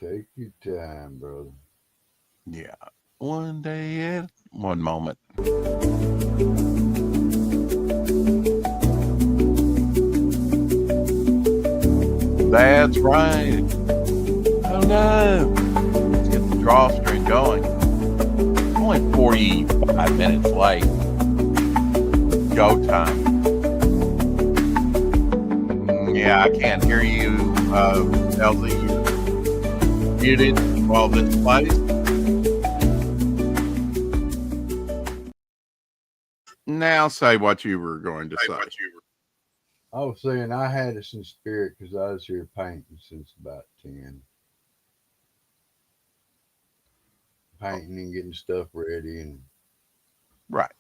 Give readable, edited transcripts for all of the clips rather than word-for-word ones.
Take your time, brother. Yeah. One day at one moment. That's right. Oh no. Let's get the drawstring going. Only 45 minutes late. Go time. Yeah, I can't hear you, Elsie. You're muted while this plays. Now say what you were going to say. I was saying I had us in spirit because I was here painting since about 10. Painting and getting stuff ready and, Right.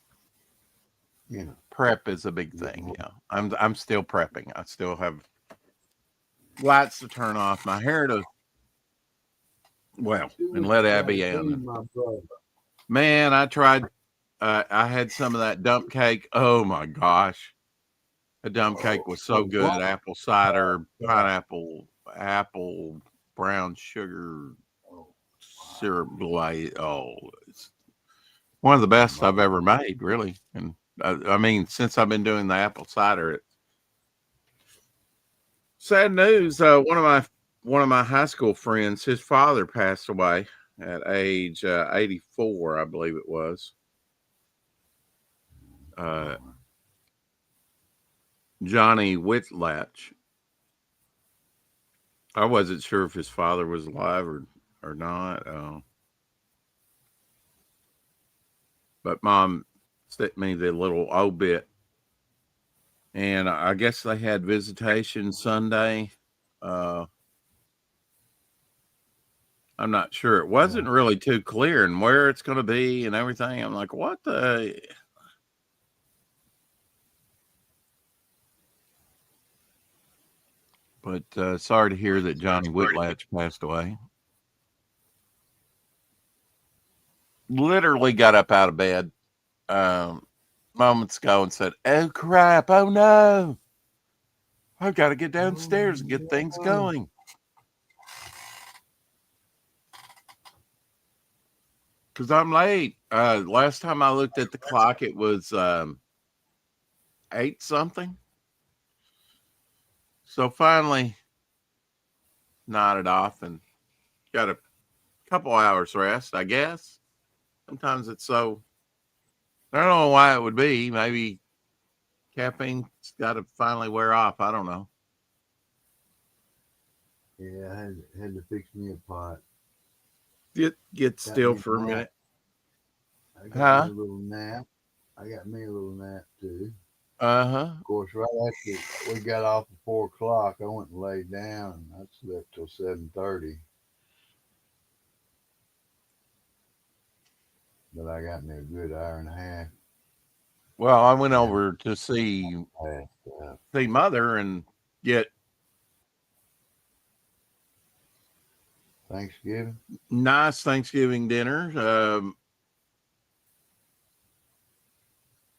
you know. Prep is a big Getting thing. Yeah. I'm still prepping. I still have lights to turn off, my hair to do and what let you gotta Abby do, in. my brother. Man, I tried I had some of that dump cake. Oh my gosh. The dump cake was so Oh, good. what? Apple cider, pineapple, apple, brown sugar, syrup glaze. Oh, it's one of the best I've ever made, really. And I mean, since I've been doing the apple cider, sad news. One of my high school friends, his father passed away at age 84, I believe it was. Uh, Johnny Whitlatch. I wasn't sure if his father was alive or not. But mom sent me the little obit, and I guess they had visitation Sunday. Uh, I'm not sure. It wasn't really too clear and where it's going to be and everything. I'm like, what the? But sorry to hear that Johnny Whitlatch passed away. Literally got up out of bed moments ago and said, "Oh crap! Oh no! I've got to get downstairs and get things going." Because I'm late. Last time I looked at the clock, it was 8 something. So finally nodded off and got a couple hours rest, I guess. Sometimes it's so, I don't know why it would be. Maybe caffeine's got to finally wear off. I don't know. Yeah, I had to fix me a pot. Get Got still me for a a nap. minute. I got me Huh? a little nap. I got me a little nap too. Uh-huh. Of course, right after we got off at 4 o'clock, I went and laid down. And I slept till 7:30. But I got me a good hour and a half. Well, I went Then over to see I passed out. mother and get Thanksgiving. nice Thanksgiving dinner.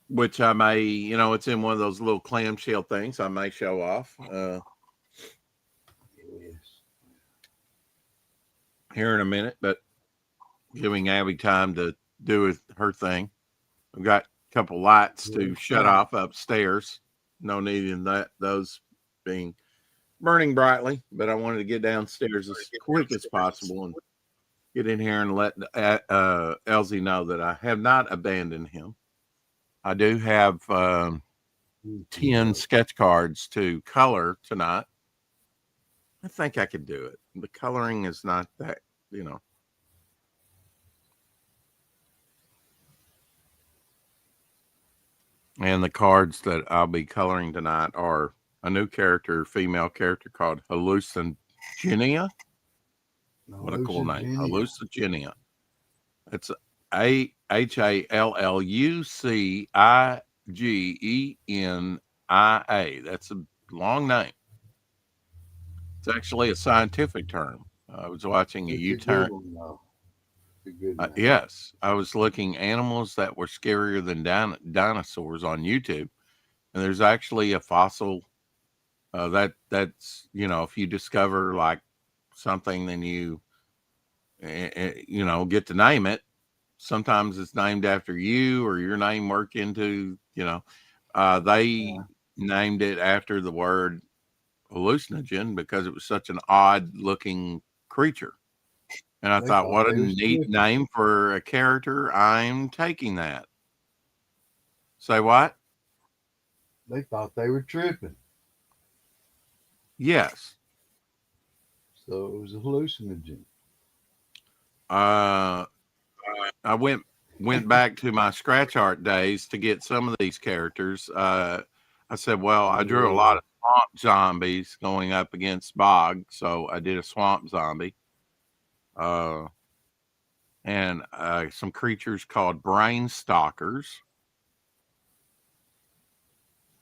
Which I may, it's in one of those little clamshell things. I may show off Yes. here in a minute, but giving Abby time to do her thing. We've got a couple lights to shut off upstairs. No need in those being burning brightly, but I wanted to get downstairs as quick as possible and get in here and let Elsie know that I have not abandoned him. I do have 10 sketch cards to color tonight. I think I could do it. The coloring is not that, you know. And the cards that I'll be coloring tonight are a new character, female character called Hallucigenia. What a cool name. Hallucigenia. It's Hallucigenia. That's a long name. It's actually a scientific term. I was watching a It's a U-turn. good one, though. It's a good name. Yes, I was looking animals that were scarier than dinosaurs on YouTube, and there's actually a fossil that's if you discover like something, then you you know, get to name it. Sometimes it's named after you or your name work into, you know, they Yeah, named it after the word hallucinogen because it was such an odd looking creature. And I they thought, thought what a they was neat tripping. name for a character. I'm taking that. Say what? They thought they were tripping. Yes. So it was a hallucinogen. Uh, I went back to my scratch art days to get some of these characters. I said, well, I drew a lot Yeah, of swamp zombies going up against Bog, so I did a swamp zombie. Uh, and some creatures called brain stalkers.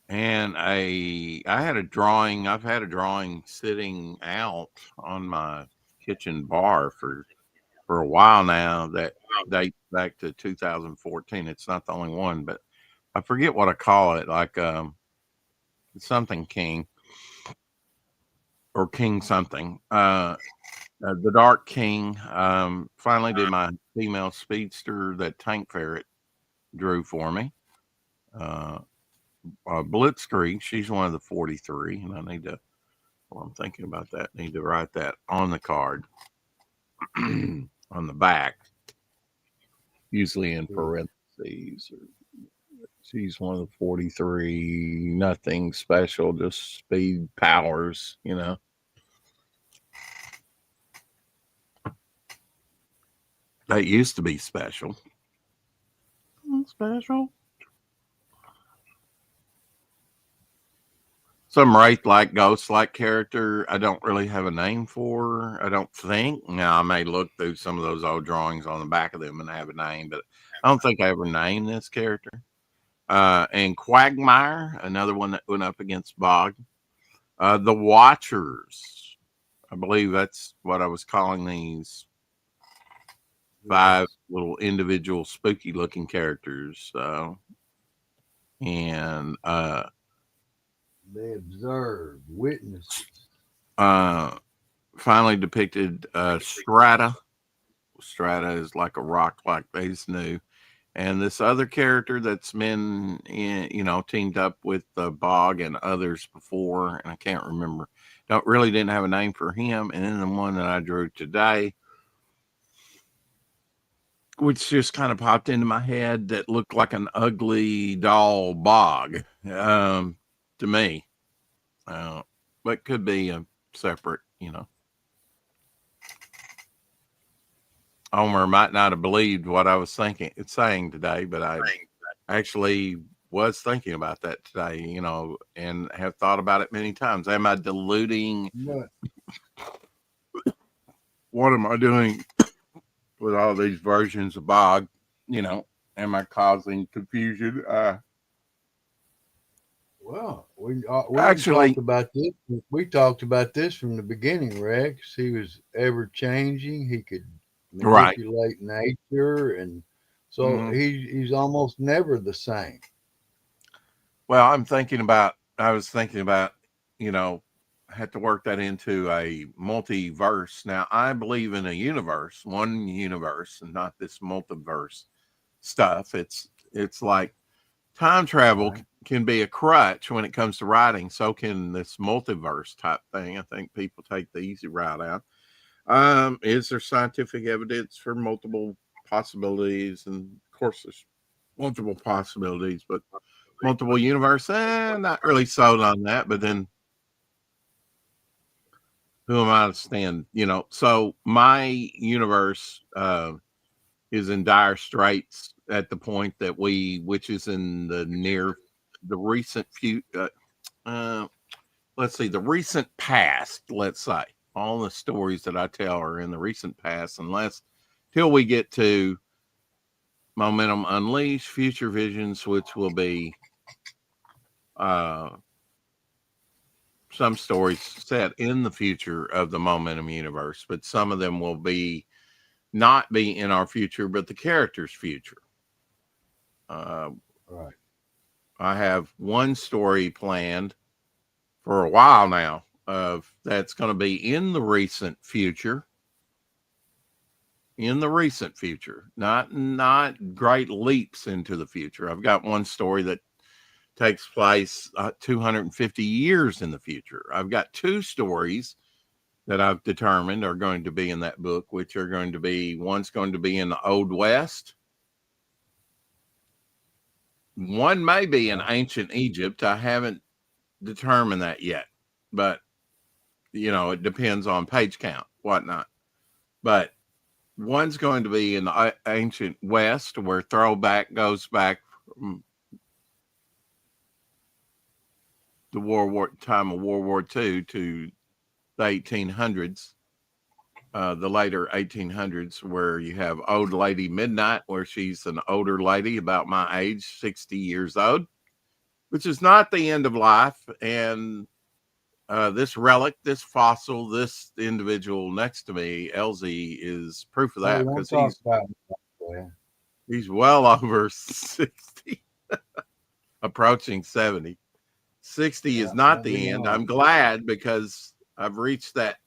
And I had a drawing. I've had a drawing sitting out on my kitchen bar for a while now that dates back to 2014. It's not the only one, but I forget what I call it, like something king or king something. The Dark King. Finally did my female speedster that Tank Ferret drew for me. Uh, Blitzkrieg. She's one of the 43, and I need to. Well, I'm thinking about that. Need to write that on the card on the back, usually in yeah. parentheses. She's one of the 43. Nothing special, just speed powers. You know, that used to be special. Special. Some wraith like ghost like character I don't really have a name for. I don't think. Now I may look through some of those old drawings on the back of them and have a name, but I don't think I ever named this character. And Quagmire, another one that went up against Bog. The Watchers. I believe that's what I was calling these five Yes. little individual spooky looking characters. And They observed, witnesses. uh, finally depicted Strata. Strata is like a rock like these new. And this other character that's been, you know, teamed up with Bog and others before, and I can't remember. Don't really didn't have a name for him. And then the one that I drew today, which just kind of popped into my head, that looked like an ugly doll Bog to me, uh, but could be a separate, you know. Homer might not have believed what I was saying today, but I actually was thinking about that today, you know, and have thought about it many times. Am I diluting? But What am I doing with all these versions of Bog? You know, am I causing confusion? well, we talked Actually, about this. We talked about this from the beginning, Rex. He was ever changing. He could right. manipulate nature, and so Hmm. he's almost never the same. Well, I was thinking about, you know, had to work that into a multiverse. Now, I believe in a universe, one universe, and not this multiverse stuff. It's like time travel Right. can be a crutch when it comes to writing. So can this multiverse type thing. I think people take the easy route out. Is there scientific evidence for multiple possibilities? And of course, there's multiple possibilities, but multiple universe, not really sold on that. But then who am I to stand? You know, so my universe is in dire straits at the point that which is in the recent few, let's see, the recent past, let's say. All the stories that I tell are in the recent past, unless till we get to Momentum Unleashed, Future Visions, which will be uh, some stories set in the future of the Momentum universe, but some of them will be not be in our future, but the character's future. Uh, Right. I have one story planned for a while now of that's going to be in the recent future, in the recent future, not great leaps into the future. I've got one story that takes place 250 years in the future. I've got two stories that I've determined are going to be in that book, which are going to be, one's going to be in the Old West. One may be in ancient Egypt. I haven't determined that yet, but it depends on page count, whatnot. But one's going to be in the ancient West, where throwback goes back from the time of World War II to the 1800s, the later 1800s, where you have Old Lady Midnight, where she's an older lady about my age, 60 years old, which is not the end of life. And this relic, this fossil, this individual next to me, Elsie, is proof of Hey, that, won't because talk about it. he's well over 60, approaching 70. 60 is Yeah, not won't be the end. long. I'm glad, because I've reached that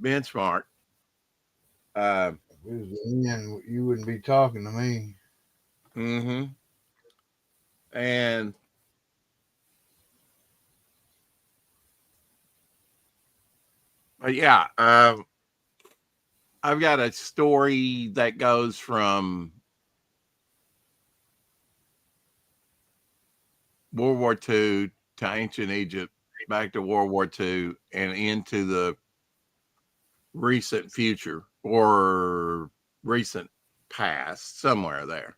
benchmark. If it was the end, you wouldn't be talking to me. Mm-hmm. And yeah, I've got a story that goes from World War II to ancient Egypt, back to World War II, and into the recent future or recent past, somewhere there,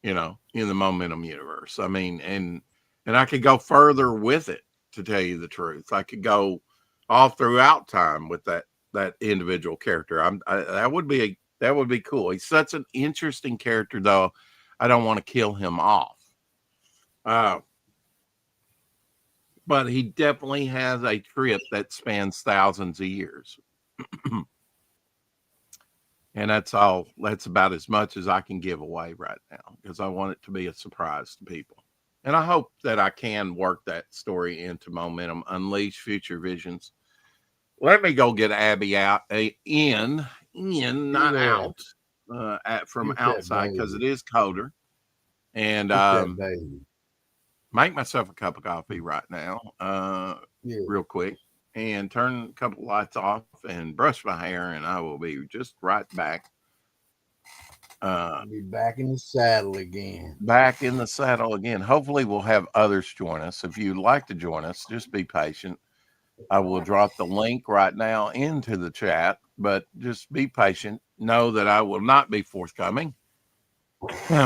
in the momentum universe. I mean, and I could go further with it, to tell you the truth. I could go all throughout time with that individual character. That would be cool. He's such an interesting character, though. I don't want to kill him off. Uh, but he definitely has a trip that spans thousands of years. And that's about as much as I can give away right now, because I want it to be a surprise to people. And I hope that I can work that story into momentum, unleash future visions. Let me go get Abby out, not Get out, from get that outside, because baby. it is colder. And Get that baby. make myself a cup of coffee right now, Yeah. real quick, and turn a couple lights off and brush my hair, and I will be just right back. Uh, Be back in the saddle again. Back in the saddle again. Hopefully, we'll have others join us. If you'd like to join us, just be patient. I will drop the link right now into the chat, but just be patient. Know that I will not be forthcoming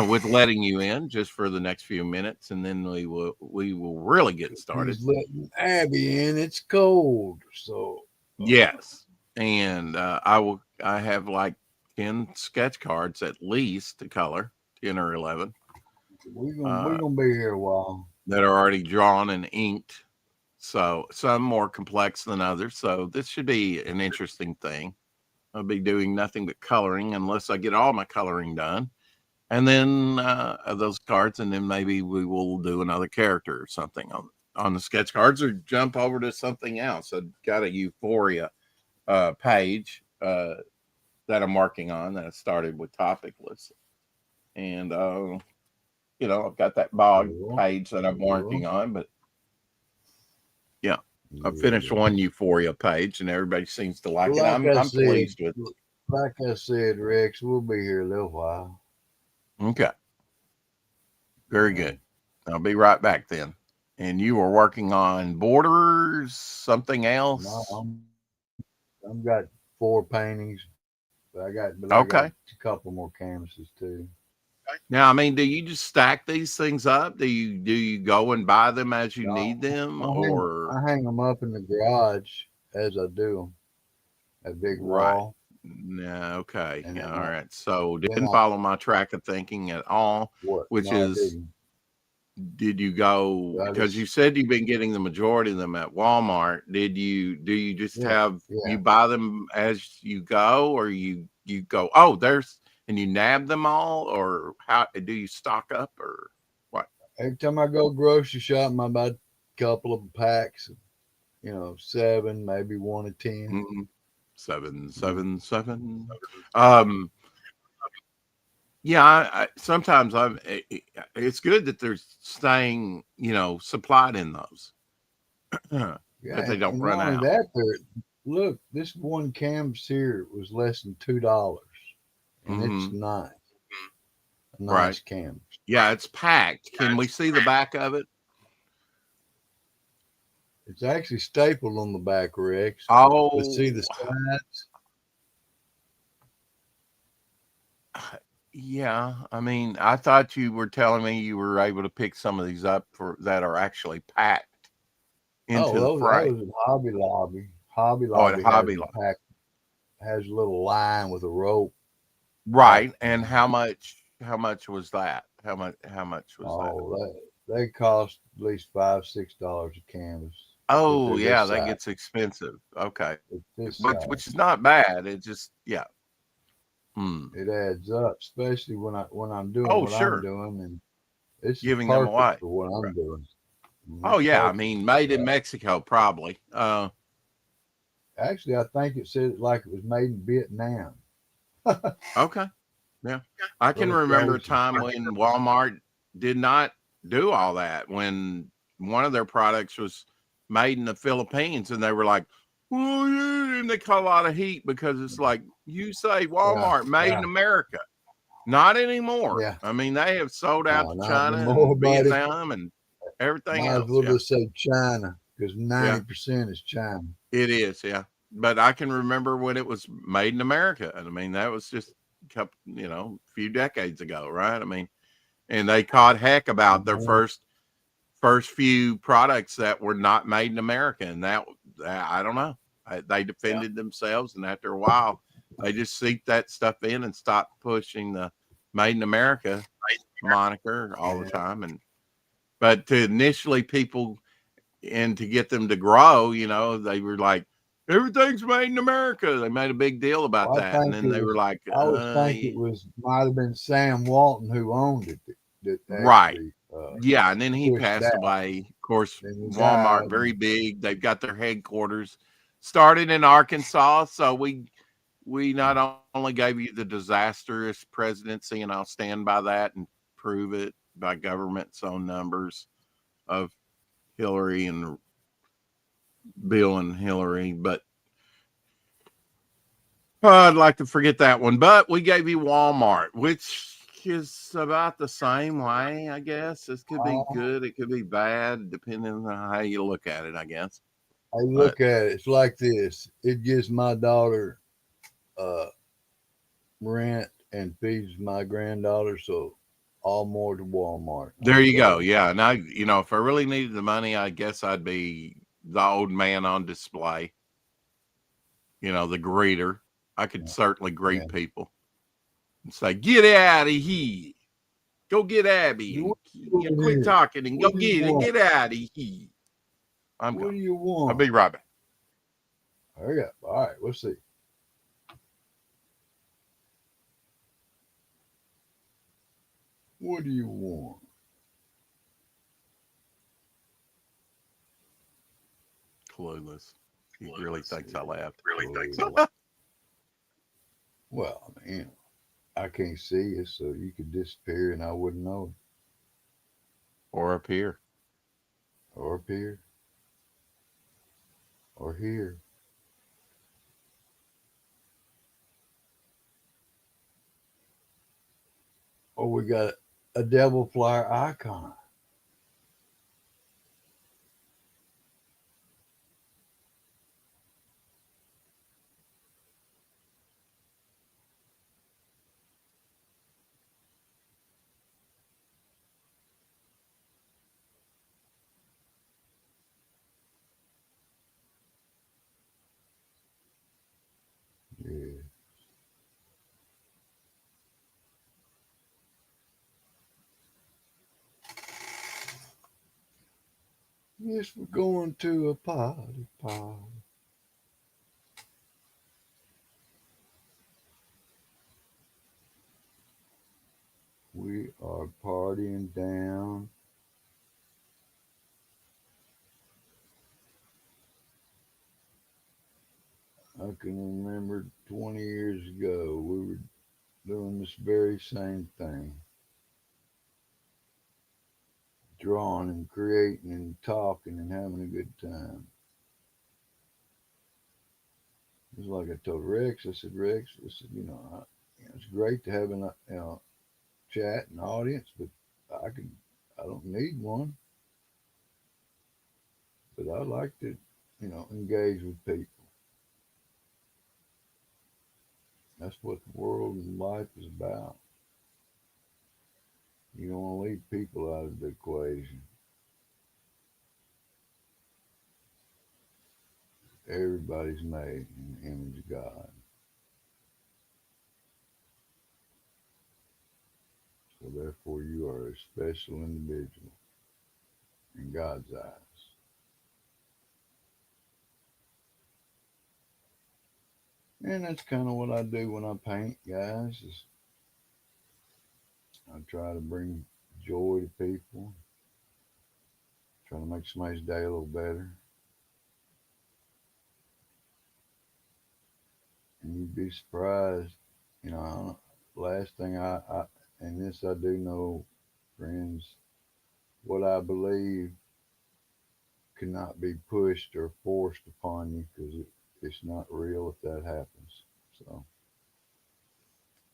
with letting you in just for the next few minutes, and then we will really get started. He's letting Abby in. It's cold, so Yes, and I have like 10 sketch cards at least to color, 10 or 11, we're uh, gonna be here a while. that are already drawn and inked. So some more complex than others. So this should be an interesting thing. I'll be doing nothing but coloring unless I get all my coloring done. And then those cards, and then maybe we will do another character or something on the sketch cards, or jump over to something else. I've got a Euphoria page that I'm working on, that I started with topic lists. And, I've got that bog Yeah, page that I'm yeah, working on, but yeah, I finished yeah. one Euphoria page, and everybody seems to like Well, it. I'm pleased with like I said, Rex, we'll be here a little while. it. Okay, very Yeah. good. I'll be right back then. And you were working on borders, something No, else? I've got 4 paintings, but I got Okay. a couple more canvases too. Now, I mean, do you just stack these things up? Do you go and buy them as you No, need them, I or hang them up in the garage as I do 'em, a big right? wall, No, okay. and Yeah, then all right. So then didn't I follow my track of thinking at all, what? which No, I is, didn't. did you go, I because you just said you've been getting the majority of them at Walmart? Do you just yeah, have, yeah. you buy them as you go, or you go, oh, there's, and you nab them all, or how do you stock up, or what? Every time I go grocery shopping, I buy a couple of packs, 7, maybe 1 or 10. Mm, seven, Mm. seven, seven. Um, Yeah, sometimes it's good that they're staying, supplied in those Yeah, that they don't and run not only out. that, there. Look, this one canvas here was less than $2, and it's Hmm. nice, a Right. nice canvas. Yeah, it's packed. Can we see the back of it? It's actually stapled on the back, Rex. But see Oh, the sides? yeah. I mean, I thought you were telling me you were able to pick some of these up for that are actually packed Oh, into the those that frame. was at Hobby Lobby. Hobby Oh, at Lobby has Hobby them Lobby. packed. Has a little line with a rope Right. packed And in. how much was that? How much was that? Oh, they cost at least $5, $6 a canvas if Oh, they're yeah, this that size. gets expensive. Okay. If this Which size, is not bad. It just, yeah. Hmm. it adds up, especially when I'm doing Oh, what I'm sure. doing, and this is Giving them perfect away. for what I'm Right. doing. Oh, It's yeah. I perfect. mean, made in Uh, Mexico, probably. Actually, I think it said it like it was made in Vietnam. Okay. Yeah. I can Those remember a those time when Walmart did not do all that, when one of their products was made in the Philippines and they were like, "Oh, yeah," and they caught a lot of heat because it's like, you say yeah, Walmart made yeah, in America. Not anymore. yeah. I mean, they have sold out No, to not China anymore, and buddy. Vietnam and everything Might as else. well Yeah. just say China because Yeah. 90% is China. It is, yeah. But I can remember when it was made in America. And I mean, that was just a couple, few decades ago, right? I mean, and they caught heck about their Mhm. first few products that were not made in America, and that I don't know. They Yeah. defended themselves, and after a while, they just seeped that stuff in and stopped pushing the "Made in America" moniker all the Yeah. time. And but to initially people and to get them to grow, they were like, "Everything's made in America." They made a big deal about Well, that, and then they were like, I always think it was, might have been Sam Walton who owned it that "Right." actually Yeah, and then he pushed passed that. away. Of course, And he Walmart, died. very big. They've got their headquarters started in Arkansas. So we not only gave you the disastrous presidency, and I'll stand by that and prove it by government's own numbers of Hillary and Bill and Hillary, but I'd like to forget that one. But we gave you Walmart, which is about the same way, I guess. This could be Uh, good, it could be bad, depending on how you look at it, I guess. I But look at it, it's like this. It gives my daughter uh, rent and feeds my granddaughter, so all more to Walmart. there I'm you go. sorry. Yeah. And if I really needed the money, I guess I'd be the old man on display, the greeter. I could certainly Yeah. greet people and say, "Get out of here. Go get Abby You and what you doing quit here? talking and go What do you get it. want? Get out of here." I'm What gone. do you I'll want? be right back. Hurry up. All right, let's see. What do you want? Clueless. He really thinks I laughed. Well, I mean, I can't see you, so you could disappear and I wouldn't know it. Or up here. Or appear, or here. Or we got a devil flyer icon. Yeah. Yes, we're going to a party, party. We are partying down. I can remember 20 years ago we were doing this very same thing, drawing and creating and talking and having a good time. It's like I told Rex. I said, Rex, I said, it's great to have an chat and audience, but I could, I don't need one, but I like to, engage with people. That's what the world and life is about. You don't want to leave people out of the equation. Everybody's made in the image of God. So therefore you are a special individual in God's eyes. And that's kind of what I do when I paint, guys, is I try to bring joy to people, try to make somebody's day a little better. And you'd be surprised, last thing and this I do know, friends, what I believe cannot be pushed or forced upon you because it's not real if that happens. So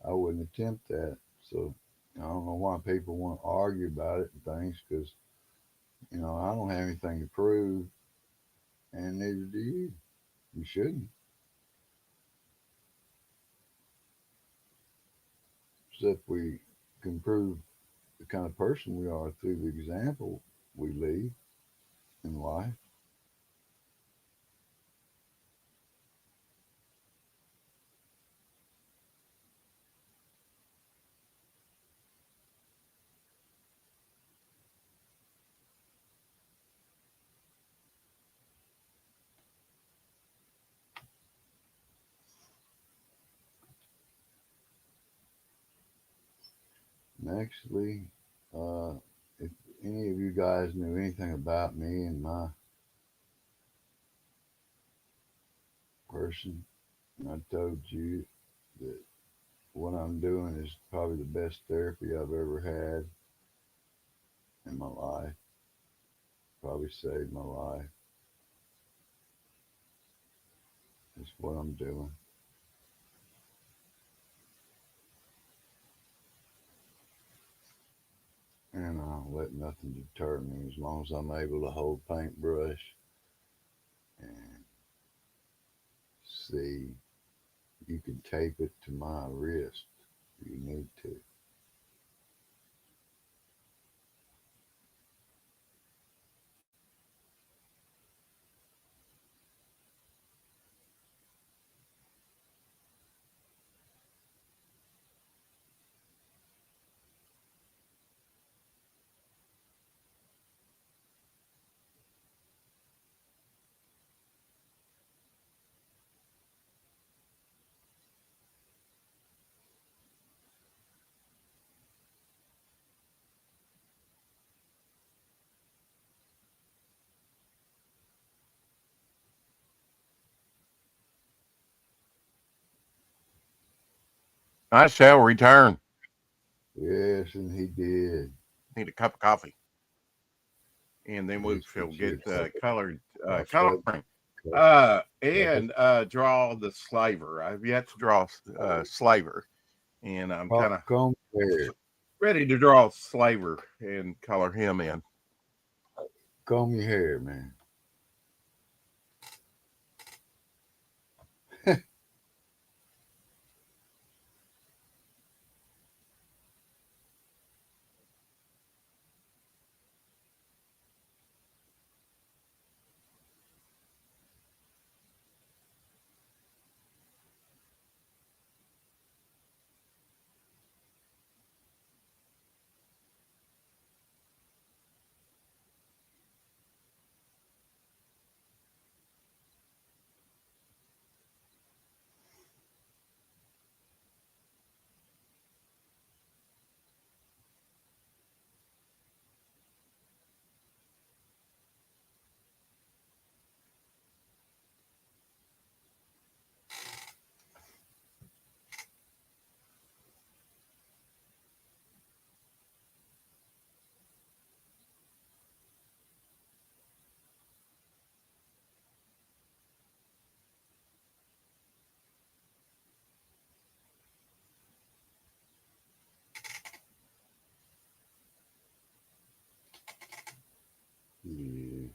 I wouldn't attempt that. So I don't know why people want to argue about it and things because, I don't have anything to prove and neither do you. You shouldn't. Except we can prove the kind of person we are through the example we lead in life. Nextly, uh, if any of you guys knew anything about me and my person, and I told you that what I'm doing is probably the best therapy I've ever had in my life, probably saved my life. It's what I'm doing. And I'll let nothing deter me as long as I'm able to hold paintbrush and see. You can tape it to my wrist if you need to. I shall return. Yes, and he did. Need a cup of coffee, and then we Let's shall get you get a cup of coloring coffee. Cup and draw the slaver. I've yet to draw slaver, and I'm kind of comb hair. ready to draw slaver and color him in. Comb your hair, man. Yeah.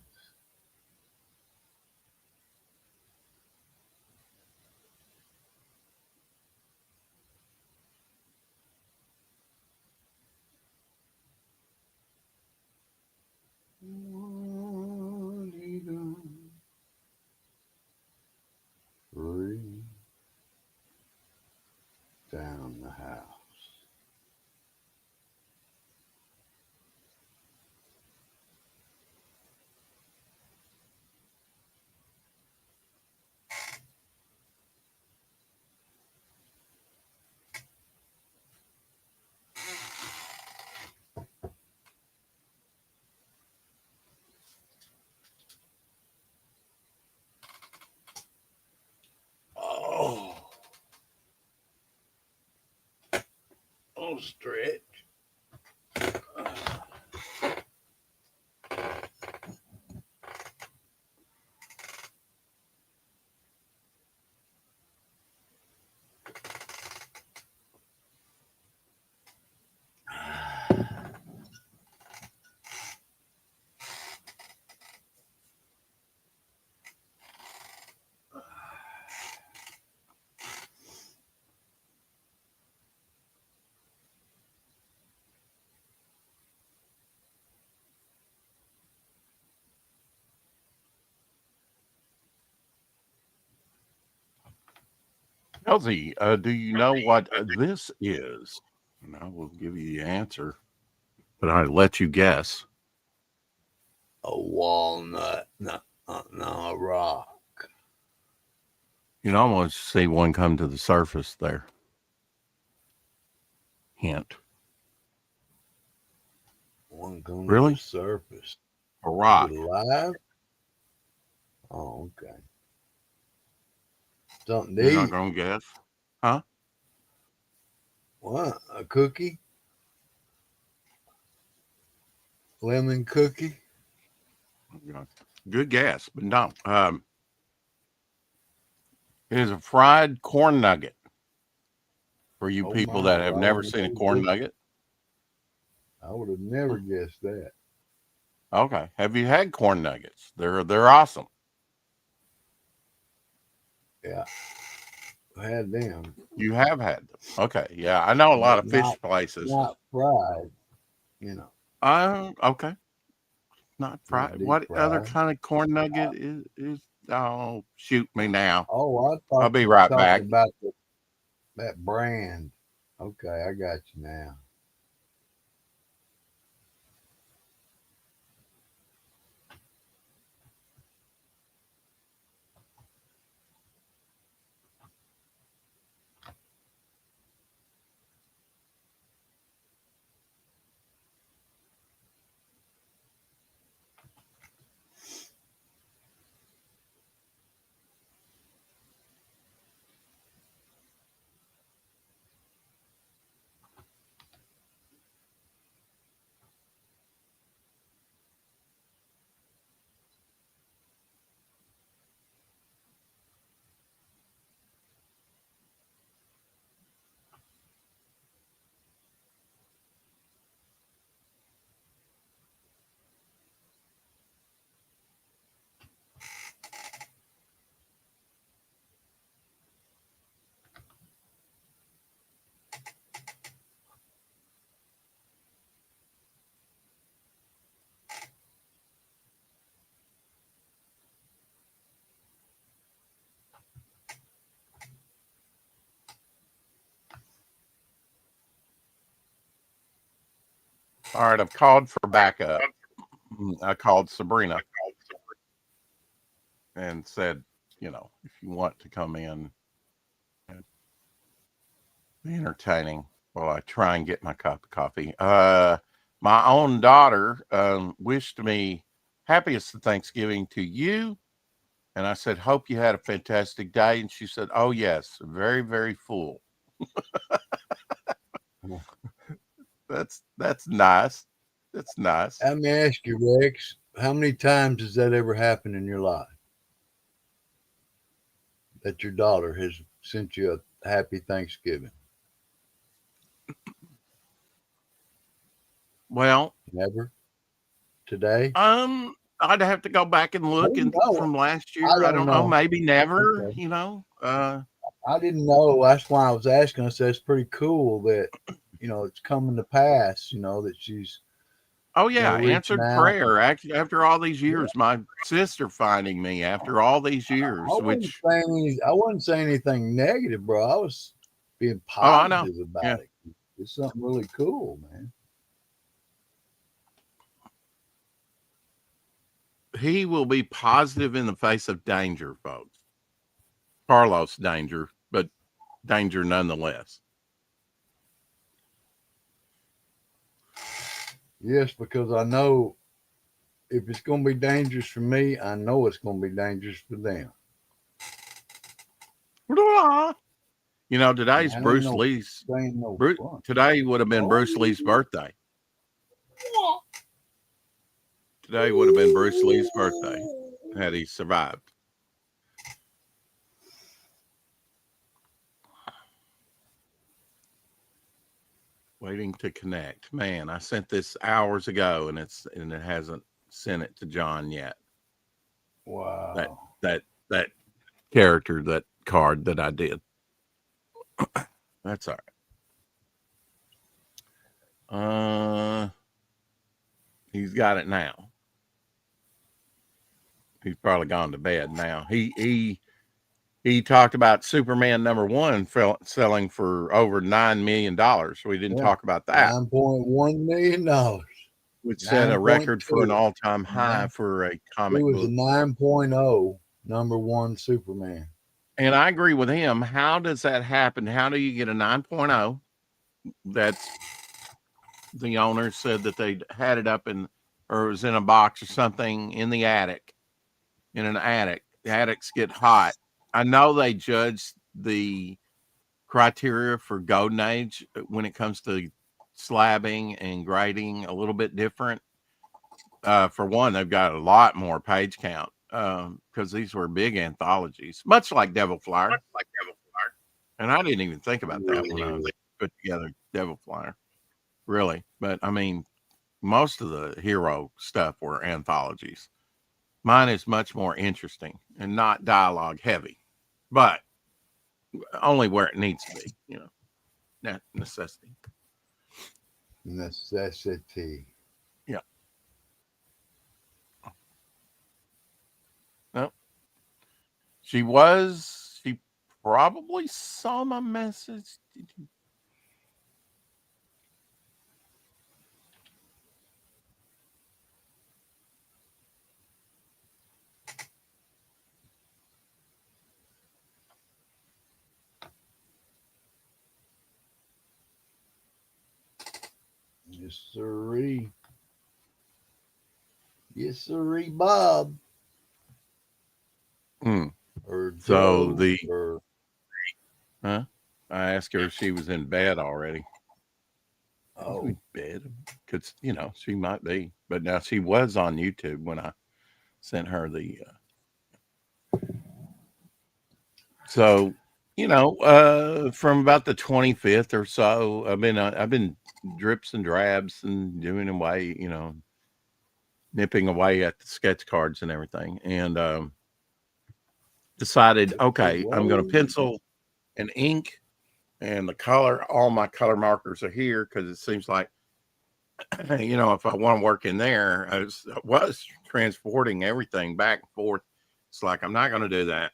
Three down the house. Oh, oh, stretch. Elsie, do you know what this is? And I will give you the answer, but I let you guess. A walnut, no, a rock. You can almost see one come to the surface there. Hint. One come to the Really? surface. A Is it rock. alive? Oh, okay. Something to You're not eat. going to guess? Huh? What? A cookie? Lemon cookie? Good guess, but no. It is a fried corn nugget for you Oh people my! that have Well, I would never have seen a never corn guessed. nugget. I would have never guessed that. Okay. Have you had corn nuggets? They're awesome. Yeah, I had them, You have had them. Okay. Yeah. I know a lot but of fish places. not fried. You know, Okay. Not not fried. deep What other fried. kind of corn nugget is oh shoot me now. Oh, I thought I'll be you were right talking back. about that brand. Okay, I got you now. All right, I've called for backup. I called Sabrina and said, if you want to come in and be entertaining while I try and get my cup of coffee. My own daughter wished me happiest of Thanksgiving to you. And I said, hope you had a fantastic day. And she said, oh, yes, very, very full. That's nice. That's nice. Let me ask you, Rex, how many times has that ever happened in your life that your daughter has sent you a happy Thanksgiving? Well, Never? Today? I'd have to go back and look Well, and no, from last I year. I don't don't know, know. maybe never, Okay. I didn't know. That's why I was asking. I said it's pretty cool that it's coming to pass. That she's Oh yeah, reaching answered out. prayer. Actually, after all these Yeah, years, my sister finding me after all these I years, wouldn't which say I wouldn't say anything negative, bro. I was being oh, I know. positive Yeah. about it. It's something really cool, man. He will be positive in the face of danger, folks. Carlos danger, but danger nonetheless. Yes, because I know if it's going to be dangerous for me, I know it's going to be dangerous for them. And Today's that ain't Bruce no Lee's. that ain't no fun. Today would have been Oh, Bruce Lee's birthday. Today would have been Bruce Lee's birthday had he survived. Waiting to connect. Man, I sent this hours ago and it hasn't sent it to John yet. That wow. that character, that card that I did. That's all right. He's got it now. He's probably gone to bed now. He talked about Superman #1 selling for over $9 million. We didn't Yeah. talk about that, $9.1 million. which set a record for an 9.2. all-time high Nine. for a It comic was a book. 9.0 #1 Superman. And I agree with him. How does that happen? How do you get a 9.0? That's the owner said that they had it up in, or it was in a box or something in the attic, in an attic. The attics get hot. I know they judge the criteria for Golden Age when it comes to slabbing and grading a little bit different. For one, they've got a lot more page count because these were big anthologies, much like Devil Flyer. And I didn't even think about that when I put together Devil Flyer, really. But I mean, most of the hero stuff were anthologies. Mine is much more interesting and not dialogue heavy, but only where it needs to be, that necessity. Necessity. Yeah. No, she probably saw my message. Yes, sirree. Yes, sirree, Bob. Hmm. Or So Joe. Or, huh? I asked her if she was in bed already. Are you oh, in bed? Because, she might be. But now she was on YouTube when I sent her the. So, from about the 25th or so, I've been drips and drabs and doing away, nipping away at the sketch cards and everything. And decided, okay, I'm going to whoa. pencil and ink and the color. All my color markers are here because it seems like, if I want to work in there, I was transporting everything back and forth. It's like, I'm not going to do that,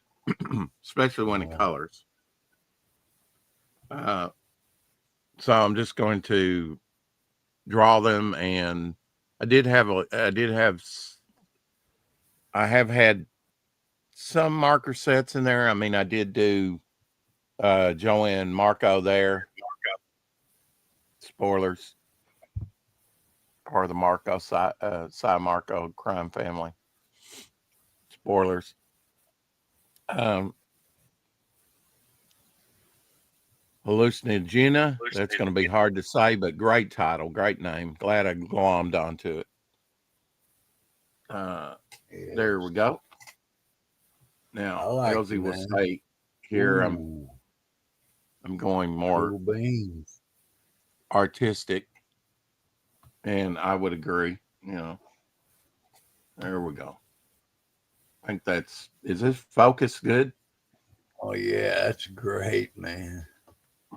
especially when it Wow. colors. Uh, so I'm just going to draw them. And I have had some marker sets in there. I mean, I did do Joanne Marco there. Spoilers. Part of the Marco Marco crime family. Spoilers. Um, Hallucinogena. That's going to be hard to say, but great title, great name. Glad I glommed onto it. Uh, there we Yes. go. I Now, like Elsie you, will man. say here Ooh, I'm going more cool beans. artistic, and I would agree. There we go. I think is this focus good? Oh yeah, that's great, man.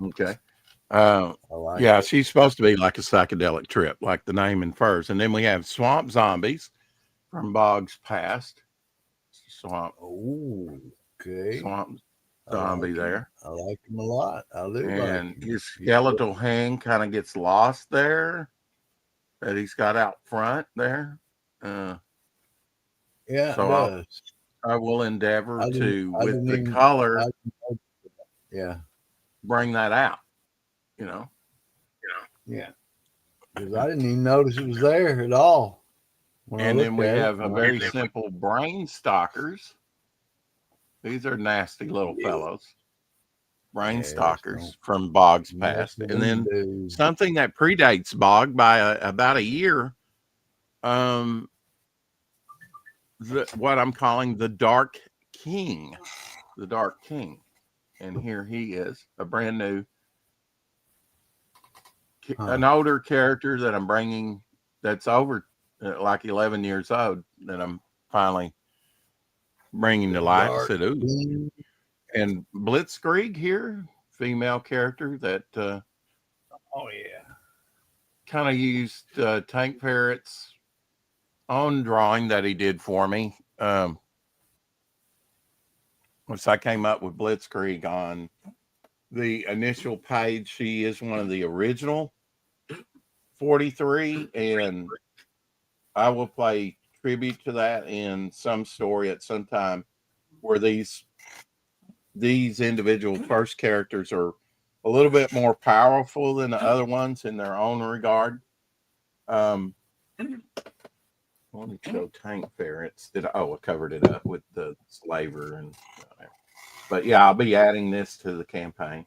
Okay. Uh, I like yeah, it. she's supposed to be like a psychedelic trip, like the name infers. And then we have Swamp Zombies from Boggs Past. Swamp Oh, okay. Swamp I Zombie like him. there. I like him a lot. I do like And him. his He's good. skeletal hang kind of gets lost there that he's got out front there. Uh, Yeah, it so does. I will endeavor I didn't. to, I with didn't the even. I color, didn't know- Yeah, bring that out, you know. yeah. Because I didn't even notice it was there at all when I And then looked we at it. have a very simple brain stalkers. These are nasty little Yeah, fellows, brain yes. Don't stalkers from Boggs mess Past. with And them then dudes. something that predates Bog by about a year, um, what I'm calling the Dark King. The Dark King. And here he is, a brand new, Huh? an older character that I'm bringing that's over like 11 years old that I'm finally bringing The to light. Dark Said, ooh, King. and Blitzkrieg here, female character that Oh yeah. kind of used Tank Ferret's own drawing that he did for me. Once I came up with Blitzkrieg on the initial page, she is one of the original 43, and I will play tribute to that in some story at some time where these individual first characters are a little bit more powerful than the other ones in their own regard. Um, let me show Tank Ferrets. I covered it up with the slaver and but yeah, I'll be adding this to the campaign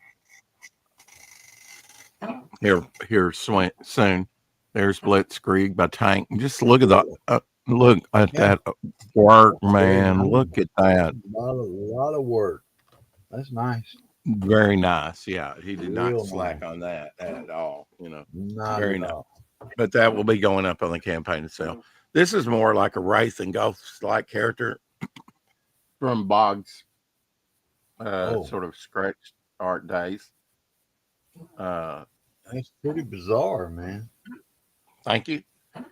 soon. There's Blitzkrieg by Tank. Just look at Yeah. that work, That's very man. nice. Look at that. A lot of work. That's nice. Very nice. Yeah, he did not Real slack nice. on that at all. Not Very at nice. all. But that will be going up on the campaign itself. This is more like a Wraith and Ghost like character from Boggs, Oh, sort of scratch art days. Uh, that's pretty bizarre, man. thank you.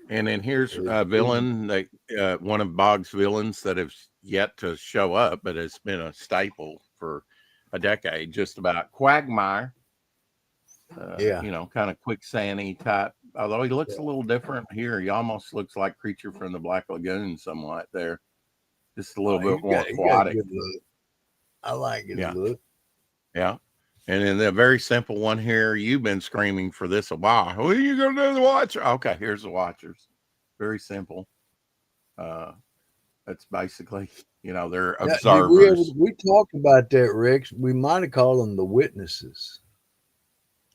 And then here's It's a pretty. villain that one of Boggs' villains that has yet to show up, but has been a staple for a decade. Just about Quagmire, Yeah. kind of quicksandy type. Although he looks a little different here, he almost looks like Creature from the Black Lagoon somewhat there. Just a little bit more He got a aquatic. good look. I like his Yeah, look. yeah. And then the very simple one here, you've been screaming for this a while. What are you gonna do, the Watcher? Okay, here's the Watchers. Very simple. Uh, that's basically, they're Yeah. Did we ever? observers We talked about that, Rex. We might have called them the witnesses.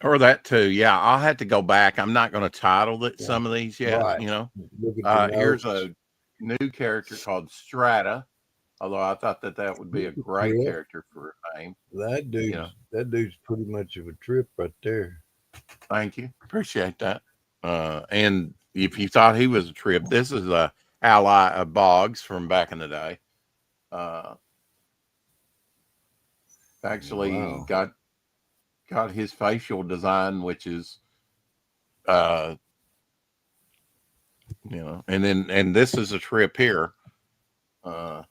or that too. Yeah, I'll have to go back. I'm not going to title it Yeah. some of these yet. Right. Look at the Here's notes. a new character called Strata. Although I thought that would be He's a a great trip. character for a name. That You know, dude's pretty much of a trip right there. thank you, appreciate that. And if you thought he was a trip, this is a ally of Boggs from back in the day. Uh, actually Wow. got his facial design, which is uh, and this is a trip here, uh,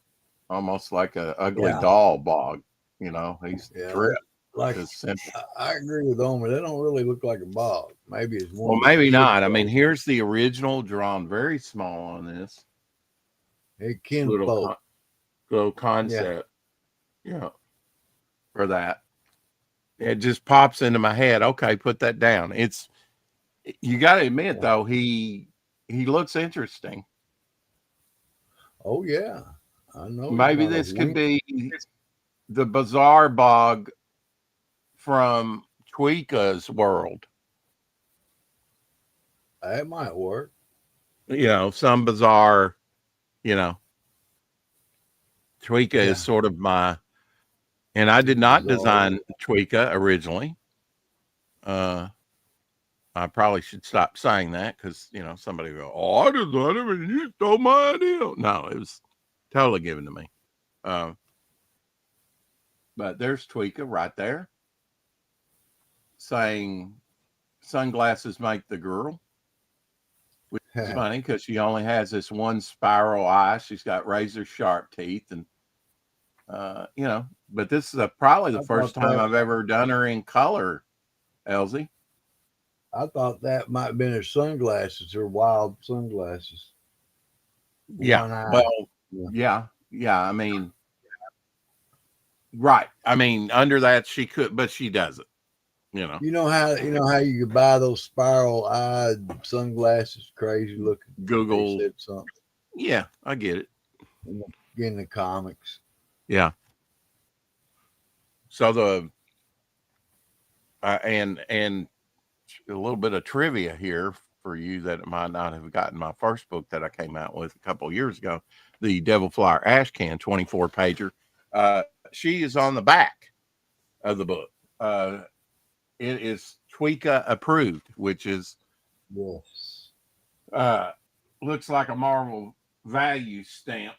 almost like a ugly Yeah. doll Bog. He's Yeah. trip. Like Just simple. I agree with Omer. They don't really look like a bog. Maybe it's one Well, of the maybe kids. not. I mean, here's the original drawn very small on this Hey, little kinfolk. little Yeah. concept. Yeah, for that. It just pops into my head. Okay, put that down. You got to admit Yeah. though, he looks interesting. Oh yeah. I know he's Maybe not a this could wimp. be the bizarre Bog from Tweeka's world. That might work. Some bizarre, you know, Tweeka is Yeah. sort of and I did not Bizarre. design Tweeka originally. Uh, I probably should stop saying that because somebody will go, "Oh, I just let him, and you stole my idea." No, it was totally given to me. Uh, but there's Tweeka right there saying sunglasses make the girl, which is funny because she only has this one spiral eye. She's got razor sharp teeth, and But this is probably the I first thought time that I've ever done her in color, Elsie. I thought that might have been her sunglasses, her wild sunglasses. Yeah. One eye. Well, Yeah. yeah. I mean, right. I mean, under that she could, but she doesn't. You know, You know how you could buy those spiral eyed sunglasses, crazy looking. They Google. said something Yeah, I get it. in the comics. Yeah. So and a little bit of trivia here for you that might not have gotten my first book that I came out with a couple of years ago, the Devil Flower Ash Can 24 pager. She is on the back of the book. Uh, it is Tweeka approved, which is Yes. uh, looks like a Marvel value stamp.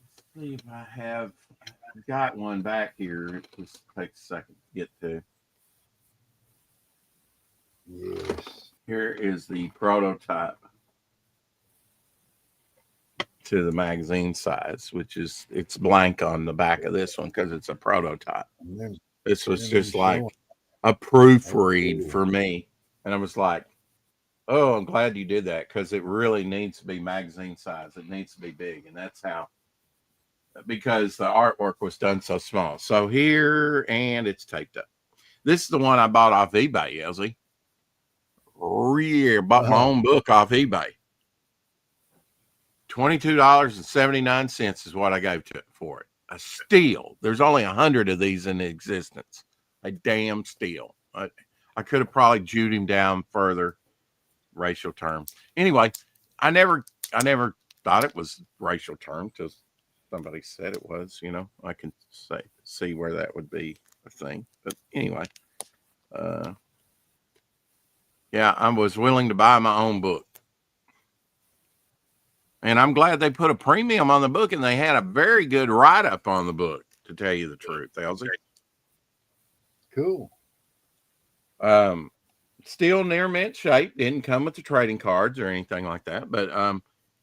Let's see if I have got one back here. It just takes a second to get to. Yes. Here is the prototype to the magazine size, which is it's blank on the back of this one because it's a prototype. And then, This and was then just he's showing. like a That's proofread cool. for me. And I was like, oh, I'm glad you did that because it really needs to be magazine size. It needs to be big. And that's how, because the artwork was done so small. So here, and it's taped up. This is the one I bought off eBay, Elsie. Yeah, bought my Oh, own book off eBay. $22.79 is what I gave to it for it. A steal. There's only 100 of these in existence. A damn steal. I could have probably jewed him down further. Racial term. Anyway, I never thought it was racial term till somebody said it was. I can see where that would be a thing. But anyway, uh, yeah, I was willing to buy my own book. And I'm glad they put a premium on the book and they had a very good write up on the book, to tell you the truth, Elsie. cool. Um, Still near mint shape, didn't come with the trading cards or anything like that. But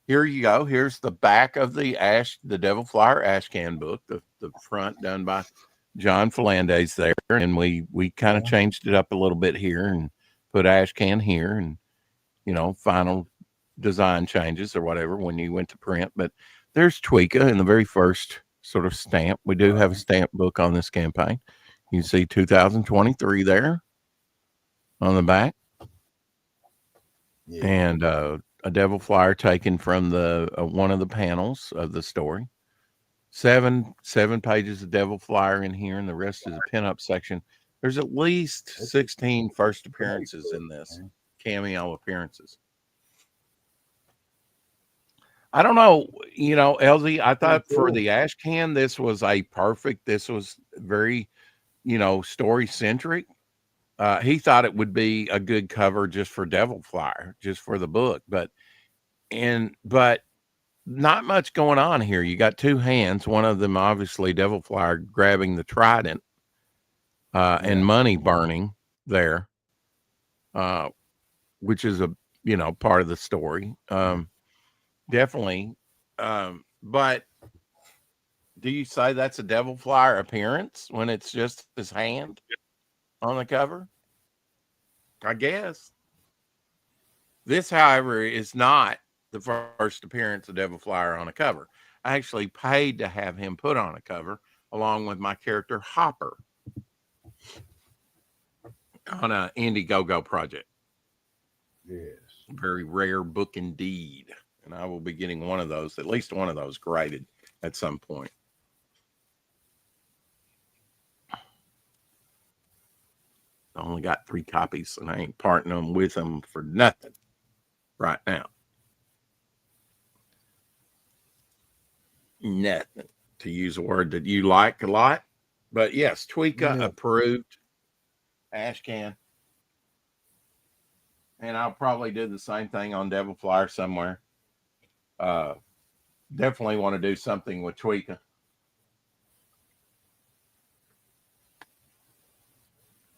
here you go. Here's the back of the Devil Flower Ash Can book, the front done by John Falandes there. And we kind of Yeah. changed it up a little bit here and put Ash Can here and, final design changes or whatever when you went to print. But there's Tweeka in the very first sort of stamp. We do have a Right. stamp book on this campaign. You can see 2023 there on the back, Yeah. and a devil flyer taken from the one of the panels of the story. Seven pages of devil flyer in here, and the rest is a pinup section. There's at least That's 16 first a great appearances book, in this, man. cameo appearances. I don't know, Elsie, I Pretty thought for cool. the ash can, this was very, story centric. He thought it would be a good cover just for Devil Flyer, just for the book, but not much going on here. You got two hands, one of them obviously Devil Flyer grabbing the trident, and Yeah. money burning there, uh, which is a part of the story. Definitely. But do you say that's a Devil Flyer appearance when it's just his hand on the cover? I guess. This, however, is not the first appearance of Devil Flyer on a cover. I actually paid to have him put on a cover along with my character Hopper on an Indiegogo project. Yes. Very rare book indeed. And I will be getting one of those, at least one of those graded at some point. I only got 3 copies and I ain't parting them with them for nothing right now. Nothing, to use a word that you like a lot. But yes, Tweeka Yeah. approved. Ash can. and I'll probably do the same thing on Devil Flyer somewhere. Uh, Definitely want to do something with Tweeka.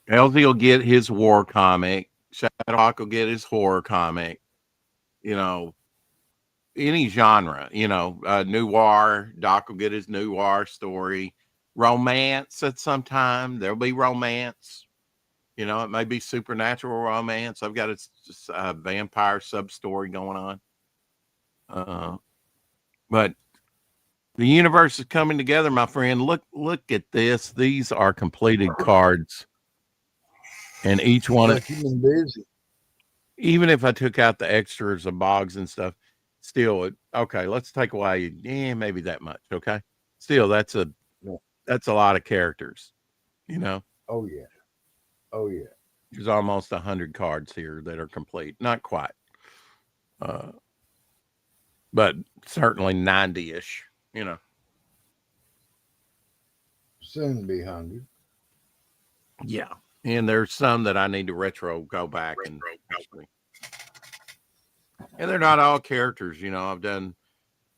Elsie will get his war comic. Shadowhawk will get his horror comic. You know, any genre. Noir. Doc will get his noir story. Romance at some time. There'll be romance. It may be supernatural romance. I've got a vampire sub story going on. Uh, but the universe is coming together, my friend. Look at this. These are completed cards, and each Looks one, like you've been busy. even if I took out the extras of bogs and stuff, still, okay. Let's take away, maybe that much. Okay, still, Yeah. that's a lot of characters. You know, Oh yeah. Oh yeah. there's almost 100 cards here that are complete. Not quite, uh, but certainly 90-ish. You know, Soon to be 100. yeah. And there's some that I need to retro go back and actually. And they're not all characters, I've done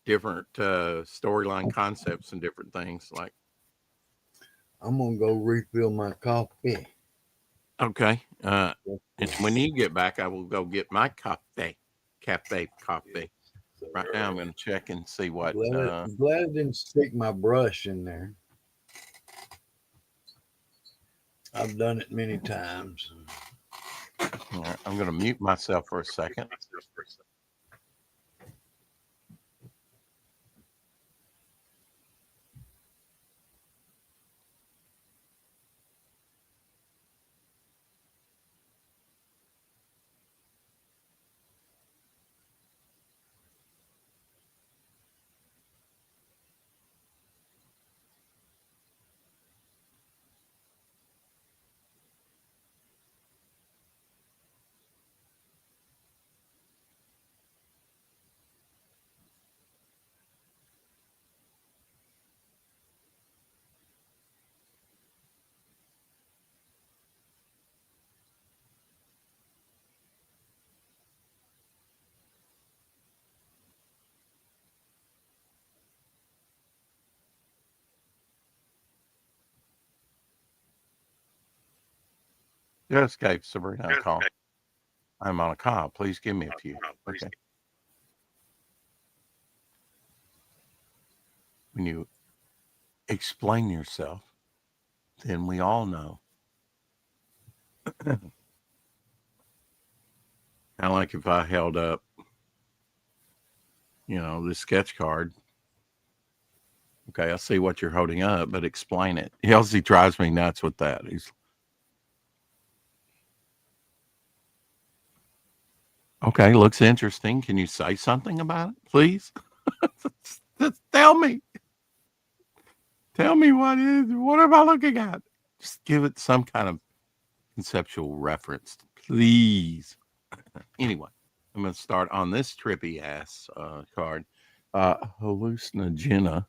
different storyline concepts and different things. Like, I'm gonna go refill my coffee. okay, and when you get back, I will go get my coffee. Right now, I'm going to check and see what. Glad I didn't stick my brush in there. I've done it many times. I'm going to mute myself for a second. Just escape, Sabrina. Call. I'm on a call. Please give me a few. Okay. When you explain yourself, then we all know. Kind of like if I held up, this sketch card. Okay, I see what you're holding up, but explain it. Elsie drives me nuts with that. He's okay. Looks interesting. Can you say something about it, please? Just tell me. Tell me what am I looking at? Just give it some kind of conceptual reference, please. Anyway, I'm going to start on this trippy ass card. Hallucinogena.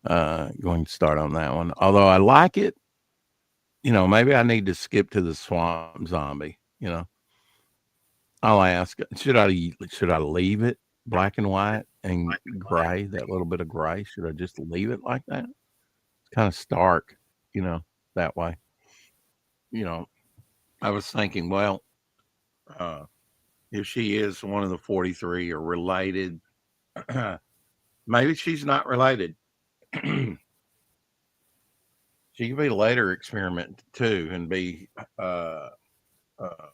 Going to start on that one. Although I like it, maybe I need to skip to the swamp zombie. I'll ask, should I leave it black and white and gray, that little bit of gray? Should I just leave it like that? It's kind of stark, you know, that way. You know, I was thinking, well, uh, if she is one of the 43 or related, maybe she's not related. She could be a later experiment too and be uh, uh,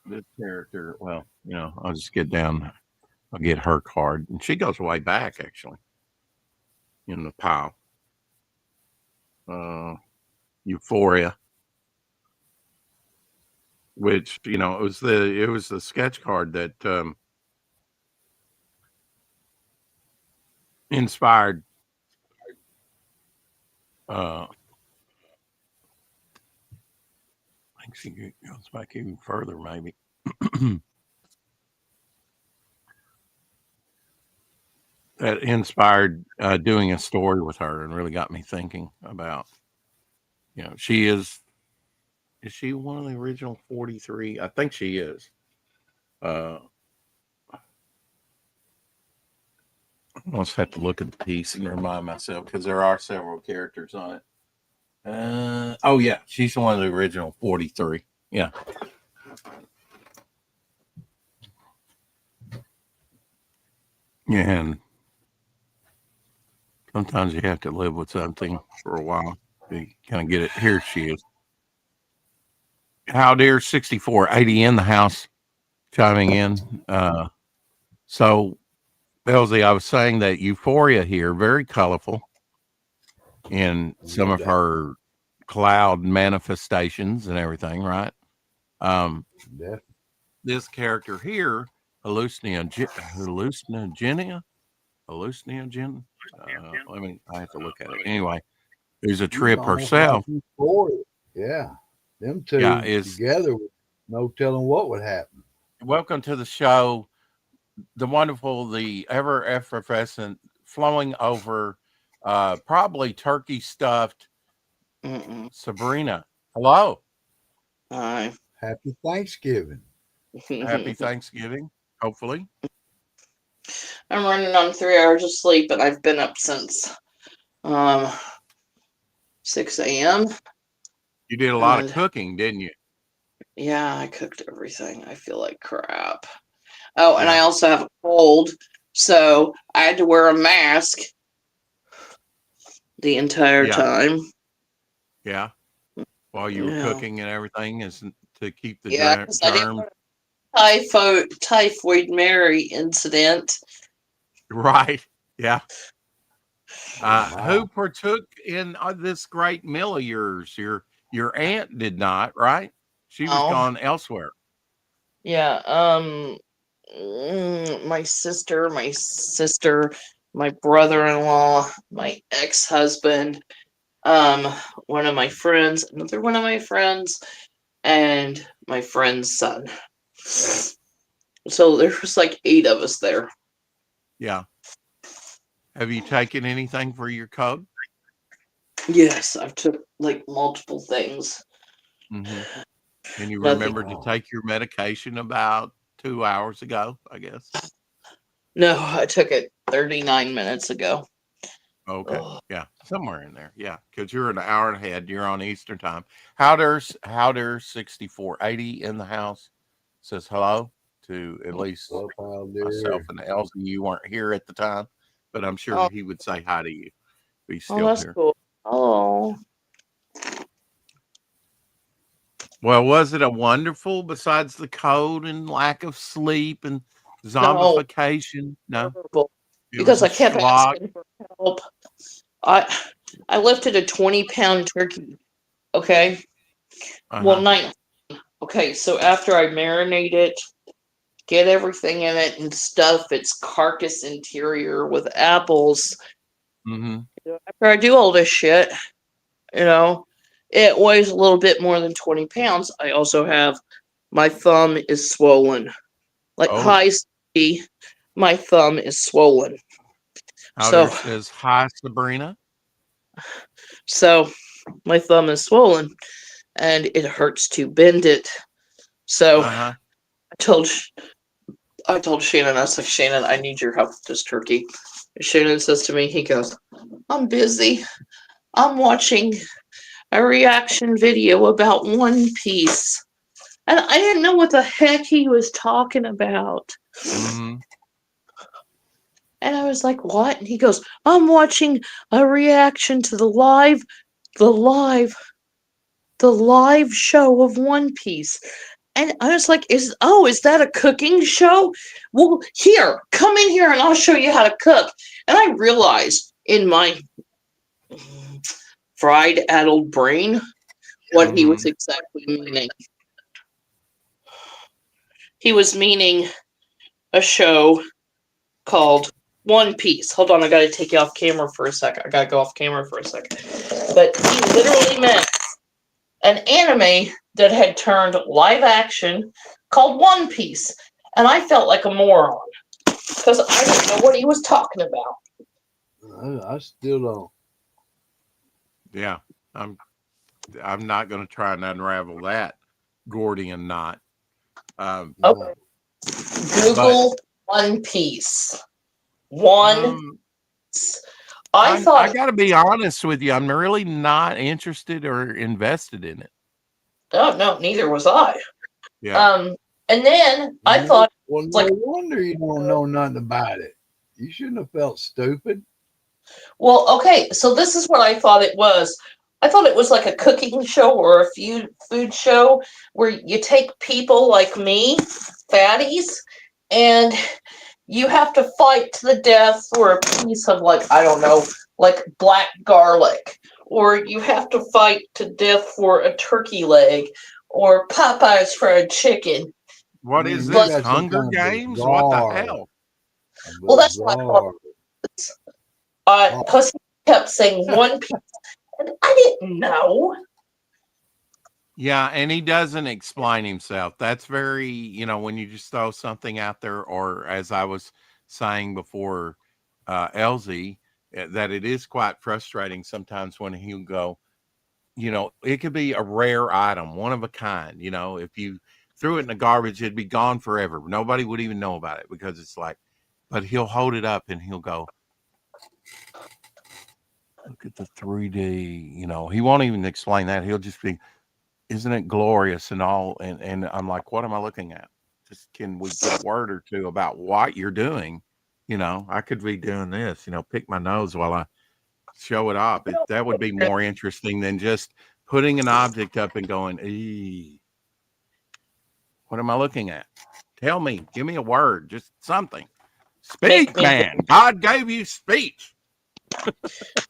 this character. Well, I'll just get down. I'll get her card, and she goes way back actually in the pile. Uh, Euphoria, which it was the sketch card that inspired. I think she goes back even further, maybe. That inspired doing a story with her and really got me thinking about, she is Is she one of the original 43? I think she is. Uh, I'll just have to look at the piece and remind myself because there are several characters on it. Oh yeah, she's one of the original 43. Yeah, and sometimes you have to live with something for a while. You kind of get it. Here she is. How dear 6480 in the house chiming in. So Elsie, I was saying that Euphoria here, very colorful in some No of doubt. her cloud manifestations and everything, right? Um, Definitely. this character here, hallucinogenia, hallucinogen. I have to look at it anyway. Who's a She's trip almost like herself? Euphoria. Yeah. Them Yeah, two is together, no telling what would happen. welcome to the show. The wonderful, the ever effervescent, flowing over, probably turkey stuffed Mm-mm. Sabrina. Hello, Hi. Happy Thanksgiving. happy Thanksgiving. Hopefully, I'm running on 3 hours of sleep, and I've been up since um 6 a.m. you did a lot of And cooking, didn't you? yeah, I cooked everything. I feel like crap. Oh, and I Yeah, also have a cold, so I had to wear a mask the entire yeah, time. yeah. While you were Yeah, cooking and everything, is to keep the yeah, because I didn't germ. want a typhoid Mary incident. Right. Yeah. Oh, Who my. partook in this great meal of yours? Your aunt did not, right? She was Oh, gone elsewhere. yeah. My sister, my brother-in-law, my ex-husband, um, one of my friends, another one of my friends, and my friend's son. So there was like 8 of us there. Yeah. Have you taken anything for your cold? Yes, I've took like multiple things. Mm-hmm. And you Nothing. remembered to Oh, take your medication about 2 hours ago, I guess. No, I took it 39 minutes ago. Okay. Ugh. Yeah. Somewhere in there. Yeah. Because you're an hour ahead. You're on Eastern time. How there's 6480 in the house says hello to at least up out myself there. and Elsie. You weren't here at the time, but I'm sure Oh, he would say hi to you. He's oh, still that's here. cool. Oh, Well, was it a wonderful, besides the cold and lack of sleep and no, zombification? No, horrible. it was Because a I kept slog. asking for help. I I lifted a 20-pound turkey. Okay. Uh Well, huh. night. Okay, so after I marinate it, get everything in it, and stuff its carcass interior with apples. Mm-hmm. After I do all this shit, you know, it weighs a little bit more than 20 pounds. I also have my thumb is swollen. Like Oh, high C, my thumb is swollen. how So, there says hi, Sabrina. so my thumb is swollen and it hurts to bend it. So Uh huh. I told I told Shannon, I was like, Shannon, I need your help with this turkey. Shannon says to me, he goes, I'm busy. I'm watching a reaction video about One Piece. And I didn't know what the heck he was talking about. Mm-hmm. And I was like, what? And he goes, I'm watching a reaction to the live, the live show of One Piece. And I was like, is that a cooking show? Well, here, come in here and I'll show you how to cook. And I realized in my fried, addled brain what he was Mm-hmm. exactly meaning. He was meaning a show called One Piece. Hold on, I gotta take you off camera for a second. I gotta go off camera for a second. But he literally meant an anime that had turned live action called One Piece. And I felt like a moron because I didn't know what he was talking about. I still don't. Yeah. I'm. I'm not going to try and unravel that Gordian knot. Okay. Well, But Google One Piece. One. um, I I thought. got to be honest with you. I'm really not interested or invested in it. Oh no, neither was I. Yeah. Um, and then I no, thought well, no like, wonder you don't know nothing about it. You shouldn't have felt stupid. well, okay, so this is what I thought it was. I thought it was like a cooking show or a food show where you take people like me, fatties, and you have to fight to the death for a piece of, like, I don't know, like black garlic, or you have to fight to death for a turkey leg, or Popeyes for a chicken. What is Man, you But this? got some Hunger kind of Games? What the bizarre, hell? a well, that's what I thought. bizarre. Oh, Because he kept saying One Piece, and I didn't know. Yeah, and he doesn't explain himself. That's very, when you just throw something out there, or as I was saying before, Elsie, that it is quite frustrating sometimes when he'll go, it could be a rare item, one of a kind. If you threw it in the garbage, it'd be gone forever. Nobody would even know about it because it's like, but he'll hold it up and he'll go, look at the 3D, he won't even explain that. He'll just be, isn't it glorious and all? And I'm like, what am I looking at? Just can we get a word or two about what you're doing? I could be doing this, pick my nose while I show it off. That would be more interesting than just putting an object up and going, "Ee, what am I looking at? Tell me, give me a word, just something. Make Speak, me big. man. God gave you speech.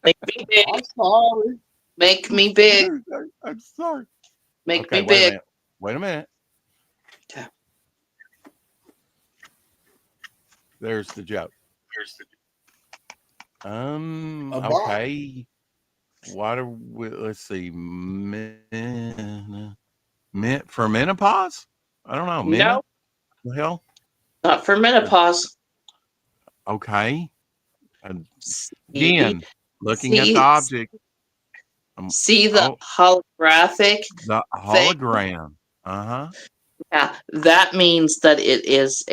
Make me big. I'm sorry. Make me big. I'm sorry. Make Okay, me wait a big. minute. Wait a minute. Okay. There's the joke. A bar. Okay. What are we, let's see. For menopause? I don't know. No, The hell? not for menopause. Okay. See, Again, looking at the see, object. see the Oh, holographic the thing. hologram. Uh-huh. Yeah, that means that it is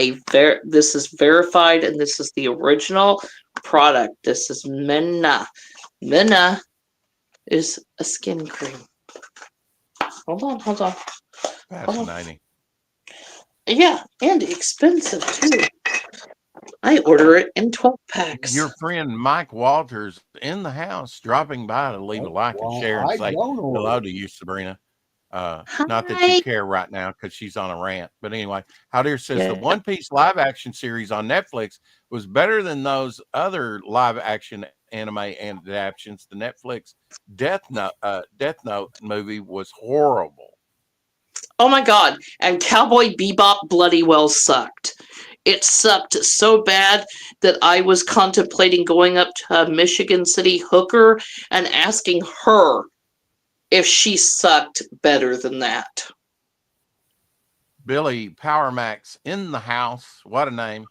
this is verified and this is the original product. This is Minna. Minna is a skin cream. Hold on, hold on. Hold on. Fascinating. Yeah, and expensive too. I order it in 12 packs. Your friend Mike Walters in the house, dropping by to leave a like and Well, share and I say don't order hello it. to you, Sabrina. Not that you Hi. care right now because she's on a rant. But anyway, How Dear says the Yeah. One Piece live action series on Netflix was better than those other live action anime adaptations. The Netflix Death Note movie was horrible. Oh my god. And Cowboy Bebop bloody well sucked. It sucked so bad that I was contemplating going up to Michigan City Hooker and asking her if she sucked better than that. Billy Power Max in the house. What a name.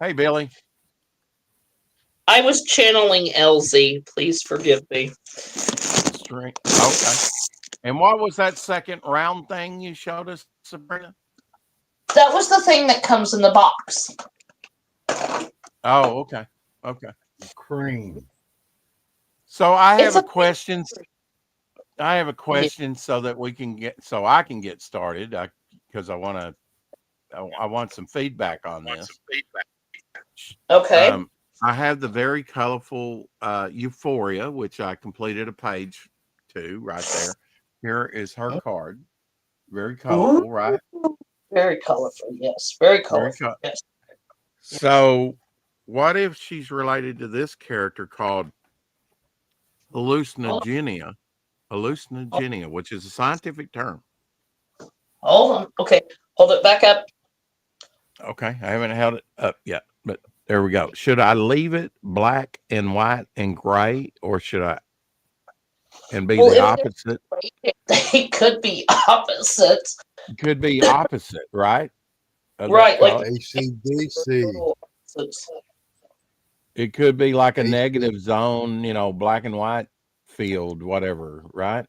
Hey, Billy. I was channeling LZ. Please forgive me. String. Okay. And what was that second round thing you showed us, Sabrina? That was the thing that comes in the box. Oh, okay. Okay. Cream. So I It's have a a question. I have a yeah. question so that so I can get started because I want some feedback on this. Okay. Um, I have the very colorful Euphoria, which I completed a page to right there. Here is her card. Very Ooh, colorful, right? very colorful. Yes, very Very colorful. colorful. Yes. So, what if she's related to this character called Hold hallucinogenia? on. Hallucinogenia, which is a scientific term. Hold on. Okay. Hold it back up. Okay, I haven't held it up yet, but there we go. Should I leave it black and white and gray, or should I and be Well, the if they're opposite? great, they could be opposites. Could be opposite, right? Of that Right. Like color. ACDC. opposites. It could be like a AC, negative zone, black and white field, whatever, right?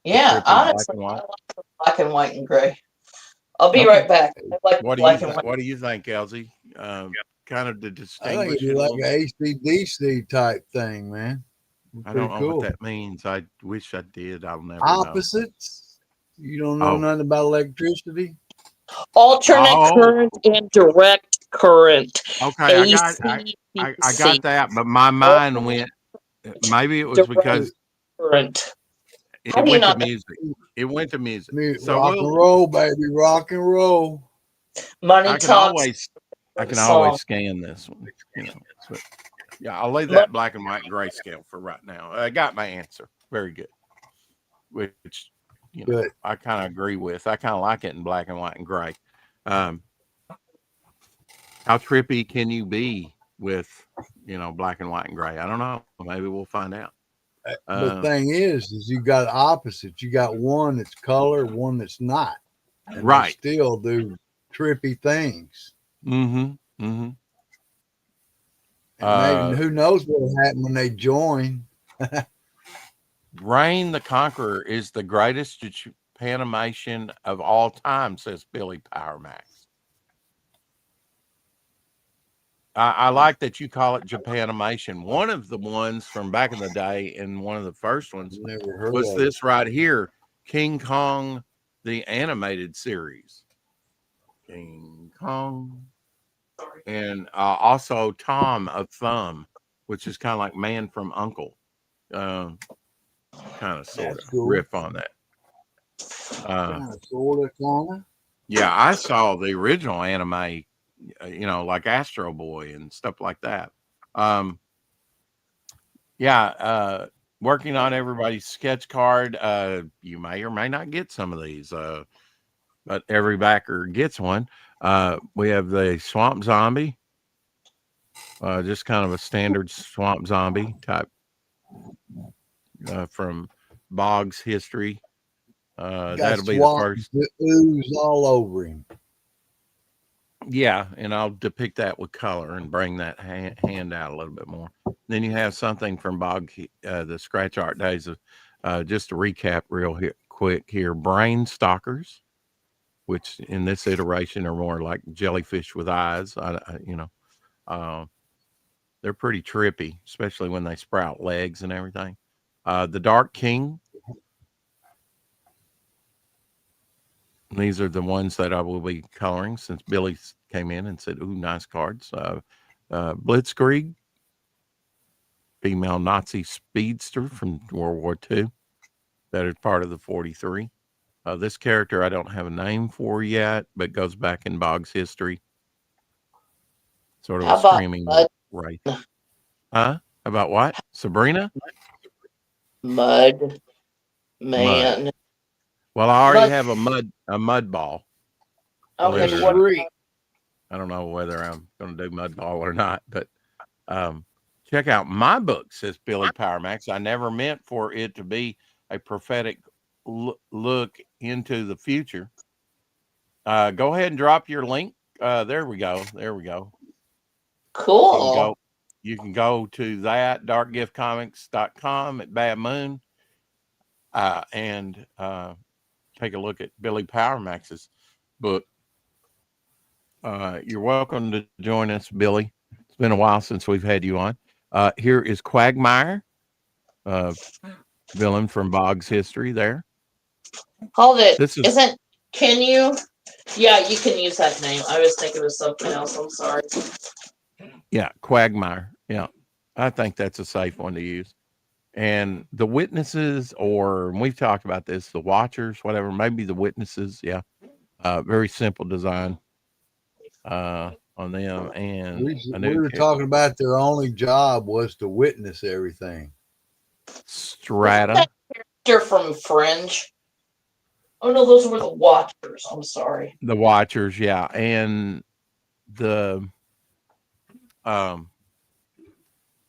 The Yeah, trippy black honestly, and I white. like the black and white and gray. I'll be Okay. right back. I like the black and white. What do you think, Elsie? Kind of to I think it'd distinguish be it a like little a bit. ACDC type thing, man. I don't Pretty know what cool. that means. I wish I did. I'll never know. Opposites. You don't know Oh, nothing about electricity. Alternate oh, current and direct current. okay. I got ACDC. that, but my mind Alternate went. Maybe it was direct because current. How it do you went to not know? music. It went to music. So Rock and roll, baby, rock and roll. Money I can talks always I for the can always song. scan this one. But yeah, I'll leave Money, that black and white grayscale for right now. I got my answer. Very good. Which Good. I kind of agree with. I kind of like it in black and white and gray. Um, how trippy can you be with black and white and gray? I don't know. Maybe we'll find out. The thing is you got opposites. You got one that's color, one that's not, and they Right. still do trippy things. Mm-hmm. Mm-hmm. And maybe who knows what will happen when they join? Brain the Conqueror is the greatest Japanimation of all time, says Billy Power Max. I like that you call it Japanimation. One of the ones from back in the day, and one of the first ones, Never heard was of it. this right here, King Kong, the animated series. King Kong. And also Tom of Thumb, which is kind of like Man from Uncle. Kind of sort That's of cool. riff on that. Kind of, sort of, kind of. Yeah, I saw the original anime, like Astro Boy and stuff like that. Um, yeah, working on everybody's sketch card. You may or may not get some of these, but every backer gets one. We have the Swamp Zombie, just kind of a standard Swamp Zombie type from Boggs history. Got That'll be the swamp first. ooze all over him. Yeah, and I'll depict that with color and bring that hand out a little bit more. Then you have something from the scratch art days of, just to recap real quick here, brain stalkers, which in this iteration are more like jellyfish with eyes. Uh, they're pretty trippy, especially when they sprout legs and everything. The Dark King. These are the ones that I will be coloring since Billy came in and said, "Ooh, nice cards." Blitzkrieg, female Nazi speedster from World War II, that is part of the 43. This character I don't have a name for yet, but goes back in Boggs history. Sort of a how about screaming right. Huh? About what? Sabrina? mud Mud. man? Well, I already Mud. have a mud ball. Okay, Believe it but or what? not. Agree. I don't know whether I'm going to do mud ball or not, but um, check out my book, says Billy Power Max. I never meant for it to be a prophetic look into the future. Go ahead and drop your link. There we go. There we go. You can Cool. go. You can go to that darkgiftcomics.com at Bad Moon and take a look at Billy Power Max's book. You're welcome to join us, Billy. It's been a while since we've had you on. Here is Quagmire, uh, villain from Boggs history. There. Hold it. This is Isn't? Can you? Yeah, you can use that name. I was thinking of something else. I'm sorry. yeah, Quagmire. Yeah, I think that's a safe one to use. And the witnesses, or we've talked about this, the watchers, whatever, maybe the witnesses. Yeah, very simple design on them, and a We new were talking about their only job was to witness everything. Isn't that Strata. character from Fringe? Oh no, those were the Watchers. I'm sorry. The watchers, yeah, and the um,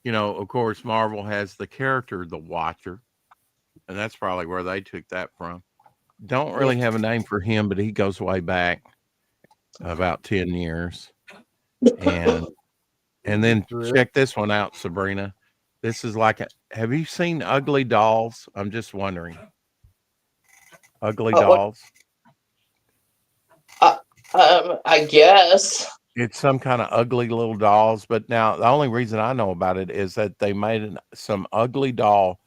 of course, Marvel has the character the Watcher, and that's probably where they took that from. Don't Yeah. really have a name for him, but he goes way back about 10 years, and then Trip. check this one out, Sabrina. This is like have you seen Ugly Dolls? I'm just wondering. Ugly What? Dolls. I guess. It's some kind of ugly little dolls, but now the only reason I know about it is that they made some ugly doll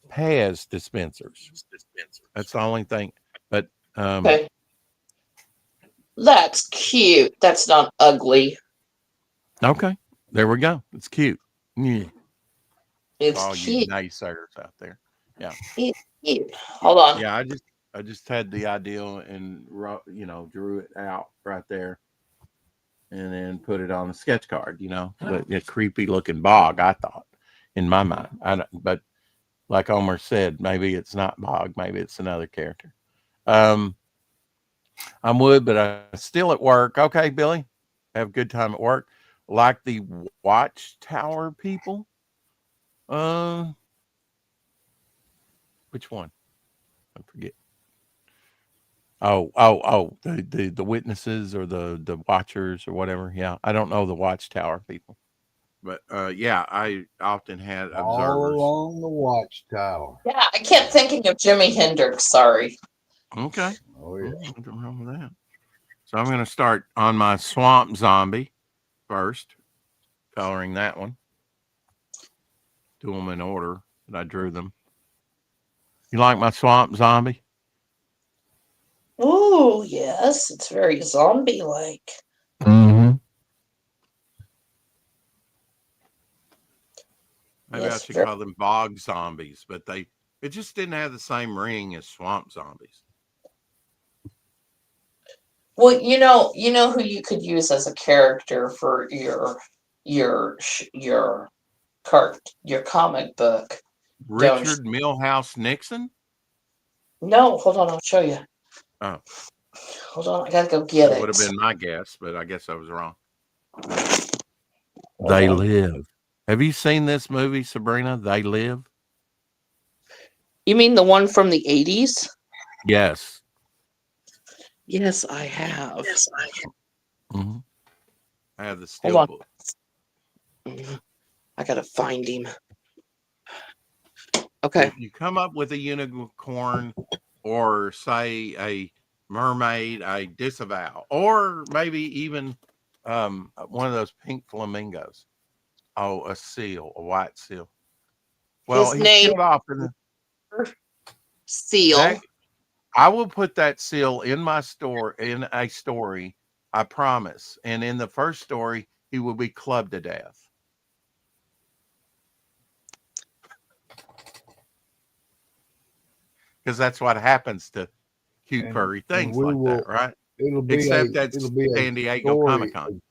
Paz dispensers. That's the only thing. But Okay. That's cute. That's not ugly. okay, there we go. It's cute. Yeah. It's All you cute. naysayers out there. Yeah. It's cute. Hold on. Yeah, I just had the idea and drew it out right there and then put it on a sketch card, but a creepy looking bog, I thought, in my mind. But like Omer said, maybe it's not Bog, maybe it's another character. Um, I'm Wood, but I'm still at work. Okay, Billy, have a good time at work. Like the Watchtower people. Uh, which one? I forget. Oh, the witnesses or the watchers or whatever. Yeah, I don't know the Watchtower people, but yeah, I often had All observers. along the watchtower. Yeah, I kept thinking of Jimi Hendrix. Sorry. Okay, Oh yeah. nothing wrong with that. So I'm going to start on my swamp zombie first, coloring that one. Do them in order that I drew them. You like my swamp zombie? Oh, yes. It's very zombie like. Mm-hmm. Maybe I Yes, should very. call them bog zombies, but it just didn't have the same ring as swamp zombies. Well, you know who you could use as a character for your your comic book, don't you? Richard Milhouse Nixon? No, hold on, I'll show you. Oh, Hold on, I gotta go get that would have it. been my guess, but I guess I was wrong. Hold They on. Live. Have you seen this movie, Sabrina? They Live? You mean the one from the 80s? Yes. Yes, I have. Mm-hmm. I have the Hold steel on. book. I gotta find him. Okay. If you come up with a unicorn or say a mermaid, I disavow, or maybe even one of those pink flamingos. Oh, a seal, a white seal. Well, His he's name killed off in that. Seal. I will put that seal in my store in a story. I promise. And in the first story, he will be clubbed to death. Because that's what happens to cute, furry And things we like that, will. right? It'll be Except a. that's It'll be a San Diego Comic story. Con.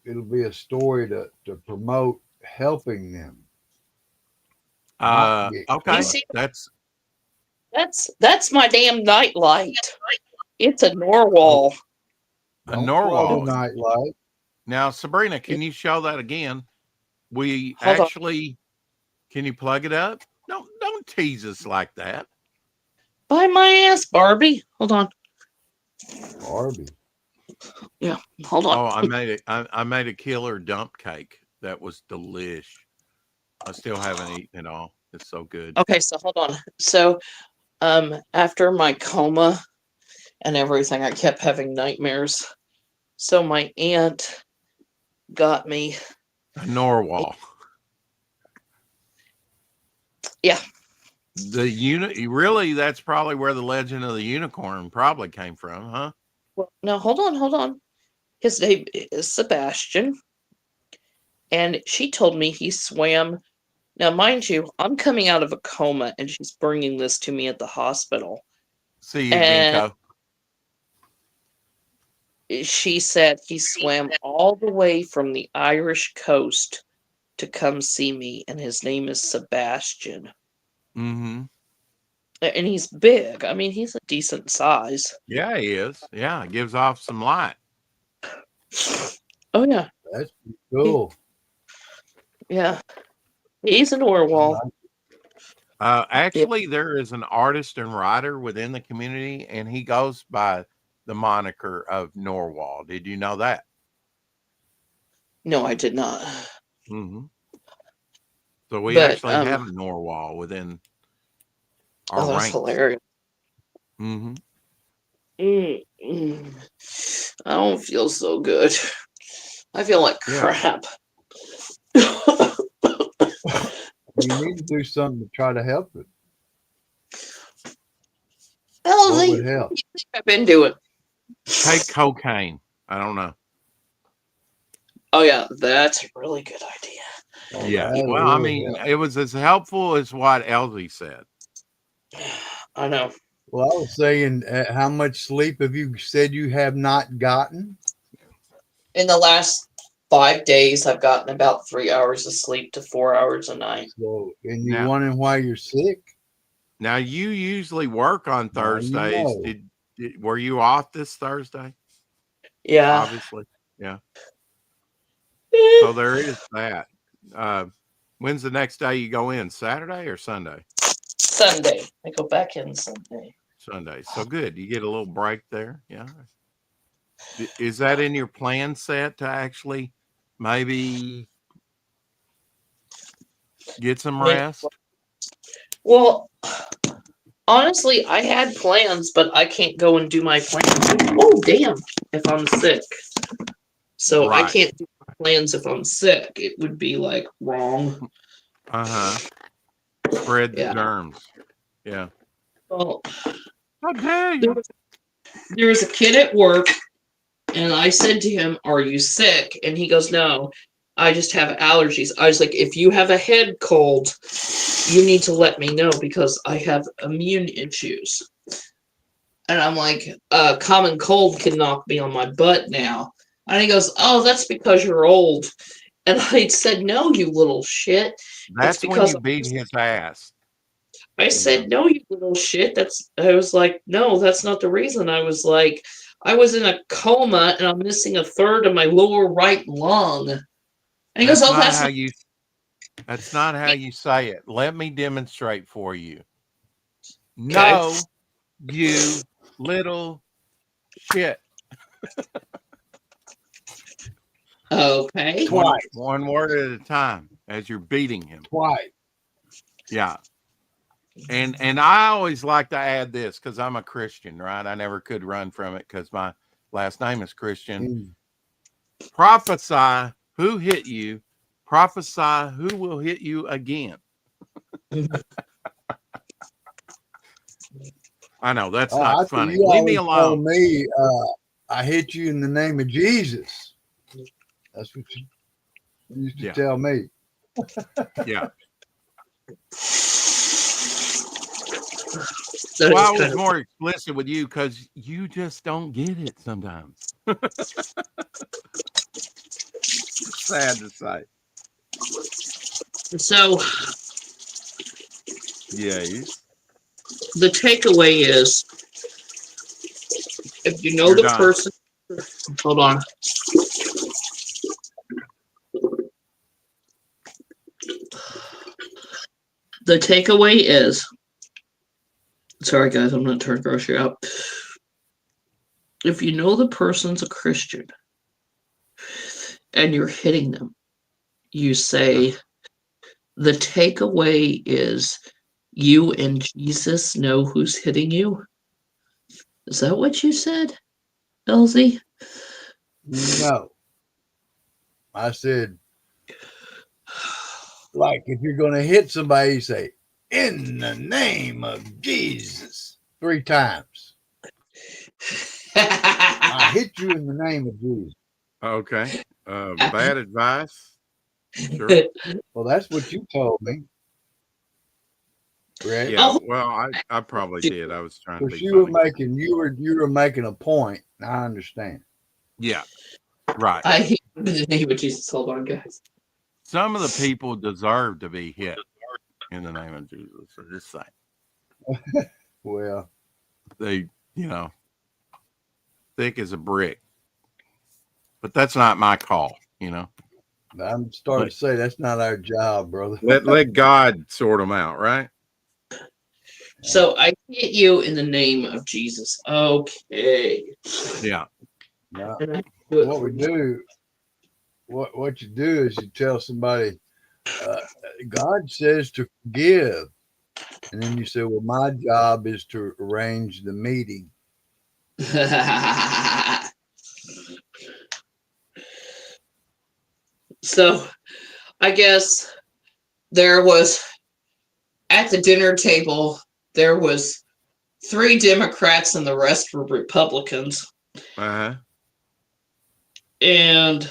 It'll be a story to promote helping them, not get You Okay. cut. see, That's that's my damn nightlight. It's a oh, Norwal. a Don't flood the narwhal. nightlight. Now, Sabrina, can you show that again? We Hold on. actually, can you plug it up? Don't tease us like that. By my ass, Barbie. Hold on. Barbie. Yeah, hold on. Oh, I made a killer dump cake. That was delish. I still haven't eaten it all. It's so good. Okay, so hold on. So, after my coma and everything, I kept having nightmares. So my aunt got me. A narwhal. Yeah. Really, that's probably where the legend of the unicorn probably came from, huh? Well, no, hold on. His name is Sebastian, and she told me he swam. Now, mind you, I'm coming out of a coma, and she's bringing this to me at the hospital. See you, And Ginkgo. she said he swam all the way from the Irish coast to come see me, and his name is Sebastian. Mm-hmm. And he's big. I mean, he's a decent size. Yeah, he is. Yeah, it gives off some light. Oh yeah, That's pretty cool. yeah. He's an I Orwell. like Yep. Actually, there is an artist and writer within the community, and he goes by the moniker of Norwal. Did you know that? No, I did not. Hmm. So we But actually have a Norwal within our oh, that's ranks. hilarious. Hmm. I don't feel so good. I feel like Yeah. crap. You need to do something to try to help it. What would Elsie, help? I've been doing. Take cocaine. I don't know. Oh yeah, that's a really good idea. Oh, Yeah. that'll Well, I really mean, help. it was as helpful as what Elsie said. I know. Well, I was saying, how much sleep have you said you have not gotten? In the last 5 days, I've gotten about 3 hours of sleep to 4 hours a night. So, and you Now, wondering why you're sick? now you usually work on Now you Thursdays. know. Were you off this Thursday? Yeah. Obviously. Yeah. Eh, So there is that. Uh, when's the next day you go in? Saturday or Sunday? Sunday. I go back in Sunday. Sunday. So good. You get a little break there. Yeah. Is that in your plan set to actually maybe get some I mean, rest? well, honestly, I had plans, but I can't go and do my plans. Oh, damn. If I'm sick. So I Right. can't do my plans if I'm sick. It would be like wrong. Uh-huh. Spread the Yeah. germs. Yeah. Well, How dare there you? was, there was a kid at work, and I said to him, "Are you sick?" And he goes, "No, I just have allergies." I was like, "If you have a head cold, you need to let me know because I have immune issues." And I'm like, common cold can knock me on my butt now. And he goes, "Oh, that's because you're old." And I said, "No, you little shit. It's That's when because you beat his ass. I You know. said, "No, you little shit." I was like, "No, that's not the reason." I was like, I was in a coma and I'm missing a third of my lower right lung. And he goes, That's "Oh, not that's how not you say it. Let me demonstrate for you. okay." No, you little shit. Okay. One Twice. one word at a time as you're beating him. Twice. Yeah. And I always like to add this because I'm a Christian, right? I never could run from it because my last name is Christian. Mm. Prophesy who hit you, prophesy who will hit you again. I know that's not funny. You Leave me always alone. told me, I hit you in the name of Jesus. That's what you used to Yeah. tell me. Yeah. That Well, is I was kind of more explicit with you because you just don't get it sometimes. Sad to say. so. Yes. The takeaway is, if you know You're the done. person, hold on. The takeaway is, sorry guys, I'm not turning grocery out. If you know the person's a Christian and you're hitting them, you say, the takeaway is you and Jesus know who's hitting you. Is that what you said, Elsie? No. I said, like, if you're going to hit somebody, you say, in the name of Jesus, 3 times. I hit you in the name of Jesus. Okay. Bad advice. Sure. Well, that's what you told me, Rick. Yeah. Oh, Well, I probably did. I was trying to Because be funny. you were making a point. I understand. Yeah. Right. I hit him in the name of Jesus. Hold on, guys. Some of the people deserve to be hit in the name of Jesus. So just saying. Well, They, you know, thick as a brick. But that's not my call, you know. I'm starting Let to say that's not our job, brother. let God sort them out, right? So I hit you in the name of Jesus. Okay. Yeah. Now, And I do it what for we you. do what you do is you tell somebody, uh, God says to forgive, and then you say, well, my job is to arrange the meeting. So I guess there was at the dinner table there was 3 Democrats and the rest were Republicans. Uh-huh. And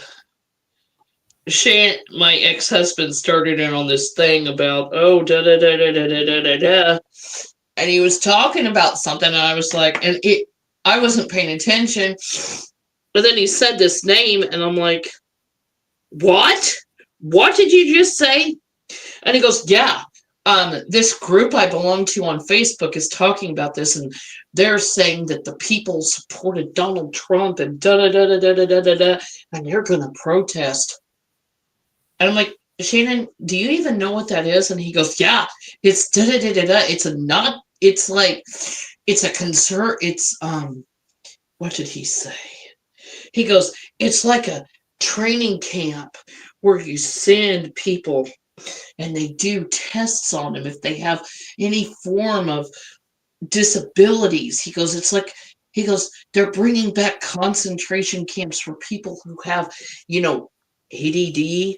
my ex-husband started in on this thing about da da da da da da da da, and he was talking about something, and I was like, I wasn't paying attention, but then he said this name, and I'm like, what? What did you just say? And he goes, yeah. This group I belong to on Facebook is talking about this, and they're saying that the people supported Donald Trump and da da da da da da da da, and they're gonna protest. And I'm like, Shannon, do you even know what that is? And he goes, yeah, it's da da da da da. It's a not. It's like, it's a concern. It's what did he say? He goes, it's like a training camp where you send people and they do tests on them if they have any form of disabilities. He goes, it's like, he goes, they're bringing back concentration camps for people who have, ADD.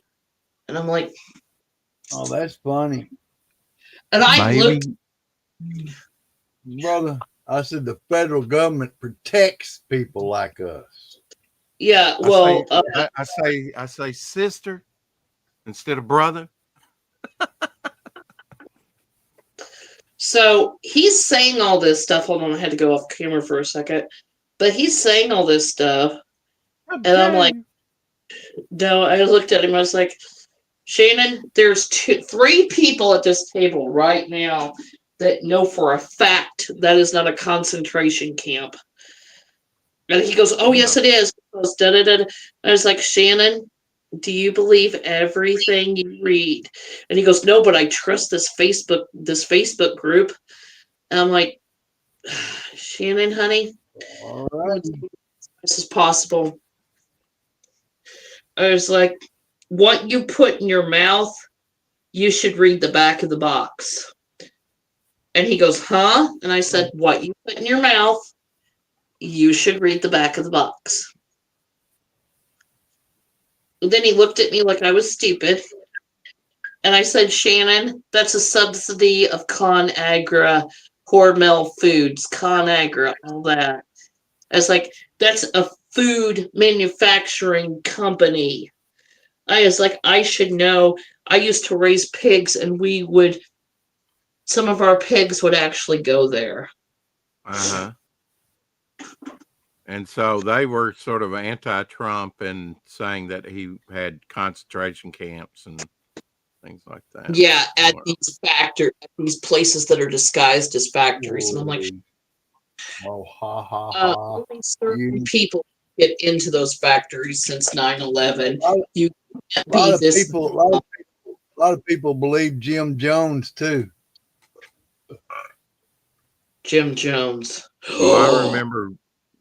And I'm like, Oh, that's funny, and I looked, Maybe. brother. I said the federal government protects people like us. yeah, I say well, I say sister instead of brother. so he's saying all this stuff. Hold on, I had to go off camera for a second. But he's saying all this stuff, How and I'm dare like, you? no, I looked at him, I was like, Shannon, there's 3 people at this table right now that know for a fact that is not a concentration camp. And he goes, oh, Yeah. yes, it is. He goes, da, da, da, da. I was like, Shannon, do you believe everything you read? And he goes, no, but I trust this Facebook group. And I'm like, Shannon, honey, All right. this is possible. I was like, what you put in your mouth, you should read the back of the box. And he goes, huh? And I said, what you put in your mouth, you should read the back of the box. And then he looked at me like I was stupid. And I said, Shannon, that's a subsidy of ConAgra, Hormel Foods, ConAgra, all that. I was like, that's a food manufacturing company. I was like, I should know. I used to raise pigs, and some of our pigs would actually go there. Uh-huh. And so they were sort of anti-Trump and saying that he had concentration camps and things like that. Yeah, at these places that are disguised as factories. And I'm like, Oh, oh, ha ha ha. only certain You people get into those factories since 9/11. a lot, You can't lot be of this people, a lot of people believe Jim Jones too. Jim Jones. Well, I Oh, remember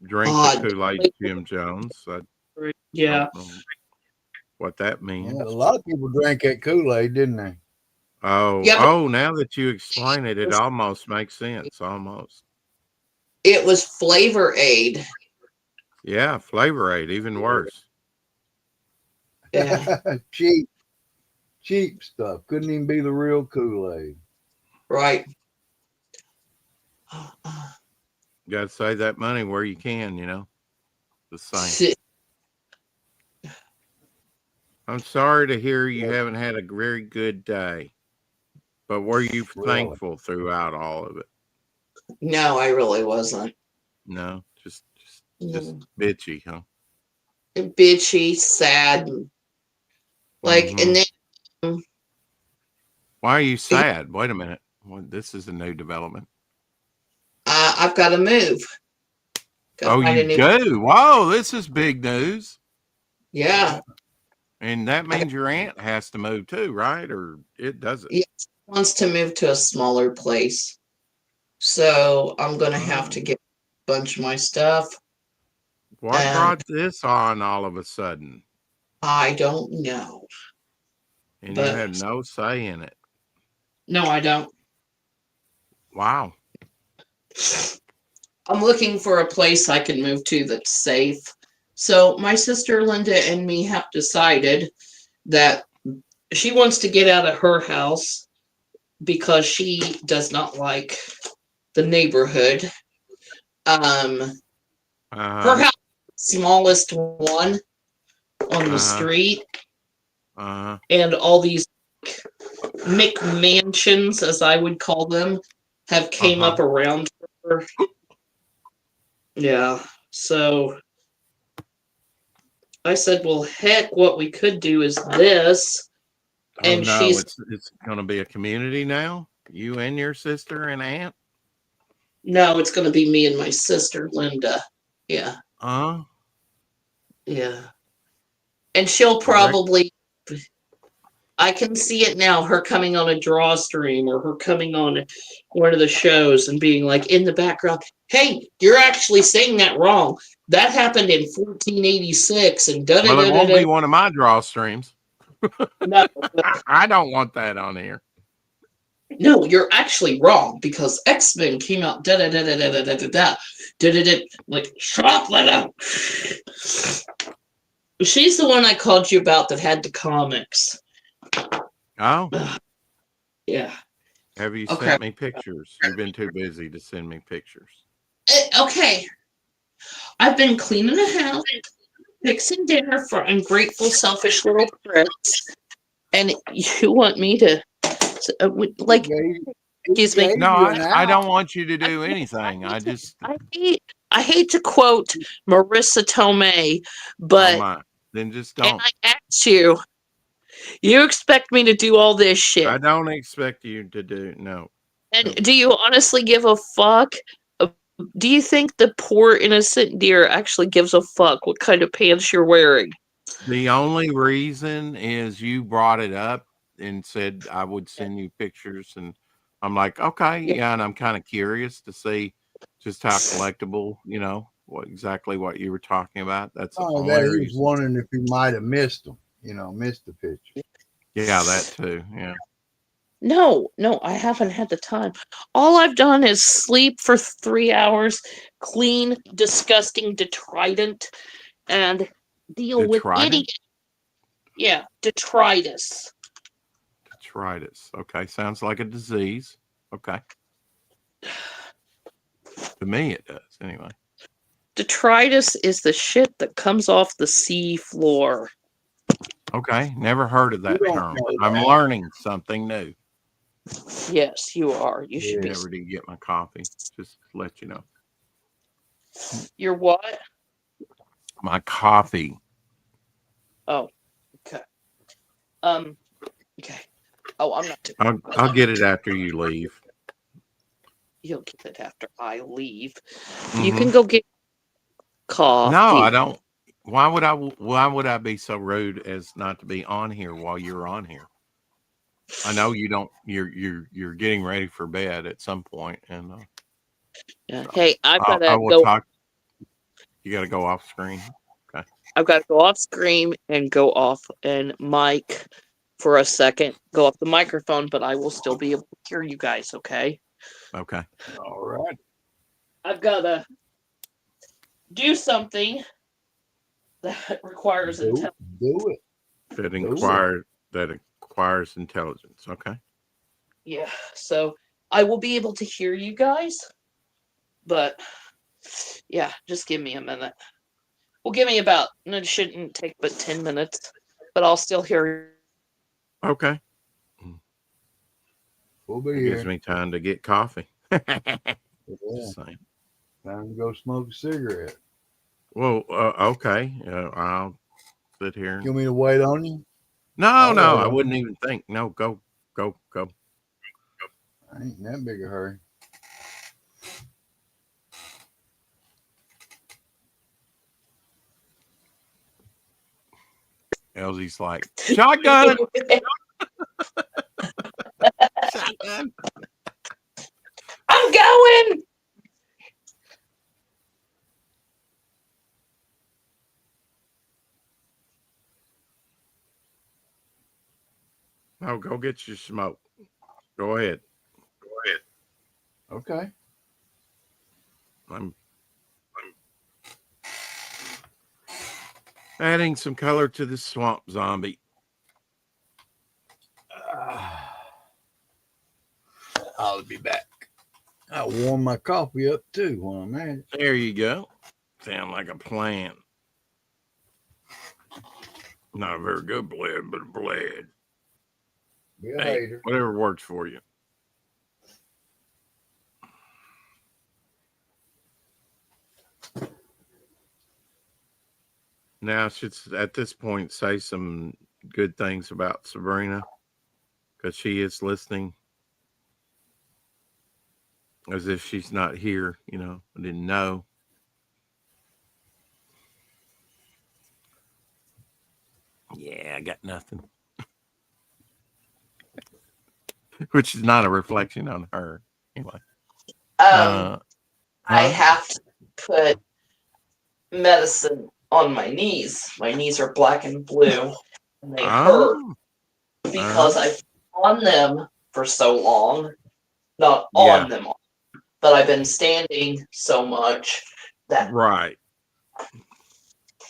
drink the God. Kool-Aid Jim Jones. I Yeah. don't know what that Yeah, a means. lot of people drank that Kool-Aid, didn't they? Yeah, but Oh, now that you explain it, it almost makes sense. Almost. it was Flavor Aid. Yeah, Flavor Aid, even worse. Yeah, cheap, cheap stuff. Couldn't even be the real Kool-Aid. right. You got to save that money where you can, the same. I'm sorry to hear you haven't had a very good day, but were you Really. thankful throughout all of it? No, I really wasn't. No, just No. bitchy, huh? Bitchy, sad. Like, Mm-hmm. and then Why are you sad? Wait a minute. Well, this is a new development. I've got to move. Got to Oh, find you a new. do? Whoa, this is big news. Yeah. And that I got, means your aunt has to move too, right? Or it doesn't? yeah, wants to move to a smaller place. So I'm going to have Oh. to get a bunch of my stuff. What And brought this on all of a sudden? I don't know. And you had But no say in it. no, I don't. Wow. I'm looking for a place I can move to that's safe. So my sister Linda and me have decided that she wants to get out of her house because she does not like the neighborhood. Um, her Uh-huh. house is the smallest one on the Uh-huh. street, Uh-huh. and all these McMansions, as I would call them, have came Uh-huh. up around her. Yeah. So I said, well, heck, what we could do is this. Oh And no, she's, it's gonna be a community now? You and your sister and aunt? no, it's going to be me and my sister, Linda. Yeah. Uh, Yeah. And she'll direct probably, I can see it now, her coming on a draw stream or her coming on one of the shows and being like in the background, hey, you're actually saying that wrong. That happened in 1486 and da da well, it da da won't da. be one of my draw streams. No, I don't want that on here. no, you're actually wrong because X-Men came out da da da da da da da da da da da da. Like, shut up, Linda. She's the one I called you about that had the comics. Oh, Yeah. have you Okay. sent me pictures? You've been too busy to send me pictures. Okay. I've been cleaning the house, fixing dinner for ungrateful, selfish little pricks, and you want me to, He like, gave, he excuse me. gave No, you an I out. don't want you to I do hate, I anything. hate I to, just I hate to quote Marissa Tomei, oh but my, then just and don't. I asked you, you expect me to do all this shit, I don't expect you to do no. and No. do you honestly give a fuck? Do you think the poor innocent deer actually gives a fuck what kind of pants you're wearing? The only reason is you brought it up and said I would send you pictures, and I'm like, okay, Yeah. yeah, and I'm kind of curious to see just how collectible, exactly what you were talking about. That's the Oh, that only he was reason. wondering if he might have missed them. Missed the picture. Yeah, that too. Yeah. No, no, I haven't had the time. All I've done is sleep for 3 hours, clean, disgusting detritus, and deal with Detritus? idiot. Yeah, detritus. Detritus. Okay, sounds like a disease. Okay. To me it does anyway. Detritus is the shit that comes off the sea floor. Okay, never heard of You that don't term. know I'm that. learning something new. Yes, you are. You should be. Yeah. Never did get my coffee. Just to let you know. You're what? My coffee. Oh, okay. Um, okay. Oh, I'm not doing I'll get it after you leave. You'll get it after I leave. You Mm-hmm. can go get No, I coffee. don't. Why would I be so rude as not to be on here while you're on here? I know you don't. You're getting ready for bed at some point, and Yeah. so Hey, I will talk. You got to go off screen. Okay. I've got to go off screen and go off and mic for a second. Go off the microphone, but I will still be able to hear you guys. Okay. Okay. All right. I've got to do something that requires Do intelligence. do it. That Do it. requires intelligence. Okay. Yeah. So I will be able to hear you guys, but yeah, just give me a minute. Well, give me about. It shouldn't take but 10 minutes, but I'll still hear. Okay. We'll be It gives here. me time to get coffee. Yeah. Just saying. Time to go smoke a cigarette. Well, okay. I'll sit here. You want me to wait on you? No, I'll no, wait I on wouldn't you. even think. No, go, go, go. I ain't in that big a hurry. Elsie's like, shotgun, shotgun. I'm going. Oh, go get your smoke. Go ahead. Okay. I'm adding some color to the swamp zombie. I'll be back. I'll warm my coffee up too when I'm at it. There you go. Sound like a plan. Not a very good blend, but a blend. Be a Hey, hater. whatever works for you. Now, I should at this point say some good things about Sabrina because she is listening as if she's not here. I didn't know. Yeah, I got nothing. Which is not a reflection on her. Anyway. I Huh? have to put medicine on my knees. My knees are black and blue, and they hurt Oh, because I've been on them for so long. Not yeah, on them, but I've been standing so much that. right.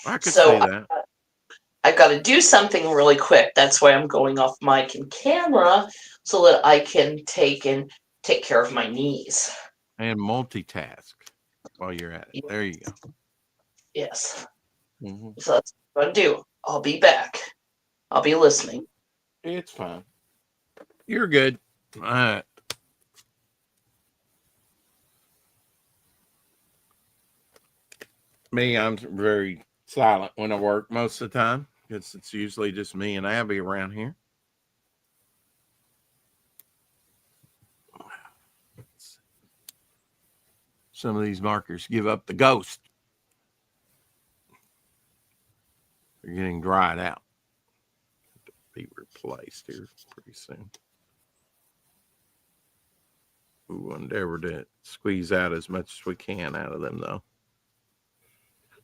I could So see that. I've got to do something really quick. That's why I'm going off mic and camera so that I can take care of my knees. And multitask while you're at it. There you go. Yes. Mm-hmm. So that's what I'm going to do. I'll be back. I'll be listening. It's fine. You're good. All right. Me, I'm very silent when I work most of the time because it's usually just me and Abby around here. Some of these markers give up the ghost. They're getting dried out. Be replaced here pretty soon. We will endeavor to squeeze out as much as we can out of them, though.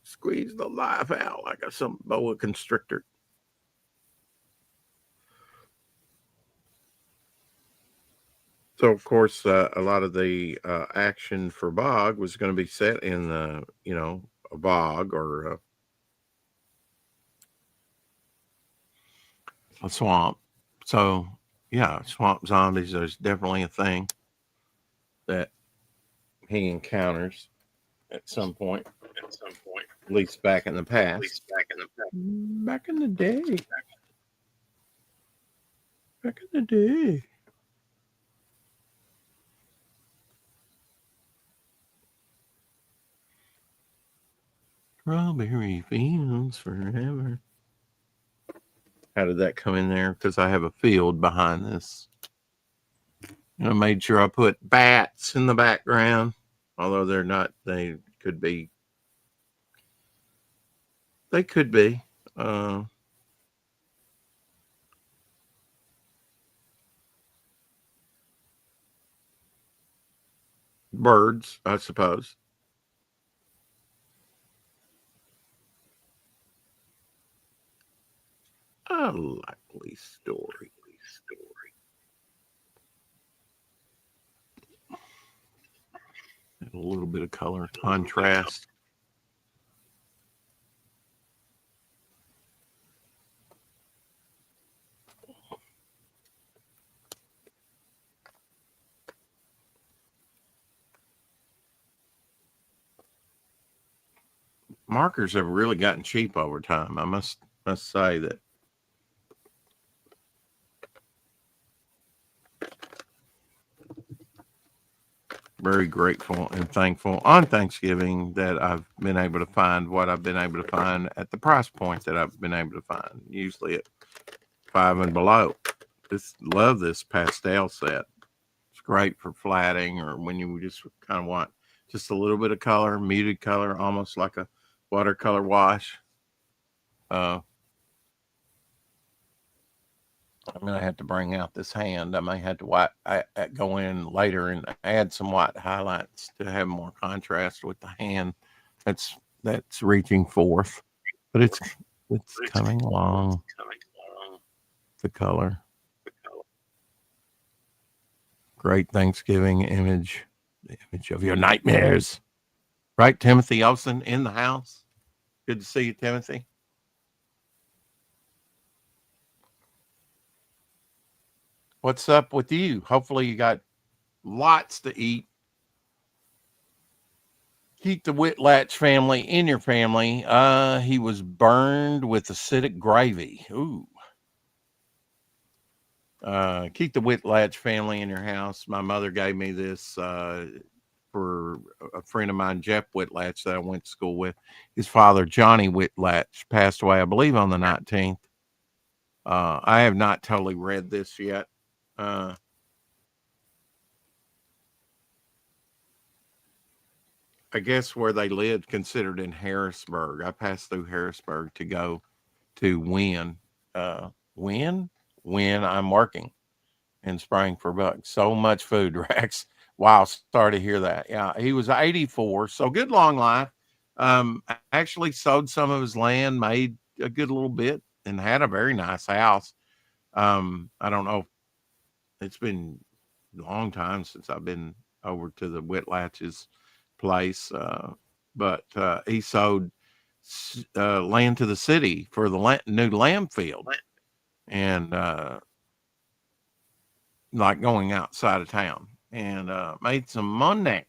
Squeeze the life out like some boa constrictor. So, of course, a lot of the action for bog was going to be set in a bog or a swamp. So, yeah, swamp zombies. There's definitely a thing that he encounters at some point. At least back in the past. Back in the day. Back in the day. Strawberry fields forever. How did that come in there? Because I have a field behind this. And I made sure I put bats in the background, although they're not. They could be. They could be. Birds, I suppose. A likely story. A little bit of color contrast. Markers have really gotten cheap over time. I must say that. Very grateful and thankful on Thanksgiving that I've been able to find what I've been able to find at the price point that I've been able to find, usually at $5 and below. Love this pastel set. It's great for flatting or when you just kind of want just a little bit of color, muted color, almost like a watercolor wash. I'm going to have to bring out this hand. I may have to go in later and add some white highlights to have more contrast with the hand that's reaching forth. But it's coming along. The color. Great Thanksgiving image, the image of your nightmares. Right, Timothy Olsen in the house. Good to see you, Timothy. What's up with you? Hopefully, you got lots to eat. Keep the Whitlatch family in your family. He was burned with acidic gravy. Ooh. Keep the Whitlatch family in your house. My mother gave me this for a friend of mine, Jeff Whitlatch, that I went to school with. His father, Johnny Whitlatch, passed away, I believe, on the 19th. I have not totally read this yet. I guess where they lived, considered in Harrisburg. I passed through Harrisburg to go to Wynn. When? When I'm working in Spring for Bucks. So much food, Rex. Wow, sorry to hear that. Yeah, he was 84, so good long life. Actually sold some of his land, made a good little bit, and had a very nice house. I don't know. It's been a long time since I've been over to the Whitlatch's place, but he sold land to the city for the new lamb field, and like going outside of town, and made some money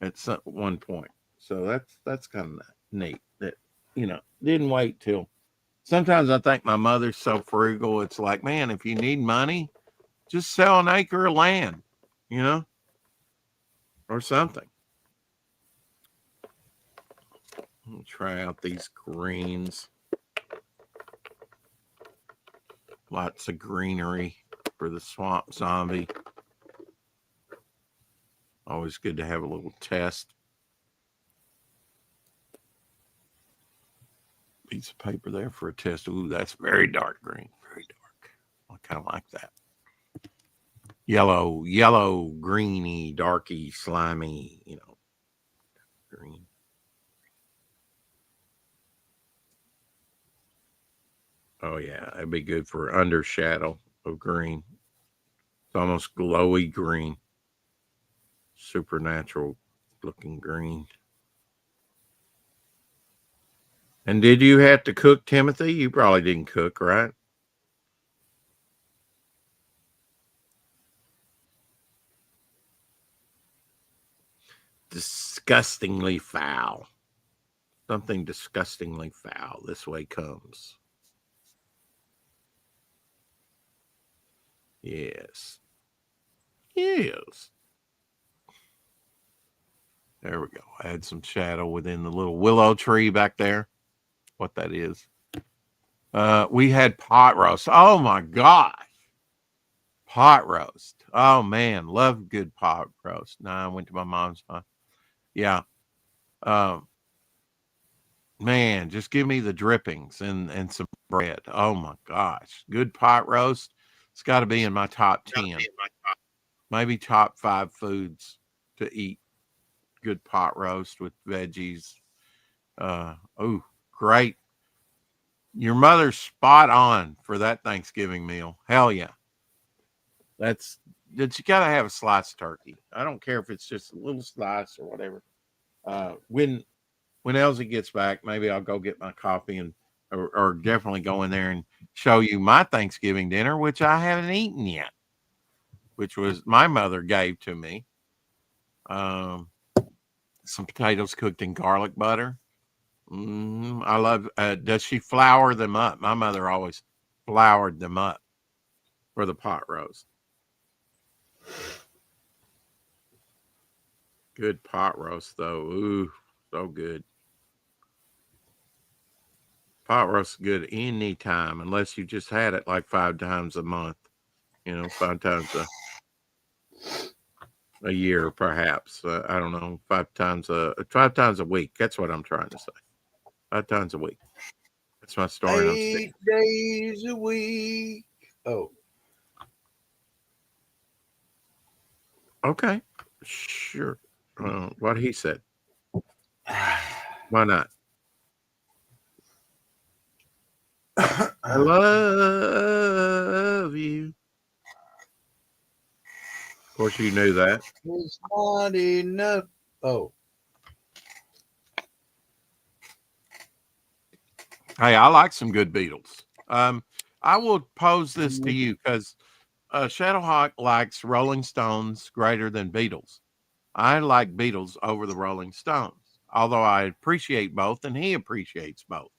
at one point. So that's kind of neat that didn't wait till. Sometimes I think my mother's so frugal. It's like, man, if you need money, just sell an acre of land, you know, or something. Let me try out these greens. Lots of greenery for the swamp zombie. Always good to have a little test. Piece of paper there for a test. Ooh, that's very dark green. Very dark. I kind of like that. Yellow, greeny, darky, slimy, green. Oh, yeah. It'd be good for undershadow of green. It's almost glowy green. Supernatural looking green. And did you have to cook, Timothy? You probably didn't cook, right? Disgustingly foul. Something disgustingly foul. This way comes. Yes. Yes. There we go. Add some shadow within the little willow tree back there. What that is. We had pot roast. Oh my gosh. Pot roast. Oh man. Love good pot roast. No, I went to my mom's house. Yeah. Um, man, just give me the drippings and some bread. Oh my gosh. Good pot roast. It's got to be in my top 10. Maybe top 5 foods to eat. Good pot roast with veggies. Oh, great. Your mother's spot on for that Thanksgiving meal. Hell yeah. That you gotta have a sliced turkey. I don't care if it's just a little slice or whatever. When Elsie gets back, maybe I'll go get my coffee and or definitely go in there and show you my Thanksgiving dinner, which I haven't eaten yet, which was my mother gave to me. Some potatoes cooked in garlic butter. I love. Does she flour them up? My mother always floured them up for the pot roast. Good pot roast though. Ooh, so good. Pot roast is good any time, unless you just had it like 5 times a month. 5 times a year, perhaps. I don't know. 5 times a week. That's what I'm trying to say. 5 times a week. That's my story. 8 days a week. Oh, okay, sure. What he said. Why not? I love you. course, you knew that. It's not enough. Oh, Hey, I like some good Beatles. I will pose this to mm, you because Shadowhawk likes Rolling Stones greater than Beatles. I like Beatles over the Rolling Stones, although I appreciate both and he appreciates both.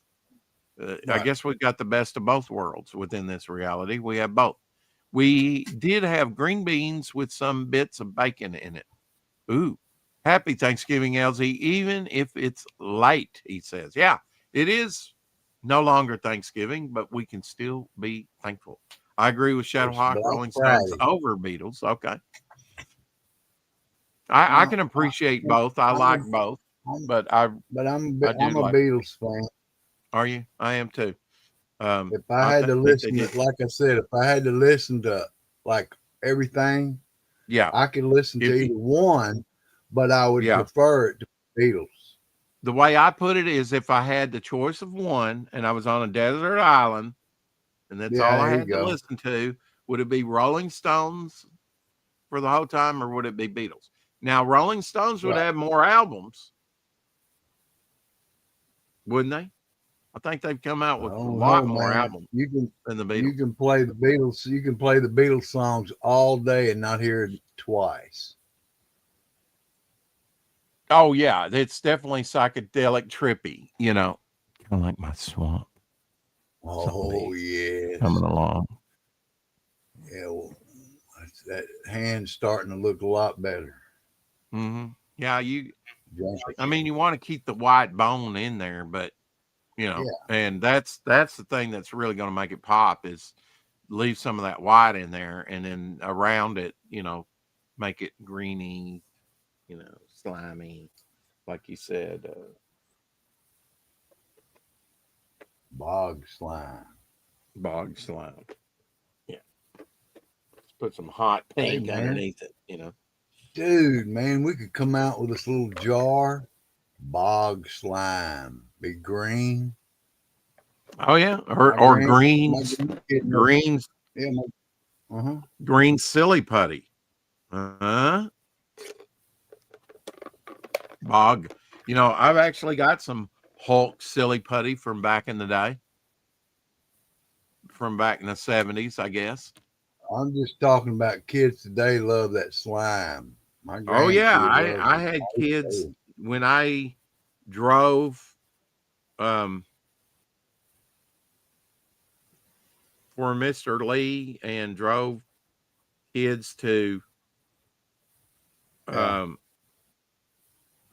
I right. guess we got the best of both worlds within this reality. We have both. We did have green beans with some bits of bacon in it. Ooh, happy Thanksgiving, LZ, even if it's late, he says. Yeah, it is no longer Thanksgiving, but we can still be thankful. I agree with It's Shadowhawk, Black Rolling Stones Friday. over Beatles. Okay. I Now, can appreciate both. I I'm, like a, both, I'm, but I but I do I'm a like. Beatles fan. Are you? I am too. If I I had to think they listen did. to, like I said, if I had to listen to like everything, Yeah. I could listen to If you, either one, but I would yeah. prefer it to Beatles. The way I put it is if I had the choice of one and I was on a desert island and that's Yeah, all I there you had to go. listen to, would it be Rolling Stones for the whole time or would it be Beatles? Now, Rolling Stones would Right. have more albums, wouldn't they? I think they've come out I with a don't know, lot more man. albums You than the you Beatles. can play the Beatles. You can play the Beatles songs all day and not hear it twice. Oh, yeah. It's definitely psychedelic trippy, kind of like my swamp. Oh Something coming yes, along. yeah. Well, that hand's starting to look a lot better. Yeah, Drink I it. mean, you want to keep the white bone in there, but Yeah, and that's the thing that's really going to make it pop is leave some of that white in there, and then around it, make it greeny, slimy, like you said, bog slime. bog slime. Yeah, let's put some hot Hey pink man, underneath it. dude, man, we could come out with this little jar. Bog slime. Be green. Oh yeah, My or my greens, grandkid. greens, Yeah, uh-huh. green silly putty. Uh-huh. Bog. I've actually got some Hulk silly putty from back in the day, from back in the 70s, I guess. I'm just talking about kids today love that slime. My Oh yeah, grandkid loves I it. had kids when I drove um for Mr. Lee and drove kids to Yeah, um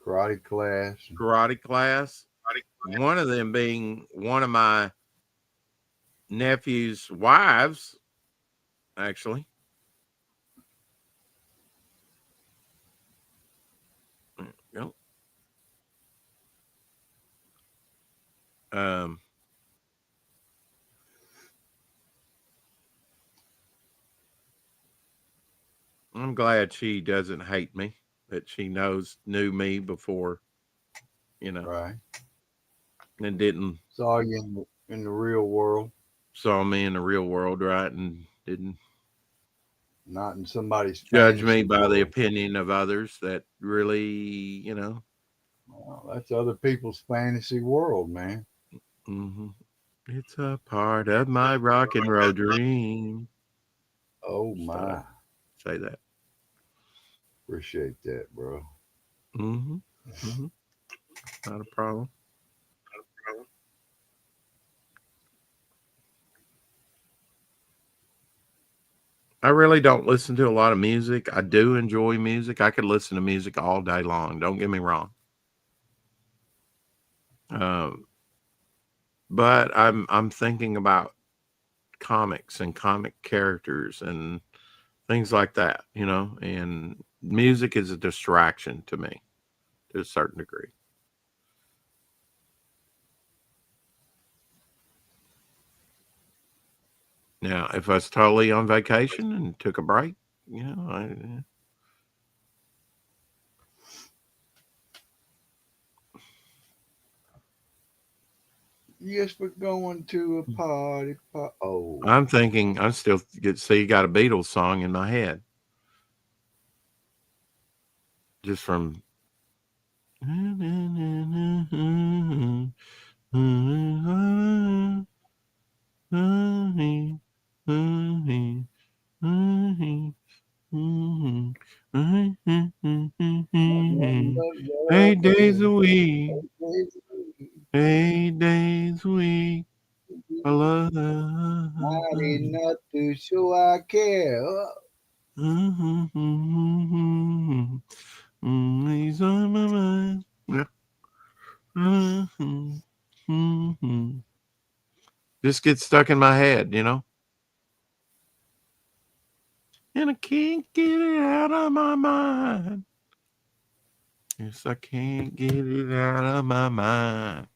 karate class. karate class. One of them being one of my nephew's wives, actually. Yep. Um I'm glad she doesn't hate me, that she knew me before, you know, Right. and didn't Saw you in the real world, saw me in the real world, right, and didn't not in somebody's judge me fantasy by the world. opinion of others that really, Well, that's other people's fantasy world, man. hmm it's a part of my rock and roll dream. Oh Just thought I'd my. say that. Appreciate that, bro. hmm hmm Not a problem. I really don't listen to a lot of music. I do enjoy music. I could listen to music all day long. Don't get me wrong. Um, but I'm thinking about comics and comic characters and things like that, and music is a distraction to me to a certain degree. Now, if I was totally on vacation and took a break, I, Yes, we're going to a party. Oh, I'm thinking I still get see got a Beatles song in my head. just from. Love 8 days a week, you. 8 days a week. I love. Not enough to show I care. He's on my mind. Yeah. Just gets stuck in my head, and I can't get it out of my mind. Yes, I can't get it out of my mind.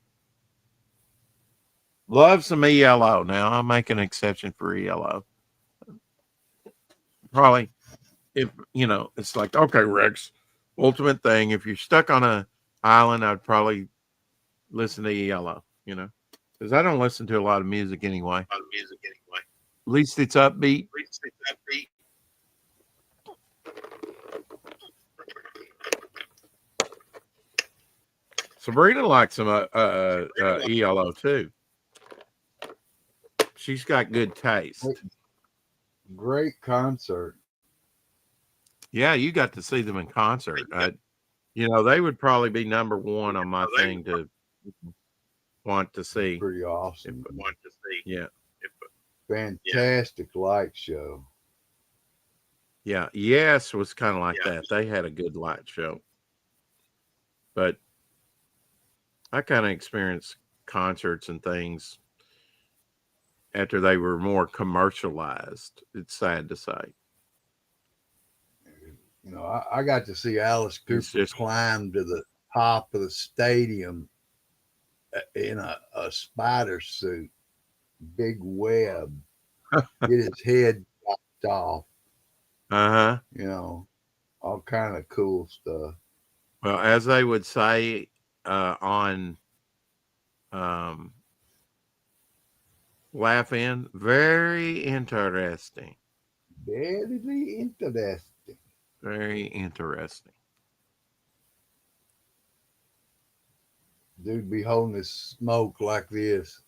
Love some ELO. Now I'll make an exception for ELO. Probably if it's like, okay, Rex, ultimate thing. If you're stuck on a island, I'd probably listen to ELO, because I don't listen to a lot of music anyway. At least it's upbeat. Sabrina likes some ELO too. She's got good taste. Great concert. Yeah, you got to see them in concert. They would probably be number one on my thing to want to see. Pretty awesome. Yeah. Fantastic light show. Yeah. Yes was kind of like that. They had a good light show. But I kind of experienced concerts and things after they were more commercialized. It's sad to say. I got to see Alice Cooper climb to the top of the stadium in a spider suit, big web, get his head chopped off. All kind of cool stuff. Well, as they would say on Laugh In, very interesting. Very interesting. Very interesting. Dude be holding his smoke like this.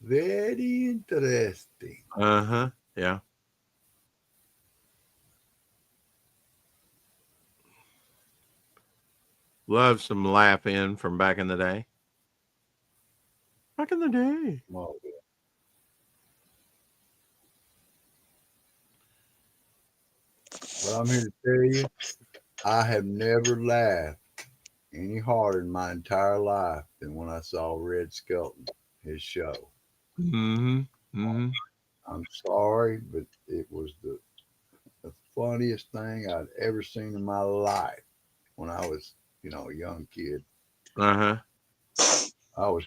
Very interesting. Yeah. Love some Laugh In from back in the day. Back in the day. Oh, yeah. But I'm here to tell you, I have never laughed any harder in my entire life than when I saw Red Skelton, his show. I'm sorry, but it was the funniest thing I'd ever seen in my life when I was, a young kid. I was,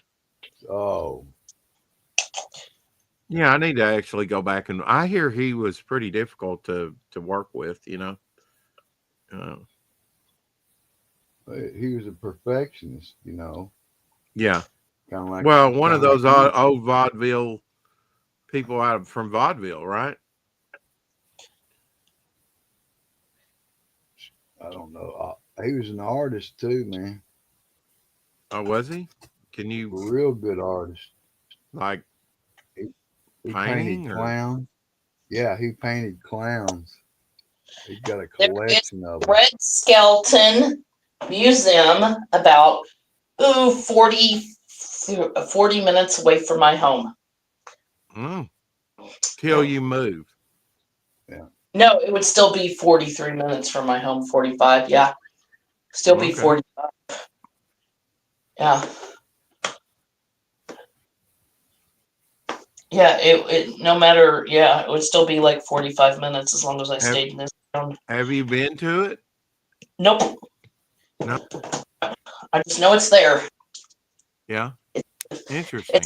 oh. Yeah, I need to actually go back, and I hear he was pretty difficult to work with, He was a perfectionist, Yeah. Kind of like, well, one of those old vaudeville people from vaudeville, right? I don't know. He was an artist too, man. Oh, was he? Can you? A real good artist. Like he painted clowns. Yeah, he painted clowns. He's got a collection of them. Red Skelton Museum about 40 minutes away from my home. Till you move. Yeah. No, it would still be 43 minutes from my home. 45. Yeah. Still be 45. Yeah. Yeah, it no matter, it would still be like 45 minutes as long as I stayed in this town. Have you been to it? Nope. No. I just know it's there. Yeah. Interesting.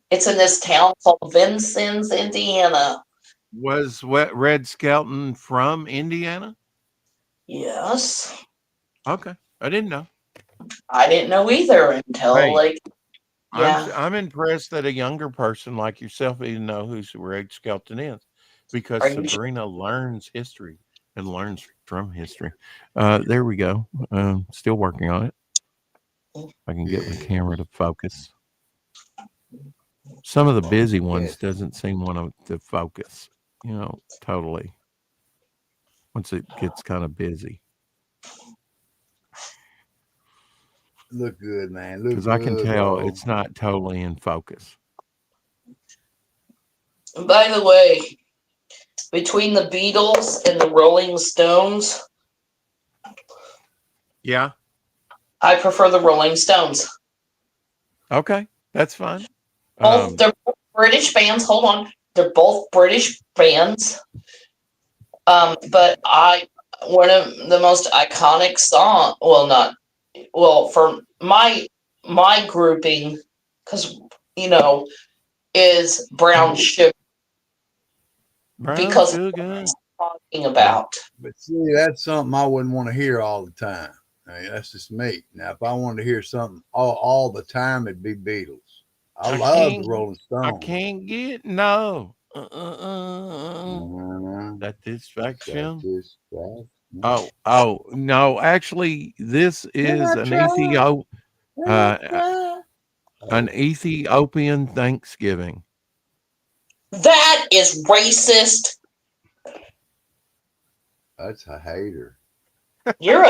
It's in this town called Vincennes, Indiana. Was Red Skelton from Indiana? Yes. Okay. I didn't know. I didn't know either until I'm impressed that a younger person like yourself even know who Red Skelton is, because Sabrina learns history and learns from history. There we go. Still working on it. I can get my Yeah. camera to focus. Some of the busy ones Yes. doesn't seem want to focus, totally. Once it gets kind of busy, Look good, man. Look because I can good, tell bro. it's not totally in focus. And by the way, between the Beatles and the Rolling Stones, Yeah. I prefer the Rolling Stones. Okay, that's fine. They're both British bands. Hold on, they're both British bands. But one of the most iconic song. Well, not well for my grouping, because you know is Brown Sugar Brown because of what sugar. it's talking Yeah. about. But see, that's something I wouldn't want to hear all the time. I mean, that's just me. Now, if I wanted to hear something all the time, it'd be Beatles. I I love the can't. Rolling I Stones. can't get no Uh, satisfaction. satisfaction. Oh no! Actually, this Can is I try? Can I uh, try? an Oh, Ethiopian Thanksgiving. That is racist. that's a hater. You're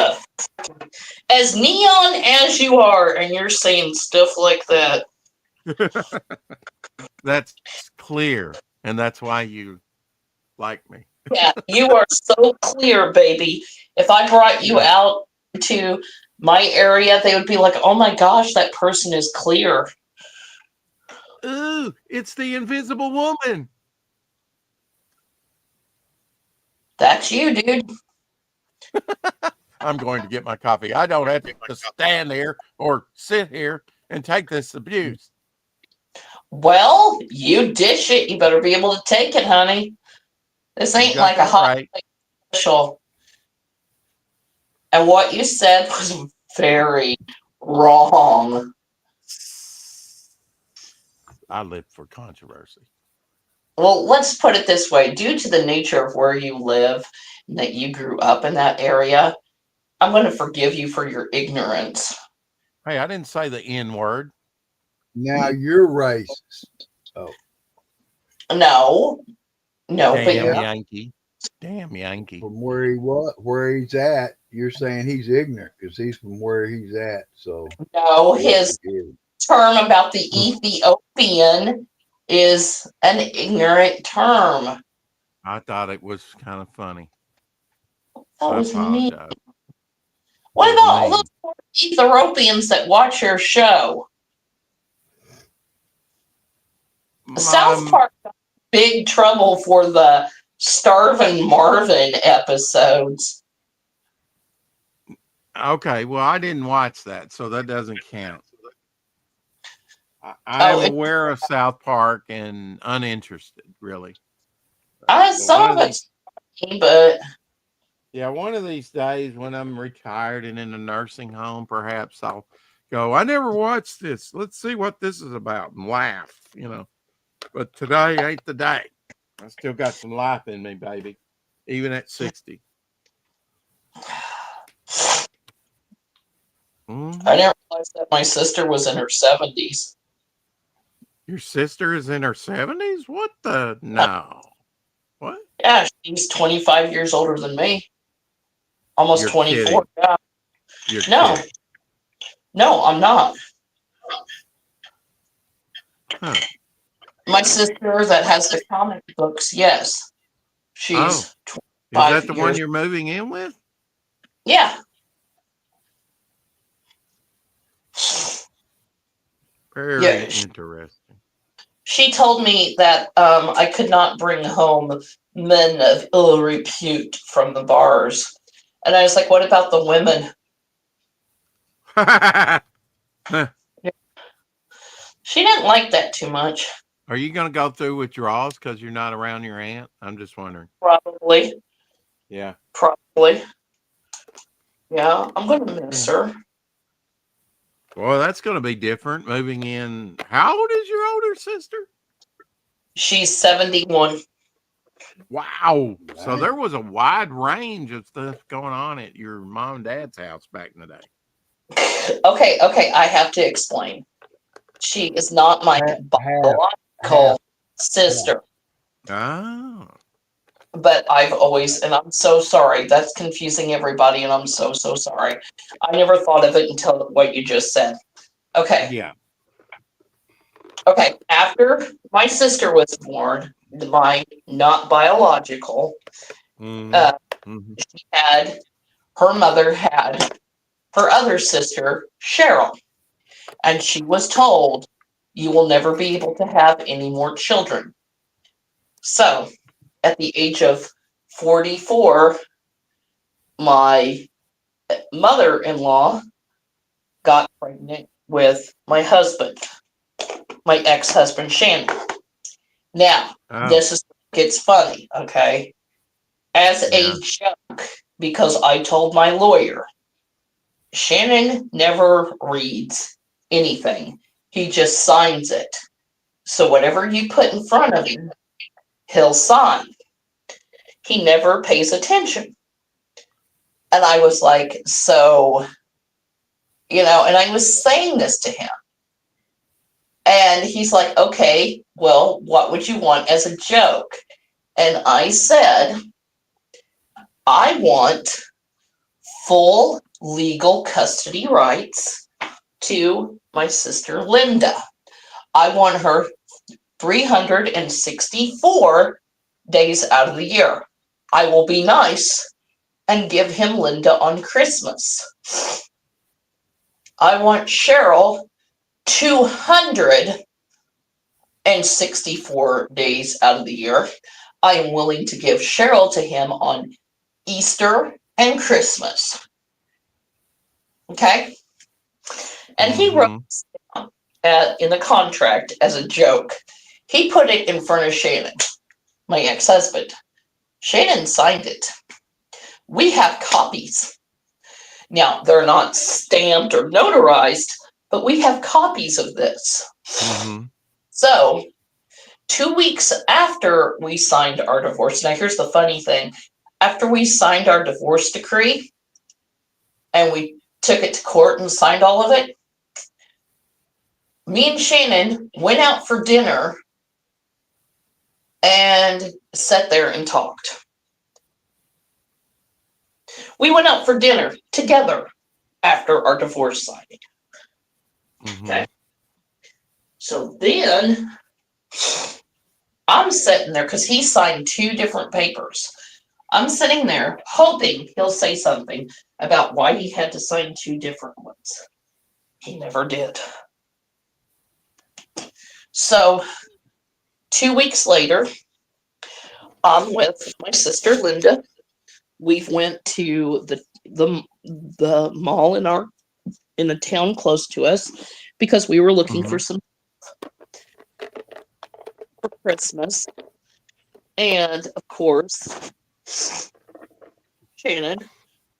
as neon as you are, and you're saying stuff like that. That's clear, and that's why you like me. Yeah, you are so clear, baby. If I brought you Yeah. out to my area, they would be like, "Oh my gosh, that person is clear." Ooh, it's the Invisible Woman. That's you, dude. I'm going to get my coffee. I don't have to stand here or sit here and take this abuse. Well, you dish it. You better be able to take it, honey. This You ain't got like a that hot right. special. And what you said was very wrong. I live for controversy. Well, let's put it this way. Due to the nature of where you live and that you grew up in that area, I'm going to forgive you for your ignorance. Hey, I didn't say the N word. Now you're racist. Oh, No, no, but Damn you're yeah. Yankee. Damn Yankee. From where he's at, you're saying he's ignorant because he's from where he's at. So no. we'll His forgive him. term about the Ethiopian is an ignorant term. I thought it was kind of funny. That I was me. apologize. It What was about all those mean. poor Ethiopians that watch your show? South My, Park got big trouble for the Starvin' Marvin episodes. okay, well, I didn't watch that, so that doesn't count. I Oh, am aware of South Park and uninterested, really. But one some of of these, it's funny, but yeah, one of these days when I'm retired and in a nursing home, perhaps I'll go, I never watched this. Let's see what this is about and laugh. But today ain't the day. I still got some life in me, baby, even at 60. I Hmm. didn't realize that my sister was in her 70s. Your sister is in her 70s? What the? No. What? Yeah, she's 25 years older than me. Almost You're 24. kidding. Yeah. You're No, kidding. no, I'm not. Huh. My sister that has the comic books, yes. Oh, She's is 5 that the one years. you're moving in with? Yeah. Very Yeah. interesting. She told me that I could not bring home men of ill repute from the bars. And I was like, what about the women? She didn't like that too much. Are you going to go through withdrawals because you're not around your aunt? I'm just wondering. Probably. Yeah. Probably. Yeah, I'm going to miss Yeah. her. Well, that's going to be different moving in. How old is your older sister? She's 71. Wow. So Right. there was a wide range of stuff going on at your mom and dad's house back in the day. Okay, I have to explain. She is not my Half, half, biological sister, Oh. but I've always, and I'm so sorry, that's confusing everybody, and I'm so sorry. I never thought of it until what you just said. Okay, Yeah. okay. After my sister was born, my not biological, Mm-hmm. uh, Mm-hmm. had her mother had her other sister, Cheryl, and she was told, "You will never be able to have any more children." So, at the age of 44, my mother-in-law got pregnant with my husband, my ex-husband Shannon. Now, Oh. this is gets funny, okay? As Yeah. a joke, because I told my lawyer, Shannon never reads anything. He just signs it. So whatever you put in front of him, he'll sign. He never pays attention. And I was like, so, and I was saying this to him. And he's like, okay, well, what would you want as a joke? And I said, I want full legal custody rights to my sister Linda. I want her 364 days out of the year. I will be nice and give him Linda on Christmas. I want Cheryl 264 days out of the year. I am willing to give Cheryl to him on Easter and Christmas. Okay? And he wrote Mm-hmm. this down in the contract as a joke. He put it in front of Shannon, my ex-husband. Shannon signed it. We have copies. Now, they're not stamped or notarized, but we have copies of this. Mm-hmm. So, 2 weeks after we signed our divorce, now here's the funny thing. After we signed our divorce decree and we took it to court and signed all of it, me and Shannon went out for dinner and sat there and talked. We went out for dinner together after our divorce signing. Mm-hmm. Okay. So then I'm sitting there because he signed 2 different papers. I'm sitting there hoping he'll say something about why he had to sign 2 different ones. He never did. So 2 weeks later, I'm with my sister Linda. We went to the mall in a town close to us because we were looking Mm-hmm. for some for Christmas. And of course, Shannon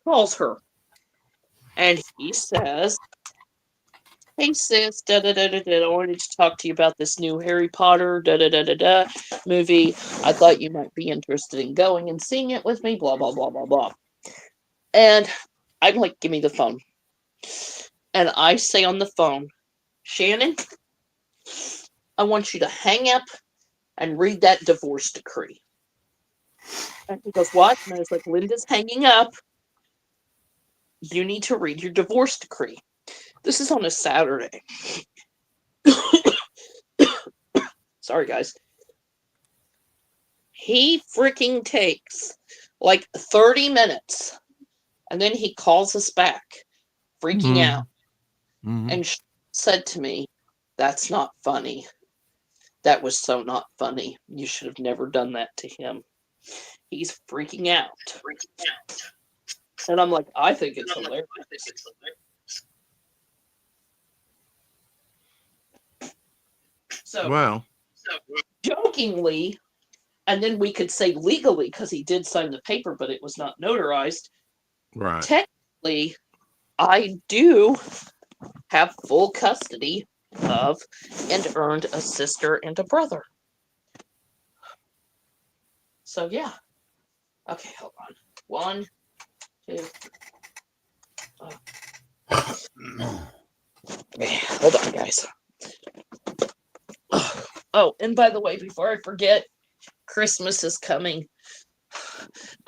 calls her and he says, "Hey sis, da da da da da. I wanted to talk to you about this new Harry Potter da da da da da movie. I thought you might be interested in going and seeing it with me. Blah blah blah blah blah." And I'm like, "Give me the phone." And I say on the phone, "Shannon, I want you to hang up and read that divorce decree." And he goes, "What?" And I was like, "Linda's hanging up. You need to read your divorce decree." This is on a Saturday. Sorry, guys. He freaking takes like 30 minutes and then he calls us back, freaking out, Mm-hmm. and said to me, "That's not funny. That was so not funny. You should have never done that to him. He's freaking out." And I'm like, "I think it's hilarious." So, Well, jokingly, and then we could say legally, because he did sign the paper, but it was not notarized. right. Technically, I do have full custody of and earned a sister and a brother. So yeah. Okay, hold on. 1, 2. Okay, hold on, guys. Oh, and by the way, before I forget, Christmas is coming.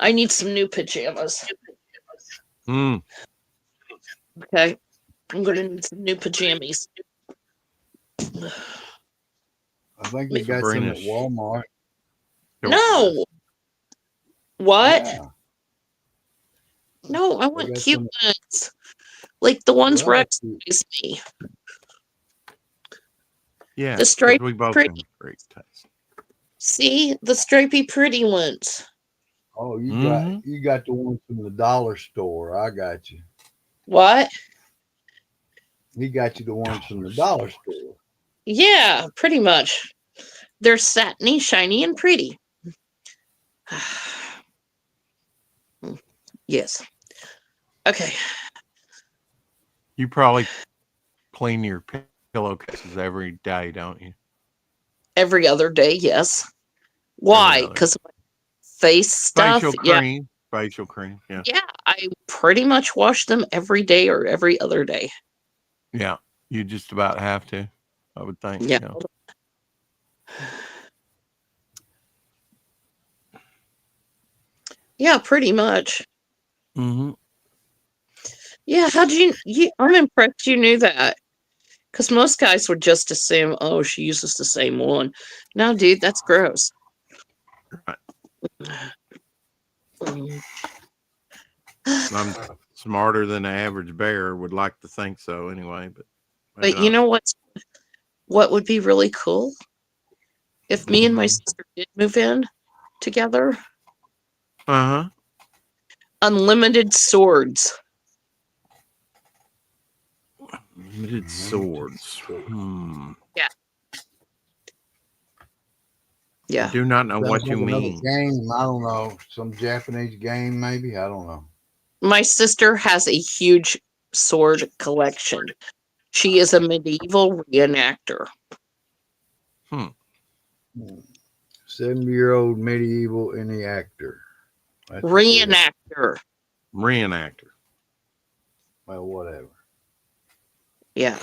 I need some new pajamas. Mm. Okay, I'm gonna need some new pajamas. I think they got some Sabrina. at Walmart. No, what? Yeah, No, I they want got cute some. ones, like the ones Well, Rex gives me. Yeah, The because stripy we both have pretty. great taste. See the stripy pretty ones. oh, Mm-hmm. you got the ones from the dollar store. I got you. What? He got you the ones from the Dollars. dollar store. Yeah, pretty much. They're satiny, shiny, and pretty. Yes. Okay. You probably clean your pillowcases every day, don't you? Every other day, yes. Every Why? other day. Because face stuff. Facial Yeah. cream. Facial cream. Yeah. Yeah. I pretty much wash them every day or every other day. Yeah. You just about have to, I would think. Yeah. Yeah. Yeah, pretty much. Mm-hmm. Yeah. How'd you? I'm impressed you knew that. Because most guys would just assume, oh, she uses the same one. No, dude, that's gross. Right. Mm. I'm smarter than the average bear. Would like to think so anyway, but maybe But you not. know what would be really cool? If me and my Mm-hmm. sister did move in together, Uh-huh. unlimited swords. Limited swords. Hmm. Yeah. I Yeah. do not know Sounds what you like another mean. game. I don't know. Some Japanese game, maybe. I don't know. My sister has a huge sword collection. She is a medieval reenactor. Hmm. 70-year-old medieval indie actor. That's what they got. Reenactor. Reenactor. Well, whatever. Yeah.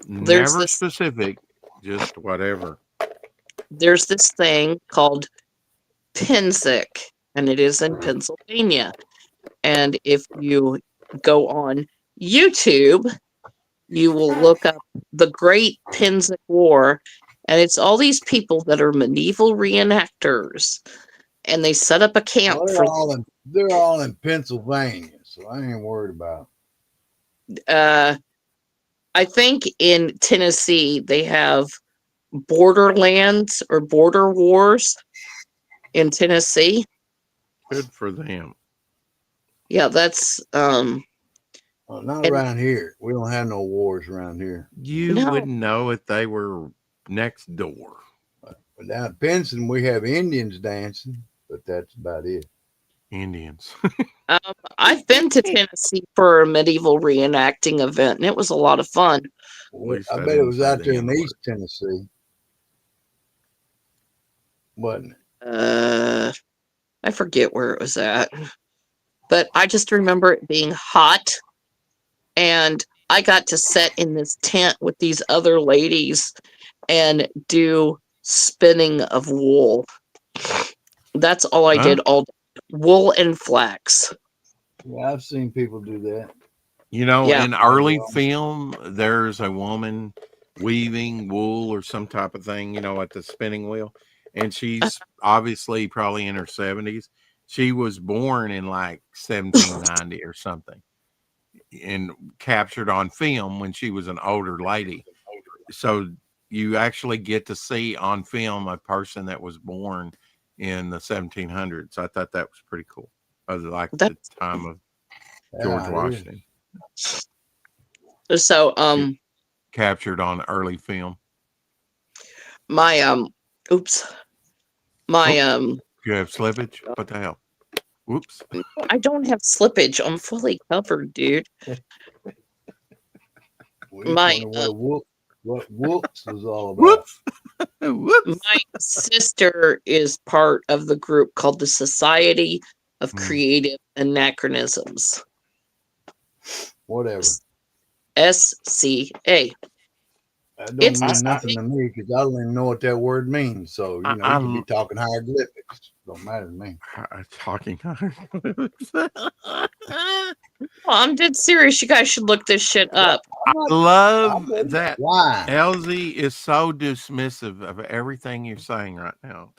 There's Never this specific, just whatever. there's this thing called Pensick, and it is in Pennsylvania. And if you go on YouTube, you will look up the Great Pensick War, and it's all these people that are medieval reenactors, and they set up a camp Well, for. they're all in Pennsylvania, so I ain't worried about. Uh, I think in Tennessee they have borderlands or border wars in Tennessee. Good for them. Yeah, that's Well, not and around here. We don't have no wars around here. You no, wouldn't know if they were next door. But down in Pinson, we have Indians dancing, but that's about it. Indians. um, I've been to Tennessee for a medieval reenacting event, and it was a lot of fun. At least I I bet it didn't was say out the there N in word. East Tennessee, wasn't it? Uh, I forget where it was at, but I just remember it being hot, and I got to sit in this tent with these other ladies and do spinning of wool. That's all I Huh? did all day. Wool and flax. Yeah, I've seen people do that. You know, Yeah. in I early will. film, there's a woman weaving wool or some type of thing, at the spinning wheel. And she's obviously probably in her 70s. She was born in like 1790 or something and captured on film when she was an older lady. So you actually get to see on film a person that was born in the 1700s. I thought that was pretty cool. Like the That's time of George Yeah, it is. Washington. so Get captured on early film. my oops. My Oh, you have slippage? What the hell? Whoops. I don't have slippage. I'm fully covered, dude. We just My wonder what whoops was all about. Whoops. Whoops. My sister is part of the group called the Society of Creative Anachronisms. Whatever. SCA. That It's don't mean nothing to me because I don't even know what that word means. So, you know, you could be talking hieroglyphics. Don't matter to me. Talking. well, I'm dead serious. You guys should look this shit up. I love that Why? LZ is so dismissive of everything you're saying right now.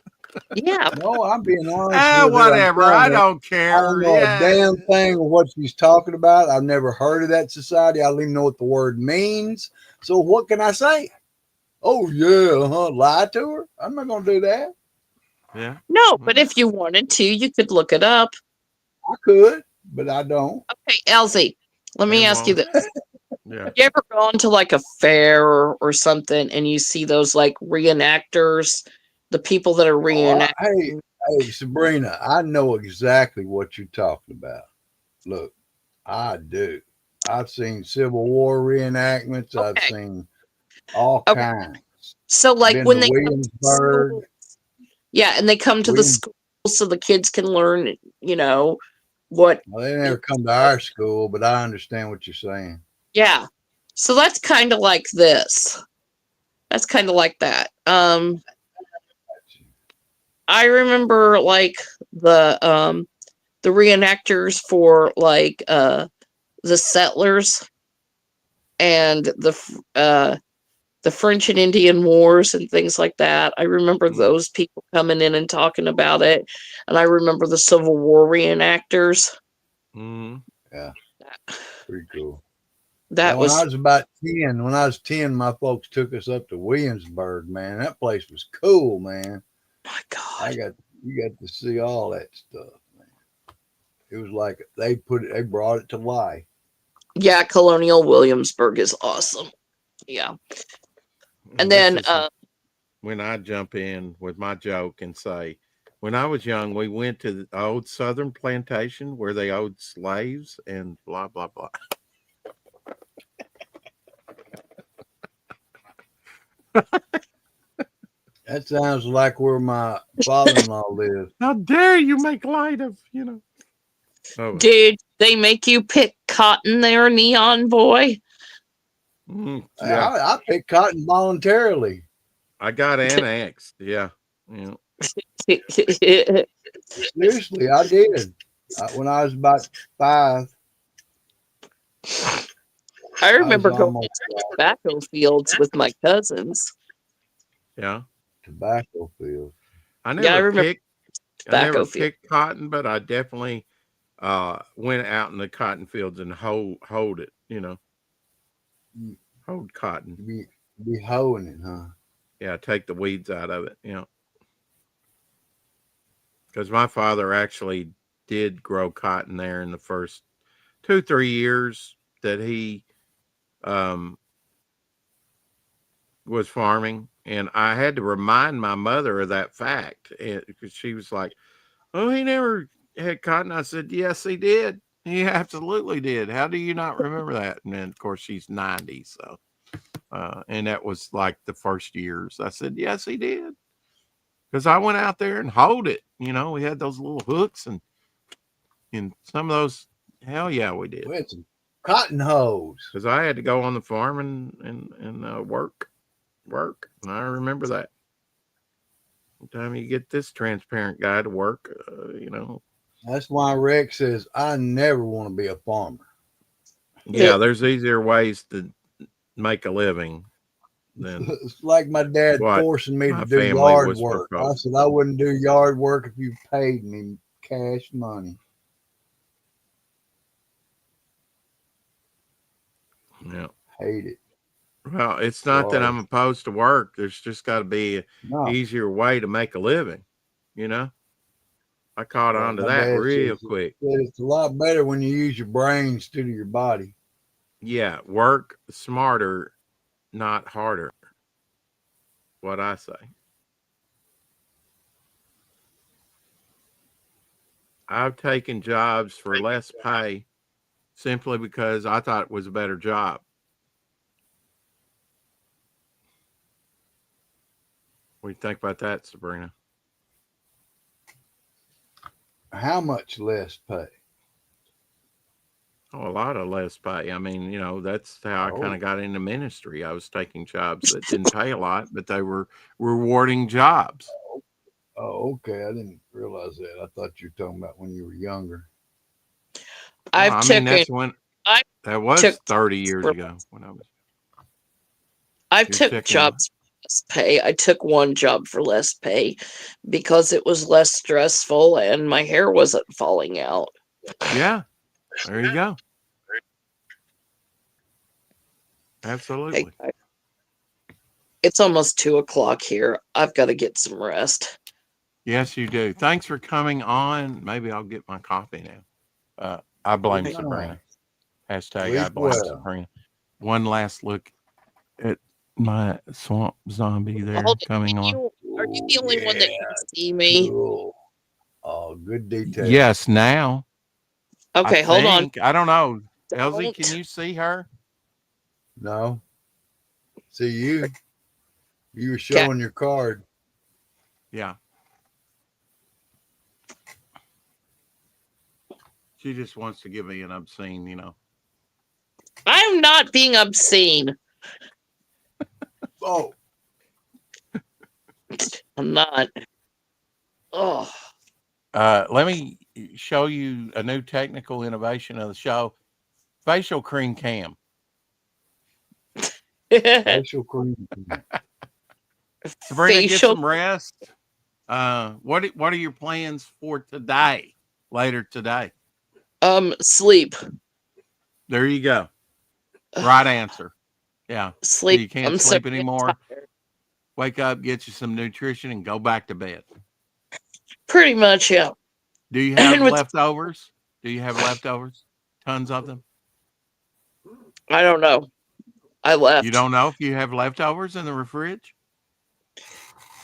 Yeah. No, I'm being honest with her. I'm Whatever. telling I you, don't I care. don't know a damn thing of what she's talking about. I've never heard of that society. I don't even know what the word means. So what can I say? Oh yeah, lie to her? I'm not gonna do that. Yeah. No, but if you wanted to, you could look it up. I could, but I don't. Okay, Elsie, let me ask you this. Yeah. Have you ever gone to like a fair or something and you see those like reenactors, the people that are reenacting? Hey, Sabrina, I know exactly what you're talking about. Look, I do. I've seen Civil War reenactments. I've Okay. seen all Okay. kinds. So like Been when to they come to Williamsburg. school, yeah, and they come to the William, school so the kids can learn, you know, what well, they never come to our school, but I understand what you're saying. yeah. So that's kind of like this. That's kind of like that. I remember like the reenactors for like the settlers and the French and Indian Wars and things like that. I remember those people coming in and talking about it, and I remember the Civil War reenactors. Yeah, pretty cool. That When I was was about 10, my folks took us up to Williamsburg, man. That place was cool, man. my God. You got to see all that stuff, man. It was like they brought it to life. Yeah, Colonial Williamsburg is awesome. Yeah, and This then is when I jump in with my joke and say, when I was young, we went to the old Southern plantation where they owned slaves and blah, blah, blah. That sounds like where my father-in-law lived. How dare you make light of, Oh, did they make you pick cotton there, Neon Boy? yeah. I picked cotton voluntarily. I got annexed. Yeah. Yeah. Seriously, I did. When I was about 5, I I was remember going almost into the tobacco fields with my cousins. Yeah. tobacco field. I Yeah, I never remember picked I tobacco never field. picked cotton, but I definitely went out in the cotton fields and hold it, You hold cotton. be hoeing it, huh? Yeah, take the weeds out of it, because my father actually did grow cotton there in the first 2-3 years that he um, was farming, and I had to remind my mother of that fact because she was like, "Oh, he never had cotton." I said, "Yes, he did. He absolutely did. How do you not remember that?" And then, of course, she's 90, so and that was like the first years. I said, "Yes, he did," because I went out there and hold it. We had those little hooks and some of those. Hell yeah, we did. We had some cotton hoes. Because I had to go on the farm and work, and I remember that. Time you get this transparent guy to work, That's why Rex says I never want to be a farmer. Yeah, there's easier ways to make a living than It's like my dad what forcing me to my do family yard was work. I proposed. said I wouldn't do yard work if you paid me cash money. Yeah. Hate it. Well, it's not that Sorry. I'm opposed to work. There's just got to be an No. easier way to make a living. I caught on to My that dad real says quick. it's a lot better when you use your brain instead of your body. Yeah, work smarter, not harder. What I say. I've taken jobs for less pay simply because I thought it was a better job. What do you think about that, Sabrina? How much less pay? Oh, a lot of less pay. I mean, that's how I kind Oh, of got into ministry. I was taking jobs that didn't pay a lot, but they were rewarding jobs. oh, okay. I didn't realize that. I thought you were talking about when you were younger. Well, I've I mean, taken that's when I that took was 30 jobs years for ago when I was I've you're took taking what? jobs for less pay. I took one job for less pay because it was less stressful and my hair wasn't falling out. Yeah, there you go. Hey, Absolutely. it's almost 2 o'clock here. I've got to get some rest. Yes, you do. Thanks for coming on. Maybe I'll get my coffee now. I Good blame night. Sabrina. Hashtag I Sleep blame well. Sabrina. One last look at my swamp zombie there Hold it. coming on. Are you Oh, the only one that yeah. can see me? Cool. Oh, good detail. Yes, now I Okay, hold on. think. I don't know. Elsie, can Don't. you see her? No, see you. You were Okay. showing your card. Yeah. She just wants to give me an obscene. I'm not being obscene. Oh, I'm not. Oh. Let me show you a new technical innovation of the show. Facial cream cam. facial cream. Sabrina, get Facial some rest. What are your plans for today? Later today. sleep. There you go. Ugh, Right answer. Yeah. So sleep. you can't I'm so sleep damn anymore. tired. Wake up, get you some nutrition, and go back to bed. Pretty much, yeah. Do you have And with leftovers? Do you have leftovers? Tons of them. I don't know. I You left. don't know if you have leftovers in the fridge?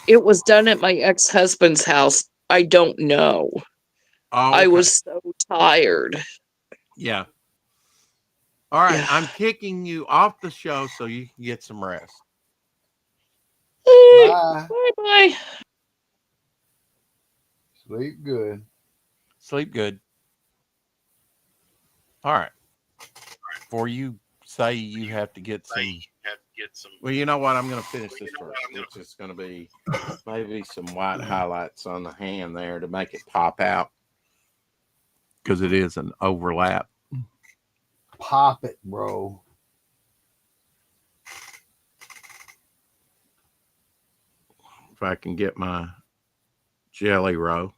It was done at my ex-husband's house. I don't know. Oh, I okay. was so tired. Yeah. All right. Yeah. I'm kicking you off the show so you can get some rest. Bye. Bye bye. Sleep good. Sleep good. All right. Before you say you have to get some. Well, you know what? I'm going to finish this first, which is going to be maybe some white highlights on the hand there to make it pop out because it is an overlap. Pop it, bro. If I can get my jelly roll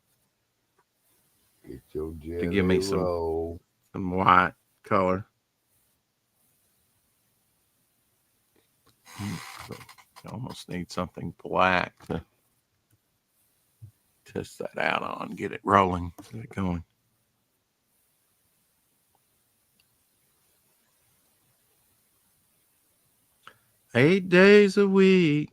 Get your to give me jelly roll. some white color. So you almost need something black to test that out on, get it rolling, get it going. Eight days a week.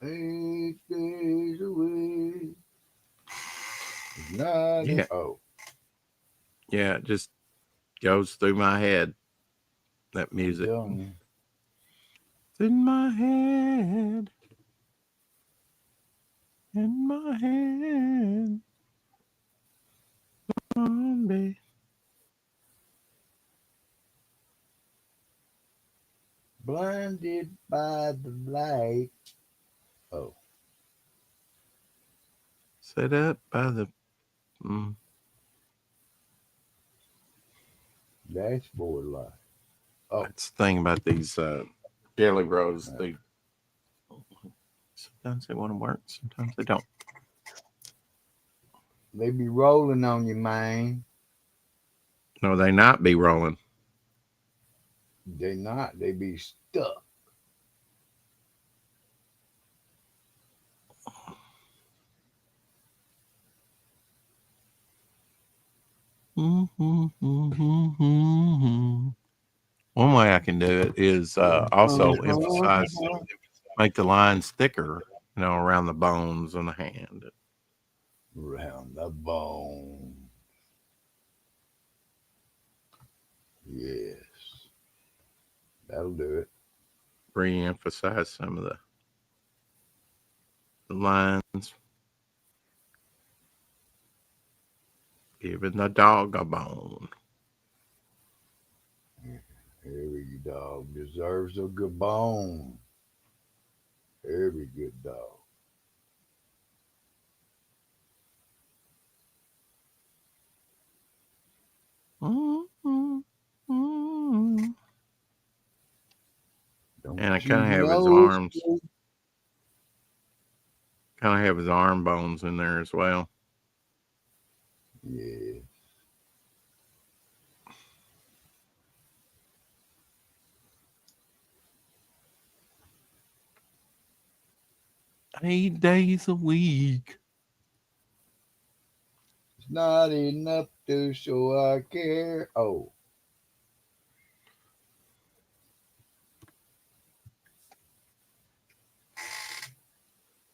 8 days away. Not Yeah, oh, yeah, it just goes through my head. That I'm music. telling you. It's in my head. In my head. Zombie. Blinded by the light. Oh, Set up by the dashboard light. Oh, that's the thing about these jelly rolls. uh, They sometimes they want to work, sometimes they don't. they be rolling on you, man. No, they not be rolling. They not. They be stuck. One way I can do it is also emphasize, make the lines thicker, around the bones on the hand. Round the bone. Yes, that'll do it. re-emphasize some of the lines. Giving the dog a bone. Every dog deserves a good bone. Every good dog. Mm-hmm. Mm-hmm. Don't And I you kind of have his know? arms, kind of have his arm bones in there as well. Yeah. 8 days a week. It's not enough to show I care. Oh,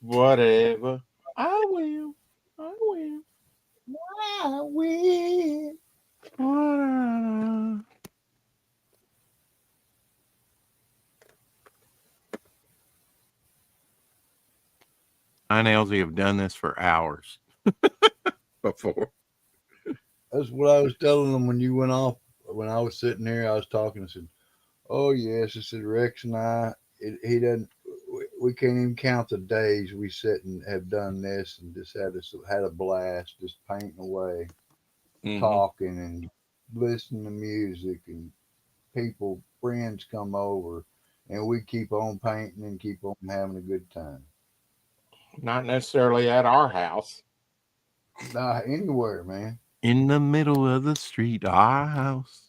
Whatever. I will. I will. I will. Whatever. I and Elsie have done this for hours before. That's what I was telling them when you went off. When I was sitting here, I was talking. I said, "Oh yes," I said, "Rex and I, he doesn't. We can't even count the days we sit and have done this and just had a blast, just painting away, Mm-hmm. talking and listening to music and people, friends come over, and we keep on painting and keep on having a good time. Not necessarily at our house. Nah, anywhere, man. In the middle of the street, our house.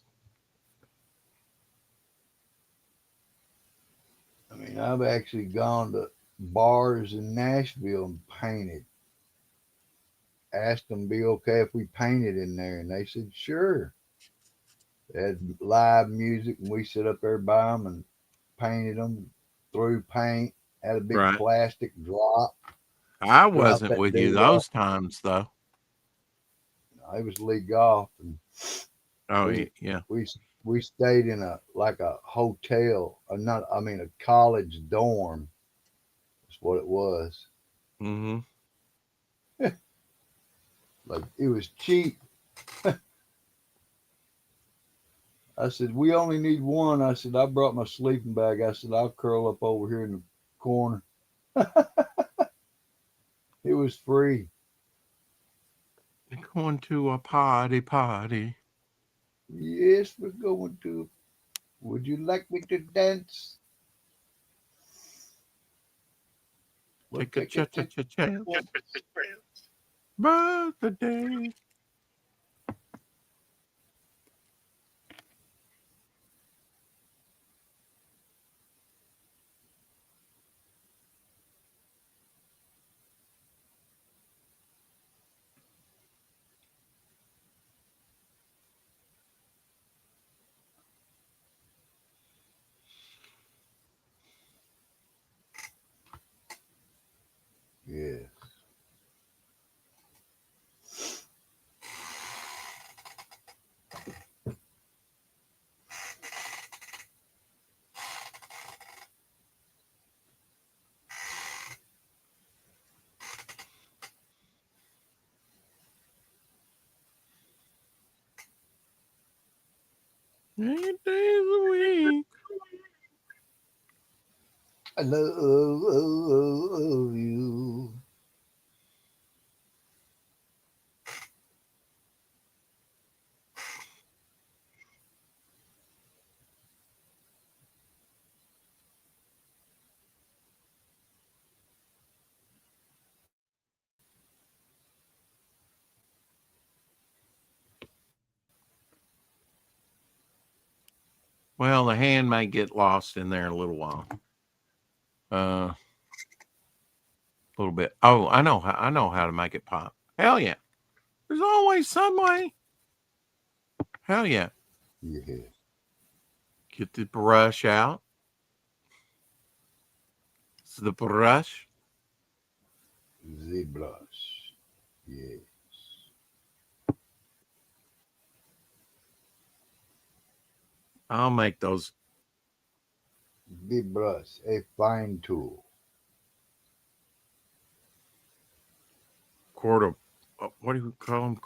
I mean, I've actually gone to bars in Nashville and painted. Asked them be okay if we painted in there, and they said sure. They had live music, and we sit up there by them and painted them. Threw paint, had a big Right. plastic drop, I dropped wasn't that with you dude off. those times, though. It was Lee Golf, and Oh, we yeah. we we stayed in a like a hotel, not I mean a college dorm. That's what it was. Mm-hmm. Like it was cheap. I said, we only need one. I said, I brought my sleeping bag. I said, I'll curl up over here in the corner. It was free. Going to a party. Yes, we're going to. Would you like me to dance? We'll Take a take a chance. chance. Birthday. Yeah. Eight days a week. I love you. Well, the hand may get lost in there a little while. A little bit. Oh, I know how to make it pop. Hell yeah. There's always some way. Hell yeah. Yeah. Get the brush out. It's the brush. The blush. Yeah. I'll make those the brush, a fine tool. Quarter, what do you call them?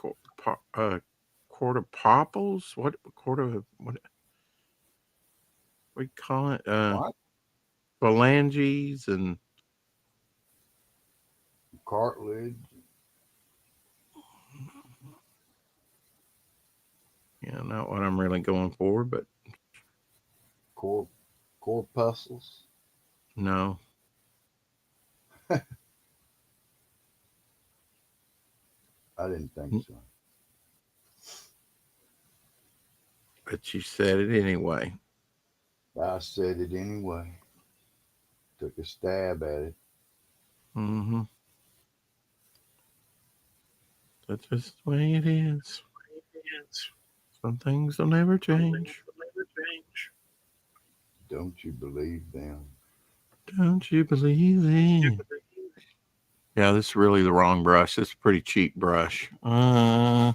Quarter popples? What quarter? What do you call it? What? Phalanges and Cartilage, not what I'm really going for, but cor- corpuscles. no. I didn't think Mm, so. But you said it anyway. I said it anyway. Took a stab at it. Mm-hmm. That's just the way it is. Some things will never change. Don't you believe them? Don't you believe it? Yeah, this is really the wrong brush. This is a pretty cheap brush. Ooh,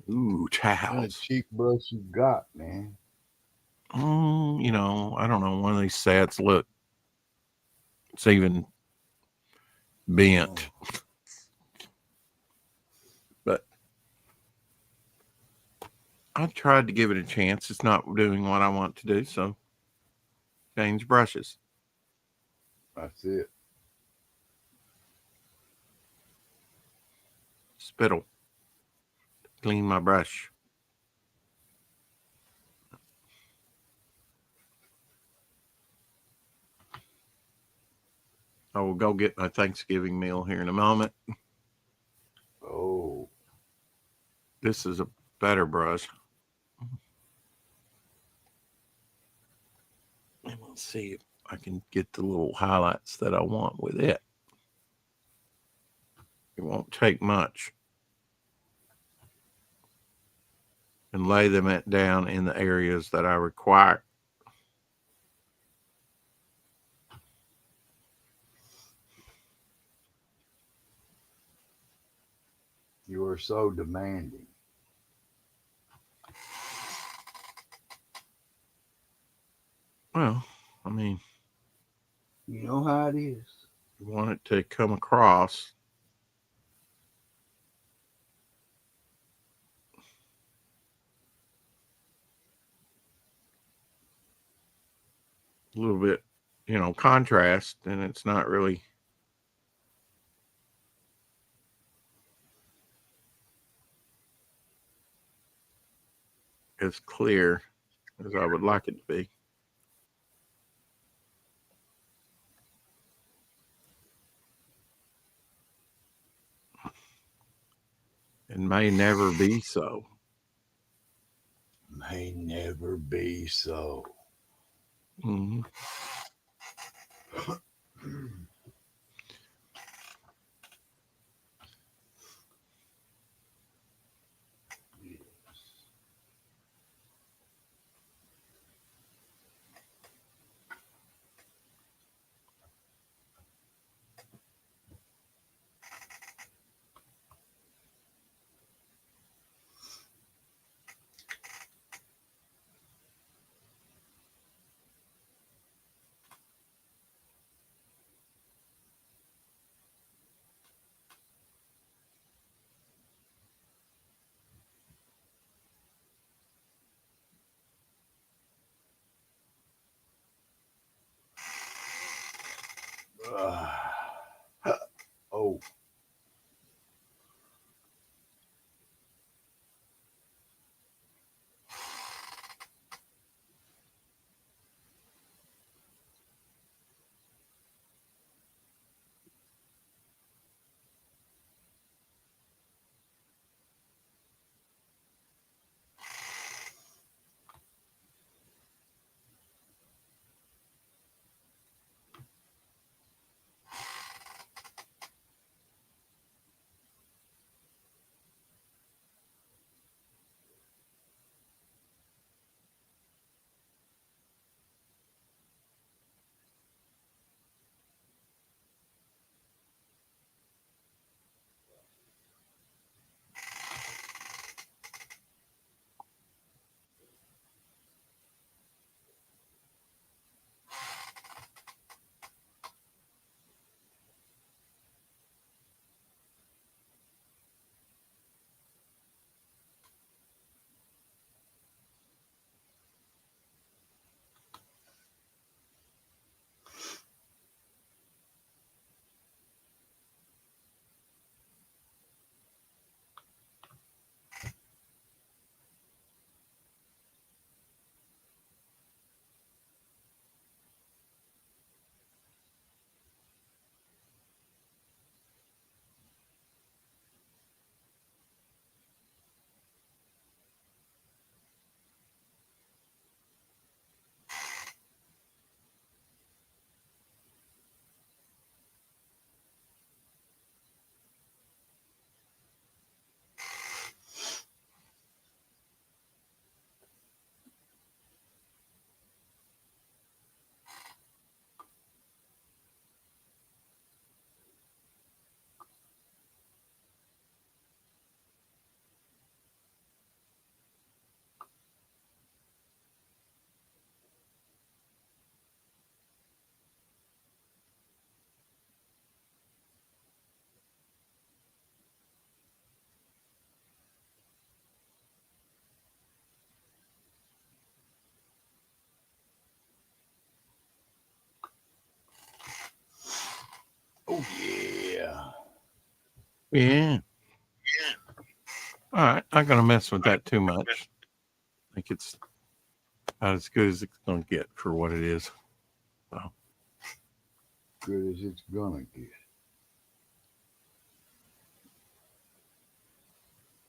What kind of towels. cheap brush you got, man? I don't know. One of these sets. Look, it's even bent. Oh, But I tried to give it a chance. It's not doing what I want to do, so change brushes. that's it. Spittle. Clean my brush. I will go get my Thanksgiving meal here in a moment. Oh, This is a better brush. And we'll see if I can get the little highlights that I want with it. It won't take much. And lay them down in the areas that I require. you are so demanding. Well, I mean, You know how it is. you want it to come across a little bit, contrast, and it's not really as clear as I would like it to be. And may never be so. May never be so. Mm-hmm. Oh, Yeah. All right. Not going to mess with that too much. I think it's about as good as it's going to get for what it is. So, Good as it's gonna get.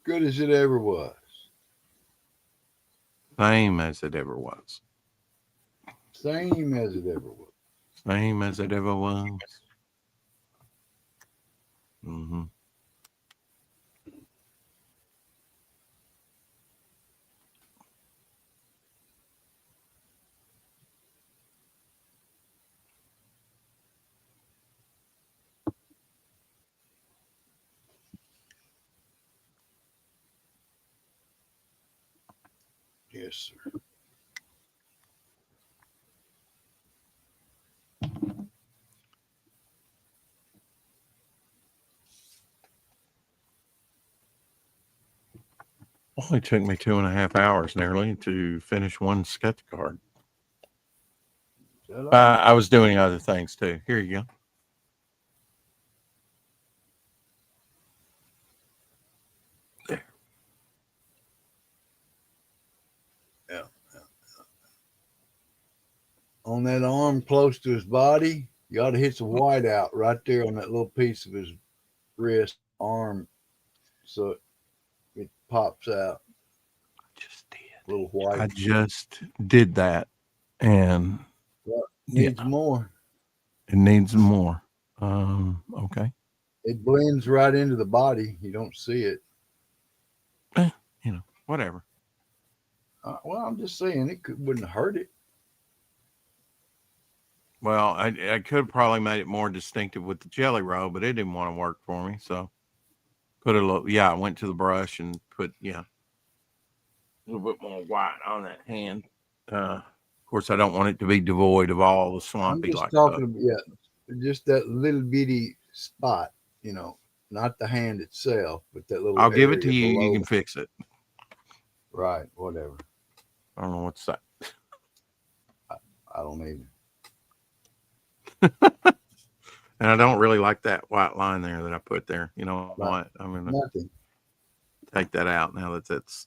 Good as it ever was. same as it ever was. Same as it ever was. Same as it ever was. Mm-hmm. Yes, sir. Only took me 2.5 hours nearly to finish one sketch card. Is that all? I was doing other things too. Here you go. There. Yeah. On that arm close to his body, you ought to hit some white out right there on that little piece of his wrist arm, so it pops out. Just did. A little white. I just did that, and Well, yeah, needs more. it needs more. Okay. It blends right into the body. You don't see it. Eh, whatever. Well, I'm just saying wouldn't hurt it. Well, I could have probably made it more distinctive with the jelly roll, but it didn't want to work for me. So put a little. Yeah, I went to the brush and put a little bit more white on that hand. Of course, I don't want it to be devoid of all the I'm swampy just like color. talking about, yeah, just that little bitty spot, not the hand itself, but that little I'll give it to area you. You below. can fix it. Right, whatever. I don't know what's that. I don't even. And I don't really like that white line there that I put there. You know Not what? I'm gonna nothing. take that out now that that's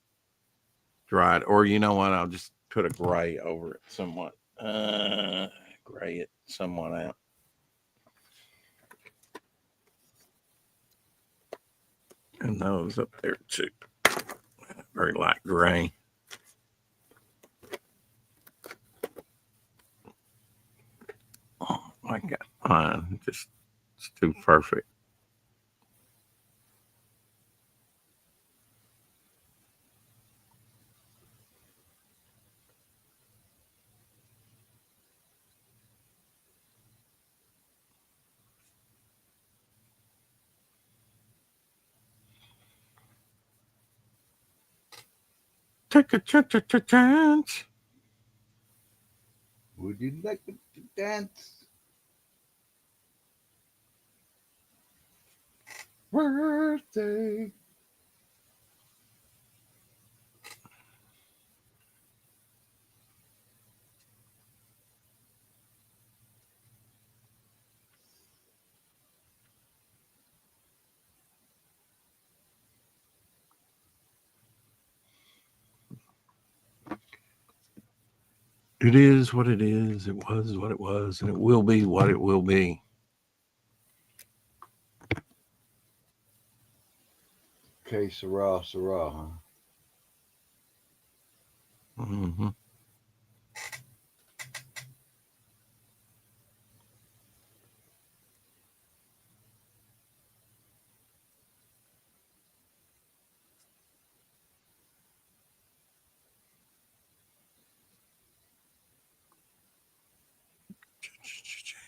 dried. Or you know what? I'll just put a gray over it somewhat. Gray it somewhat out. And those up there too. Very light gray. Oh my God. Mine just it's too perfect. Take a chance. Would you like to dance? Birthday. It is what it is. It was what it was, and it will be what it will be. Okay, Sarah, Sarah, huh? Mm-hmm.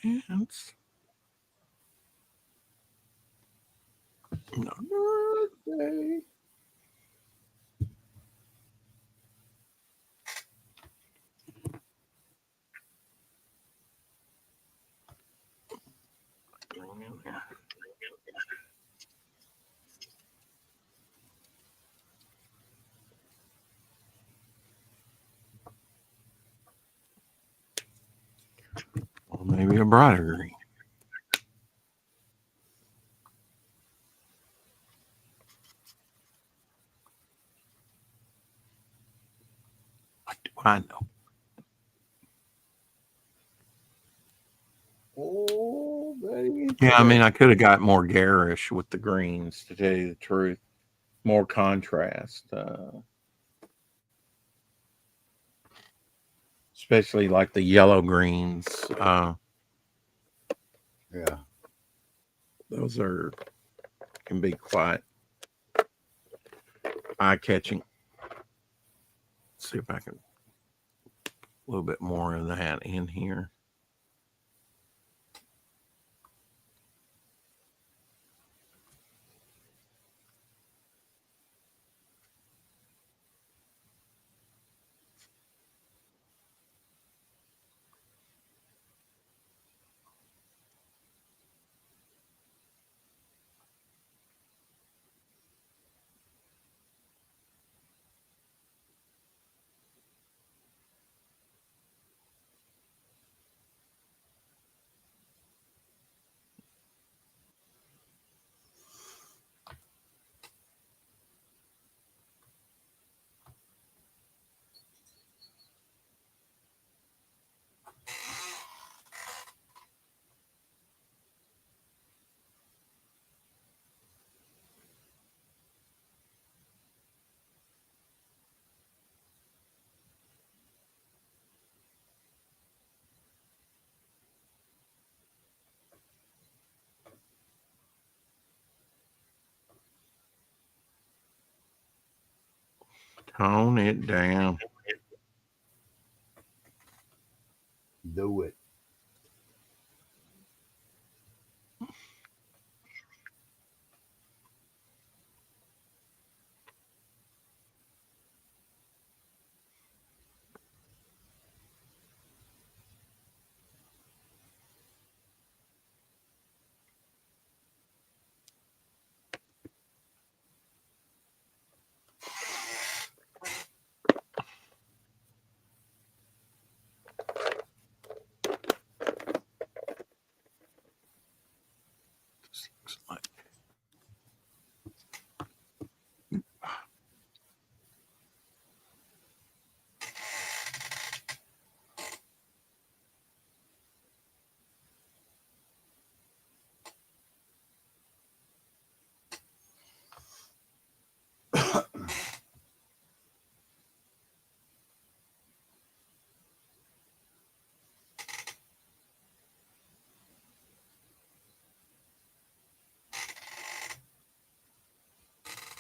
Chance. No. Birthday. Or maybe a brighter green. I know. Oh, very Yeah, I mean, I interesting. could have got more garish with the greens, to tell you the truth. More contrast, especially like the yellow greens. Yeah. Those can be quite eye catching. See if I can a little bit more of that in here. Tone it down. Do it. This looks like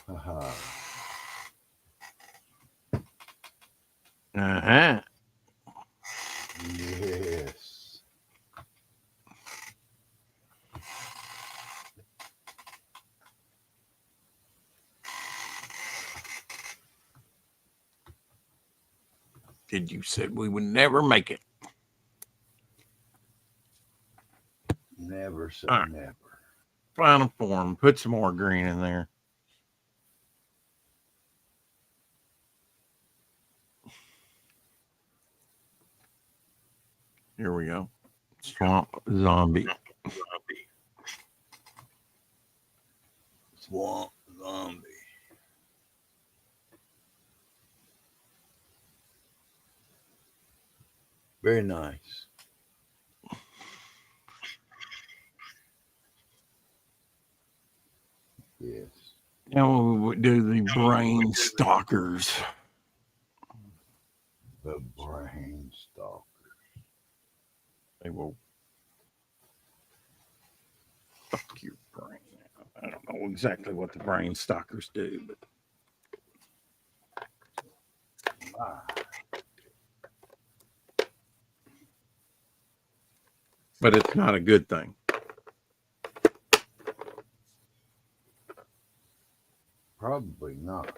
Haha. uh-huh. Yes. Did you said we would never make it? Never say All right. never. Final form. Put some more green in there. Here we go. Swamp zombie. Swamp zombie. Very nice. Yes. Now we would do the brain stalkers. The brain stalk. They will fuck your brain out. I don't know exactly what the brain stalkers do, Ah, but it's not a good thing. probably not.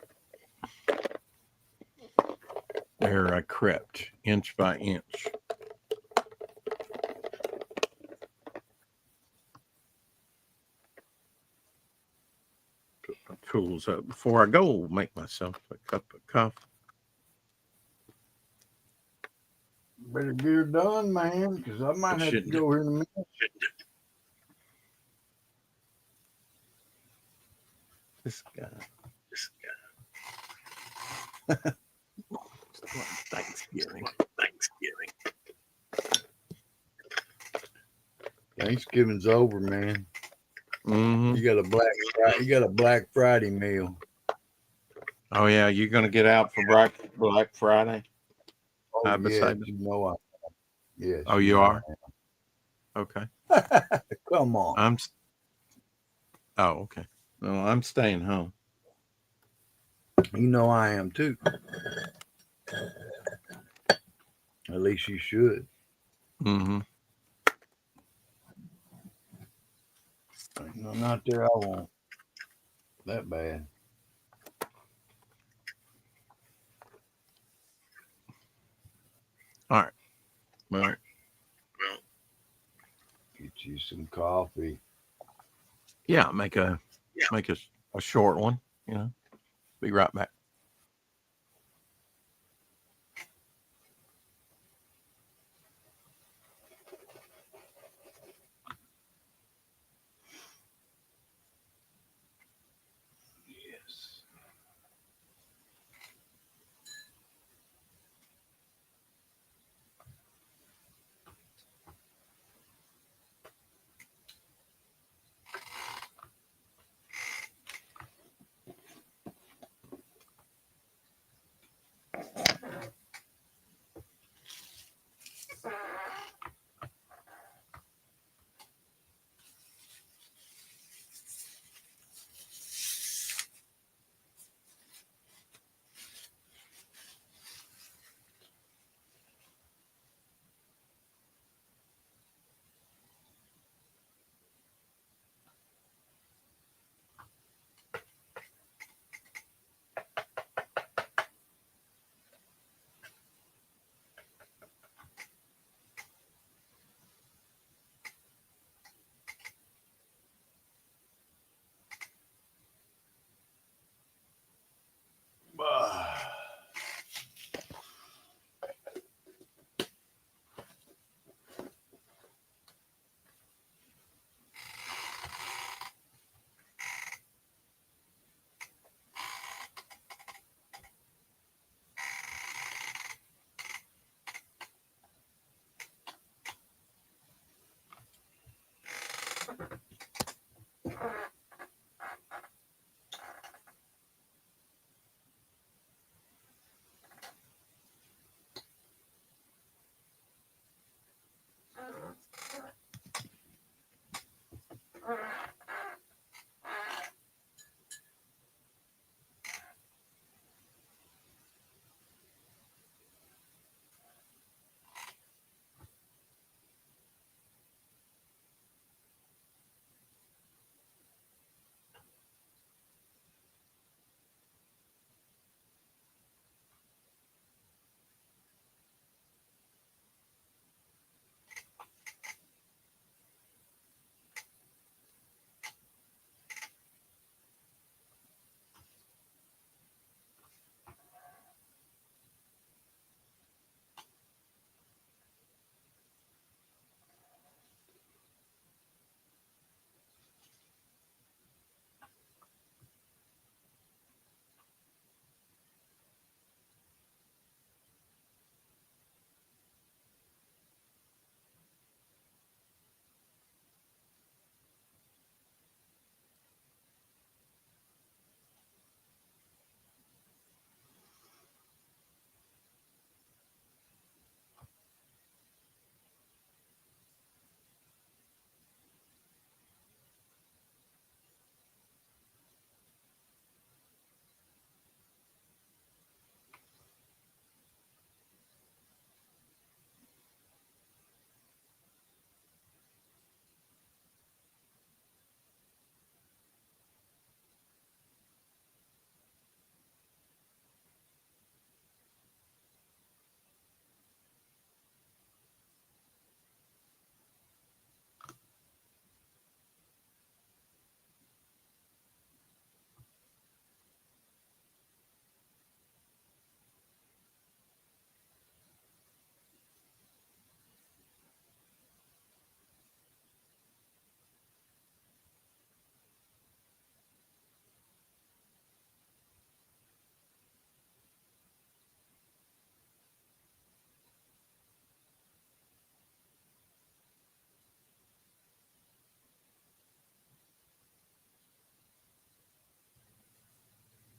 There I crept inch by inch. Put my tools up before I go make myself a cup of coffee. Better get her done, man, because I might have to Shouldn't go here in a minute. this guy. Thanks. Thanksgiving. Thanksgiving's over, man. Mm-hmm. You got a Black Friday meal. Oh yeah, you're gonna get out for Black Friday. Oh yes, Beside me. you know I. Yes, Oh, you you know are. Okay. I. Come on. I'm. Oh, okay. No, I'm staying home. You know I am too. At least you should. Mm-hmm. No, not there. I won't. That bad. All right. Well, Get you some coffee. yeah. Make a short one. You know. Be right back. Yes.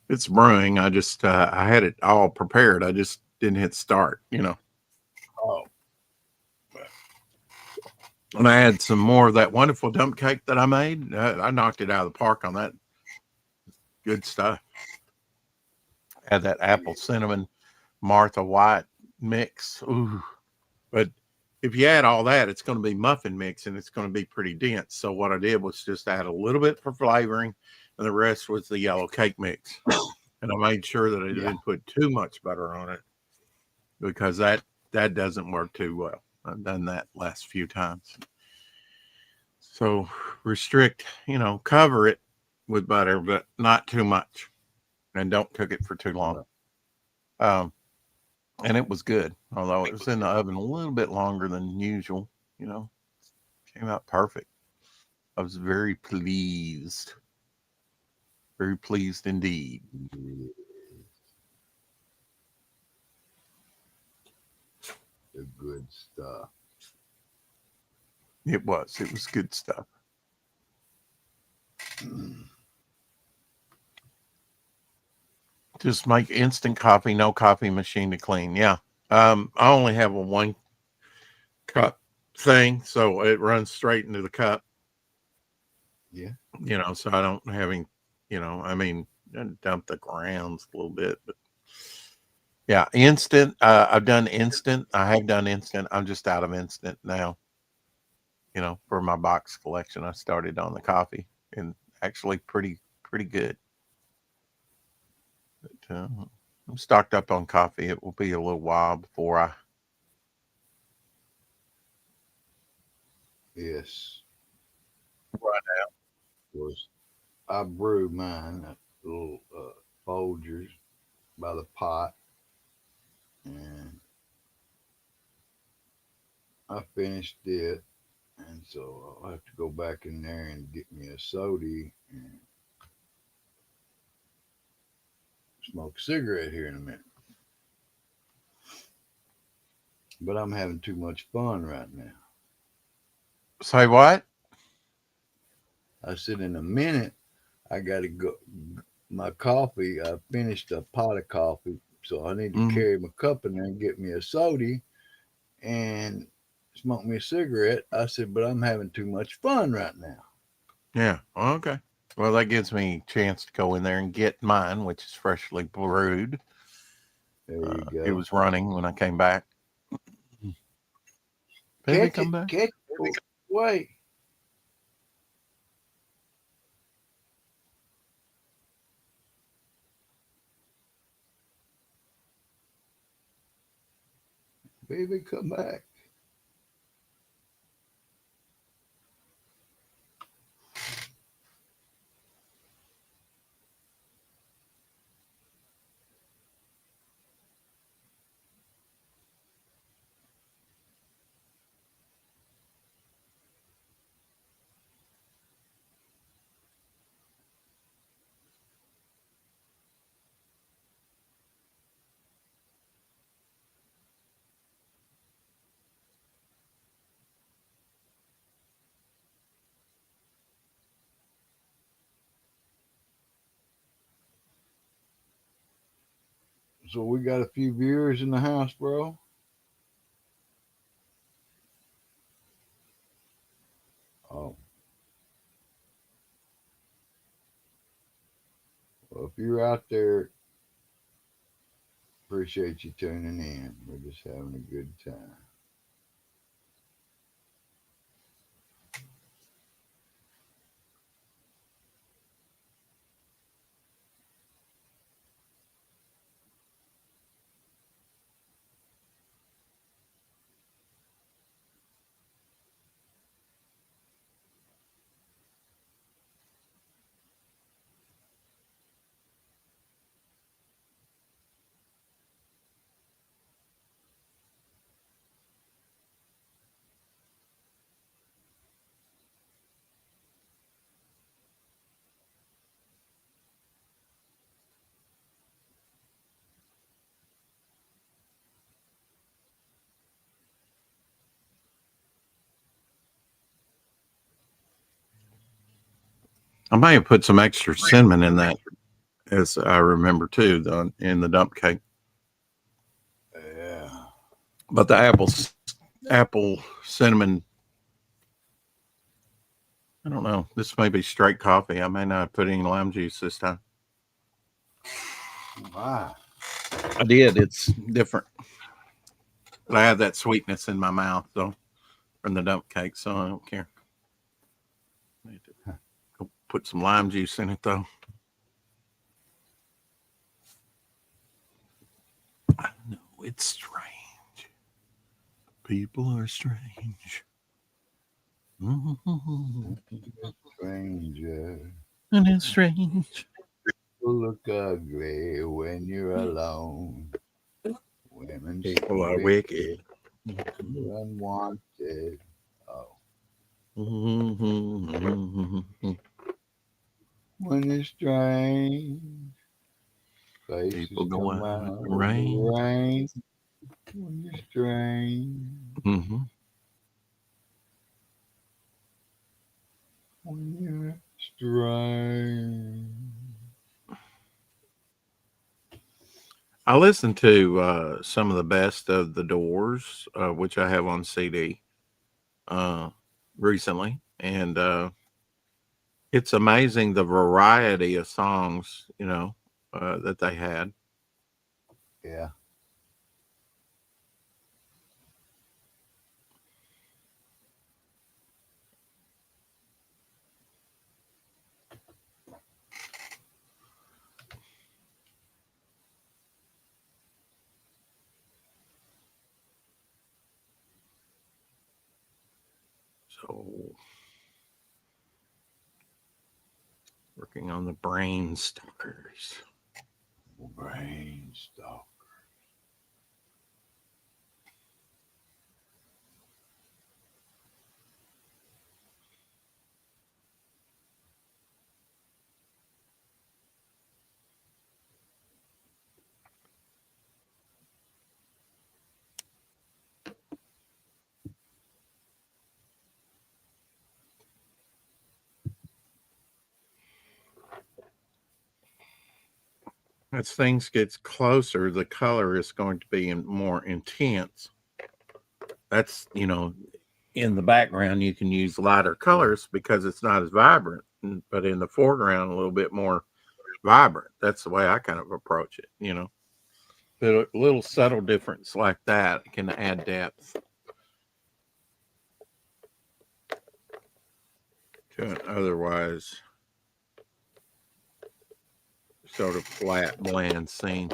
It's brewing. I just I had it all prepared. I just didn't hit start, you know. Oh, And I had some more of that wonderful dump cake that I made. I knocked it out of the park on that. Good stuff. Had that apple yeah. cinnamon Martha White mix. Ooh. But if you add all that, it's going to be muffin mix and it's going to be pretty dense. So what I did was just add a little bit for flavoring, and the rest was the yellow cake mix. And I made sure that I Yeah. didn't put too much butter on it because that doesn't work too well. I've done that last few times. So restrict, you know, cover it with butter, but not too much, and don't cook it for too long. Right. Um, and it was good, although it was in the oven a little bit longer than usual. You know, came out perfect. I was very pleased indeed. Yeah, the good stuff. It was good stuff. Just make instant coffee, no coffee machine to clean. Yeah. I only have a 1 cup thing, so it runs straight into the cup. Yeah. You know, so I don't having, you know, I mean, I dump the grounds a little bit, but yeah, instant. I've done instant. I have done instant. I'm just out of instant now. You know, for my box collection, I started on the coffee, and actually pretty good. But, I'm stocked up on coffee. It will be a little while before I. Yes. Right. Of course, I brew mine at little Folgers by the pot, and I finished it, and so I'll have to go back in there and get me a soda and smoke a cigarette here in a minute. But I'm having too much fun right now. Say what? I said in a minute I got to go. My coffee. I finished a pot of coffee, so I need to Hmm. carry my cup in there and get me a soda and smoke me a cigarette. I said, but I'm having too much fun right now. Yeah. Okay. Well, that gives me a chance to go in there and get mine, which is freshly brewed. There you It go. was running when I came back. Baby, Catch come it, back. catch it. Wait, baby, come back. So we got a few viewers in the house, bro. Oh, well, if you're out there, appreciate you tuning in. We're just having a good time. I might have put some extra cinnamon in that as I remember too, in the dump cake. Yeah. But the apple cinnamon, I don't know. This may be straight coffee. I may not put any lime juice this time. Why? I did. It's different. But I have that sweetness in my mouth though from the dump cake, so I don't care. Need to go put some lime juice in it though. I know it's strange. People are strange. And Stranger. it's strange. You look ugly when you're alone. Women People seem are wicked, wicked. unwanted. Oh, when it's strange, faces People go come out out in the of the rain. rain. When you're strange, Mm-hmm. when you're strange. I listened to some of the best of the Doors, which I have on CD uh, recently, and it's amazing the variety of songs that they had. Yeah, So working on the brain stalkers. brainstorm. As things gets closer, the color is going to be more intense. That's in the background you can use lighter colors because it's not as vibrant, but in the foreground a little bit more vibrant. That's the way I kind of approach it. But a little subtle difference like that can add depth to an otherwise sort of flat, bland scene.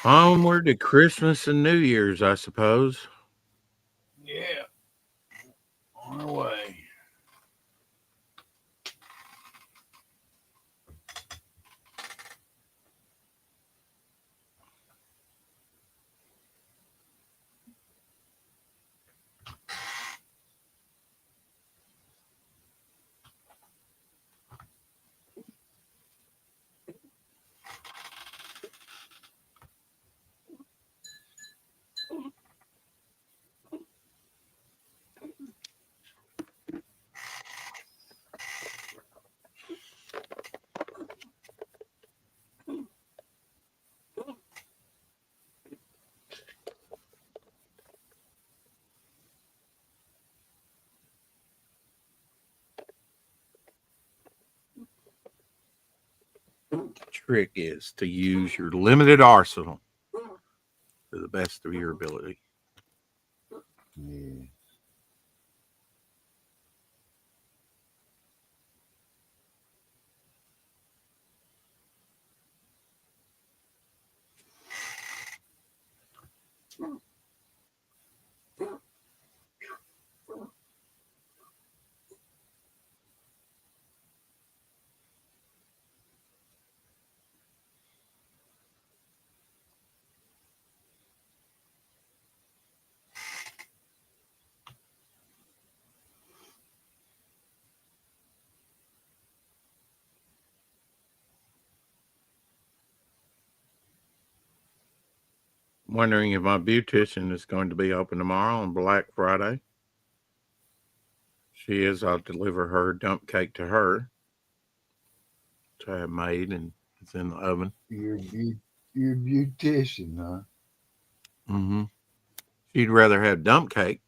Onward to Christmas and New Year's, I suppose. Yeah, on our way. The trick is to use your limited arsenal to the best of your ability. Yeah. Wondering if my beautician is going to be open tomorrow on Black Friday. She is. I'll deliver her dump cake to her, which I have made and it's in the oven. You're a beautician, huh? Hmm. She'd rather have dump cake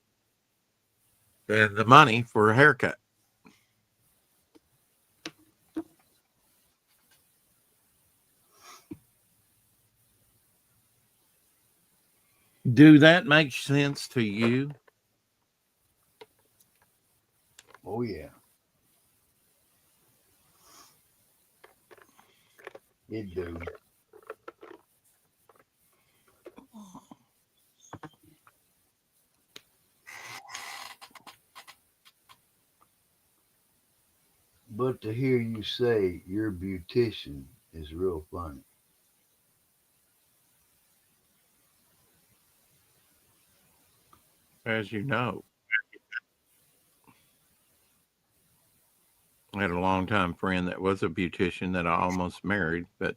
than the money for a haircut. Do that make sense to you? Oh yeah, it do. But to hear you say you're a beautician is real funny. As you know, I had a longtime friend that was a beautician that I almost married, but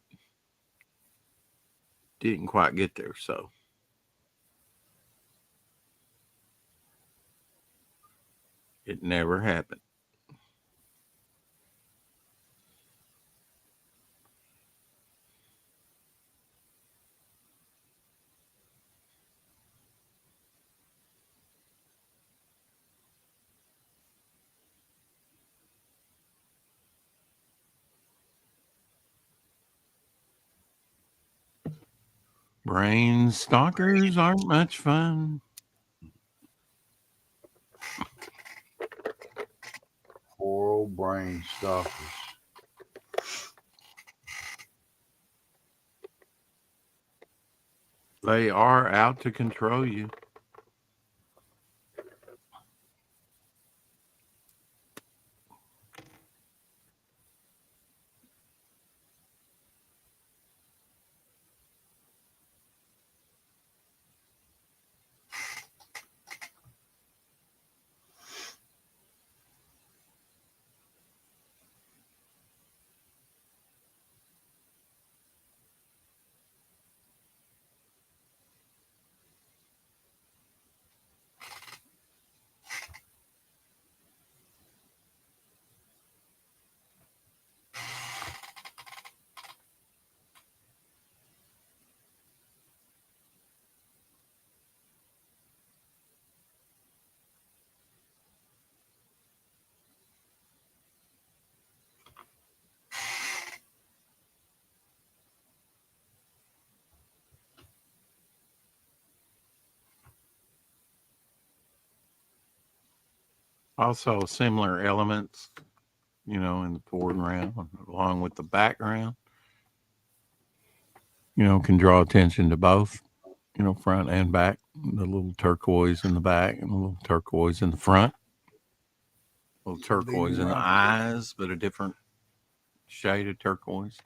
didn't quite get there. So it never happened. Brain stalkers aren't much fun. Poor old brain stalkers. They are out to control you. Also, similar elements, in the foreground, along with the background, can draw attention to both, front and back. The little turquoise in the back and the little turquoise in the front. A little Big turquoise in the rock. eyes, but a different shade of turquoise.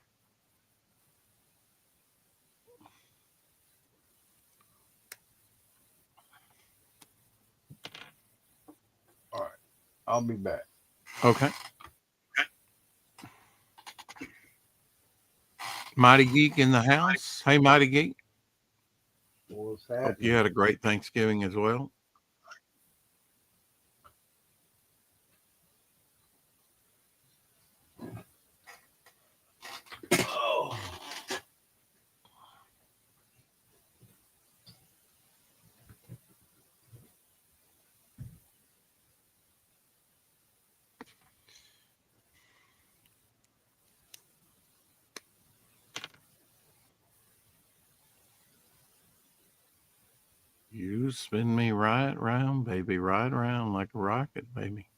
All right, I'll be back. Okay. Mighty Geek in the house. Hey, Mighty Geek. What's Hope you happening? had a great Thanksgiving as well. Oh, You spin me right round, baby, right round like a rocket, baby.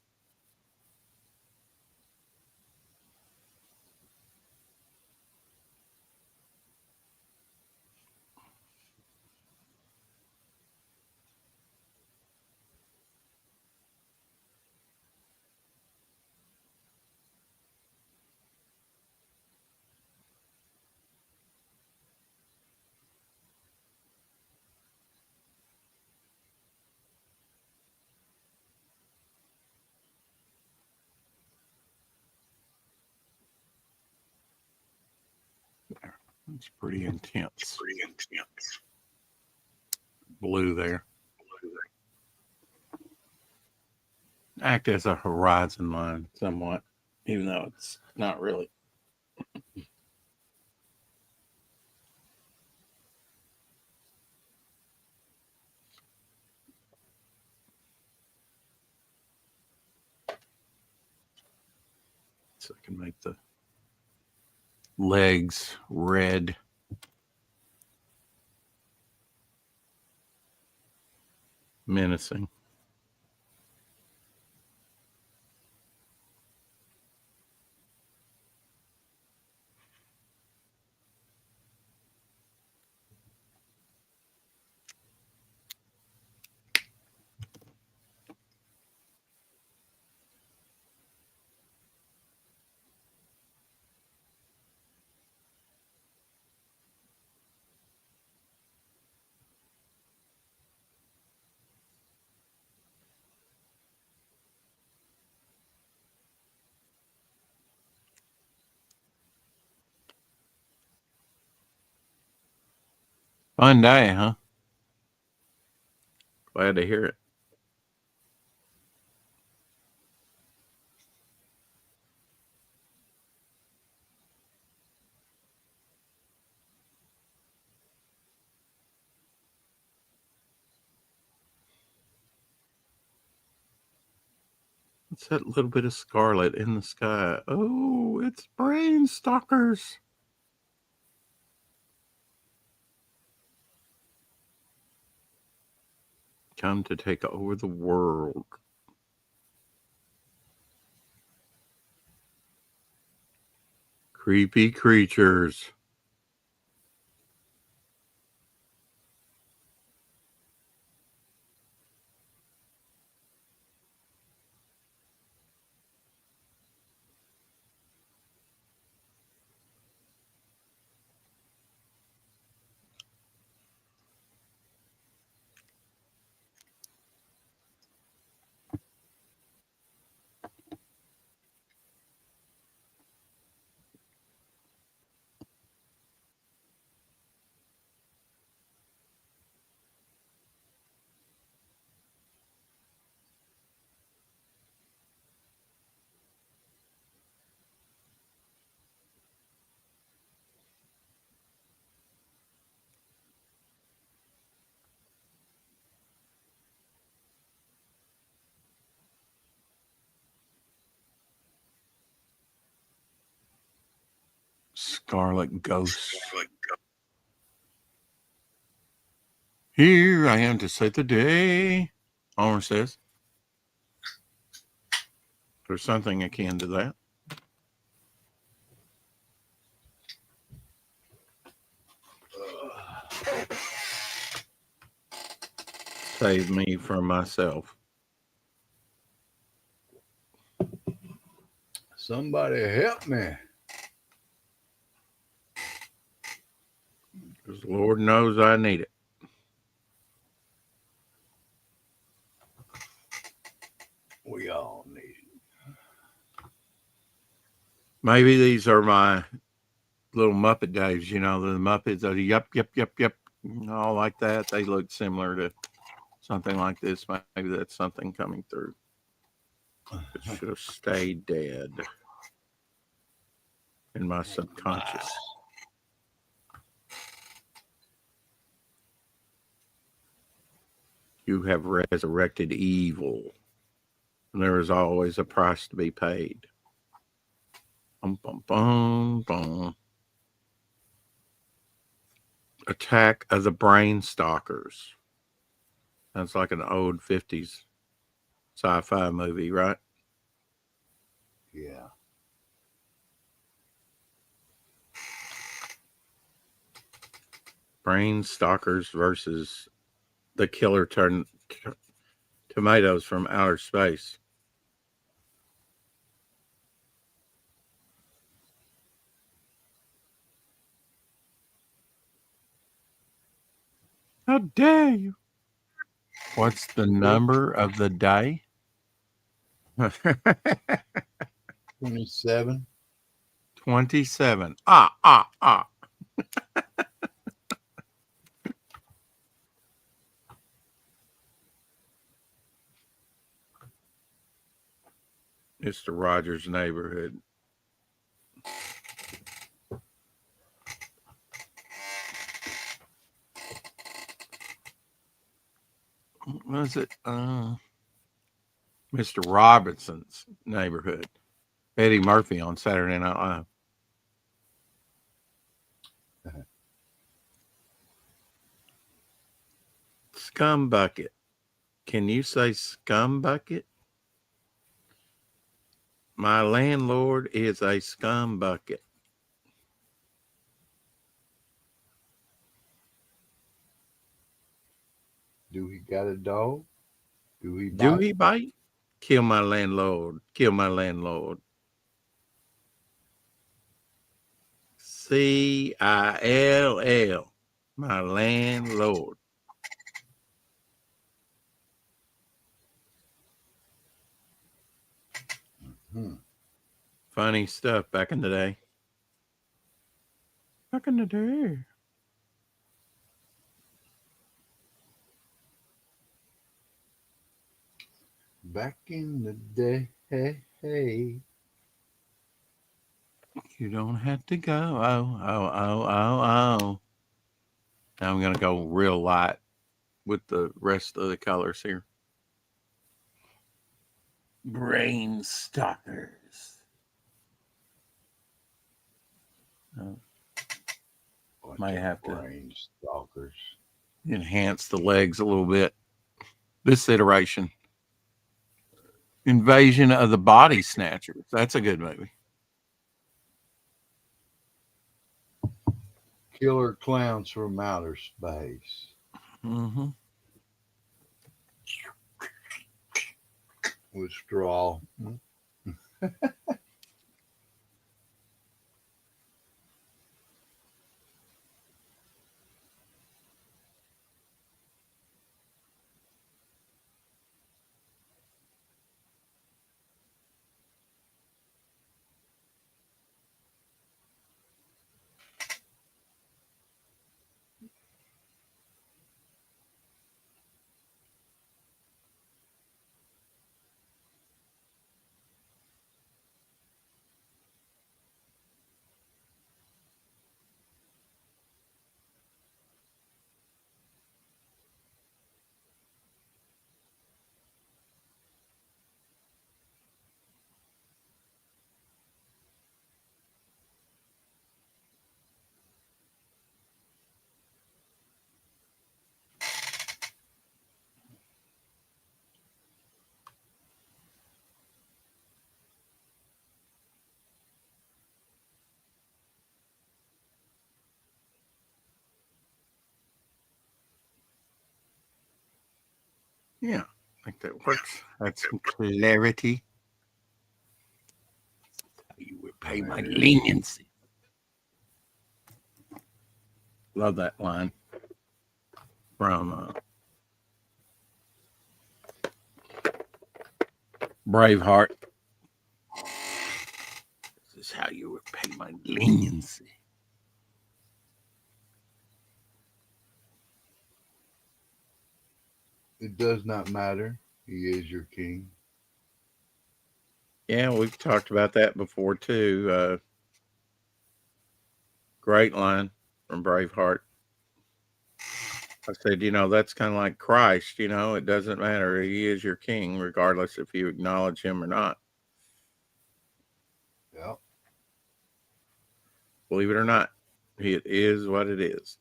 It's pretty intense. blue there. Act as a horizon line somewhat, even though it's not really. So I can make the legs red. Menacing. Fun day, huh? Glad to hear it. What's that little bit of scarlet in the sky? Oh, it's brain stalkers. Come to take over the world. Creepy creatures. Scarlet ghosts. Here I am to save the day, Homer says. There's something akin to that. Save me from myself. Somebody help me. Because Lord knows I need it. We all need it. Maybe these are my little Muppet days, you know, the Muppets are yep, all like that. They look similar to something like this. Maybe that's something coming through. It should have stayed dead in my subconscious. You have resurrected evil. And there is always a price to be paid. Bum, bum, bum, bum. Attack of the Brain Stalkers. Sounds like an old 50s sci-fi movie, right? Yeah. Brain Stalkers versus the killer tomatoes from outer space. How dare you? What's the number of the day? 27. 27. Ah. Mr. Rogers' Neighborhood. What was it? Mr. Robinson's Neighborhood. Eddie Murphy on Saturday Night Live. Scum bucket. Can you say scum bucket? My landlord is a scum bucket. Do he got a dog? Do he Do bite? he bite? Kill my landlord. Kill my landlord. CILL. My landlord. Hmm. Funny stuff back in the day. Back in the day. Back in the day, hey. You don't have to go. Oh, oh, oh, oh, oh. Now I'm going to go real light with the rest of the colors here. Brain stalkers. Bunch Might of have to brain stalkers. enhance the legs a little bit. This iteration. Invasion of the Body Snatchers. That's a good movie. Killer clowns from outer space. Mm-hmm. With straw. Yeah, I think that works. That's some clarity. You would pay my leniency. Love that line from Braveheart. This is how you repay my leniency. It does not matter. He is your king. Yeah, we've talked about that before too. Great line from Braveheart. I said, that's kind of like Christ. It doesn't matter. He is your king, regardless if you acknowledge him or not. Yep. Believe it or not, it is what it is.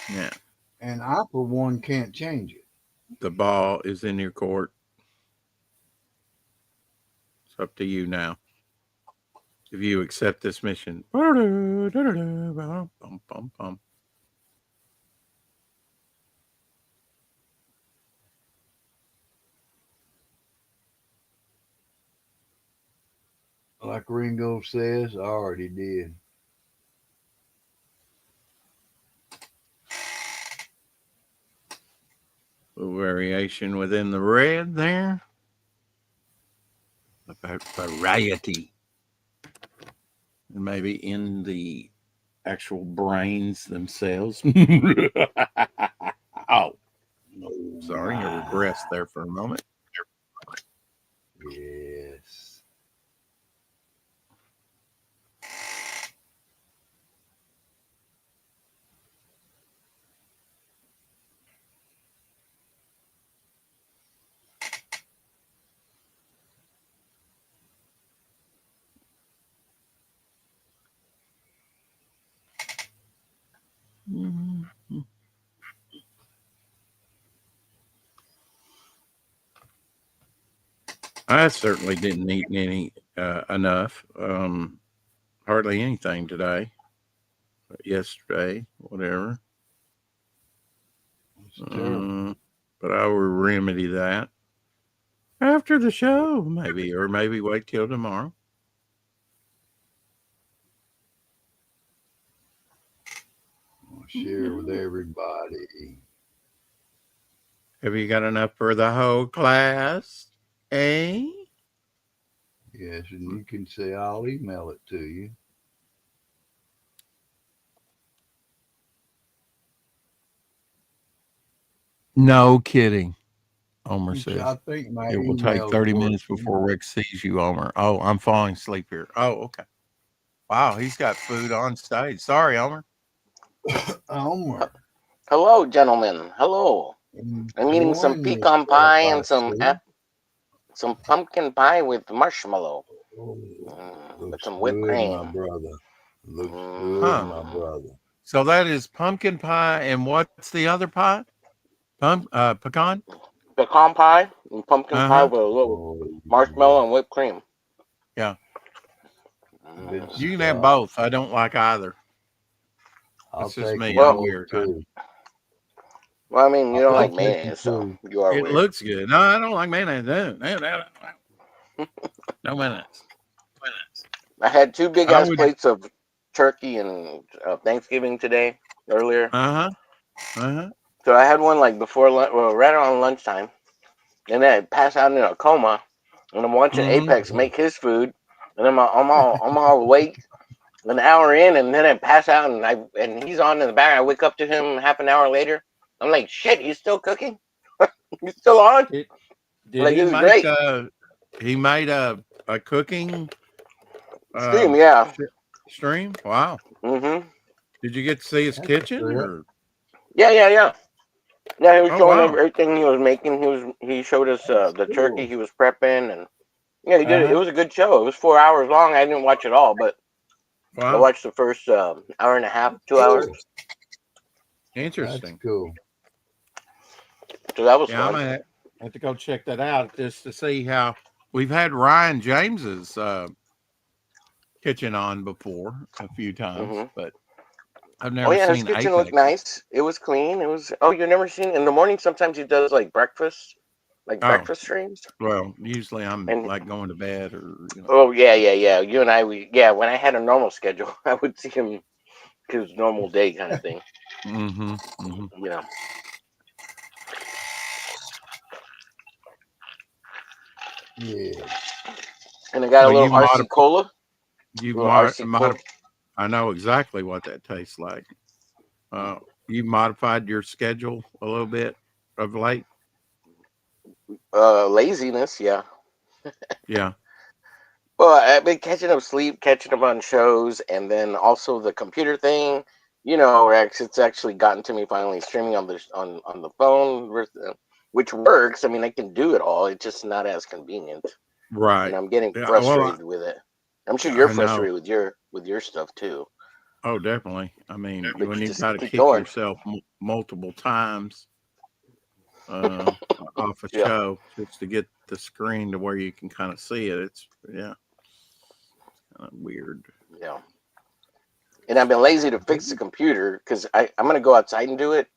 Yeah. And I, for one, can't change it. The ball is in your court. It's up to you now. If you accept this mission. Like Ringo says, I already did. Little variation within the red there. About variety. And maybe in the actual brains themselves. Oh. Sorry, I regressed there for a moment. Yes. Mhm. I certainly didn't eat any enough. Hardly anything today. But yesterday, whatever. It's terrible. Uh, but I will remedy that after the show, maybe, or maybe wait till tomorrow. I'll share with everybody. Have you got enough for the whole class? Eh? Yes, and you can say I'll email it to you. No kidding, Omer I says. think my It will take email's 30 minutes working. before Rick sees you, Omer. Oh, I'm falling asleep here. Oh, okay. Wow, he's got food on stage. Sorry, Omer. Elmer, Hello, gentlemen. Hello. I'm eating some join pecan yourself, pie I and see. some pumpkin pie with marshmallow, Oh, with looks some whipped good, my cream. brother. Looks good, Huh. my Mm. brother. So that is pumpkin pie, and what's the other pie? Pecan? Pecan pie and pumpkin pie Uh-huh. with a little Oh, marshmallow and whipped cream. Yeah. good Mm. You can have stuff. both. I don't like either. I'll That's just take me. them I'm Well, both weird. too. well, I mean, you don't I'll like Well, take them mayonnaise, so too. you are it weird. looks good. No, I don't like mayonnaise. No mayonnaise. I had two big I ass would. plates of turkey and Thanksgiving today earlier. Uh-huh. Uh-huh. So I had one like before lunch, well, right around lunchtime, and then I passed out in a coma. And I'm watching Mm-hmm. Apex make his food, and I'm all awake an hour in, and then I pass out, and he's on in the back. I wake up to him half an hour later. I'm like, shit, he's still cooking? He's still on? Did did Like, he it was make great. he made a cooking uh Steam, yeah. sh- stream? Wow. Mm-hmm. Did you get to see his That's a kitchen trip. or Yeah, yeah, yeah. Yeah, he was oh showing wow. everything he was making. He showed us That's the turkey cool. he was prepping, and yeah, he did it. It Uh-huh. was a good show. It was 4 hours long. I didn't watch it all, but I Wow. watched the first hour and a half, That's 2 hours. cool. That's Interesting. cool. So that was Yeah, I'm fun. gonna have to go check that out just to see how we've had Ryan James's kitchen on before a few times, Hmm. but I've Oh never yeah, his seen kitchen looked Apex's. nice. It was clean. It was. Oh, you've never seen in the morning. Sometimes he does like breakfast, like Oh, breakfast streams. well, usually I'm And like going to bed or oh yeah, yeah, yeah. You and I, yeah. When I had a normal schedule, I would see him his normal day kind of thing. mm-hmm, mm-hmm. You know. Yeah. And I got a Well, little RC cola. you've A little RC cola. I know exactly what that tastes like. Uh, you modified your schedule a little bit of late. Laziness, yeah. Yeah. Well, I've been catching up sleep, catching up on shows, and then also the computer thing. You know, Rex, it's actually gotten to me finally streaming on the phone, which works. I mean, I can do it all. It's just not as convenient, and Right. I'm getting Yeah. Well, frustrated with it. I'm sure you're I know. frustrated with your stuff too, Oh, definitely. I mean, but when you you've just got to keep kick going. yourself multiple times uh, off a Yeah, show just to get the screen to where you can kind of see it, it's yeah, kind of weird. yeah. And I've been lazy to fix the computer because I'm gonna go outside and do it.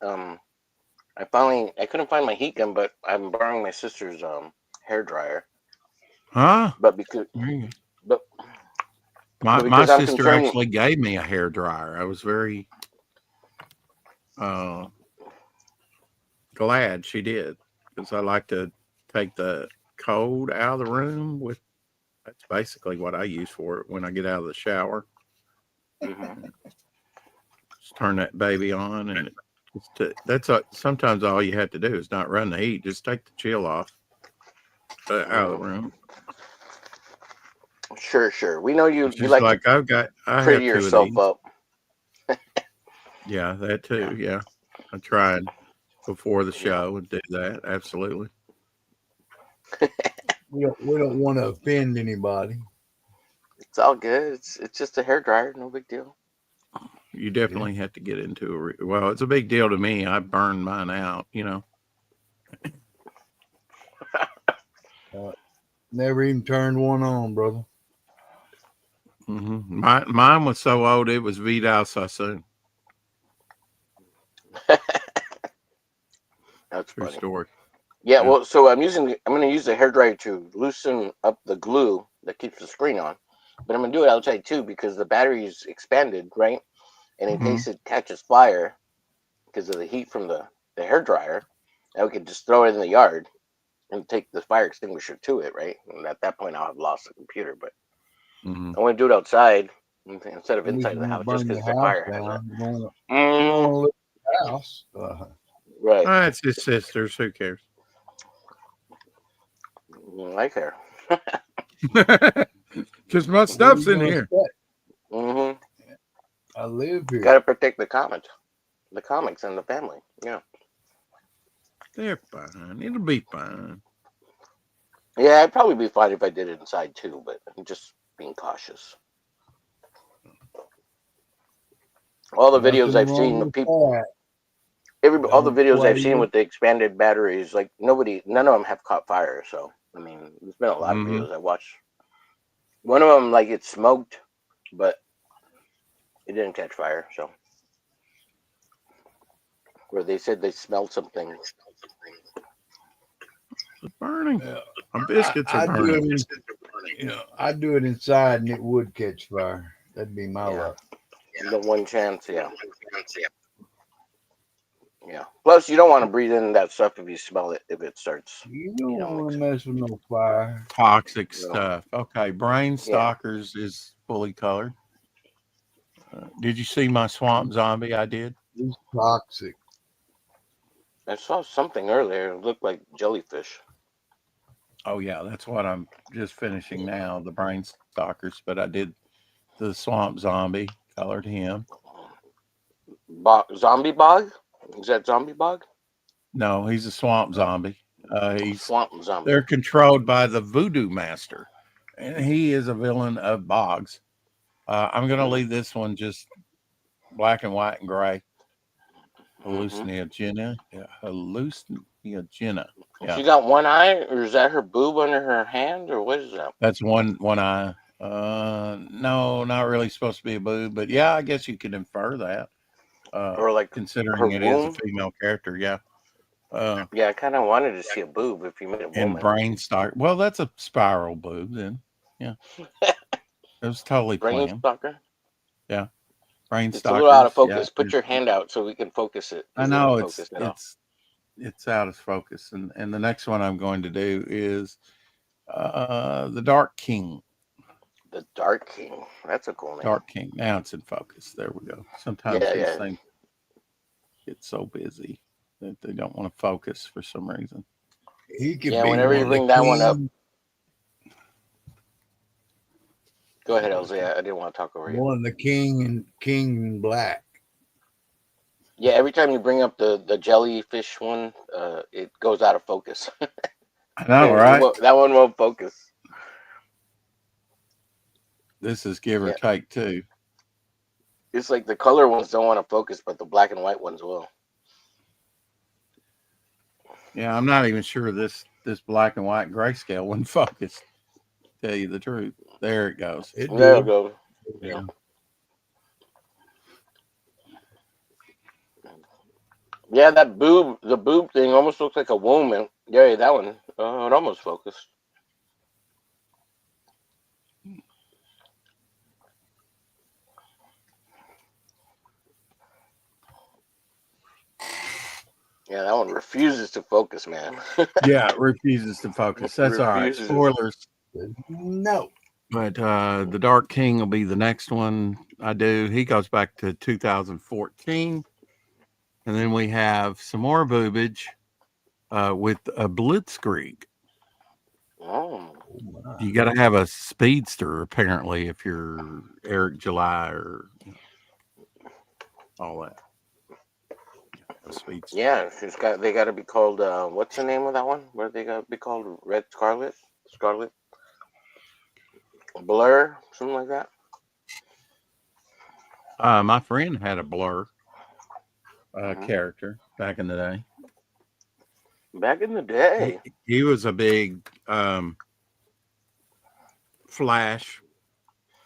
I couldn't find my heat gun, but I'm borrowing my sister's hair dryer. Huh? But because There you go. but but My because I'm sister concerned. actually gave me a hair dryer. I was very uh, glad she did because I like to take the cold out of the room with. That's basically what I use for it when I get out of the shower. Mhm. Just turn that baby on and it Sometimes all you have to do is not run the heat. Just take the chill off out of the room. Sure. We know you It's you just like to like I pretty have two of yourself these. up. Yeah, that too. Yeah, I tried before the show and did that. Absolutely. We don't want to offend anybody. It's all good. It's just a hair dryer, no big deal. You definitely have to get into well, it's a big deal to me. I burned mine out, Never even turned one on, brother. Mine was so old it was Vidal Sassoon. That's True funny. story. Yeah, Yeah. well, so I'm going to use the hair dryer to loosen up the glue that keeps the screen on, but I'm going to do it outside too because the battery's expanded, right? And in Mhm. case it catches fire because of the heat from the hair dryer, now we could just throw it in the yard and take the fire extinguisher to it, right? And at that point, I'll have lost the computer. But Mhm. I want to do it outside instead of At least inside you of the house, won't just burn because your the house fire has down. You don't Mm, want to live in the house. right. It's his sisters. Who cares? I care. Because my What are stuff's you in gonna here. expect? Mm-hmm. I live here. Got to protect the comics and the family. Yeah. They're fine. It'll be fine. Yeah, I'd probably be fine if I did it inside too, but I'm just being cautious. All the videos Nothing I've wrong seen of with people, that. all the Don't videos I've play seen with. with the expanded batteries, like none of them have caught fire. So I mean, there's been a lot of Mhm. videos I watched. One of them, like it smoked, but it didn't catch fire. So where they said they smelled something. It's burning. Yeah, My biscuits are I do burning. it. I do it inside, and it would catch fire. That'd be my Yeah, luck. the one chance. Yeah, yeah. Plus, you don't want to breathe in that stuff if you smell it. If it starts, You don't want to mixing. mess with no fire. Toxic No. stuff. Okay, Brain Yeah. Stalkers is fully colored. Did you see my swamp zombie? I did. It's toxic. I saw something earlier. It looked like jellyfish. Oh yeah, that's what I'm just finishing now. The Brain Stalkers, but I did the swamp zombie. Colored him. Zombie bog? Is that zombie bog? No, he's a swamp zombie. He's Swamp zombie. They're controlled by the voodoo master, and he is a villain of bogs. I'm going to leave this one just black and white and gray. Mm-hmm. Hallucinogena. Yeah, hallucinogena. Yeah, She got one eye, or is that her boob under her hand, or what is that? that's one eye. No, not really supposed to be a boob, but yeah, I guess you could infer that. Or like her Considering it is a womb? female character, yeah. Uh, Yeah, I kind of wanted to see a boob if you made a and woman. brain stock. Well, that's a spiral boob. Then, yeah, it was totally Brain planned. stalker? Yeah, brain It's a little out of stalkers. Yeah, focus. Put your hand out so we can focus it, I because it ain't know focused at all. it's out of focus, and the next one I'm going to do is the Dark King. The Dark King. That's a cool name. Dark King. Now it's in focus. There we go. Sometimes Yeah, these yeah. things get so busy that they don't want to focus for some reason. He could Yeah, be whenever you one of the bring that one up. king, Go ahead, Elsie. I didn't want to talk over you. one of the king in black. Yeah, every time you bring up the jellyfish one, it goes out of focus. I know, right? That one won't focus. This is give or Yeah, take too. it's like the color ones don't want to focus, but the black and white ones will. Yeah, I'm not even sure this black and white grayscale wouldn't focus. Tell you the truth. There it goes. It There we did. go. Yeah. Yeah, the boob thing almost looks like a womb. And yeah, that one, it almost focused. Yeah, that one refuses to focus, man. Yeah, it refuses to focus. That's all right. Refuses. Spoilers. No. But the Dark King will be the next one I do. He goes back to 2014. And then we have some more boobage with a blitzkrieg. Oh. Oh my. You got to have a speedster, apparently, if you're Eric July or all that. A speedster. Yeah, they got to be called. What's the name of that one? Where they got to be called Red Scarlet, Scarlet Blur, something like that. My friend had a Blur Mhm. character back in the day. Back in the day. He was a big Flash,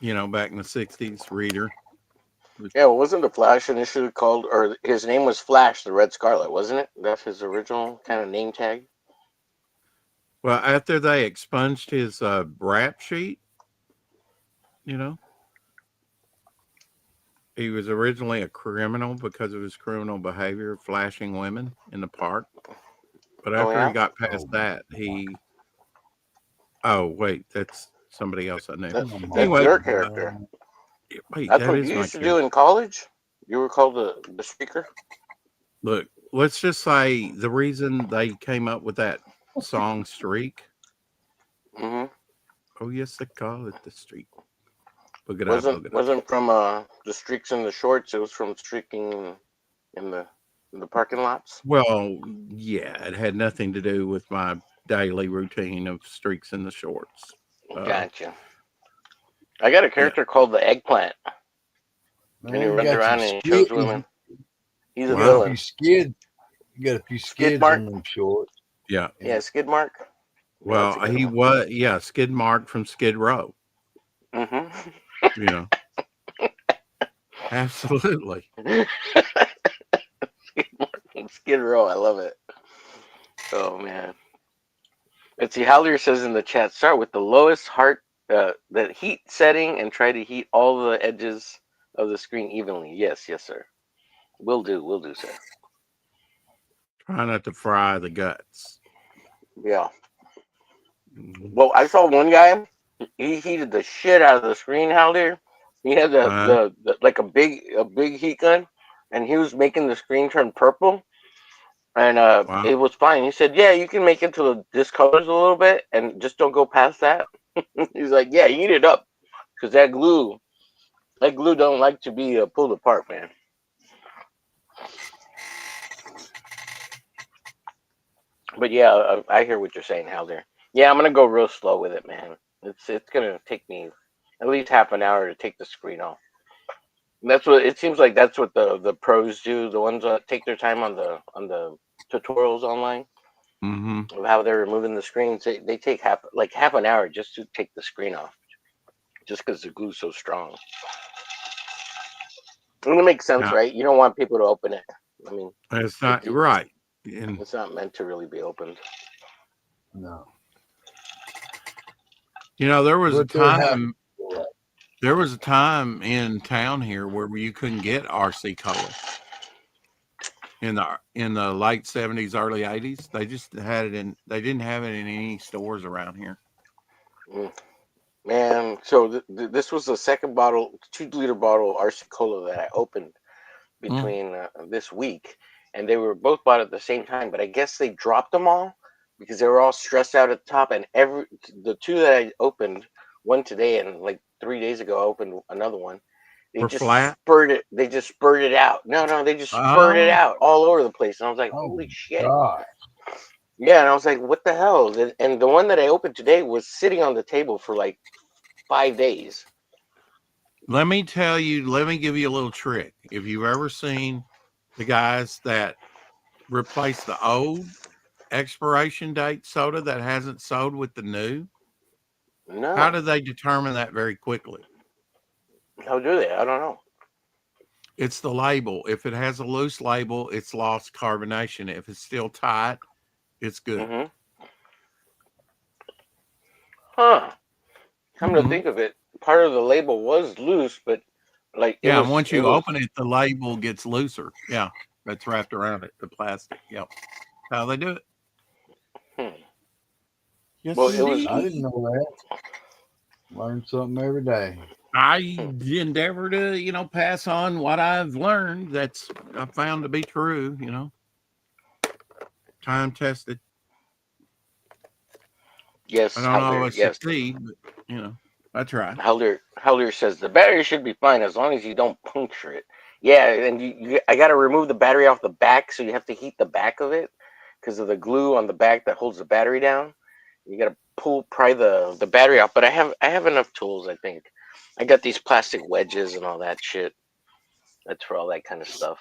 back in the 60s reader. Yeah, well, wasn't the Flash initially called, or his name was Flash the Red Scarlet, wasn't it? That's his original kind of name tag. Well, after they expunged his rap sheet, you know, he was originally a criminal because of his criminal behavior, flashing women in the park. But Oh after he yeah, got Oh past that, oh, wait, that's somebody else I knew. that, come that's Anyway, your character. on. wait, That's that what is you my used to do character. in college. You were called the speaker. Look, let's just say the reason they came up with that song Streak. Hmm. Oh, yes, they call it the Streak. Boogada, Wasn't boogada. wasn't from the streaks in the shorts. It was from streaking in the in the parking lots. Well, yeah, it had nothing to do with my daily routine of streaks in the shorts. Uh, Gotcha. I got a yeah. character called the Eggplant, and he Man, you runs got some around and he skid. shoves women. He's You a got a Wow. few villain. skid. You got a few Skid skids mark. on them shorts. Yeah. Yeah. Yeah, Skid Mark. Yeah, that's a Well, good he one. was, yeah, Skid Mark from Skid Row. Hmm. You know, absolutely. Skid Row. I love it. Oh man. Let's see. Hallier says in the chat, start with the lowest the heat setting, and try to heat all the edges of the screen evenly. Yes, yes, sir. Will do, sir. Try not to fry the guts. Yeah. Mhm. Well, I saw one guy. He heated the shit out of the screen, Hallier. He had Uh, like a big heat gun, and he was making the screen turn purple. And wow. it was fine. He said, "Yeah, you can make it to the discolors a little bit, and just don't go past that." He's like, "Yeah, heat it up, because that glue don't like to be pulled apart, man." But yeah, I hear what you're saying, Halder. Yeah, I'm gonna go real slow with it, man. It's gonna take me at least half an hour to take the screen off. And that's what it seems like. That's what the pros do. The ones that take their time on the tutorials online Mm-hmm. of how they're removing the screens. They take half an hour just to take the screen off, just because the glue's so strong. And it makes sense, Yeah, right? You don't want people to open it. I mean, it's it, not it right. And, it's not meant to really be opened. No. there was a But they're happy time, for it. in town here where you couldn't get RC color. In the late 70s, early 80s. They just had it they didn't have it in any stores around here. Mm. Man, so this was the second bottle, 2 liter bottle of RC Cola that I opened Mm. between this week, and they were both bought at the same time. But I guess they dropped them all because they were all stressed out at the top. And the two that I opened, one today and like 3 days ago, I opened another one. They For just flat. spurred it. They just spurred it out. No, they just spurred it Oh, out all over the place. And I was like, Oh holy shit. God. Yeah, and I was like, what the hell? And the one that I opened today was sitting on the table for like 5 days. let me give you a little trick. If you've ever seen the guys that replace the old expiration date soda that hasn't sold with the new, how No. do they determine that very quickly? How do they? I don't know. It's the label. If it has a loose label, it's lost carbonation. If it's still tight, it's good. Mm-hmm. Huh. Come to Hmm. think of it, part of the label was loose, but like Yeah, and once it you was. open it, the label gets looser. Yeah, that's wrapped around it, the plastic. Yep. How they do it. Hmm. Yes, Well, it was. I indeed. didn't know that. Learn something every day. I endeavor to, pass on what I've learned. That's I found to be true. Time tested. I Yes, don't Howler. always Yes, succeed, but I try. Howler says the battery should be fine as long as you don't puncture it. Yeah, and I got to remove the battery off the back, so you have to heat the back of it because of the glue on the back that holds the battery down. You got to pry the battery off. But I have enough tools. I think I got these plastic wedges and all that shit. That's for all that kind of stuff.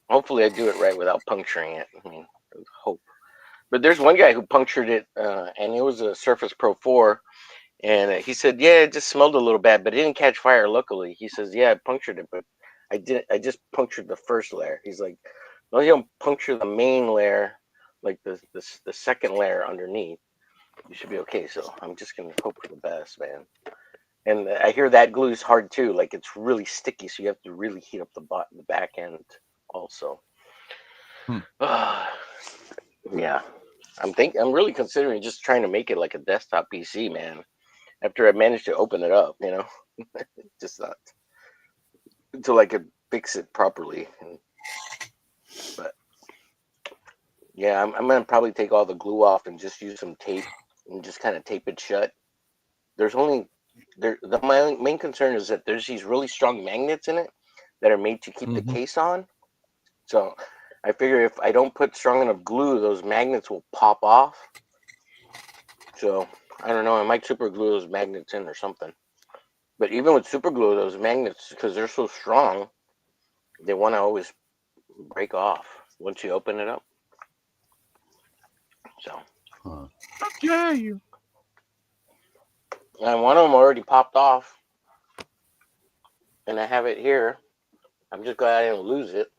Hopefully, I do it right without puncturing it. I mean, hope. But there's one guy who punctured it, and it was a Surface Pro 4. And he said, "Yeah, it just smelled a little bad, but it didn't catch fire. Luckily," he says, "Yeah, I punctured it, but I did. I just punctured the first layer." He's like, "No, you don't puncture the main layer, like the second layer underneath. You should be okay." So I'm just gonna hope for the best, man. And I hear that glue is hard too. Like it's really sticky, so you have to really heat up the back end also. Hmm. Yeah, I'm really considering just trying to make it like a desktop PC, man. After I managed to open it up, just not until I could fix it properly. But yeah, I'm gonna probably take all the glue off and just use some tape and just kind of tape it shut. There's only my main concern is that there's these really strong magnets in it that are made to keep the Hmm. case on. So I figure if I don't put strong enough glue, those magnets will pop off. So I don't know. I might super glue those magnets in or something. But even with super glue, those magnets, because they're so strong, they want to always break off once you open it up. So, Huh. I tell you. and one of them already popped off, and I have it here. I'm just glad I didn't lose it,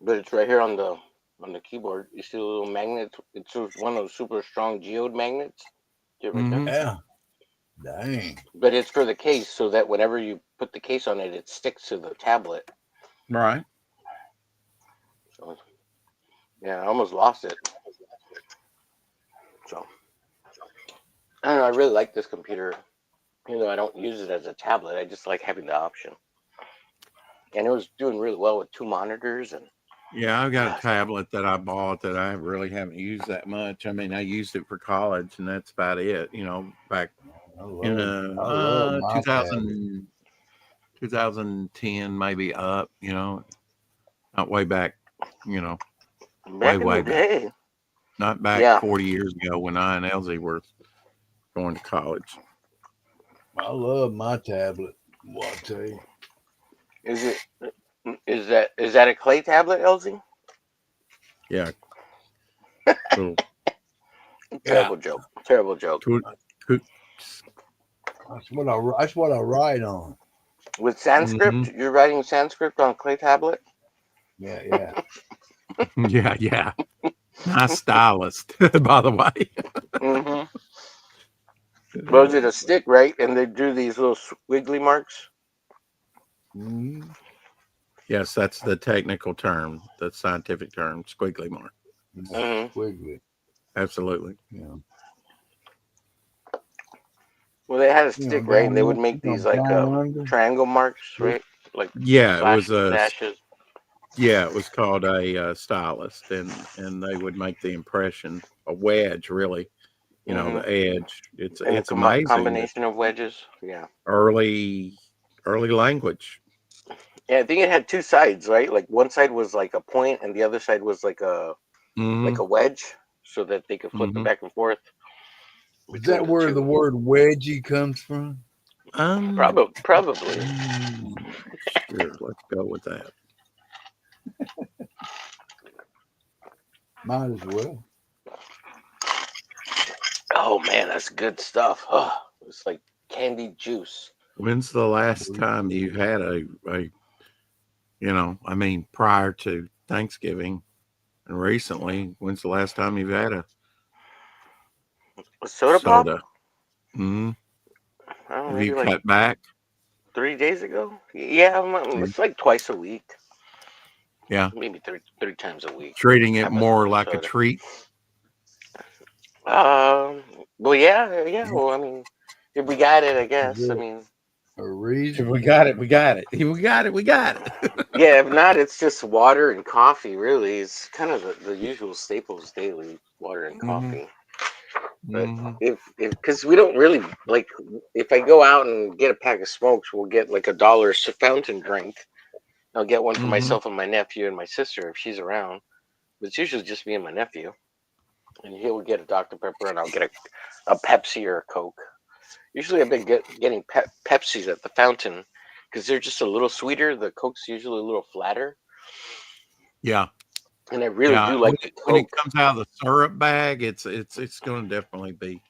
but it's right here on the keyboard. You see the little magnet? It's one of those super strong geode magnets. See it right there? Hmm. Yeah. Dang. But it's for the case, so that whenever you put the case on it, it sticks to the tablet. Right. So, yeah, I almost lost it. So, I don't know. I really like this computer. Even though I don't use it as a tablet, I just like having the option. And it was doing really well with two monitors and Yeah, I've got a tablet that I bought that I really haven't used that much. I mean, I used it for college, and that's about it. Back in I love my tablet. 2010, maybe up. Not way back. You know, way back in the way back. day. Not back Yeah. 40 years ago when I and Elsie were going to college. I love my tablet. What I tell you. Is it is that a clay tablet, Elsie? Yeah, little Yeah. Terrible joke. Terrible joke. tw- tw- That's what I write on. With mhm. Sanskrit, you're writing Sanskrit on a clay tablet? Yeah, yeah. Yeah, yeah. Nice stylist, by the way. Mm-hmm. Well, is it a stick, right? And they do these little squiggly marks? Mm-hmm. Yes, that's the technical term, the scientific term, squiggly mark. Yeah. Mm-hmm. Squiggly. Absolutely. Yeah. Well, they had a stick, right? And they would make these like down under. triangle marks, right? Like Yeah, slashes. it was called a stylist, and they would make the impression a wedge, really. Mm-hmm. The edge. And a It's amazing that combination of wedges. Yeah. early early language. Yeah, I think it had two sides, right? Like one side was like a point, and the other side was like a Hmm. wedge, so that they could flip them Hmm. back and forth Is between that the where the two. word wedgie comes from? Um, Probably. sure, let's go with that. Might as well. Oh man, that's good stuff. Oh, it's like candy juice. When's the last time you had I mean, prior to Thanksgiving and recently, when's the last time you've had a A soda pop? soda? Hmm. I don't know, Have maybe you like cut back? 3 days ago. Yeah, it's like twice a week, Yeah, maybe three times a week. treating it Have more a like a soda. treat. Well, yeah. Well, I mean, If we got it, I Is guess. I there mean, a If reason? we got it, we got it. If we got it, we got it. yeah. If not, it's just water and coffee. Really, it's kind of the usual staples daily: water and Mm-hmm. coffee. But Mm-hmm. if because we don't really like, if I go out and get a pack of smokes, we'll get like $1 fountain drink. I'll get one for Mm-hmm. myself and my nephew and my sister if she's around. But it's usually just me and my nephew, and he'll get a Dr Pepper, and I'll get a Pepsi or a Coke. Usually, I've been getting Pepsis at the fountain because they're just a little sweeter. The Coke's usually a little flatter, Yeah. and I really Yeah. do When like the when it Coke. comes out of the syrup bag, it's going to definitely be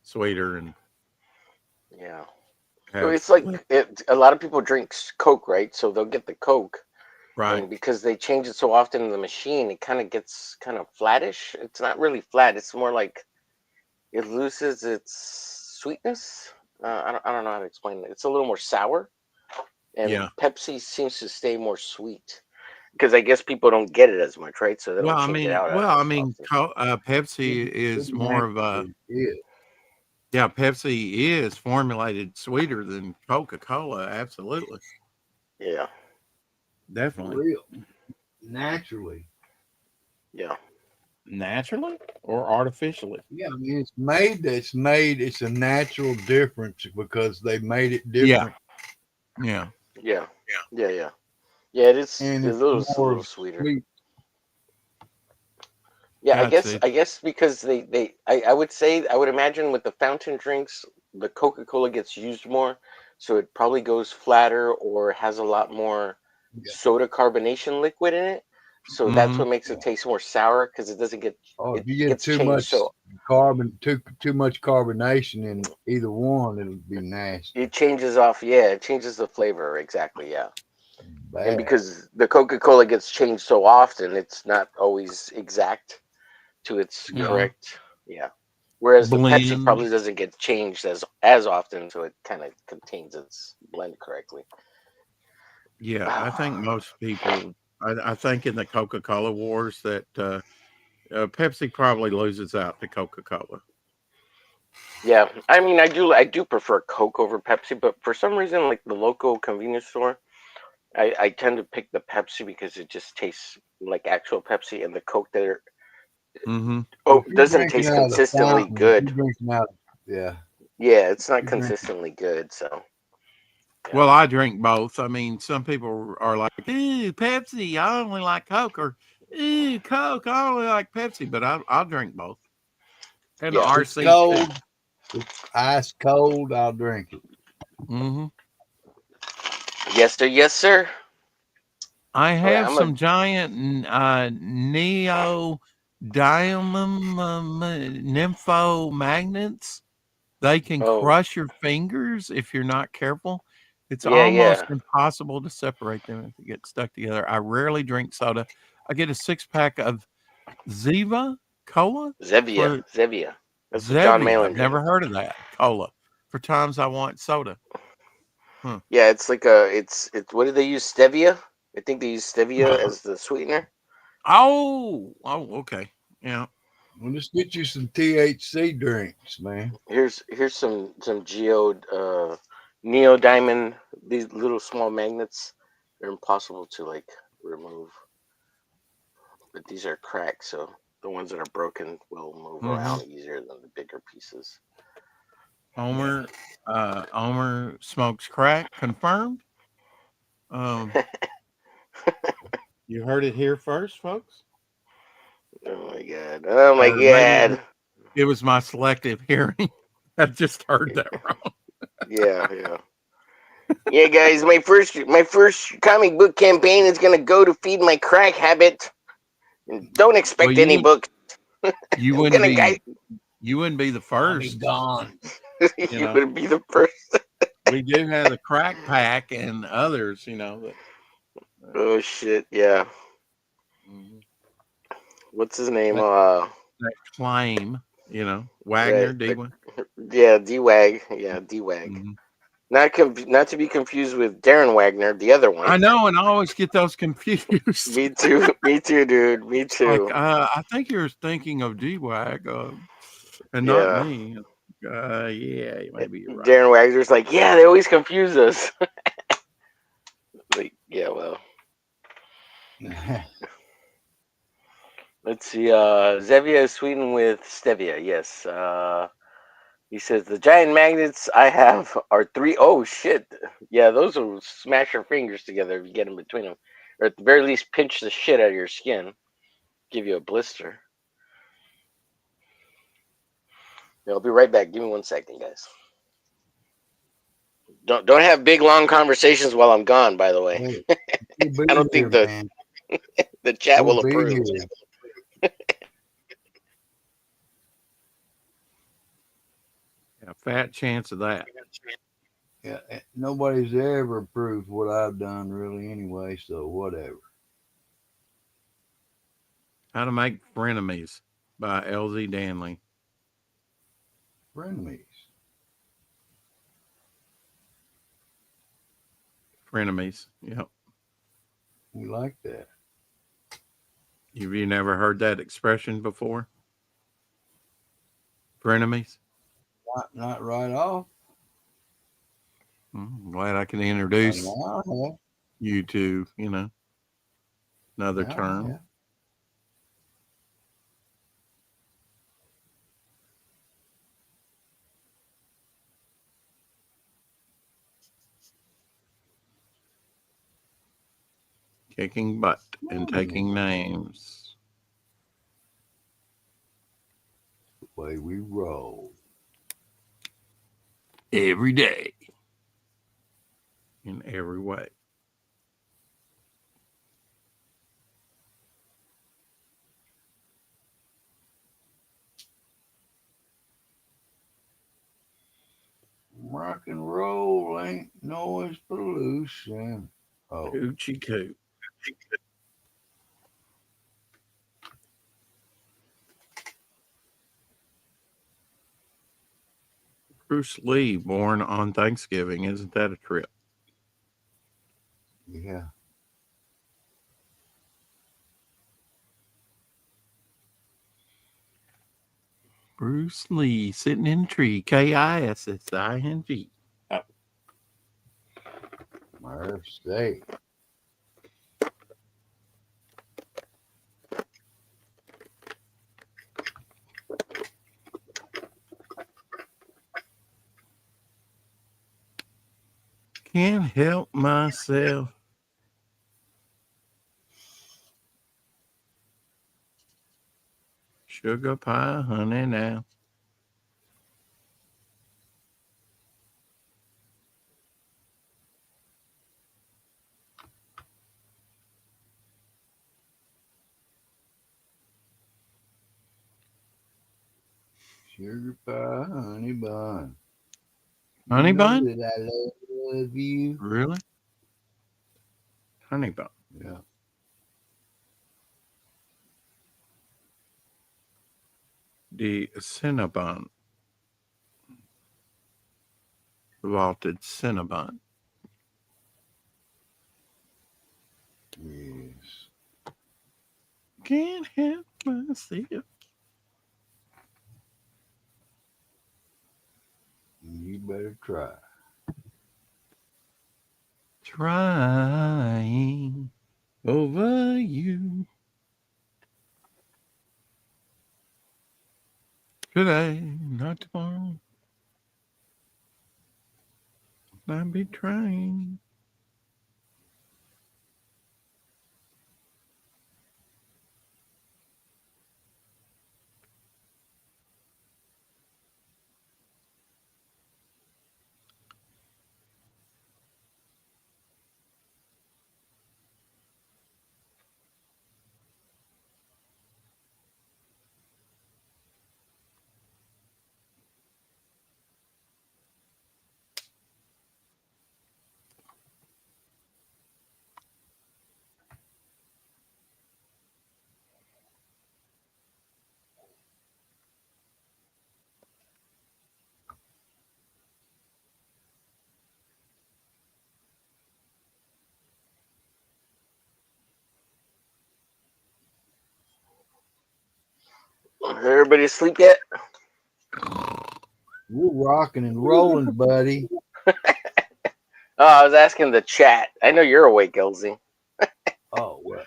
sweeter and Yeah. Well, have it's like a lot of people drink Coke, right? So they'll get the Coke, right. and because they change it so often in the machine, it kind of gets kind of flattish. It's not really flat. It's more like it loses its sweetness. I don't know how to explain it. It's a little more sour, and Yeah. Pepsi seems to stay more sweet because I guess people don't get it as much, right? So they Well, don't I change it mean, out well, I as mean, often. Pepsi It is more of a naturally is. yeah. Pepsi is formulated sweeter than Coca Cola. Absolutely, Yeah, For definitely, real. Naturally. yeah, naturally or artificially. Yeah, I mean it's a natural difference because they made it Yeah. different Yeah. yeah, yeah. Yeah, it is and a it's a more little of sweeter. sweet. Yeah, Yeah. I guess because I would say I would imagine with the fountain drinks, the Coca-Cola gets used more, so it probably goes flatter or has a lot more Yeah. soda carbonation liquid in it. So that's Mm-hmm. what makes it taste more sour because Oh, if it you get gets changed. So too much carbonation in either one, it'll be it nasty. changes off. Yeah, it changes the flavor exactly. Yeah, and Bad. because the Coca-Cola gets changed so often, it's not always exact to its Mm-hmm. Yeah. correct. Yeah. Whereas the Pepsi Blend. probably doesn't get changed as often, so it kind of contains its blend correctly. Yeah, I think most people. I think in the Coca Cola wars that Pepsi probably loses out to Coca Cola. Yeah, I mean, I do prefer Coke over Pepsi, but for some reason, like the local convenience store, I tend to pick the Pepsi because it just tastes like actual Pepsi, and the Coke there Mm-hmm. Well, if you're doesn't drinking taste out of the consistently fountain, if good. you're drinking out, yeah, Yeah, it's not you're drinking. consistently good. So yeah, Well, I drink both. I mean, some people are like, "Ooh, Pepsi, I only like Coke," or "Ooh, Coke, I only like Pepsi." But I'll drink both, and the yeah, If it's RC too. cold, it's ice cold, I'll drink it. Mm-hmm. yes sir, yes sir. I Oh yeah, have I'm a some giant neo diamond nympho magnets. They can oh crush your fingers if you're not careful. It's yeah almost yeah impossible to separate them if they get stuck together. I rarely drink soda. I get a 6 pack of Ziva cola for Zevia. That's the John Zevia. Malin I've drink. never heard of that cola. For times I want soda. Huh. Yeah, it's like it's what do they use? Stevia? I think they use stevia as the sweetener. Oh, okay. Yeah. Well, just get you some THC drinks, man. Here's some geode neodymium. These little small magnets. They're impossible to like remove, but these are cracked, so the ones that are broken will move Mm-hmm. around easier than the bigger pieces. Yeah. Omer smokes crack. Confirmed. Um, you heard it here first, folks. Oh my god! Oh my Or maybe god! it was my selective hearing. I just heard that wrong. Yeah, yeah. Yeah, guys, my first comic book campaign is gonna go to feed my crack habit. And don't Well, expect any books. you I'm wouldn't gonna guide. be you wouldn't be the I'll be first. gone. You You know, would be the first. we do have the crack pack and others. You know that, Oh shit! Yeah. mhm, What's his name? that that claim. You know, Wagner Right. D1. Yeah, D-Wag. Yeah, D-Wag. Mhm. Not to be confused with Darren Wagner, the other one. I know, and I always get those confused. Me too. Me too, dude. Me Like, too. I think you're thinking of D-Wag, and not Yeah. me. Yeah, maybe you're right. Darren Wagner's like, yeah, they always confuse us. Like, yeah, well, let's see. Zevia is sweetened with stevia. Yes. He says the giant magnets I have are three. Oh shit! Yeah, those will smash your fingers together if you get in between them, or at the very least pinch the shit out of your skin, give you a blister. Yeah, I'll be right back. Give me 1 second, guys. Don't have big long conversations while I'm gone. By the way, Hey, we'll I be don't think here, the man. the chat We'll will be approve. here. Yeah, fat chance of that. Yeah, nobody's ever approved what I've done really anyway, so whatever. How to Make Frenemies by LZ Danley. Frenemies. Frenemies. Yep. We like that. Have you never heard that expression before? Frenemies? Not right off. I'm glad I can But introduce now I have. you to, another Now I term. have. Kicking butt and Frenemies. taking names. The way we roll. Every day. In every way. Rock and roll ain't noise pollution. Oh, Coochie coo. Bruce Lee, born on Thanksgiving. Isn't that a trip? yeah. Bruce Lee sitting in a tree. Kissing. Oh. Murph State. Can't help myself. Sugar pie, honey now. Sugar pie, honey bun. You Honey know bun? that I love you. Really? Honey bun. Yeah. The Cinnabon. Vaulted Cinnabon. Yes. Can't help myself. You better try. Trying over you. Today, not tomorrow. I'll be trying. Everybody asleep yet? We're rocking and rolling, buddy. Oh, I was asking the chat. I know you're awake, Elsie. Oh well.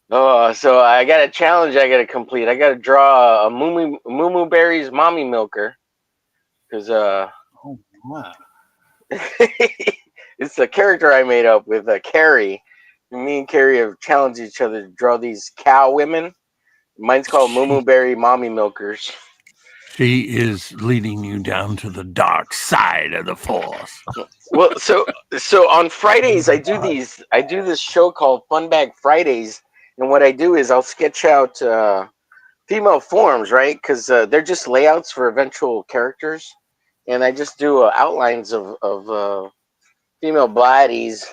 Oh, so I got a challenge I got to complete. I got to draw a Moo Berry's mommy milker because Oh my. it's a character I made up with Carrie. Me and Carrie have challenged each other to draw these cow women. Mine's called Moo Berry Mommy Milkers. She is leading you down to the dark side of the force. Well, so on Fridays I do this show called Fun Bag Fridays, and what I do is I'll sketch out female forms, right? Because they're just layouts for eventual characters, and I just do outlines of female bodies.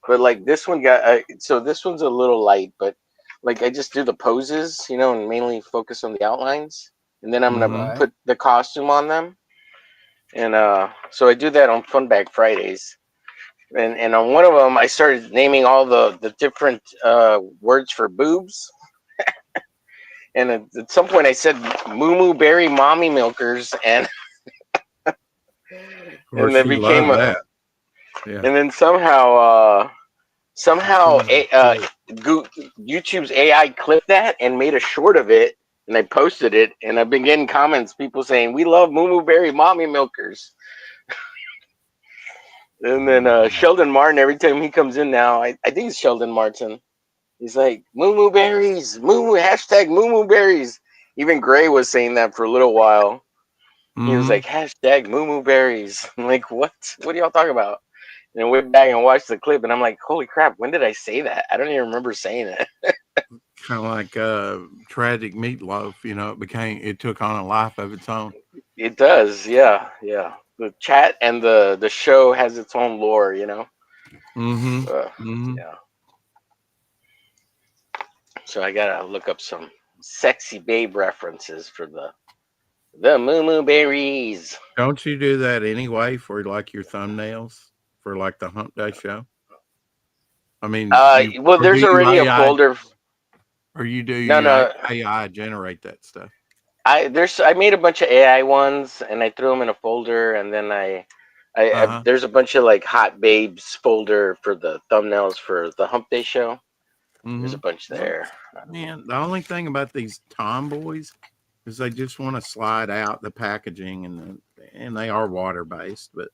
But like this one got so this one's a little light, but like I just do the poses, and mainly focus on the outlines, and then I'm gonna Mhm. Right. put the costume on them, and so I do that on Fun Bag Fridays. And on one of them, I started naming all the different words for boobs. And at some point, I said "moo berry mommy milkers," and Of and course, then she became loved that. Yeah. and then somehow YouTube's AI clipped that and made a short of it, and I posted it, and I've been getting comments, people saying we love moo berry mommy milkers. And then Sheldon Martin, every time he comes in now, I think it's Sheldon Martin. He's like, moo berries, hashtag moo berries. Even Gray was saying that for a little while. He was Mhm. like, hashtag moo berries. I'm like, what? What are y'all talking about? And I went back and watched the clip, and I'm like, holy crap, when did I say that? I don't even remember saying it. Kind of like tragic meatloaf. It took on a life of its own. It does, yeah, yeah. The chat and the show has its own lore. Mm-hmm. Uh, Mm-hmm. yeah. So I gotta look up some sexy babe references for the moo berries. Don't you do that anyway for like your thumbnails for like the Hump Day show? I mean, Well, or do there's you already a AI folder. or do No, you no. AI generate that stuff? I made a bunch of AI ones and I threw them in a folder, and then Uh-huh. there's a bunch of like hot babes folder for the thumbnails for the Hump Day show. There's Mm-hmm. a bunch Well, there. man, the only thing about these tomboys is they just want to slide out the packaging and they are water based, but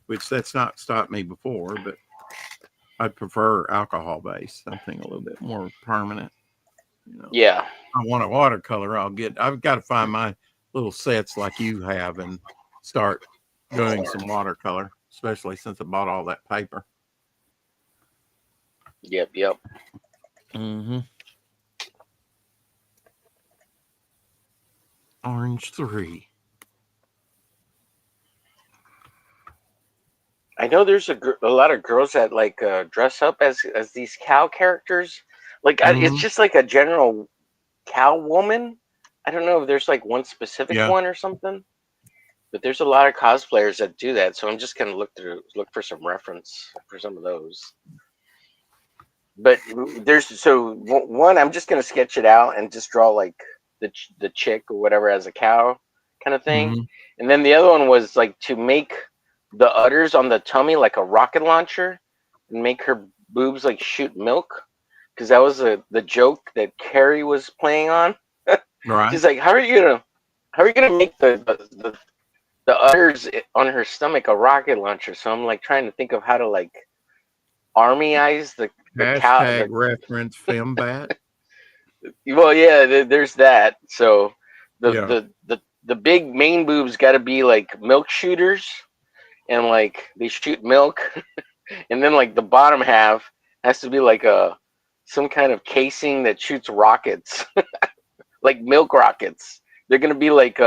which that's not stopped me before, but I'd prefer alcohol based, something a little bit more permanent. You know, Yeah, I want a watercolor. I've got to find my little sets like you have and start doing some watercolor, especially since I bought all that paper. yep. Mm-hmm. Orange 3. I know there's a lot of girls that like dress up as these cow characters. Like it's Mm-hmm. just like a general cow woman. I don't know if there's like one specific Yeah. one or something, but there's a lot of cosplayers that do that. So I'm just gonna look for some reference for some of those. But there's one I'm just gonna sketch it out and just draw like the chick or whatever as a cow kind of thing, Mm-hmm. and then the other one was like to make the udders on the tummy like a rocket launcher and make her boobs like shoot milk, because that was the joke that Carrie was playing on. Right. She's like, how are you gonna make the udders on her stomach a rocket launcher? So I'm like trying to think of how to like armyize the cow. Hashtag reference fembat. Well, yeah, there's that. So the Yeah. the the the big main boobs got to be like milk shooters, and like they shoot milk, and then like the bottom half has to be like a some kind of casing that shoots rockets, like milk rockets. They're gonna be like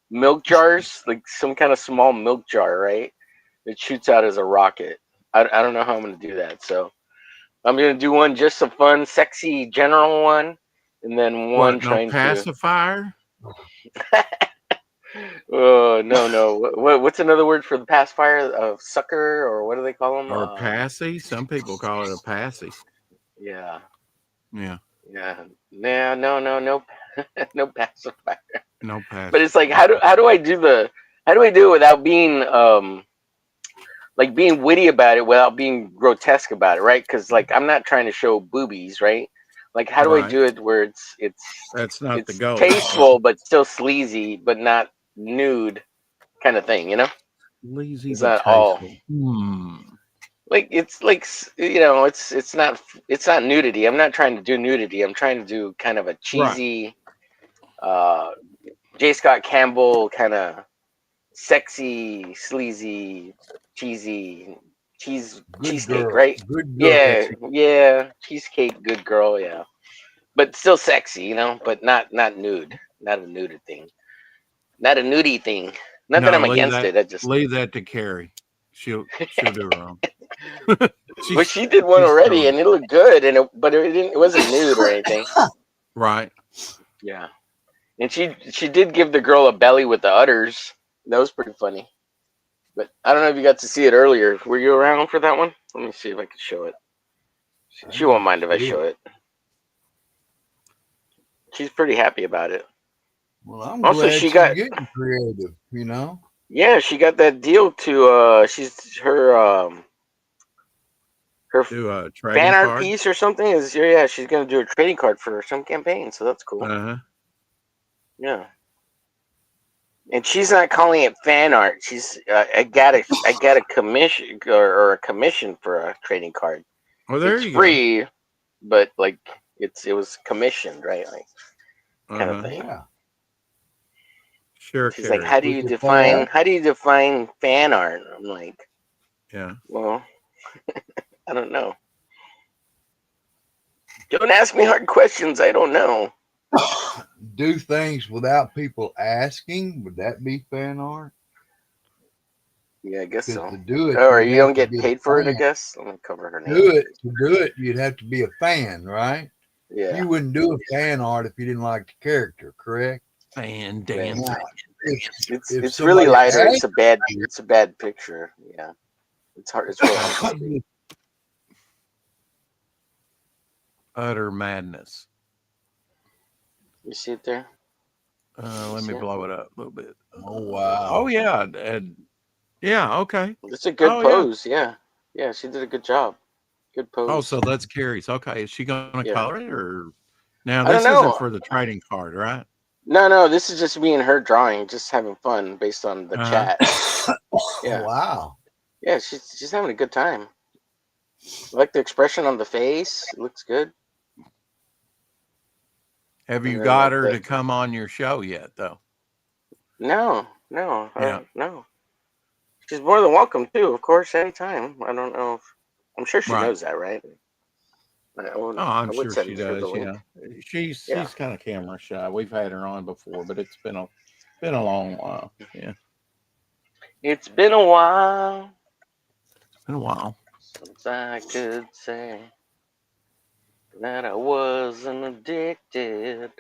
milk jars, like some kind of small milk jar, right? It shoots out as a rocket. I don't know how I'm gonna do that, so I'm gonna do one just a fun, sexy, general one, and then one What? No trying to. pacifier Oh no! What's another word for the pacifier? Sucker, or what do they call them? or passy? Some people call it a passy. Yeah. Yeah. Yeah. No, no pacifier. No But pass. it's like, how do I do it without being like being witty about it without being grotesque about it, right? Because like I'm not trying to show boobies, right? Like how do I Right. do it where That's not the it's goal. tasteful but still sleazy but not nude kind of thing, you know? Lazy It's but not all tasteful. Hmm. like it's like it's not nudity. I'm not trying to do nudity. I'm trying to do kind of a Right. cheesy uh J. Scott Campbell kind of sexy, sleazy, cheesy Good cheesecake, girl. right? Good girl. Yeah, Sexy. yeah, cheesecake, good girl, yeah, but still sexy, but not nude, not a nudie thing, not a nudie thing. Not that No, I'm against it. I just leave that to Carrie. She'll do her own. well, she's she did one she's already, throwing and it looked good, but it wasn't nude or anything. right. Yeah, and she did give the girl a belly with the udders. That was pretty funny. But I don't know if you got to see it earlier. Were you around for that one? Let me see if I can show it. I She won't didn't mind if I see show it. it. She's pretty happy about it. Well, I'm Also, glad she she's got getting creative, you know? yeah, she got that deal to she's her Do a fan trading art card. piece or something is yeah, she's gonna do a trading card for some campaign, so that's cool. Uh-huh. Yeah, and she's not calling it fan art. She's I got a commission or a commission for a trading card. Well, there It's you go. free, but like it was commissioned, right? Like kind of Uh-huh. thing. Yeah. Sure, She's like, Carrie. With the flag. how do you define fan art? I'm like, Yeah. well, I don't know. Don't ask me hard questions. I don't know. Do things without people asking. Would that be fan art? Yeah, I guess Because so. to do it, Or you'd you have don't to get be a paid for it, I fan. guess. Let me cover her name. Do it. To do it, you'd have to be a fan, right? Yeah, You wouldn't do a fan art if you didn't like the character, correct? Fan right. Now, dancing. if It's really somebody lighter. asked you, It's a bad picture. Yeah, it's hard. It's real hard to see. Utter madness. You see it there? You Let me see it? blow it up a little bit. oh Oh wow, yeah. And yeah, okay. It's a good Oh yeah. pose. Yeah, yeah. She did a good job. Good Oh, pose. so that's Carrie's. Okay. Is she gonna Yeah. color it or now I don't this isn't know. for the trading card, right? No. This is just me and her drawing, just having fun based on the Uh-huh. chat. oh Yeah, wow. yeah. She's having a good time. I like the expression on the face. It looks good. Have And you then got like her the to come on your show yet though? no, Yeah. no. She's more than welcome too, of course, anytime. I don't know if I'm sure she Right. knows that, right? Oh, I'm I would sure she send her the does. link. Yeah, Yeah. she's kind of camera shy. We've had her on before, but it's been a long while. Yeah, It's been a while it's been a while. since I could say that I wasn't addicted.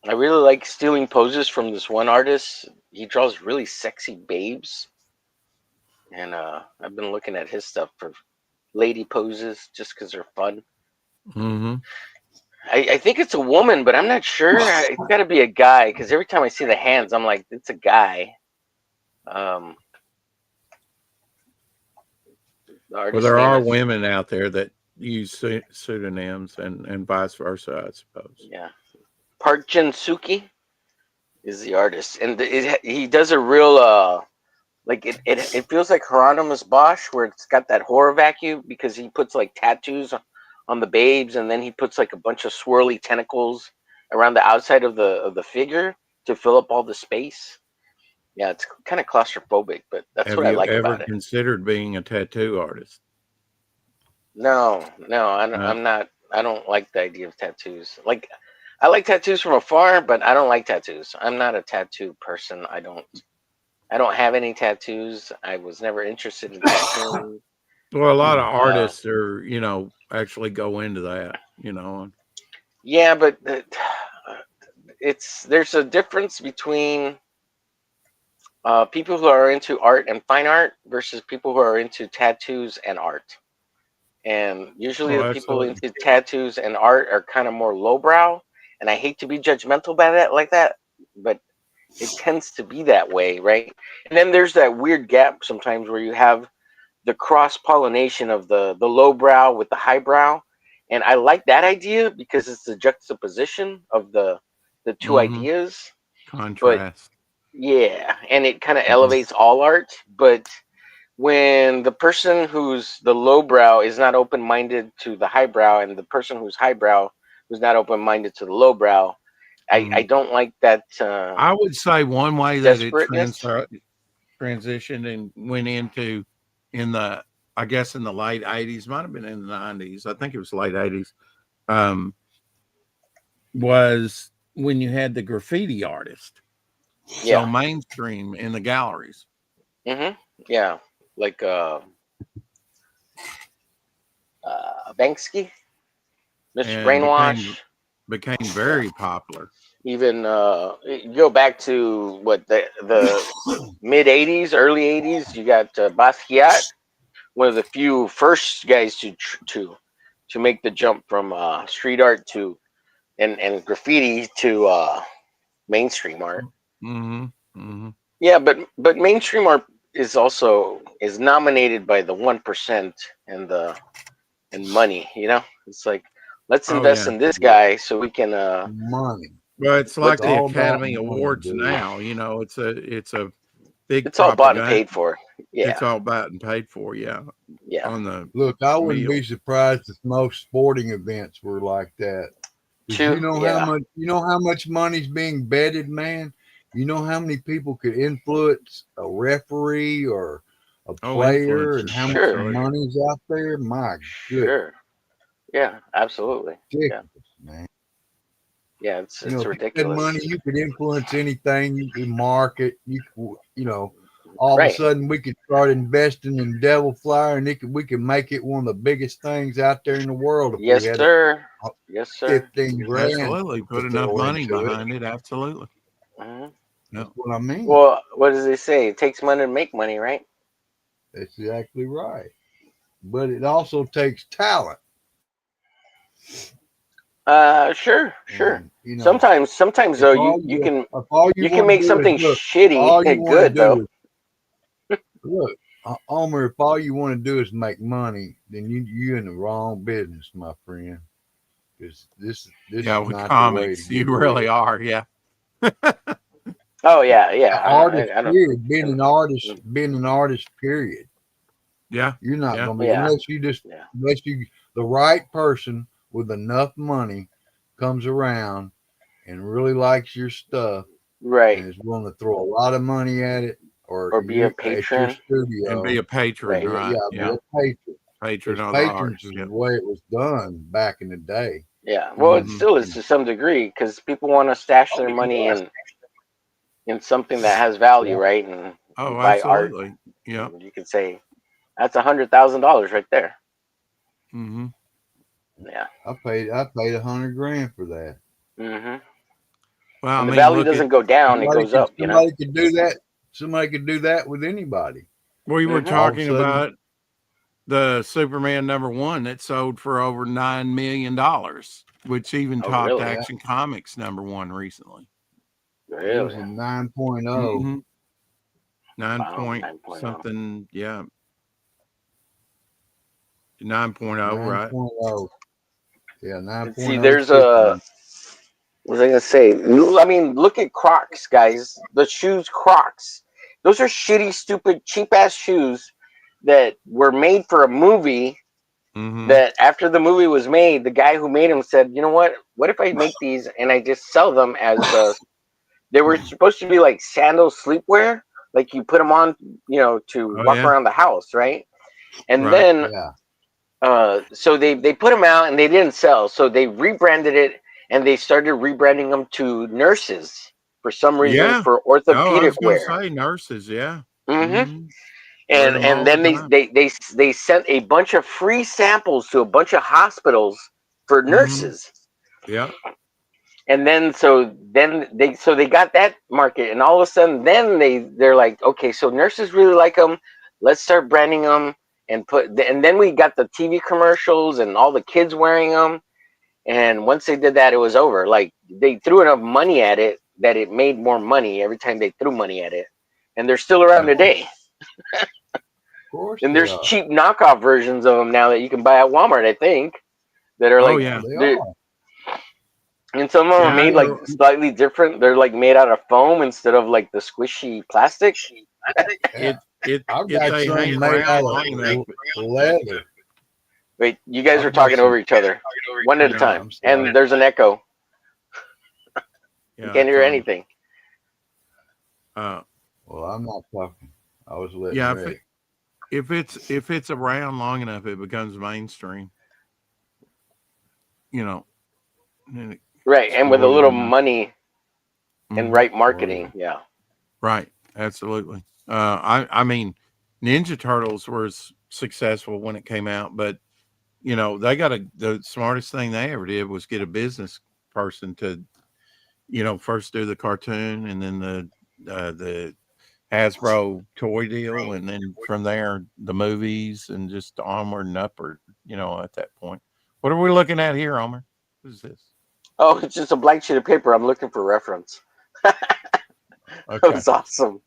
I really like stealing poses from this one artist. He draws really sexy babes. And I've been looking at his stuff for lady poses just because they're fun. Mm-hmm. I think it's a woman, but I'm not sure. It's got to be a guy because every time I see the hands, I'm like, it's a guy. Um, the Well, artist's there name are is women out there that use pseudonyms and vice versa, I suppose. yeah, Park Jin Suki is the artist, and he does a real like it feels like Hieronymus Bosch, where it's got that horror vacuum because he puts like tattoos on the babes, and then he puts like a bunch of swirly tentacles around the outside of the figure to fill up all the space. Yeah, it's kind of claustrophobic, but that's Have what I you like ever about it. considered being a tattoo artist? No, No. I'm not. I don't like the idea of tattoos. Like, I like tattoos from afar, but I don't like tattoos. I'm not a tattoo person. I don't have any tattoos. I was never interested in tattooing. Well, a lot of Uh, artists are, actually go into that, yeah, but it's there's a difference between people who are into art and fine art versus people who are into tattoos and art. And usually Oh, the people absolutely. into tattoos and art are kind of more lowbrow. And I hate to be judgmental by that like that, but it tends to be that way, right? And then there's that weird gap sometimes where you have the cross pollination of the lowbrow with the highbrow. And I like that idea because it's the juxtaposition of the two Mm-hmm. ideas. But Contrast. yeah, and it kind of Mhm. elevates all art. But when the person who's the lowbrow is not open minded to the highbrow, and the person who's highbrow who's not open minded to the lowbrow, I Mhm. don't like that I would say one way that it desperateness. transitioned and went into in the, I guess in the late 80s, might have been in the 90s. I think it was late 80s. Um, was when you had the graffiti artist so Yeah. mainstream in the galleries. Yeah. Like Banksy, Mr. And Brainwash. became Yeah. very popular. Even you go back to what the mid '80s, early '80s. You got Basquiat, one of the few first guys to make the jump from street art to and graffiti to mainstream art. Mm-hmm. Mm-hmm. Yeah, but mainstream art is nominated by the 1% and the and money. It's like let's Oh invest yeah. in this Yeah, guy so we can money. Well, it's It's like let's. the all about Academy money, Awards dude. now. It's a big It's all bought and propaganda. paid for. It's Yeah, all bought and paid for. Yeah, yeah. on the Look, I wouldn't be meal. surprised if most sporting events were like that. Because Two. Yeah. you know how much money's being betted, man. You know how many people could influence a referee or a Oh, player, and influencers, how much Sure. absolutely. money's out there. My goodness, Sure. Yeah. Absolutely. Yeah. ridiculous, man. Yeah. You know, It's if you had money, ridiculous. you could influence anything. You could market. You know, all of a Right. sudden we could start investing in Devil Flyer, and we could make it one of the biggest things out there in the world if we Yes, had sir. a Yes, sir. 15 grand Absolutely. to Put enough throw money into it. behind it. Absolutely. Mhm. That's No. what I mean. Well, what does it say? It takes money to make money, right? That's exactly right. But it also takes talent, Sure, sure. and you know, Sometimes if though, all if all you you can want to make do is something look, if all you shitty want to good do though. is look, Omer, if all you want to do is make money, then you in the wrong business, my friend. Because this Yeah, is with not the way to comics, you get really rich. are. Yeah. Oh yeah, yeah. Artist I don't. period, Mm, being an artist period. Yeah. You're not Yeah. gonna be yeah, yeah. unless you the right person with enough money comes around and really likes your stuff Right. and is willing to throw a lot of money at it, or Or be a you at your patron. And be studio. a patron, Right. right? Yeah, be Yeah. a patron. Patron Because of the patrons arts. is Yeah. the way it was done back in the day. Yeah. Well, it Mm-hmm. still is to some degree because people want to stash Oh their money yeah, in something that has value, yeah. right? And you Oh, buy art, absolutely. Yeah. and you can say that's $100,000 right there. Mm-hmm. Yeah. I paid 100 grand for that. Hmm. Well, I And the mean, value look at, doesn't go down; it goes up. Somebody could do that. Somebody could do that with anybody. we were Hmm. All of a talking sudden, about the Superman #1 that sold for over $9 million, which even Oh, topped really? yeah, Action Comics #1 recently. it was Really? a 9.0. Mm-hmm. Nine Wow. point 9.0. something. Yeah. 9.0, right? 9.0. Yeah, And see, 9.0 there's a. Superman. What was I gonna say? I mean, look at Crocs, guys. The shoes Crocs. Those are shitty, stupid, cheap ass shoes that were made for a movie. Mm-hmm. That after the movie was made, the guy who made them said, "You know what? What if I make these and I just sell them as they were supposed to be like sandal sleepwear, like you put them on, to Oh walk yeah. around the house, right?" And Right. then Yeah. so they put them out and they didn't sell, so they rebranded it and they started rebranding them to nurses for some reason Yeah. for Oh, I orthopedic was gonna wear. say nurses. Yeah. Hmm. Mm-hmm. Wear and them and all the then time. they sent a bunch of free samples to a bunch of hospitals for Mm-hmm. nurses. Yeah. And then they got that market, and all of a sudden then they're like, okay, so nurses really like them, let's start branding them and then we got the TV commercials and all the kids wearing them. And once they did that, it was over. Like they threw enough money at it that it made more money every time they threw money at it, and they're still around today. Of course And they there's are. cheap knockoff versions of them now that you can buy at Walmart, I think, that are Oh like, yeah. They are. and some of them are Yeah. made like slightly different. They're like made out of foam instead of like the squishy plastic. Yeah. If I've if got they some hang made around out long enough, of leather. Wait, you guys are I've got talking over some. each other, one at a yeah, time, I'm sorry. and there's an echo. You yeah, can't it's hear on. anything. Uh, Well, I'm not talking. I was letting yeah, Rick. if it's around long enough, it becomes mainstream. You know, and it Right, and with a explodes. little money and Hmm. right Oh yeah. marketing, yeah. Right, absolutely. I mean, Ninja Turtles was successful when it came out, but they got the smartest thing they ever did was get a business person to first do the cartoon and then the Hasbro toy deal, and then from there the movies and just onward and upward. At that point, what are we looking at here, Homer? What is this? Oh, it's just a blank sheet of paper. I'm looking for reference. That Okay, was awesome.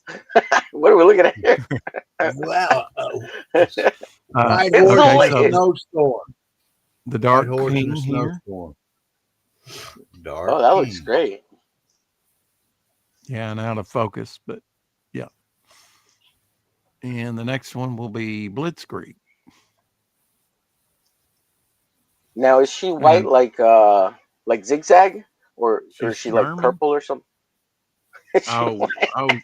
What are we looking at here? Well, uh, White It's Horse okay, in the a so snowstorm. the White Dark Horse in a King here. snowstorm. oh, Dark that looks King. great. Yeah, and out of focus, but yeah. And the next one will be Blitzkrieg. Now, is she white And like Zigzag, or is she's she like German. purple or something? Is she Oh, white? oh,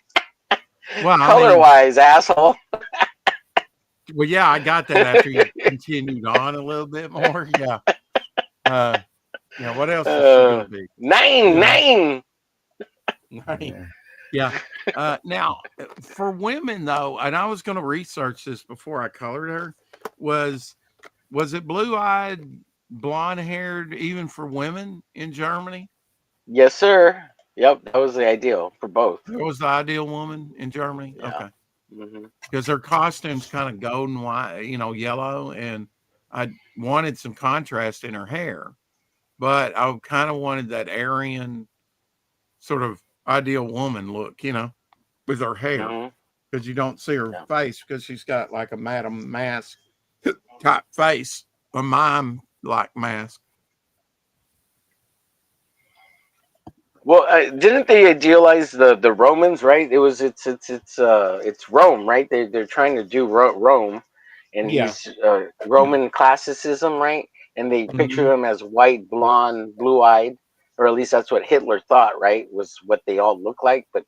well, I Color mean, wise, asshole. well, yeah, I got that after you continued on a little bit more. Yeah. Uh, what else is she going to be? Nine, Uh, Yeah. nine. right. Yeah. Yeah. Now, for women, though, and I was going to research this before I colored her, was it blue eyed, blonde haired, even for women in Germany? Yes, sir. Yep, that was the ideal for both. That was the ideal woman in Germany? Yeah. Okay. Hmm. Because her costume's kind of golden white, yellow, and I wanted some contrast in her hair, but I kind of wanted that Aryan sort of ideal woman look, with her hair, Hmm. because you don't see her Yeah. face because she's got like a Madame Mask type face, a mime like mask. Well, didn't they idealize the Romans? Right. It's Rome, right? They're trying to do Rome, and Yeah. he's Roman classicism, right? And they picture Hmm. him as white, blonde, blue-eyed, or at least that's what Hitler thought, right? Was what they all look like, but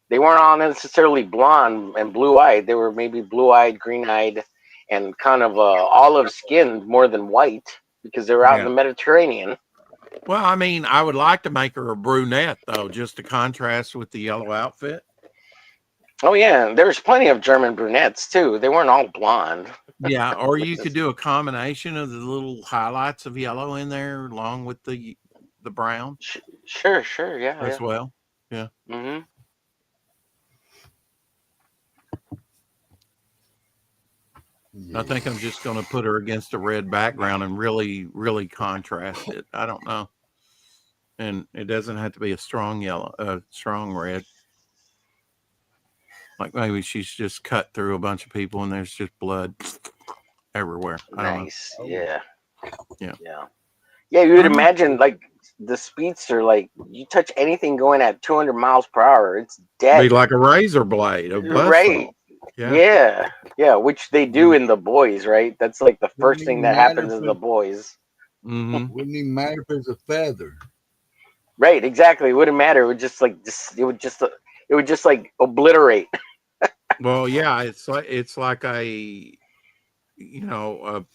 they weren't all necessarily blonde and blue-eyed. They were maybe blue-eyed, green-eyed, and kind of olive skinned more than white because they were out in Yeah. the Mediterranean. Well, I mean, I would like to make her a brunette though, just to contrast with the yellow outfit. Oh yeah, there's plenty of German brunettes too. They weren't all blonde. Yeah, or you could do a combination of the little highlights of yellow in there along with the brown Sure, yeah, as yeah. well. Yeah. Hmm. I Yeah. think I'm just going to put her against a red background and really, really contrast it. I don't know. And it doesn't have to be a strong yellow, strong red. Like maybe she's just cut through a bunch of people and there's just blood everywhere. I don't know. Nice. Oh, Yeah. Yeah. Yeah. Yeah, you I would don't know. imagine like the speedster, like you touch anything going at 200 miles per hour, it's Be dead. like a razor blade, a buzzsaw. Right. Yeah. Yeah. Yeah, which they do in the boys, right? That's like the wouldn't first thing even that matter happens if in the boys. Mm-hmm. wouldn't even matter if it's a feather. Right, exactly. It wouldn't matter. It would just like it would just like obliterate. Well, yeah, it's like a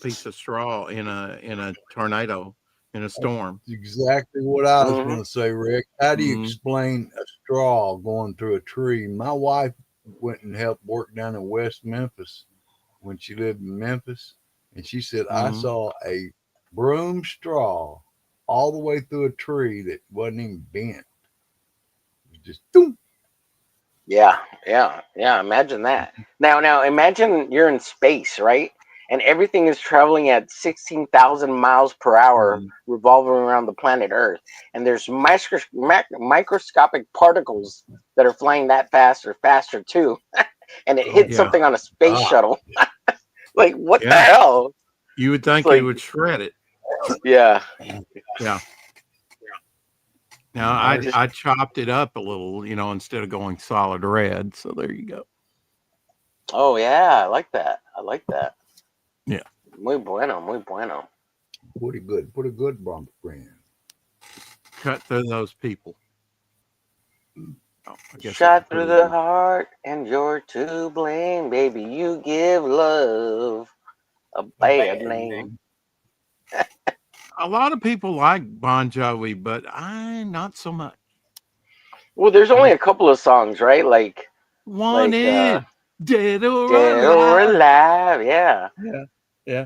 piece of straw in a tornado, in a storm. That's exactly what I was Hmm. going to say, Rick. How do you Mm, explain a straw going through a tree? My wife went and helped work down in West Memphis when she lived in Memphis, and she said I mm. saw a broom straw all the way through a tree that wasn't even bent. It was just boom. Yeah, yeah, yeah. Imagine that. Now, imagine you're in space, right? and everything is traveling at 16,000 miles per hour, revolving around the planet Earth. And there's microscopic particles that are flying that fast or faster too. And it hits Yeah. something on a space shuttle. Like, what the Yeah. hell? You would It's think like, it would shred it. yeah. Yeah. Now I chopped it up a little, instead of going solid red. So there you go. Oh yeah, I like that. I like that. Yeah. Muy bueno, muy bueno. Pretty good, bump friend. Cut through those people. Oh, I guess I Shot can through put the it. heart, and you're to blame, baby. You give love a bad name. A lot of people like Bon Jovi, but I not so much. Well, there's I only just a couple of songs, right? Like wanted dead or Dead or alive. Alive, yeah. Yeah. Yeah.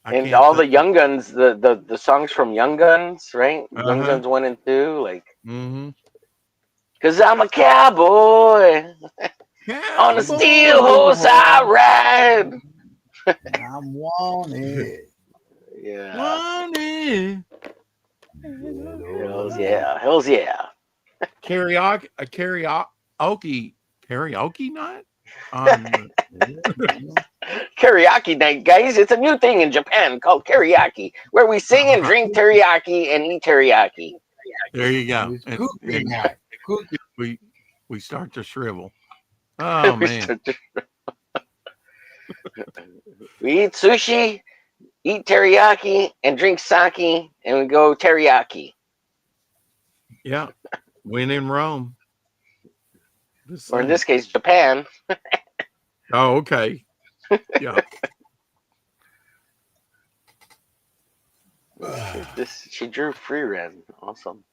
I And can't all the think of. Young Guns, the songs from Young Guns, right? Young Uh-huh. Guns 1 and 2, like, Mm-hmm. cause I'm a cowboy on a steel horse I ride. I'm wanted. Yeah. Wanted. Dead or Hells alive. yeah. Hells yeah. Karaoke night on Karaoke night, guys. It's a new thing in Japan called karaoke, where we sing and drink teriyaki and eat teriyaki. there you go. It's And, cookie night. Cookie. we start to shrivel. Oh man. We eat sushi, eat teriyaki, and drink sake, and we go teriyaki. Yeah. When in Rome. Just Or in saying. this case, Japan. Oh, okay. Yeah. She drew free red. Awesome.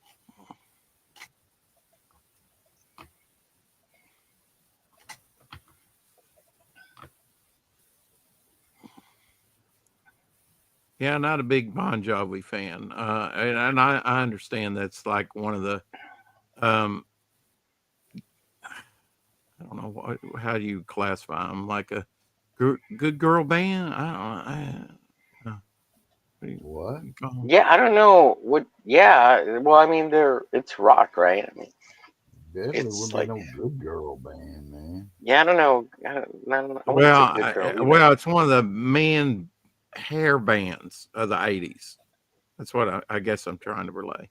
Yeah, not a big Bon Jovi fan. And I understand that's like one of the um I don't know how do you classify them, like a good girl band. I don't know. What do What? you call 'em? Yeah, I don't know what. Yeah, well, I mean, it's rock, right? I mean, Definitely it's wouldn't be like, no good girl band, man. yeah, I don't know. I wouldn't Well, say good girl either. it's one of the men hair bands of the '80s. That's what I guess I'm trying to relay.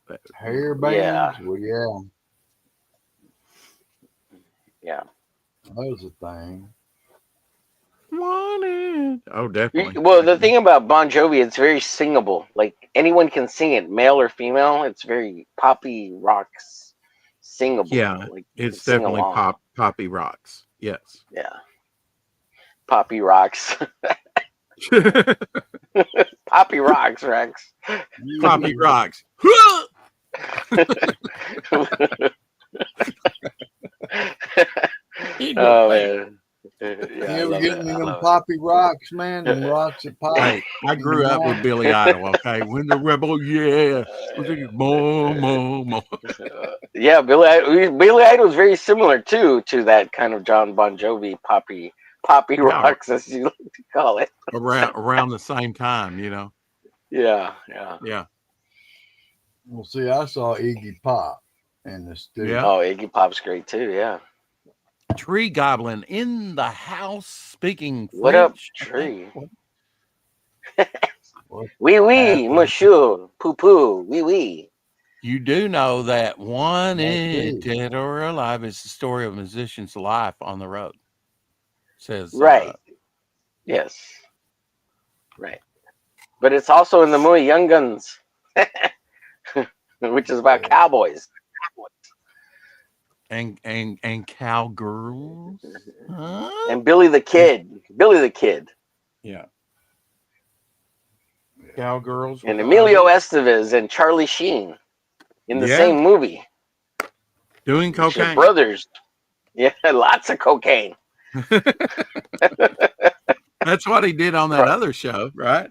But, Hair Yeah, bands? Well, yeah, yeah. that was a thing. wanted. Oh, definitely. Well, the thing about Bon Jovi, it's very singable. Like anyone can sing it, male or female. It's very poppy rocks, singable. Yeah, Like you can it's sing definitely along. poppy rocks. Yes. Yeah, poppy rocks, poppy rocks, Rex. Poppy rocks. Oh man, yeah, I You ever love it. getting me I them love poppy rocks, man? Them it. rocks that pop Hey, I in the grew up with morning? Billy Idol. Okay, when the rebel, yeah, more, more, more. Yeah, Billy Idol was very similar too to that kind of John Bon Jovi poppy Yeah, rocks, as you like to call it. around the same time, you know. Yeah, yeah. Yeah, Well, see, I saw Iggy Pop in the yeah. studio. Oh, Iggy Pop's great too. Yeah. Tree goblin in the house, speaking What up, French. I think. tree? What's Oui, oui, happening? monsieur. Poo poo. Oui, oui. You do know that one I is do. dead or alive is the story of a musician's life on the road. Says, Right. yeah, Yes. Right. But it's also in the movie Young Guns, which is about Yeah. cowboys. and cowgirls, huh? And Billy the Kid. Billy the Kid. Yeah, cowgirls And with Emilio eyes. Estevez and Charlie Sheen in the Yeah, same movie, doing which are cocaine. brothers. Yeah, lots of cocaine. That's what he did on that other show, right?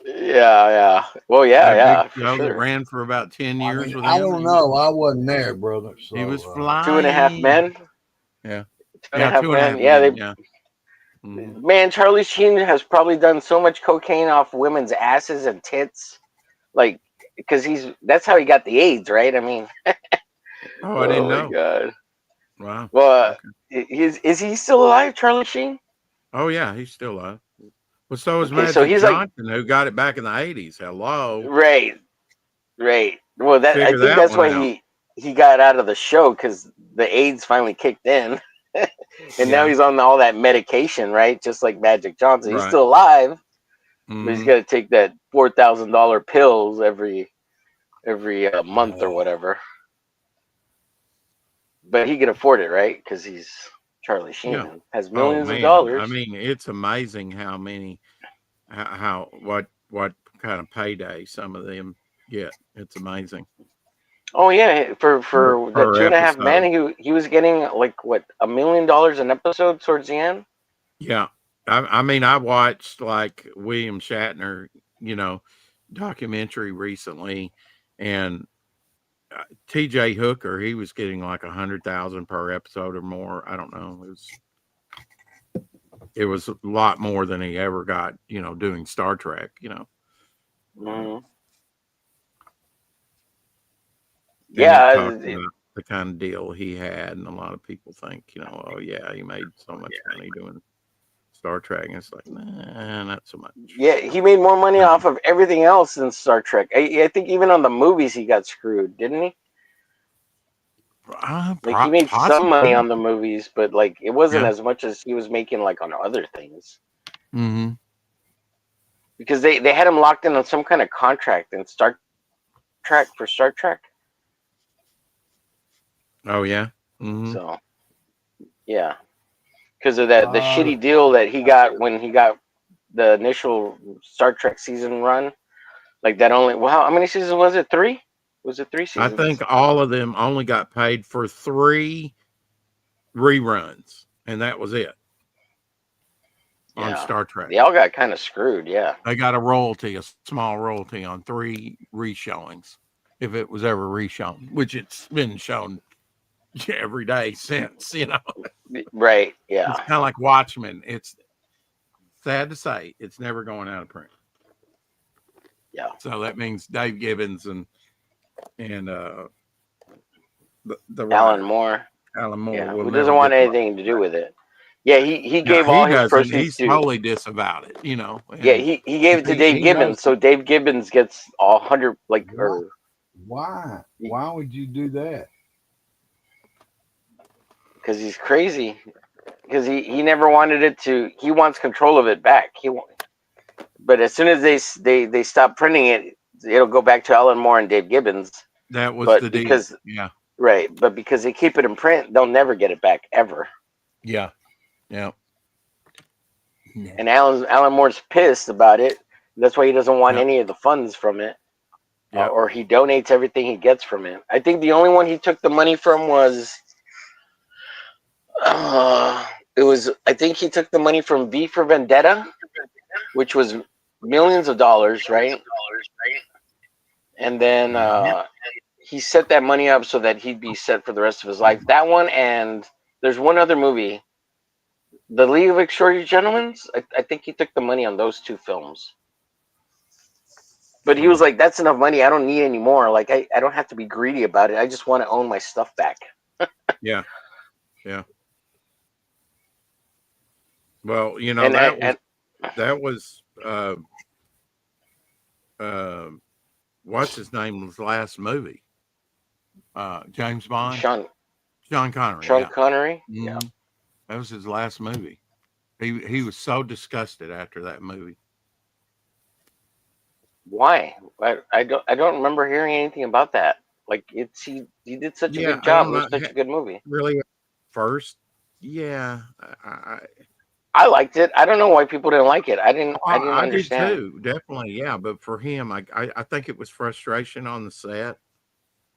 Yeah, yeah. Well, yeah, That big yeah, for show that sure. ran for about 10 I years mean, with I him. don't know. I wasn't there, brother. He was So, Two and a Half flying. Men. Yeah. Two and a Yeah, Half Two and a Men. Half Yeah, Men. Yeah. Mhm. Man, Charlie Sheen has probably done so much cocaine off women's asses and tits, like because that's how he got the AIDS, right? I mean, Oh, I didn't oh my know. god. Wow. Well, Okay. is he still alive, Charlie Sheen? Oh yeah, he's still alive. Well, so is Okay, so Magic he's like Johnson, who got it back in the 80s. Hello. right, right. Well, that I Figure think that that's one why out. he got out of the show because the AIDS finally kicked in, and now Yeah. he's on all that medication, right? Just like Magic Johnson, he's Right. still alive, but he's Hmm. got to take that $4,000 pills every month or Oh, whatever. But he can afford it, right? Because he's Charlie yeah. Sheen and has Oh millions of man. I dollars. mean, it's amazing how many, what kind of payday some of them get. It's amazing Oh yeah, for that per 2.5 Men, episode. he was getting like what $1 million an episode towards the end. Yeah. I mean, I watched like William Shatner, you know, documentary recently, and TJ Hooker, he was getting like 100,000 per episode or more. I don't know. It was a lot more than he ever got, doing Star Trek, Um, Hmm. and it Yeah, talked about the kind of deal he had, and a lot of people think, oh yeah, he made so much money doing Star Trek, and it's like, nah, not so much. yeah, he made more money off of everything else than Star Trek. I think even on the movies he got screwed, didn't he? Like he made some money Possibly, on the movies, but like it wasn't yeah. as much as he was making like on other things. Hmm. Because they had him locked in on some kind of contract in Star Trek for Star Trek. Oh yeah. Hmm. So yeah, because of that the Uh, shitty deal that he got when he got the initial Star Trek season run. Like that only wow, how many seasons was it? 3? Was it 3 I seasons? think all of them only got paid for 3 reruns, and that was it on Yeah, Star Trek. they all got kind of screwed. Yeah. They got a small royalty on 3 reshowings, if it was ever reshown, which it's been shown every day since. Right. It's Yeah. kind of like Watchmen. It's sad to say it's never going out of print. Yeah. So that means Dave Gibbons and the Alan writer Moore. Alan Moore Yeah, will who doesn't never want get the anything to rights do back. with it? Yeah, he Yeah, gave he all his doesn't. proceeds He's to. totally disavowed it, Yeah, and he gave it to Dave he knows. Gibbons, so Dave Gibbons gets all 100 like why? or Why? Why would you do that? because he's crazy. Because he never wanted it to. He wants control of it back. But as soon as they stop printing it, it'll go back to Alan Moore and Dave Gibbons. That was the But deal. because Yeah, right, but because they keep it in print, they'll never get it back ever. yeah, yeah, yeah. And Alan Moore's pissed about it. That's why he doesn't want Yep. any of the funds from it, Yep. or he donates everything he gets from it. I think the only one he took the money from was, uh, it was. I think he took the money from V for Vendetta, which was millions of dollars, right? And then he set that money up so that he'd be set for the rest of his life. That one, and there's one other movie, The League of Extraordinary Gentlemen. I think he took the money on those 2 films. But he was like, that's enough money. I don't need any more. Like, I don't have to be greedy about it. I just want to own my stuff back. Yeah, yeah. Well, And that was uh, what's his name's last movie? James Bond, Sean Connery. Sean Yeah. Connery. Yeah. Hmm. That was his last movie. He was so disgusted after that movie. Why? I don't remember hearing anything about that. Like he did such a Yeah, good I job. don't It know. was such a good movie. Really, first, yeah, I liked it. I don't know why people didn't like it. I didn't I did understand. too, definitely, yeah. But for him, I think it was frustration on the set.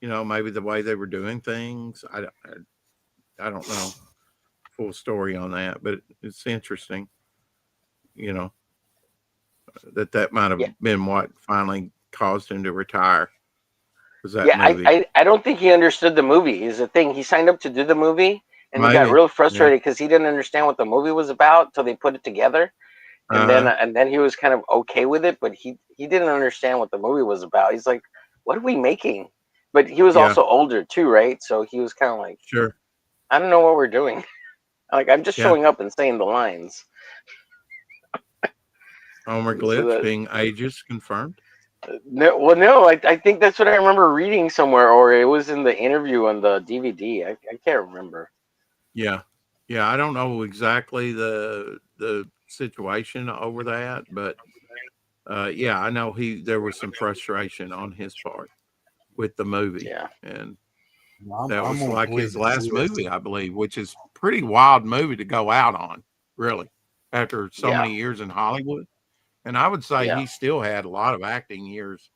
Maybe the way they were doing things. I don't know full story on that, but it's interesting. You know that might have Yeah. been what finally caused him to retire. Was that Yeah, movie? I don't think he understood the movie is the thing. He signed up to do the movie, and he got Maybe. real Yeah. frustrated because he didn't understand what the movie was about till they put it together, Uh-huh. and then he was kind of okay with it, but he didn't understand what the movie was about. He's like, "What are we making?" But he was Yeah. also older too, right? So he was kind of like, Sure. "I don't know what we're doing. Like, I'm just Yeah. showing up and saying the lines." Homer So Glitch that being ages confirmed. no, well, no, I think that's what I remember reading somewhere, or it was in the interview on the DVD. I can't remember. Yeah. Yeah. I don't know exactly the situation over that, but yeah, I know there was some frustration on his part with the movie. Yeah, And that I'm was gonna like plead his the last fifth. movie, I believe, which is pretty wild movie to go out on, really, after so yeah, many years in Hollywood. And I would say yeah, he still had a lot of acting years,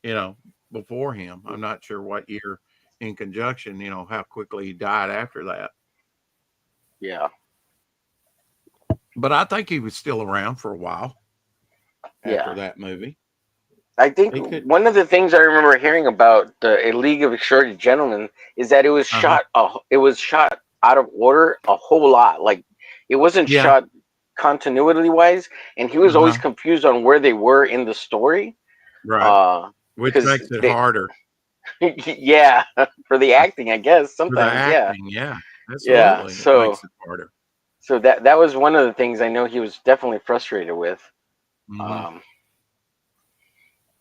you know, before him. I'm not sure what year in conjunction, how quickly he died after that. yeah, But I think he was still around for a while after yeah. that movie. I think He could, one of the things I remember hearing about the A League of Extraordinary Gentlemen is that uh-huh. it was shot out of order a whole lot. Like it wasn't Yeah, shot continuity wise, and he was always uh-huh. confused on where they were in the story. Right. Uh, Which because makes it they, harder yeah, for the acting, I guess for the sometimes, yeah, acting. Yeah, yeah. absolutely. It So makes it harder. that was one of the things I know he was definitely frustrated with. Hmm. Um,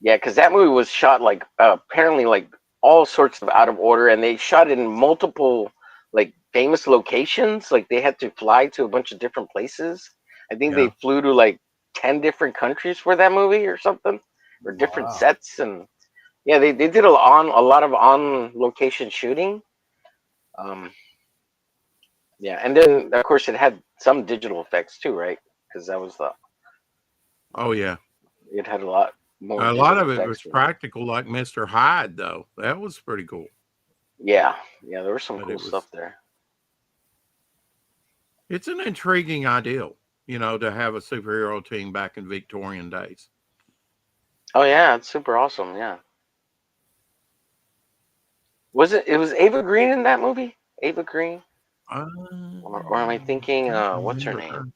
Yeah, because that movie was shot like apparently like all sorts of out of order, and they shot it in multiple like famous locations. Like they had to fly to a bunch of different places. I think they Yeah. flew to like 10 different countries for that movie or something, or different Wow. sets. And yeah, they did a lot of on location shooting. Um, yeah, and then of course it had some digital effects too, right? Because that was the Oh, yeah. it had a lot more A lot digital of it effects. was practical, like Mr. Hyde, though. That was pretty cool. Yeah, yeah, there was some But cool it was, stuff there. it's an intriguing ideal, to have a superhero team back in Victorian days. Oh yeah, it's super awesome. Yeah. Was it? It was Ava Green in that movie. Ava Green, I or am I thinking? can't What's her remember name? her.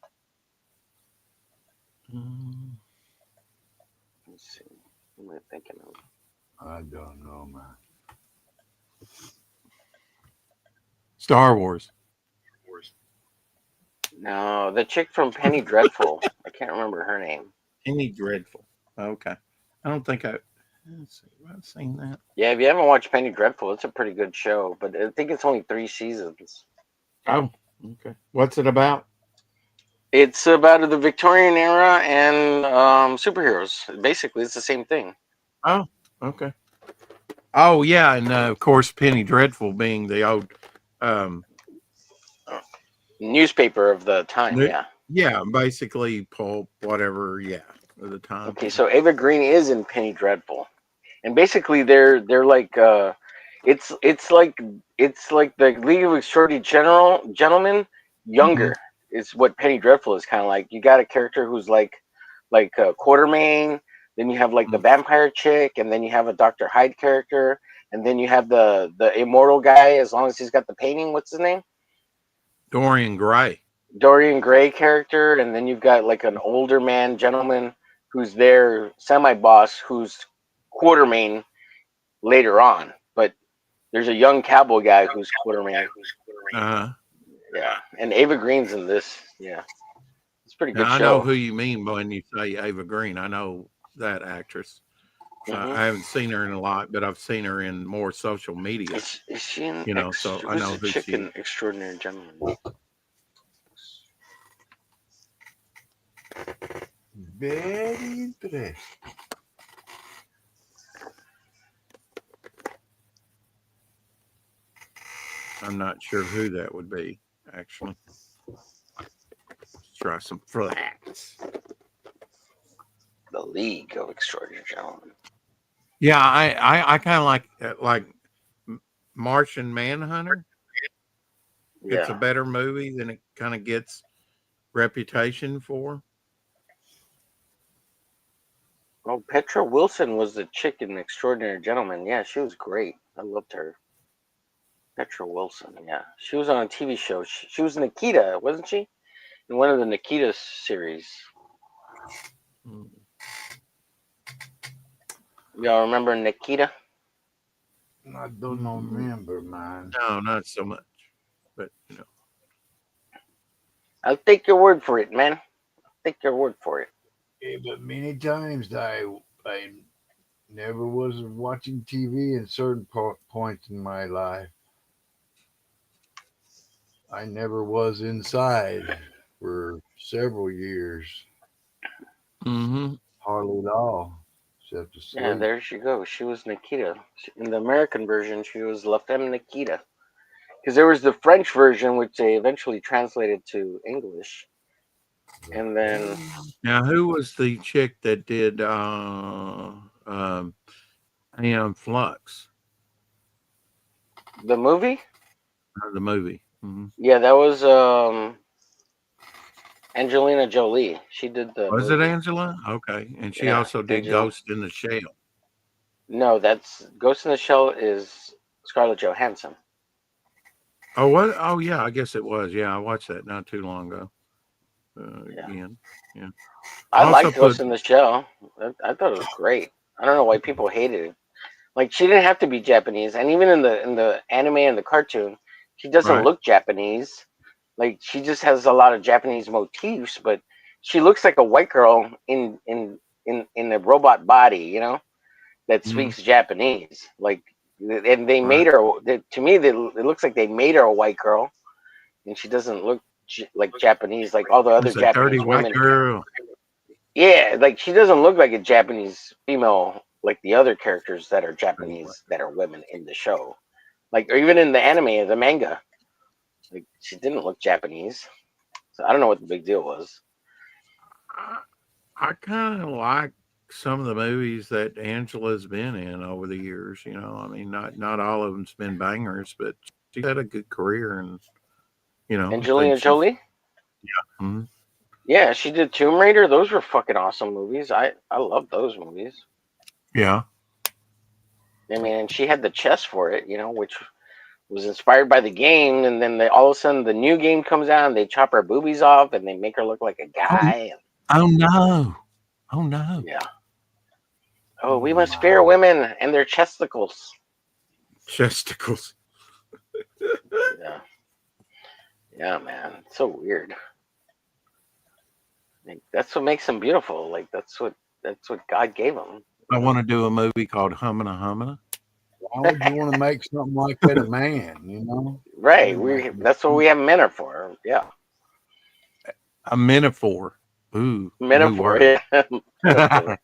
Mm, Let's see. What am I thinking of? I don't know, man. Star Wars. No, the chick from Penny Dreadful. I can't remember her name. Any Dreadful. Okay. I don't think let's see. Have I seen that? Yeah, if you haven't watched Penny Dreadful, it's a pretty good show. But I think it's only 3 seasons. Oh, okay. What's it about? It's about the Victorian era and superheroes. Basically, it's the same thing. Oh, okay. Oh, yeah. And of course, Penny Dreadful being the old um, Newspaper of the time. New Yeah. yeah, basically pulp, whatever, yeah, at the time. Okay, so Ava Green is in Penny Dreadful, and basically they're like it's it's like it's like the League of Extraordinary Gentlemen Mhm. younger is what Penny Dreadful is kind of like. You got a character who's like Quartermain, then you have like the Mm. vampire chick, and then you have a Dr. Hyde character, and then you have the immortal guy as long as he's got the painting. What's his name? Dorian Gray. Dorian Gray character, and then you've got like an older man gentleman who's their semi boss who's Quartermain later on. But there's a young cowboy guy who's Quartermain. Uh-huh. Yeah, and Ava Green's in this. Yeah, it's a pretty good Now I know show. who you mean when you say Ava Green. I know that actress. So Hmm. I haven't seen her in a lot, but I've seen her in more social media, Is she in so I Who's know the who she is. chicken extraordinary gentleman? Very interesting. I'm not sure who that would be, actually. Let's try some flats. The League of Extraordinary Gentlemen. Yeah, I kind of like Martian Manhunter. It's a Yeah. better movie than it kind of gets reputation for. Oh, Petra Wilson was the chick in Extraordinary Gentleman. Yeah, she was great. I loved her. Petra Wilson. Yeah, she was on a TV show. She was Nikita, wasn't she? In one of the Nikita series. Mm. Y'all remember Nikita? I don't remember, man. No, not so much. But I'll take your word for it, man. Take your word for it. Yeah, but many times I never was watching TV in certain points in my life. I never was inside for several years, Mm-hmm. hardly at all, except to Yeah, sleep. there she goes. She was Nikita. In the American version, she was La Femme Nikita. Because there was the French version, which they eventually translated to English. And then Now, who was the chick that did Aeon Flux, the movie, the movie? Mm-hmm. yeah, that was Angelina Jolie. She did the Was it movie. Angela? Okay, and she Yeah, also did Angela. Ghost in the Shell. No, that's Ghost in the Shell is Scarlett Johansson. Oh, what? Oh, yeah, I guess it was. Yeah, I watched that not too long ago. Yeah, Again, yeah. I I also liked Ghost put in the Shell. I thought it was great. I don't know why people hated it. Like she didn't have to be Japanese, and even in the anime and the cartoon, she doesn't right. look Japanese. Like she just has a lot of Japanese motifs, but she looks like a white girl in a robot body, that Mm-hmm. speaks Japanese. Like, and they Right. made her. To me, it looks like they made her a white girl, and she doesn't look like Japanese, like all the other It's a dirty Japanese white women. girl. Yeah, like she doesn't look like a Japanese female like the other characters that are Dirty white. Japanese that are women in the show. Like or even in the anime or the manga. Like she didn't look Japanese. So I don't know what the big deal was. I kind of like some of the movies that Angela's been in over the years. I mean, not all of them's been bangers, but she's had a good career, and I think Angelina she's. Jolie? Mhm. Yeah, she did Tomb Raider. Those were fucking awesome movies. I love those movies. Yeah. I mean, and she had the chest for it, which was inspired by the game. And then all of a sudden, the new game comes out, and they chop her boobies off, and they make her look like a Oh, guy. And oh no! Oh no! yeah. Oh, Oh we must fear my! women and their chesticles. Chesticles. Yeah, yeah, man. It's so weird. Like, that's what makes them beautiful. Like that's what God gave them. I want to do a movie called Humana Humana. Why would you want to make something like that a man? You Right. need to make We it that's what we have men are for. Yeah. A metaphor. Ooh, new Metaphor. word. Yeah. Metaphor.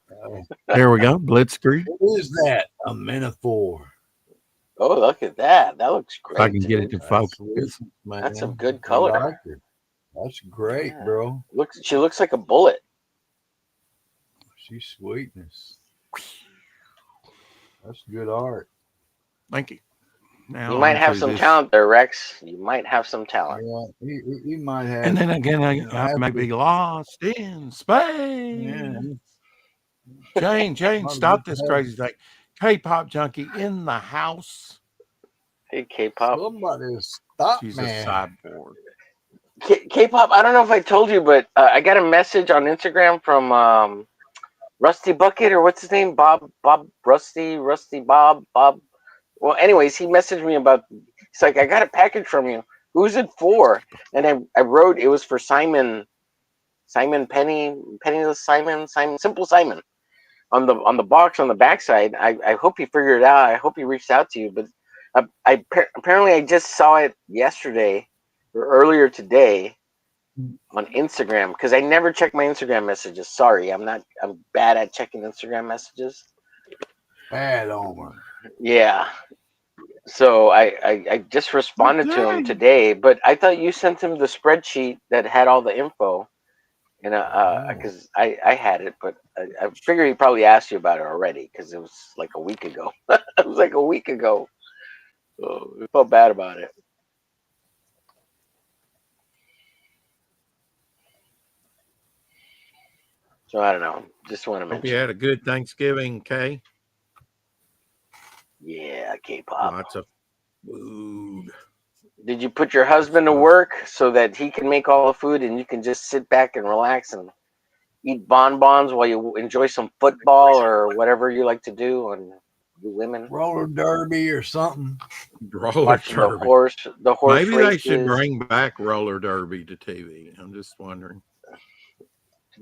There we go. Blitzkrieg. what is that? A metaphor. Oh, look at that. That looks If I great, can get it dude. to That's focus. sweet, That's some man. good I color. like it. That's great, Yeah. bro. She looks like a bullet. She's sweetness. That's good art. Thank you. You Now might on have to some this. talent there, Rex. You might have some talent. Yeah, he might And have. then again, I may After be lost in yeah, space. Jane, might get stop to this have crazy thing. K-pop junkie in the house. Hey, K-pop. somebody to stop She's a me. cyborg. K-pop. I don't know if I told you, but I got a message on Instagram from Rusty Bucket or what's his name? Rusty Bob. Well, anyways, he messaged me about. He's like, I got a package from you. Who's it for? And I wrote it was for Simon Penniless Simon, Simple Simon. On the box on the backside. I hope he figured it out. I hope he reached out to you. But apparently I just saw it yesterday or earlier today on Instagram because I never check my Instagram messages. Sorry, I'm bad at checking Instagram messages. Bad omen. Yeah. So I just responded to him Okay. today, but I thought you sent him the spreadsheet that had all the info, and No. because I had it, but I figured he probably asked you about it already because it was like a week ago. It was like a week ago. So I felt bad about it. So I don't know. Just want to Hope you mention had it. a good Thanksgiving, Kay. Yeah, K-pop. Lots of food Did you put your husband to work so that he can make all the food and you can just sit back and relax and eat bonbons while you enjoy some football or whatever you like to do, and you women Roller derby or something. Roller watching derby. the horse Maybe they should races, bring back roller derby to TV. I'm just wondering.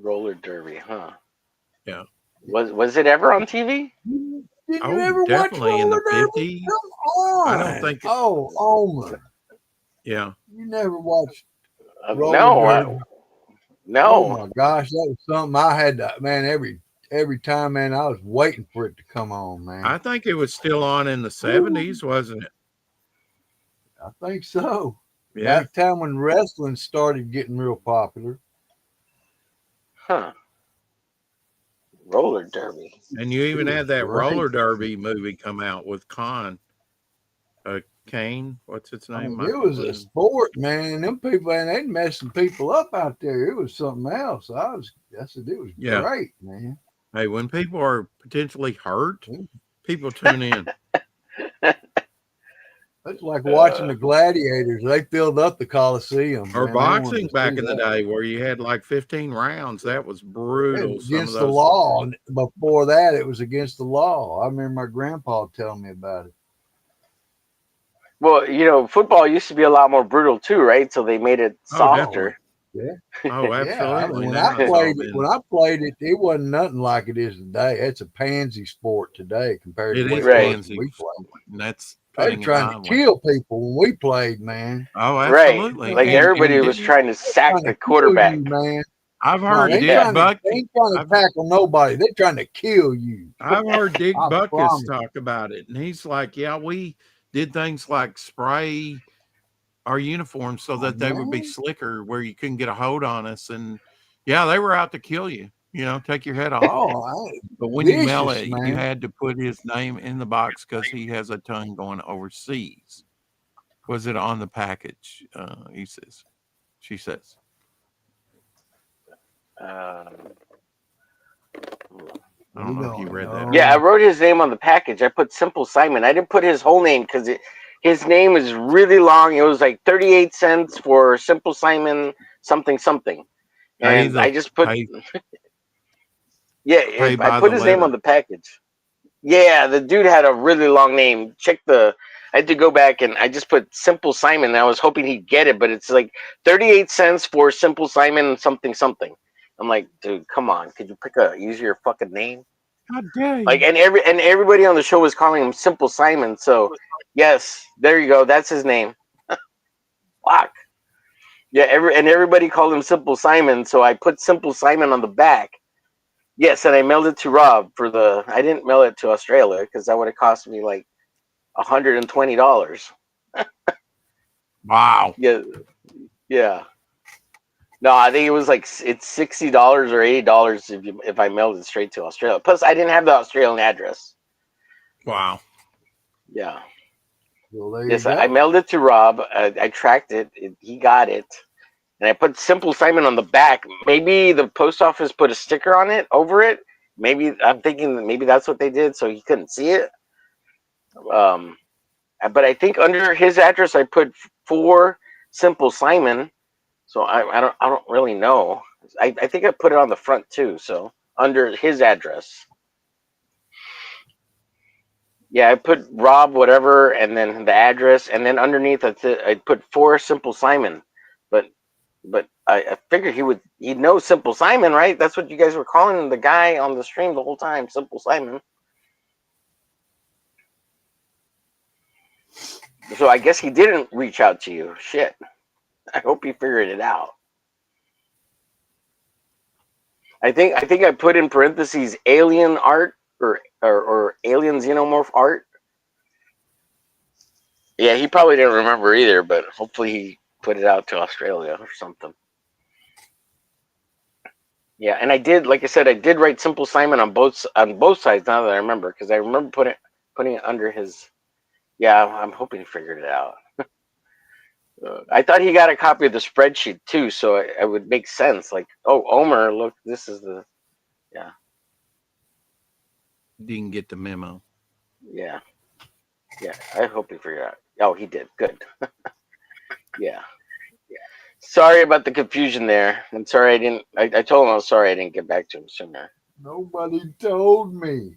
roller derby, huh? Yeah. Was it ever on TV? Did you Oh, ever watch definitely in the roller derby? 50s. Come I don't on. think. Oh, Omer. Yeah. You never watched roller No, derby. Oh no. my gosh, that was something I had to, man, every time, man, I was waiting for it to come on, man. I think it was still on in the 70s, wasn't it? I think so. Yeah. Back time when wrestling started getting real popular. Huh? Roller derby. And you It even was had that great. roller derby movie come out with Kane. What's its I name? mean, it Michael was a Boone. sport, man. And them people, and they'd messing people up out there. It was something else. I said, it was Yeah. great, man. Hey, when people are potentially hurt, people tune in. It's like watching Uh, the gladiators. They filled up the Coliseum, Or man. They wanted boxing to back see in the that. day where you had like 15 rounds. That was It brutal. was Some of against the those. law. And before that, it was against the law. I remember my grandpa telling me about it. well, football used to be a lot more brutal too, right? So they made it Oh, Oh, definitely. softer. yeah. Oh, Yeah, I mean, absolutely. Now it's all been. when I played it, it wasn't nothing like it is today. It's a pansy sport today compared to It the way is it was Right, when pansy, we played. and that's They were putting it trying to mildly. kill people when we played, man. Oh, right. absolutely. Like And everybody was didn't trying to sack Trying the to kill quarterback. you, man. I've No, heard Dick Yeah. they Buck. ain't trying to I've tackle nobody. They're trying to kill you. I've heard Dick I Buckus promise. talk about it, and he's like, "Yeah, we did things like spray our uniforms so Oh, that they would be man. slicker, where you couldn't get a hold on us." And yeah, they were out to kill you. Take your head off. Oh, But when you mail vicious, it, you man. had to put his name in the box because he has a ton going overseas. Was it on the package? He says. She says. Um, I We don't know if you don't read that or yeah, I not. know. wrote his name on the package. I put Simple Simon. I didn't put his whole name because his name is really long. It was like 38 cents for Simple Simon something something. Pay And I the just put, pay yeah, pay I by the put his name on letter. the package. Yeah, the dude had a really long name. I had to go back and I just put Simple Simon. I was hoping he'd get it, but it's like 38 cents for Simple Simon something something. I'm like, dude, come on. Could you pick a easier fucking name? How dare Like, you? and everybody on the show was calling him Simple Simon. So, yes, there you go. That's his name. Fuck. Yeah, everybody called him Simple Simon. So I put Simple Simon on the back. Yes, and I mailed it to Rob for the. I didn't mail it to Australia because that would have cost me like $120. Wow. Yeah, yeah. No, I think it was like it's $60 or $80 if I mailed it straight to Australia. Plus, I didn't have the Australian address. Wow. Yeah. Well, there you Yes, I go. mailed it to Rob. I tracked it. He got it, and I put Simple Simon on the back. Maybe the post office put a sticker on it over it. Maybe I'm thinking that maybe that's what they did, so he couldn't see it. Um, but I think under his address I put for Simple Simon. So I don't really know. I think I put it on the front too. So under his address. Yeah, I put Rob whatever, and then the address, and then underneath I put for Simple Simon, but I figured he'd know Simple Simon, right? That's what you guys were calling the guy on the stream the whole time, Simple Simon. So I guess he didn't reach out to you. Shit. I hope he figured it out. I think I put in parentheses alien art or alien xenomorph art. Yeah, he probably didn't remember either, but hopefully he put it out to Australia or something. Yeah, and I did, like I said, I did write Simple Simon on both sides. Now that I remember, because I remember putting it under his. Yeah, I'm hoping he figured it out. I thought he got a copy of the spreadsheet too, so it would make sense. Like, oh, Omer, look, this is the. Yeah, Didn't get the memo. yeah, yeah. I hope he figured it out. Oh, he did. Good. Yeah. Sorry about the confusion there. I'm sorry I didn't. I told him I was sorry I didn't get back to him sooner. Nobody told me.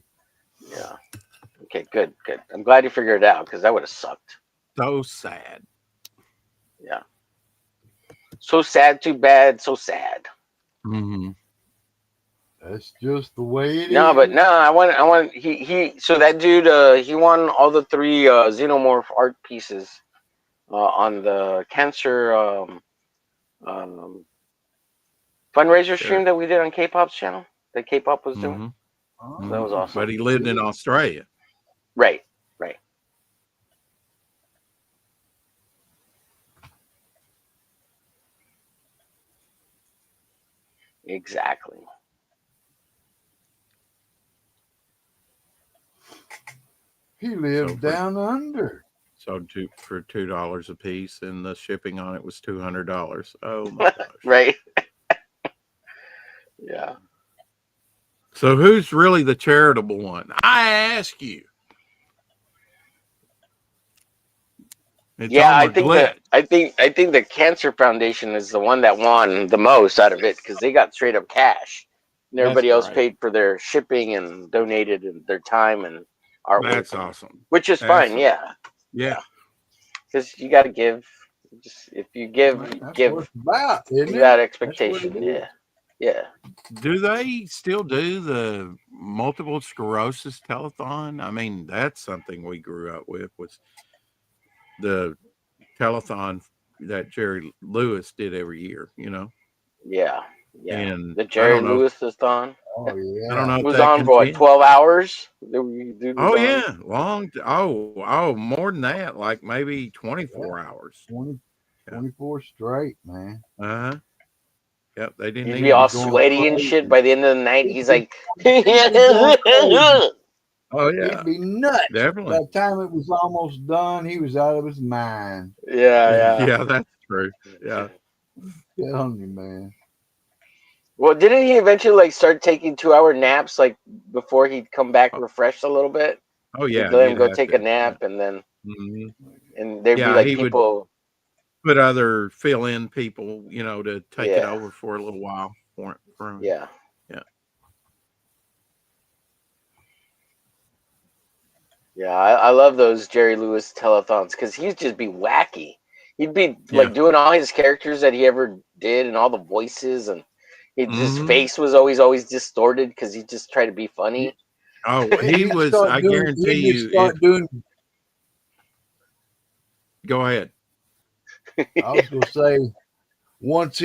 Yeah. Okay. Good. Good. I'm glad you figured it out because that would have sucked. So sad. Yeah. So sad. Too bad. So sad. Hmm. That's just the way it No, but is. no. I want. He. So that dude. He won all the three xenomorph art pieces. On the cancer um, fundraiser stream Sure. that we did on K-pop's channel that K-pop was doing. Hmm. So that Oh, was Hmm. But awesome. he lived in good. Australia. Right, right, exactly. He So lived for down under. for $2 a piece, and the shipping on it was $200. Oh my gosh! Right, yeah, So who's really the charitable one? I ask you. It's yeah. Elmer Glit. I think the Cancer Foundation is the one that won the most out of it because they got straight up cash, and That's everybody else great. paid for their shipping and donated and their time and artwork, That's and awesome. which is That's fine. Yeah, yeah. yeah, because you got to give. Just if you give, Man, that's what give it's about, isn't it? without That's what it expectation. is. Yeah, yeah. Do they still do the multiple sclerosis telethon? I mean, that's something we grew up with was the telethon that Jerry Lewis did every year, Yeah, yeah. And The Jerry Lewis is on. Oh I don't yeah. know if Was that on for what, continues. 12 hours? The dude was Oh on. yeah, more than that, like maybe Yeah. 24 hours. 20, Yeah. 24 straight, man. Uh-huh. Yep, they didn't He'd be He even was all going sweaty and shit. crazy. By the end of the night, He'd he's be, like, he'd be going crazy. Oh He'd yeah, be nuts. By definitely. the time it was almost done, he was out of his mind. yeah, Yeah, that's true. yeah. Yeah. Telling you, man. Well, didn't he eventually like start taking 2 hour naps like before he'd come back Oh, refreshed a little bit? oh They'd yeah, let him you'd go have take a to. Yeah. nap, and then Hmm. there'd be Yeah, like he would people. put other fill in people, to take it Yeah, over for a little while for him. yeah. Yeah. Yeah, I love those Jerry Lewis telethons because he'd just be wacky. He'd be Yeah. like doing all his characters that he ever did and all the voices, and his Hmm. face was always distorted because he just tried to be funny. Oh, Well, he was. I guarantee he'd just you, start doing, go ahead. I was going to say, once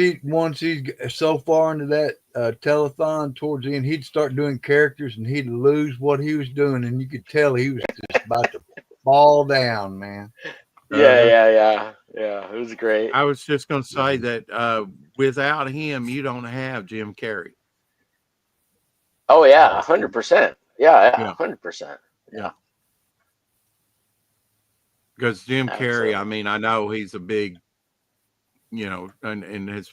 he's so far into that telethon towards the end, he'd start doing characters and he'd lose what he was doing, and you could tell he was just about to fall down, man. Yeah, Uh-huh. yeah, yeah, yeah. It was great. I was just going to say that without him, you don't have Jim Carrey. Oh yeah, Oh, 100%. Yeah, yeah, Yeah. 100%. Yeah. Yeah, Because Jim Carrey, I absolutely. mean, I know he's a big, and has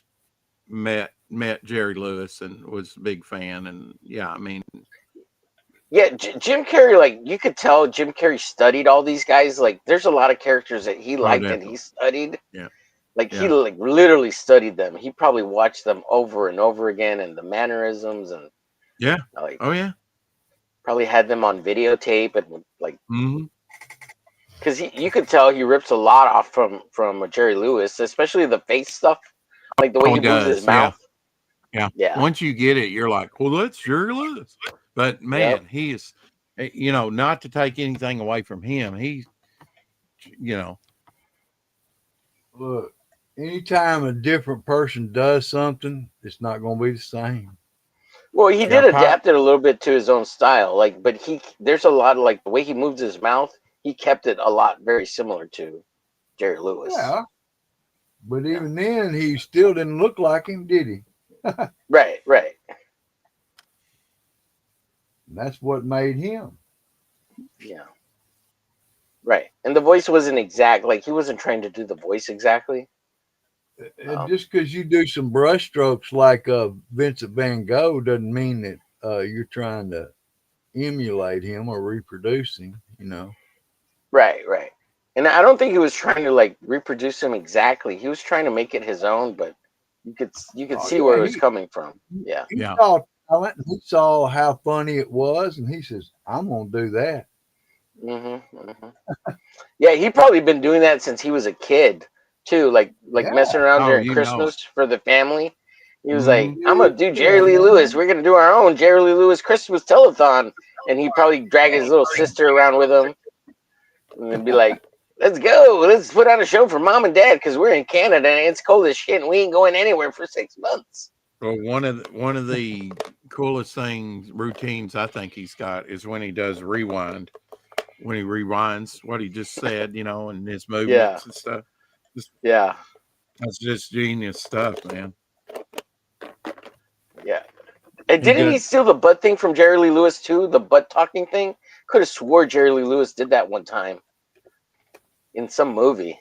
met Jerry Lewis and was a big fan. And yeah, I mean, Yeah, Jim Carrey, like you could tell Jim Carrey studied all these guys. Like, there's a lot of characters that he oh, liked and he definitely. studied. Yeah. Like he Yeah. like literally studied them. He probably watched them over and over again, and the mannerisms, and Yeah. like Oh, yeah. probably had them on videotape, and like Hmm. because you could tell he rips a lot off from Jerry Lewis, especially the face stuff, like the way Oh, he he moves his does. Yeah. mouth. Yeah. Yeah. Once you get it, you're like, well, that's Jerry Lewis. But Yep. man, he is, not to take anything away from him. He's, you know, look, anytime a different person does something, it's not going to be the same. Well, he yeah, did adapt it a little bit to his own style, like, but there's a lot of like the way he moves his mouth. He kept it a lot very similar to Jerry Lewis. Yeah, but Yeah. even then, he still didn't look like him, did he? Right. Right. And that's what made him. Yeah. Right. And the voice wasn't exact. Like he wasn't trying to do the voice exactly. And just because you do some brushstrokes like Vincent Van Gogh doesn't mean that you're trying to emulate him or reproduce him. Right. Right. And I don't think he was trying to like reproduce him exactly. He was trying to make it his own, but you could Oh see where yeah, it was coming from. Yeah. he Yeah. saw talent. And he saw how funny it was, and he says, "I'm gonna do that." Yeah, he probably been doing that since he was a kid too, like Yeah, messing around Oh, during you know Christmas it. for the family. He was Hmm. like, "I'm gonna do Jerry yeah, Lee Lewis. man. We're gonna do our own Jerry Lee Lewis Christmas telethon." And he'd probably drag his little sister around with him, and then be like, "Let's go. Let's put on a show for mom and dad because we're in Canada and it's cold as shit and we ain't going anywhere for 6 months." Well, one of the coolest things routines I think he's got is when he does rewind. When he rewinds what he just said, and his Yeah, movements and stuff. Just, yeah, that's just genius stuff, man. yeah. And He didn't he did. steal the butt thing from Jerry Lee Lewis too? The butt talking thing. Could have swore Jerry Lee Lewis did that one time in some movie.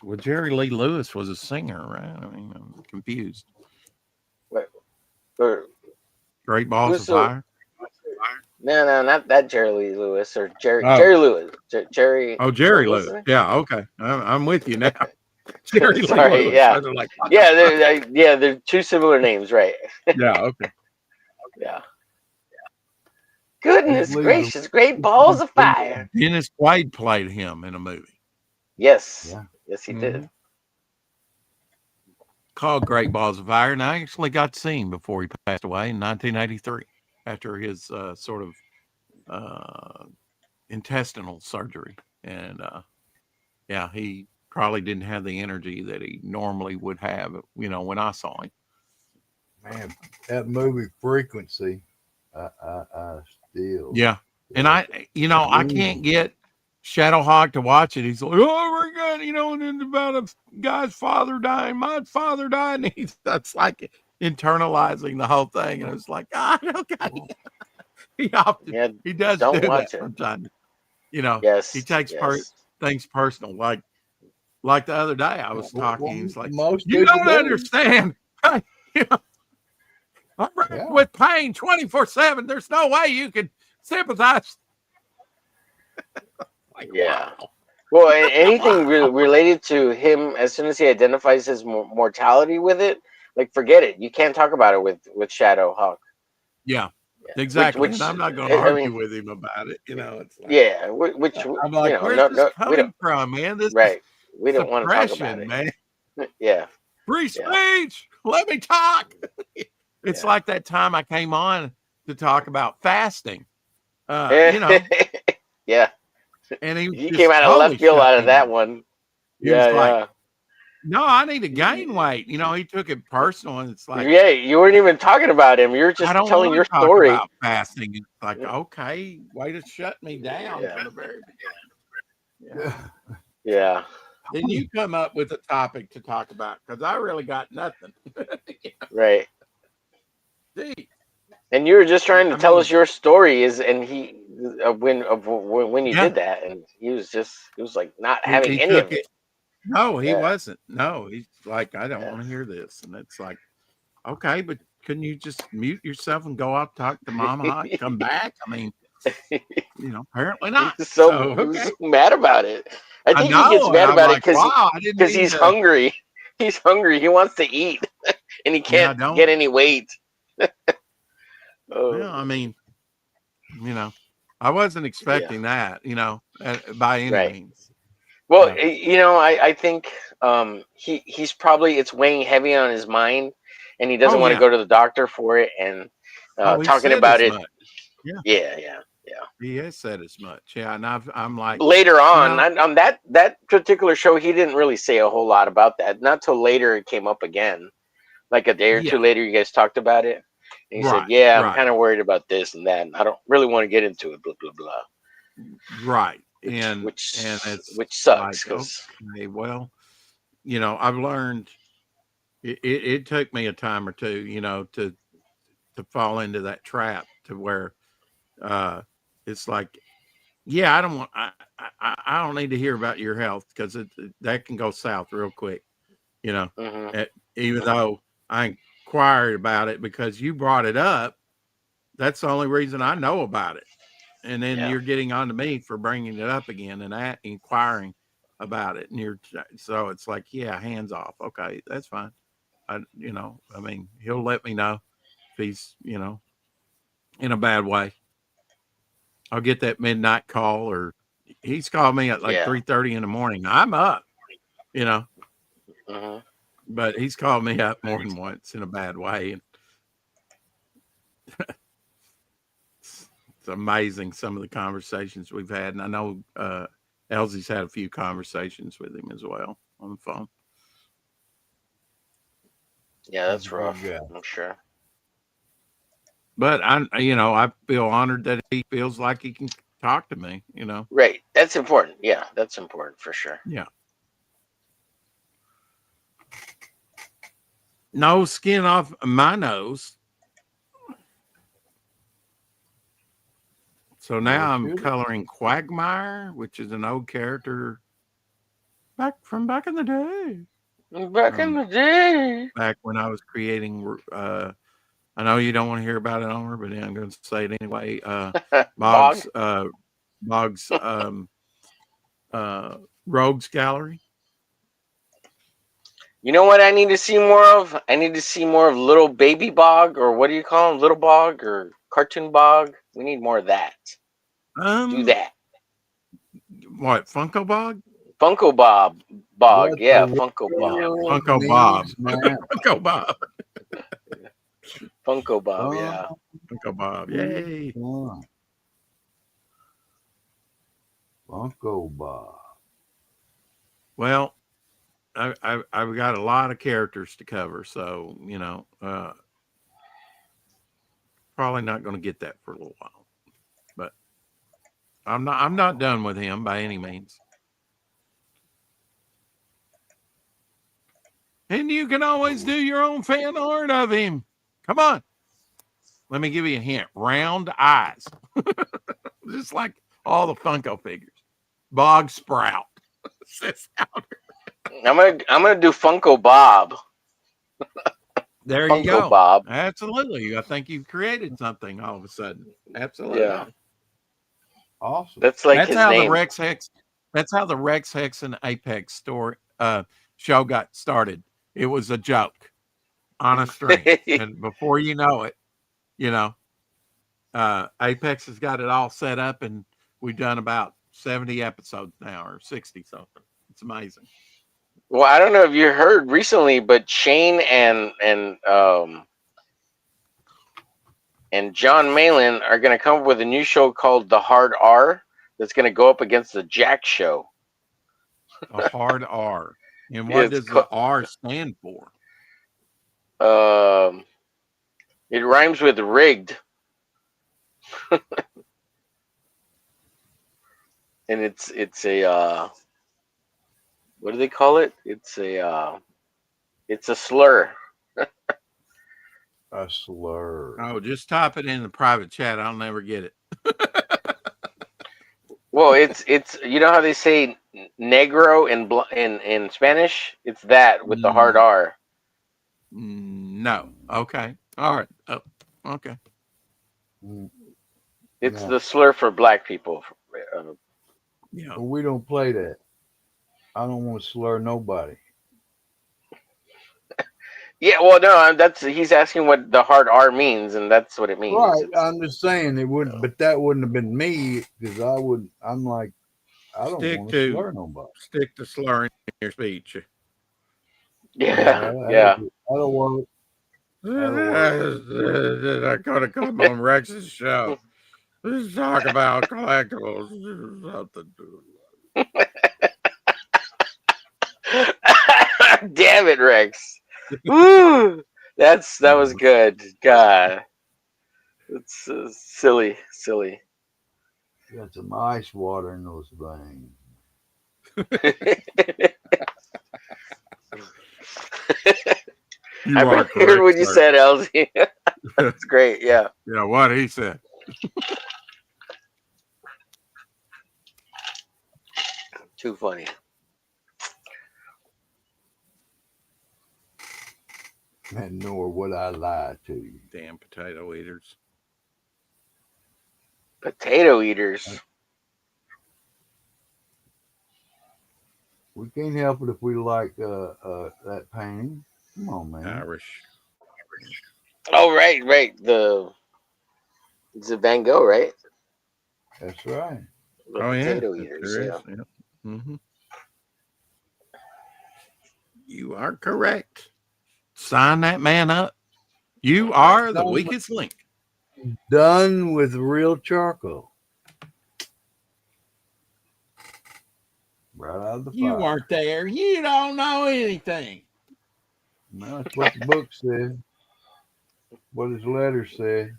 Well, Jerry Lee Lewis was a singer, right? I mean, I'm confused. What? Or Great Balls who's of the? Fire. No, not that Jerry Lee Lewis or Oh, Jerry Lewis. Jerry. oh, What Jerry was Lewis. it? Yeah, okay, I'm with you now. Jerry Lee Sorry. Lewis. I Yeah, was like, yeah. They're two similar names, right? yeah, okay. Yeah. Can't Goodness believe the gracious! Great balls of fire. Dennis Quaid played him in a movie Yes, yeah. yes, he hmm did. called Great Balls of Fire, and I actually got to see him before he passed away in 1983 after his sort of uh, intestinal surgery, and yeah, he probably didn't have the energy that he normally would have. When I saw him. Man, that movie Frequency, I still, Yeah, and still I can't get Shadowhawk to watch it. He's like, oh my god, and it's about a guy's father dying. My father died, and that's like internalizing the whole thing. And it's like, God, okay. Yeah, He does don't do that watch it. sometimes. He Yes, takes yes. things personal. Like the other day, I was talking. He's like, most "You people don't do. understand. You know, I'm racked Yeah, with pain 24/7. There's no way you can sympathize." Like, Yeah. wow, Well, anything wow. related to him, as soon as he identifies his mortality with it, like forget it. You can't talk about it with Shadowhawk. Yeah, Yeah. exactly. And Which I'm not going to I mean, argue with him about it. It's like, yeah. Which I'm like, where's no, this no, we don't. coming from, man? This is Right. We don't want to talk about suppression, it. man. Yeah. Free Yeah. speech. Let me talk. It's Yeah. like that time I came on to talk about fasting. Uh, Yeah. you know, Yeah. and he He came just out of totally left field shut out of me that down. one. He was Yeah. like, Yeah. "No, I need to gain weight." He took it personal, and it's like, Yeah. You weren't even talking about him. You were I just don't telling want your to talk story. about fasting. It's like, okay, way to shut me down Yeah. from the very beginning. Yeah. yeah. Yeah. Then you come up with a topic to talk about because I really got nothing. Right. Gee, And you were just trying to I tell us mean, your story, and he when you yeah, did that, and he was like not having he any took of it. it. No, he Yeah. wasn't. No, he's like, I don't Yeah. want to hear this, and it's like, okay, but couldn't you just mute yourself and go out talk to Mama Hot and come back? I mean, apparently not. So He was okay, so mad about it. I I think he gets know, and mad I'm about it like, wow, I didn't mean he's to. hungry. He's hungry. He wants to eat, and he Yeah, I can't get don't. any weight. Well, Oh, I mean, I wasn't yeah. expecting that, by any Right. means. Well, Yeah. I think he's probably it's weighing heavy on his mind, and he doesn't Oh want to yeah. go to the doctor for it, and Oh, he talking said about as it. much. Yeah, Yeah, yeah, yeah. he has said as much. Yeah, and I'm like, Later you on, know, on that particular show, he didn't really say a whole lot about that. Not till later it came up again, like a day or two yeah, later. You guys talked about it, and he said, right, "Yeah, I'm right. kind of worried about this and that. And I don't really want to get into it." Blah blah blah. Right. Which And which it's which sucks like, because okay, well, I've learned it took me a time or two, to fall into that trap to where uh it's like, yeah, I don't want I don't need to hear about your health because that can go south real quick, you know. hmm eh, Even though I inquired about it because you brought it up, that's the only reason I know about it. and then Yeah. you're getting on to me for bringing it up again and inquiring about it, and so it's like, yeah, hands off. Okay, that's fine. I mean, he'll let me know if he's, in a bad way. I'll get that midnight call, or he's called me at like Yeah. 3:30 in the morning. I'm up, you know, Hmm. but he's called me up more than once in a bad way, and it's amazing some of the conversations we've had. And I know Elsie's had a few conversations with him as well on the phone. Yeah, He's that's a good rough. guy. I'm sure. But I feel honored that he feels like he can talk to me. Right. That's important. Yeah, that's important for sure. Yeah. No skin off my nose. So Nor now I'm should it. coloring Quagmire, which is an old character back in the day. Back in From the day. back when I was creating. I know you don't want to hear about it, Homer, but I'm going to say it anyway. Bog. Boggs, Boggs, Rogues Gallery. You know what I need to see more of? I need to see more of Little Baby Bog, or what do you call him? Little Bog or Cartoon Bog? We need more of that. Do Um, that. what Funko Bog? Funko Bob. Bog. What Yeah, the Funko Bog. world Funko Bob. needs now? Funko Bob. Funko Bob, Fun, yeah. Funko Bob. fun, Yay! fun. Funko Bob. Well, I've got a lot of characters to cover, so probably not going to get that for a little while. But I'm not done with him by any means. And you can always do your own fan art of him. Come on. Let me give you a hint. Round eyes. Just like all the Funko figures. Bog Sprout. I'm gonna do Funko Bob. There you Funko go. Bob. Absolutely. I think you've created something all of a sudden. Absolutely. Yeah. Awesome. That's like That's his how the name. Rex Hex. That's how the Rex Hex and Apex story show got started. It was a joke on a string, and before you know it, you know, Apex has got it all set up, and we've done about 70 episodes now, or 60 something. It's amazing. Well, I don't know if you heard recently, but Shane and John Malin are gonna come up with a new show called The Hard R that's gonna go up against the Jack Show. A hard R. And what It's does the R stand for? um it rhymes with rigged, and it's a what do they call it? It's a slur. A slur. Oh, just type it in the private chat. I'll never get it. Well, it's you know how they say negro in Spanish? It's that with the hard Mm, R. no. Okay. All right. Oh, okay. Mm, It's no, the slur for black people. Uh, Yeah. but we don't play that. I don't want to slur nobody. yeah, well, no, that's he's asking what the hard R means, and that's what it means. Right. It's I'm just saying it you wouldn't, know, but that wouldn't have been me because I would. I'm like, I don't Stick want to to slur nobody. stick to slurring in your speech. Yeah, yeah, yeah. that'll work. That'll work. I could have come on Rex's show. Let's talk about collectibles. Something. Damn it, Rex. Woo! That was good. God, it's silly, silly. Got some ice water in those veins. You I are heard correct, what you sir. said, Elsie. That's great. Yeah, Yeah, what he said. too funny. And nor would I lie to you. Damn potato eaters. Potato eaters. We can't help it if we like that painting. Come on, man. Irish. Oh, right. It's a Van Gogh, right? That's right. The Oh yeah, potato that eaters. sure is. Yeah. Yeah. Mm-hmm. You are correct. Sign that man up. You are the weakest link. Done with real charcoal. Right out of the You fire. weren't there. You don't know anything. Well, that's what the book said. What his letter said.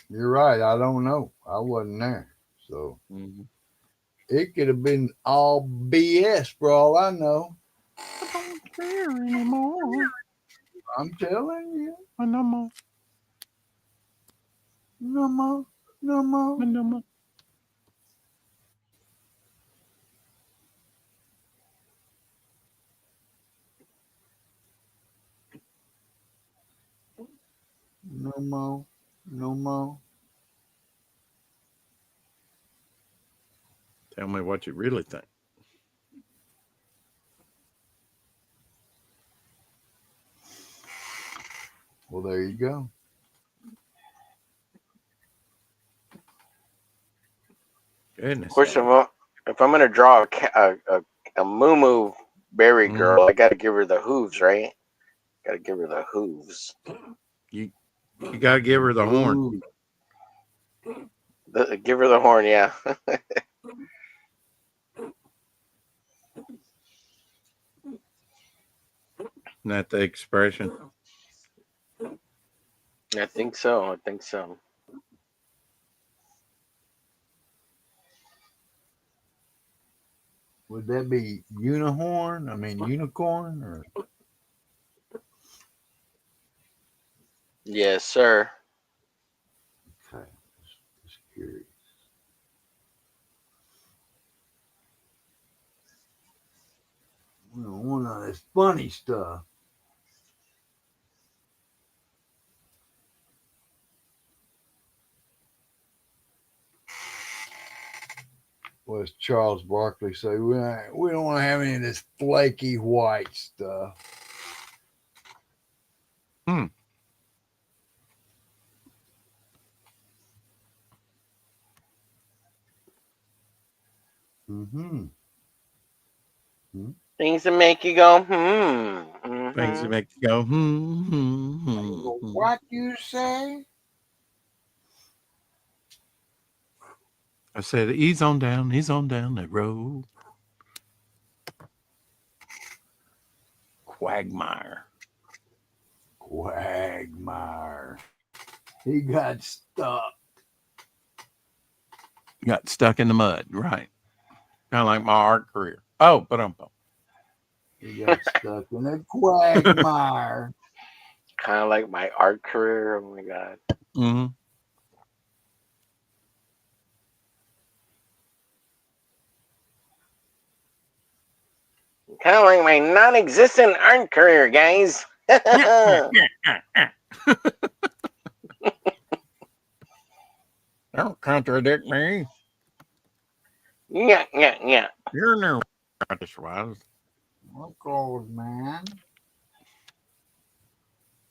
You're right. I don't know. I wasn't there. So Mm-hmm. it could have been all BS for all I know. I don't care anymore. I'm telling you. No more. No more. No more. No more. No more. No more. Tell me what you really think. Well, there you go. Goodness. Of course, if I'm gonna draw a moo berry Mhm. girl, I gotta give her the hooves, right? Gotta give her the hooves. You got to give her the horn. Ooh. Give her the horn, yeah. Not the expression. I think so. I think so. Would that be unicorn? I mean unicorn or Yes, sir. okay. Just curious. We don't want none of this funny stuff. What does Charles Barkley say? We don't want to have any of this flaky white stuff. Hmm. Mm-hmm. Things that make you go, hmm. Things that Mm-hmm. make you go, hmm. What you say? I said, he's on down that road. Quagmire. Quagmire. He got stuck. Got stuck in the mud, right? Kind of like my art career. Oh, but He got stuck in a quagmire. Kind of like my art career. Oh my god. mm-hmm. Kind of like my non-existent art career, guys. Don't contradict me. Yeah. You're no this wise. Of course, man.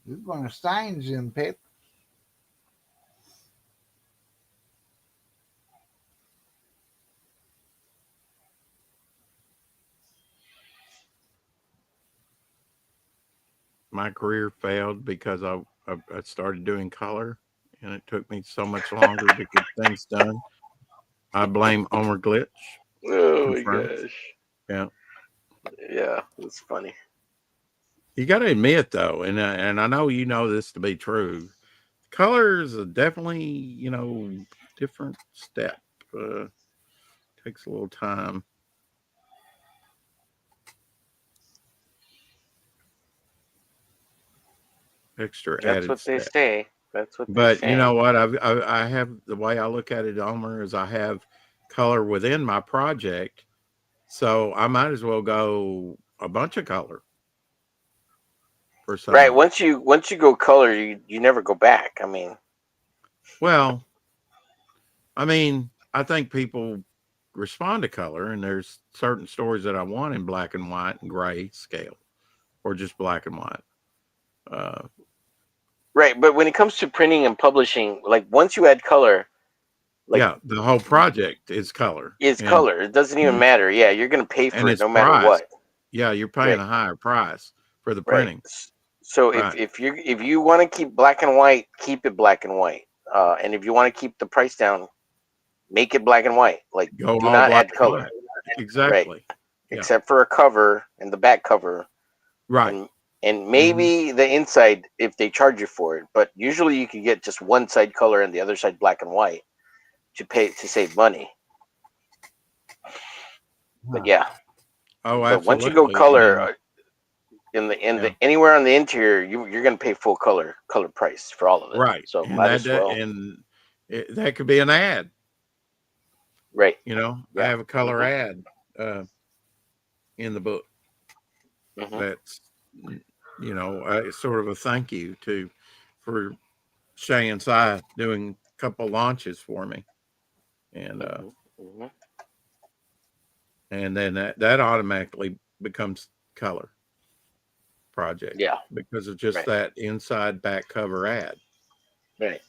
You're gonna stain them people. My career failed because I started doing color, and it took me so much longer to get things done. I blame Omer Glitch. Oh my Confirmed. gosh. Yeah. Yeah, it's funny. You got to admit though, and I know you know this to be true. Color is a definitely different step. Takes a little time. Extra That's added what they step. say. That's what they But say. you know what? I have the way I look at it, Omer, is I have color within my project, so I might as well go a bunch of color. for some Right. of it. Once you go color, you never go back. I mean, Well, I mean, I think people respond to color, and there's certain stories that I want in black and white and gray scale, or just black and white. Uh, right. But when it comes to printing and publishing, like once you add color, like yeah, the whole project is color, it's color. It doesn't even matter. Yeah, you're gonna pay and for it it's no matter priced. what. Yeah, you're paying Right. a higher price for the Right. printing. So Right. if you want to keep black and white, keep it black and white. And if you want to keep the price down, make it black and white. Like Go do all not black add and color. white. Right. Exactly. Yeah. Except for a cover and the back cover Right. and Hmm. maybe the inside if they charge you for it. But usually you can get just one side color and the other side black and white to save money. But yeah, Oh, but once you go absolutely. color And in yeah, the anywhere on the interior, you're gonna pay full color price for all of it. right. So And might as well. that could be an ad. Right. I Yeah. have a color Mhm. ad uh, in the book. Mhm. That's sort of a thank you to for Shay and Si doing a couple launches for me, and Mhm. Mhm. and then that automatically becomes color project Yeah. because of just Right. that inside back cover ad. Right.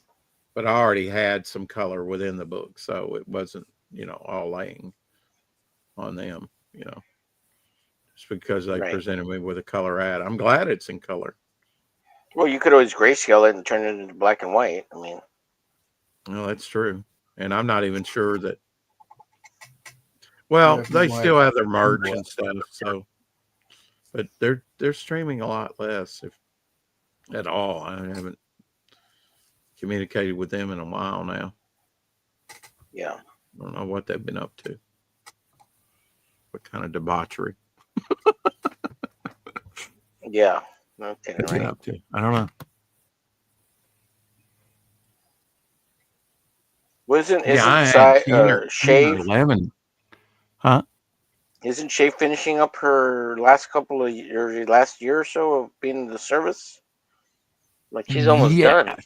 But I already had some color within the book, so it wasn't all laying on them. Just because they Right. presented me with a color ad. I'm glad it's in color. Well, you could always grayscale it and turn it into black and white. I mean, Well, that's true. And I'm not even sure that. Yeah, Well, if you they want still have their to merch and stuff. So, but they're streaming a lot less, if at all. I haven't communicated with them in a while now. yeah. I don't know what they've been up to. What kind of debauchery Yeah. Okay. they've been Right. up to? I don't know. Yeah, I Isn't had 10 or Shay 11. Huh? isn't Shay finishing up her last couple of years, last year or so of being in the service? Like she's almost Yeah, done.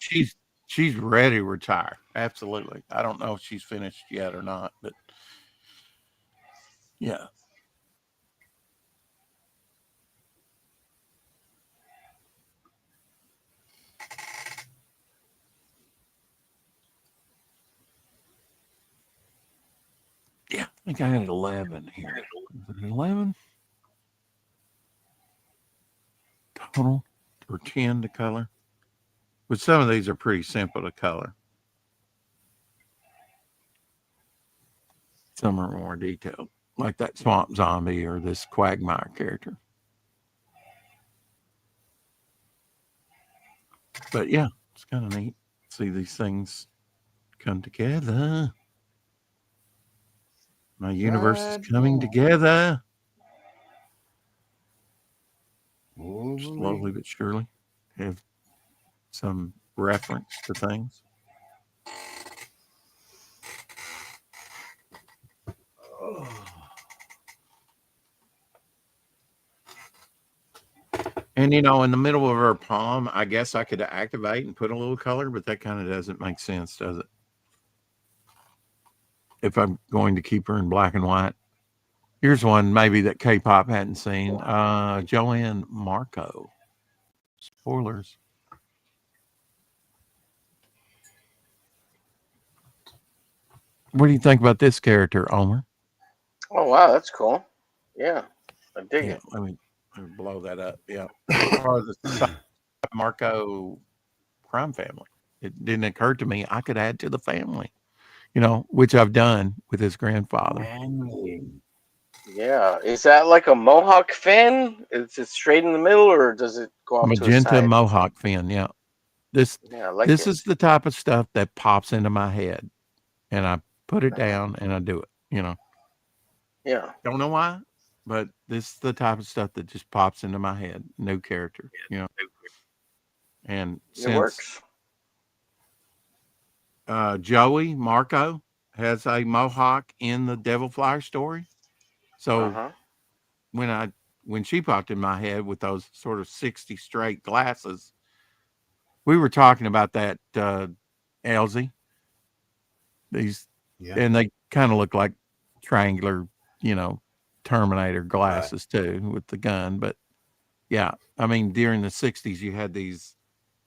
she's ready to retire. Absolutely. I don't know if she's finished yet or not, but yeah. Yeah, I think I had 11 here. Is it 11 total or 10 to color? But some of these are pretty simple to color. Some are more detailed, like that swamp zombie or this quagmire character. But yeah, it's kind of neat. See these things come together. My universe is ride coming on, together slowly Wolverine. but surely. Have some reference to things. Oh, And in the middle of her palm, I guess I could activate and put a little color, but that kind of doesn't make sense, does it? If I'm going to keep her in black and white. Here's one maybe that K-pop hadn't seen. Joanne Marco. Spoilers. What do you think about this character, Omer? Oh wow, that's cool. Yeah, I dig Yeah, it. let me blow that up. Yeah, part of the Marco crime family. It didn't occur to me I could add to the family. Which I've done with his grandfather. man. Yeah, is that like a mohawk fin? Is it straight in the middle, or does it go off to a Magenta side? mohawk fin. Yeah, this Yeah, I like this it. is the type of stuff that pops into my head, and I put it Uh-huh. down and I do it. Yeah, Don't know why, but this is the type of stuff that just pops into my head. New character. And it since works. Joey Marco has a mohawk in the Devil Flyer story, Uh so huh. when I when she popped in my head with those sort of 60 straight glasses. We were talking about that, Elsie. These, Yeah. and they kind of look like triangular, you know, Terminator Right. glasses too with the gun. But yeah, I mean, during the 60s, you had these,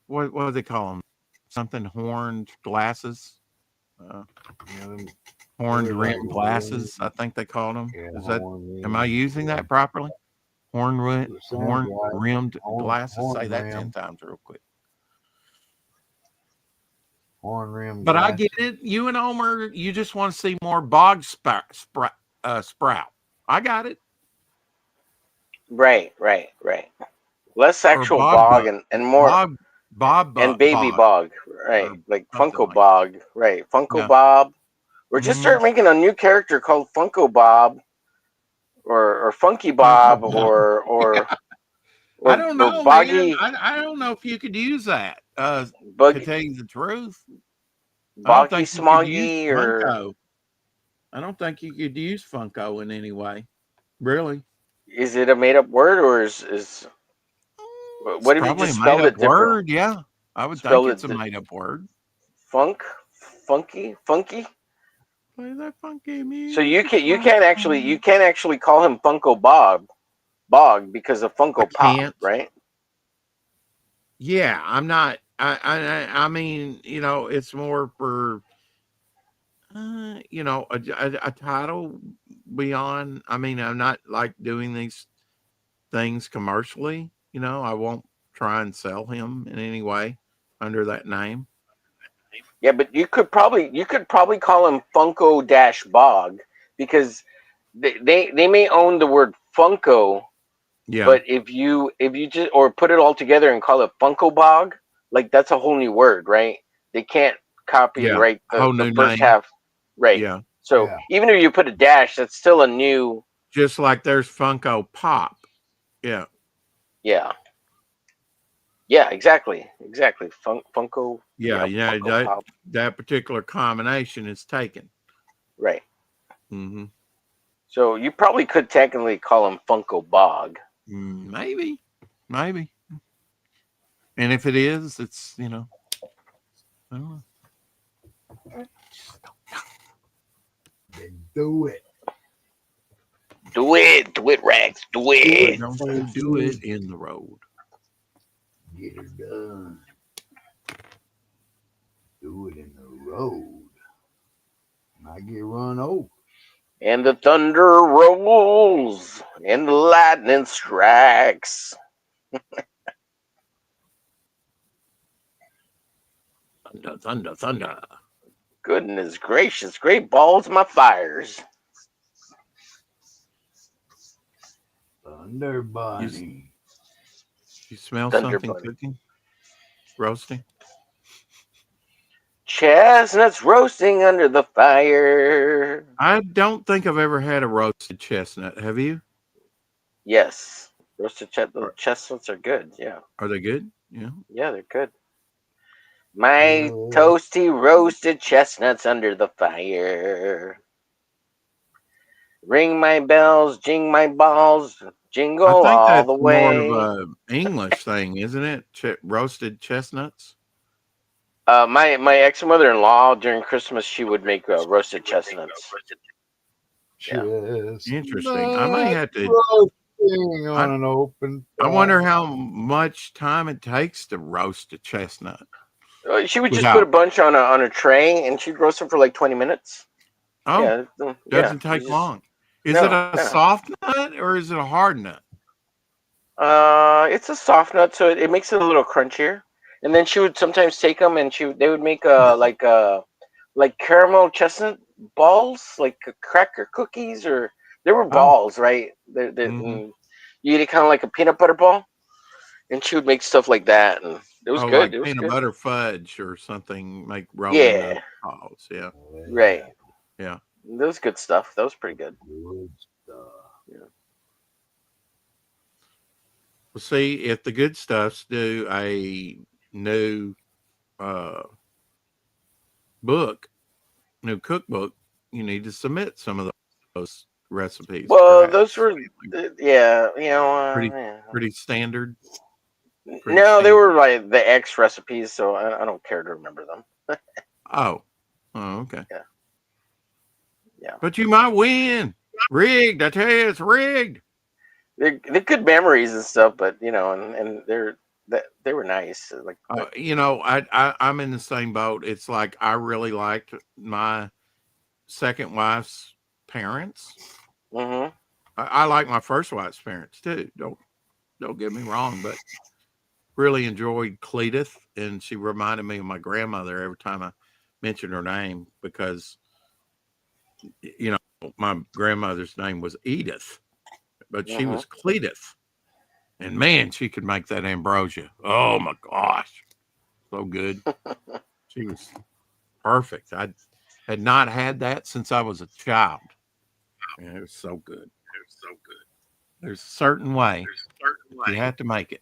what do they call them? Something horned glasses, uh, You know, they horned were rim like glasses. I think they called them. yeah, Is that, horn am I rim. using Yeah. that properly? It sounds Horn right. rimmed glasses. Horn Say that 10 rim. times real quick. Horn rim But I get glasses. it. You and Omer, you just want to see more bog sprout. I got it. Right, right, right. Less Or actual bog bog bug. and more Bob, and baby bog, bog, right? or Like something Funko like that. Bog, right? Funko Yeah. Bob. Or just Hmm. start making a new character called Funko Bob or Funky Funko Bob Bob. I don't or know, man. Boggy I don't know if you could use that. To Bug tell you the truth, I don't Boggy think you could use Smoggy or Funko. I don't think you could use Funko in any way. Really. is it a made up word or is It's what if you probably a just made spelled up it different? word. Yeah. I would think Spelled it's it a made up word. funk, funky. Play that funky So music. you can't actually call him Funko Bog because of I Funko Pop, can't. right? Yeah, I'm not. I mean, you know, it's more for, you know, a title beyond. I mean, I'm not like doing these things commercially. You know, I won't try and sell him in any way under that name. Yeah, but you could probably call him Funko Dash Bog because they may own the word Funko, Yeah, but if you just or put it all together and call it Funko Bog, like that's a whole new word, right? They can't yeah, copyright whole the new first name. half, right? Yeah, So Yeah. even if you put a dash, that's still a new, just like there's Funko Pop. Yeah, yeah, yeah, exactly. Funko, yeah, yeah, yeah. Funko Pop, That particular combination is taken. right? Hmm. So you probably could technically call him Funko Bog. Maybe, maybe. And if it is, it's, you know, I don't know. Then do it. Do it, Rex, do Do Why it, it. don't you do Frankie. it in the road? Get her done. Do it in the road. Might get run over. And the thunder rolls, and the lightning strikes. Thunder, thunder, thunder. Goodness gracious, great balls, my fires. Thunder You Bunny. you smell Thunder something bunny. cooking, roasting? Chestnuts roasting under the fire. I don't think I've ever had a roasted chestnut. Have you? Yes, roasted Are, chestnuts are good. Yeah, are they good? Yeah. yeah, they're good. My Uh, toasty roasted chestnuts under the fire. Ring my bells, jing my balls, I jingle think all that's the more of way. a English thing, isn't it? Roasted chestnuts. My ex mother in law during Christmas she would make roasted chestnuts. Yeah, Interesting. I may chestnut have to. roasting I on an open I wonder fire. how much time it takes to roast a chestnut She would just put a without. bunch on a tray and she'd roast them for like 20 minutes. Oh, Yeah, yeah. doesn't You take just long. Is it no, a no. soft nut or is it a hard nut? It's a soft nut, so it makes it a little crunchier. And then she would sometimes take them and they would make like caramel chestnut balls, like cracker cookies, or they were Oh, balls, right? hmm. You eat it kind of like a peanut butter ball, and she would make stuff like that, and it was Oh, good. like It was peanut good. butter fudge or something. Make rolling the Yeah, balls. Yeah, Oh, right. yeah, yeah. That was good stuff. That was pretty good. good stuff. Yeah. Well, see, if the good stuffs do a new uh, book, new cookbook, you need to submit some of those recipes. Well, Perhaps those were, yeah, pretty yeah. pretty standard. Pretty No, they standard. were like the X recipes, so I don't care to remember them. Oh, okay. Yeah, yeah. But you might win. Rigged. I tell you, it's rigged. They're good memories and stuff, but and they were nice. Like, I'm in the same boat. It's like I really liked my second wife's parents. mm-hmm. I like my first wife's parents too. Don't get me wrong, but really enjoyed Cletus, and she reminded me of my grandmother every time I mentioned her name because my grandmother's name was Edith, but she Mm-hmm. was Cletus, and man, she could make that ambrosia. Oh my gosh, so good. She was perfect. I had not had that since I was a child. And it was so good. There's a certain way you have to make it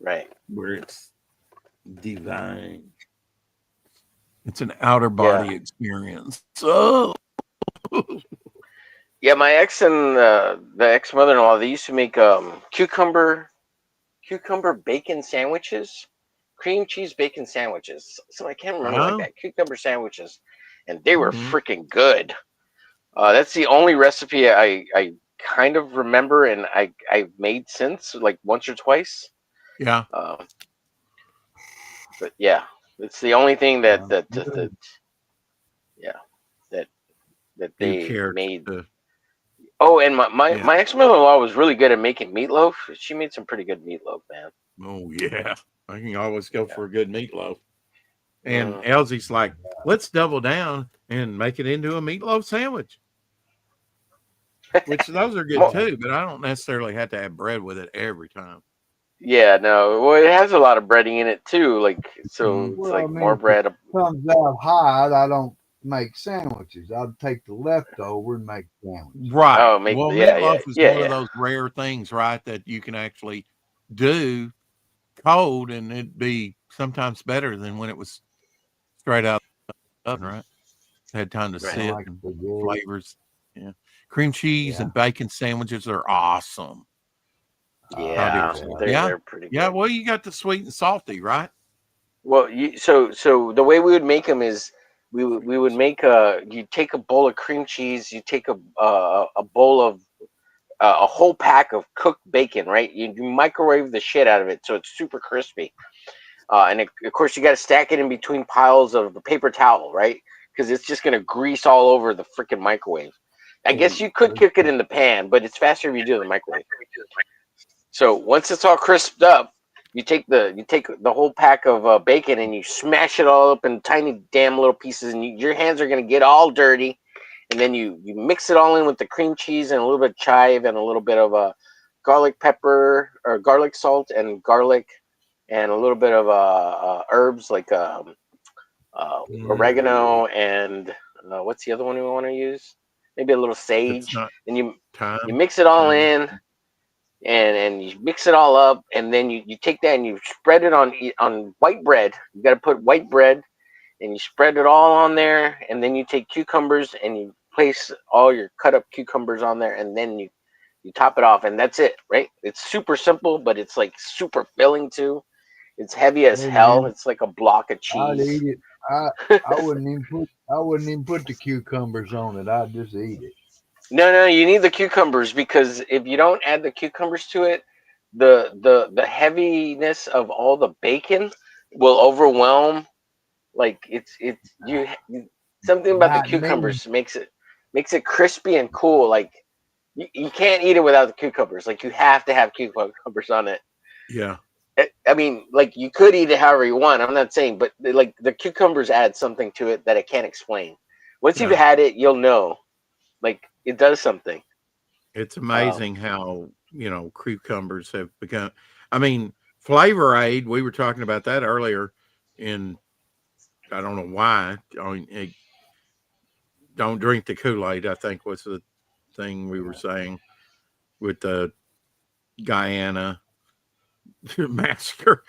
Right. where it's divine. It's an outer Yeah. body experience. So Yeah, my ex and the ex mother-in-law, they used to make cucumber bacon sandwiches, cream cheese bacon sandwiches. So I can't remember like oh, that cucumber sandwiches, and they were mhm. freaking good. That's the only recipe I kind of remember, and I've made since like once or twice. Yeah, Um, but yeah, it's the only thing that Sounds that good. yeah that that you they care made. to, Oh, and my yeah. my ex mother-in-law was really good at making meatloaf. She made some pretty good meatloaf, man. Oh yeah, I can always go Yeah. for a good meatloaf. And Mm. Elsie's like, let's double down and make it into a meatloaf sandwich, which those are good Mo- too. But I don't necessarily have to have bread with it every time. yeah, no. Well, it has a lot of breading in it too. Like, so Mm, it's Well, like I more mean, if it bread. comes out hot, I don't make sandwiches. I'll take the leftover and make sandwiches. right. Oh, make Well, yeah, yeah, meatloaf is yeah, one of yeah. those rare things, right, that you can actually do cold, and it'd be sometimes better than when it was straight out of the oven, right? Had time to Right. Kind of sit like and spaghetti. flavors. Yeah. Cream cheese Yeah. and bacon sandwiches are awesome. How Yeah, dears. Yeah. Yeah. they're pretty Yeah. good. Well, you got the sweet and salty, right? Well, so the way we would make them is we would make you take a bowl of cream cheese, you take a bowl of a whole pack of cooked bacon, right? You microwave the shit out of it so it's super crispy. Of course, you got to stack it in between piles of the paper towel, right? Because it's just gonna grease all over the freaking microwave. I guess Ooh, you could good cook it stuff. in the pan, but it's faster if you do it in the microwave. So once it's all crisped up, you take the whole pack of bacon and you smash it all up in tiny damn little pieces, and your hands are gonna get all dirty. And then you mix it all in with the cream cheese and a little bit of chive and a little bit of garlic pepper or garlic salt and garlic and a little bit of herbs like Mm, oregano and what's the other one we want to use? Maybe a little It's sage. not And you time. mix it all Sage. in, and you mix it all up, and then you take that and you spread it on white bread. You got to put white bread, and you spread it all on there, and then you take cucumbers and you place all your cut up cucumbers on there, and then you top it off, and that's it, right? It's super simple, but it's like super filling too. It's heavy as hey hell. man, It's like a block of I'd cheese. eat it. I wouldn't even put the cucumbers on it. I'd just eat it. No, you need the cucumbers because if you don't add the cucumbers to it, the heaviness of all the bacon will overwhelm. Like something about the Not me. cucumbers makes it crispy and cool. Like you can't eat it without the cucumbers. Like you have to have cucumbers on it. Yeah. I mean, like you could eat it however you want. I'm not saying, but like the cucumbers add something to it that I can't explain. Once you've Yeah. had it, you'll know. Like it does something. It's Um, amazing how, cucumbers have become. I mean, Flavor Aid, we were talking about that earlier in, I don't know why. I mean, don't drink the Kool Aid, I think was the thing we were saying with the Guyana massacre.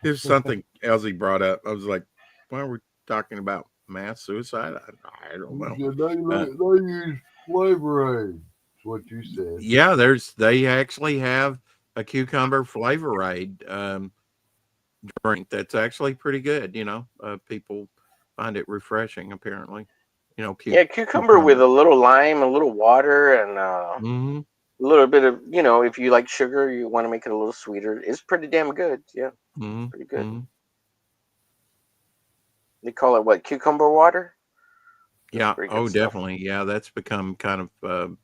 There's something Elsie brought up. I was like, why are we talking about mass suicide. I don't know. You said they use flavor aid. That's what you said. Yeah, they actually have a cucumber flavor aid drink that's actually pretty good. People find it refreshing. Apparently, Yeah, cucumber with cucumber. a little lime, a little water, and Hmm. a little bit of, if you like sugar, you want to make it a little sweeter. It's pretty damn good. Yeah, Hmm. pretty good. Hmm. They call it what? Cucumber water. That's Yeah. pretty good Oh, stuff. definitely. Yeah, that's become kind of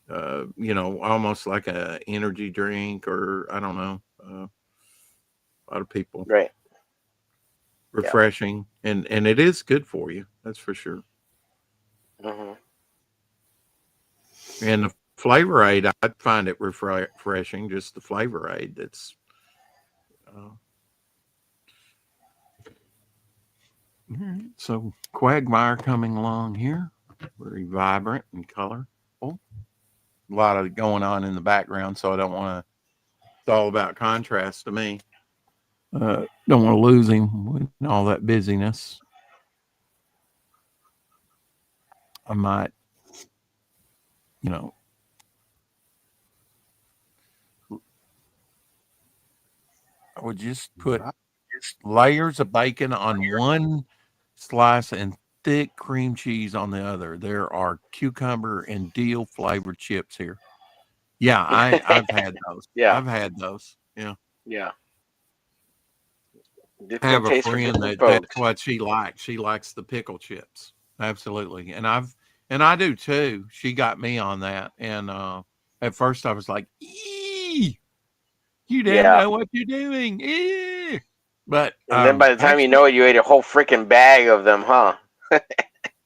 almost like a energy drink, or I don't know. A lot of people Right. Yeah. refreshing, and it is good for you. That's for sure. Hmm. And the flavor aid, I'd find it refreshing. Just the flavor aid. That's uh, so Quagmire coming along here, very vibrant and colorful. A lot of going on in the background, so I don't want to. It's all about contrast to me. Don't want to lose him with all that busyness. I might, you know, I would just put Right. layers of bacon on one slice and thick cream cheese on the other. There are cucumber and dill flavored chips here. Yeah, I've had those. Yeah. I've had those. Yeah. Yeah. I have Different a taste for friend different that's folks. what she likes. She likes the pickle chips. Absolutely. And I do too. She got me on that. And at first I was like, "Ee, you don't Yeah. know what you're doing." Ee. But And then by the time you actually, know it, you ate a whole freaking bag of them, huh?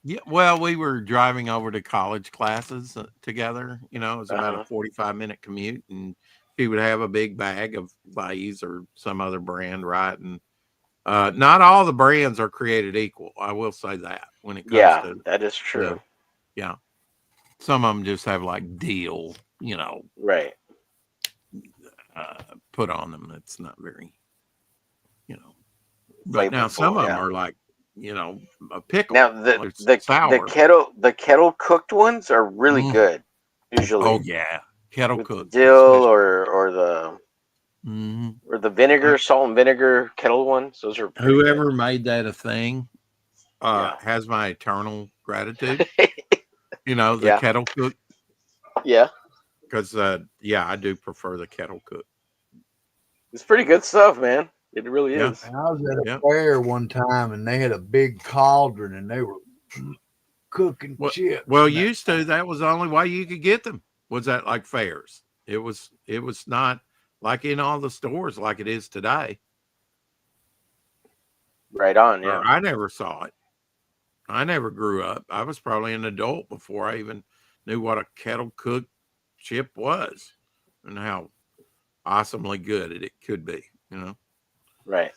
yeah, well, we were driving over to college classes together. It was about a Uh-huh. 45-minute commute, and she would have a big bag of Lay's or some other brand, right? And not all the brands are created equal. I will say that when it comes Yeah, to that is true. the, yeah, some of them just have like deal, Right. uh, put on them. It's not very, you know, but now some Flavorful, of them yeah. are like, a pickle. Now the Well, it's the the sour. kettle the kettle cooked ones are really Mm. good. Oh Usually yeah, kettle with the cooked, dill especially. Hmm. or the vinegar, salt and vinegar kettle ones. Those are pretty good. Whoever made that a thing Yeah. has my eternal gratitude. The Yeah. kettle cook, Yeah. because yeah, I do prefer the kettle cook. It's pretty good stuff, man. It really Yeah, is. And I was at a yeah. fair one time and they had a big cauldron and they were cooking Well, chips well, in that. used to that was the only way you could get them. Was that like fairs? It was not like in all the stores like it is today. Right on, Or yeah. I never saw it. I never grew up. I was probably an adult before I even knew what a kettle cooked chip was and how awesomely good it could be. Right.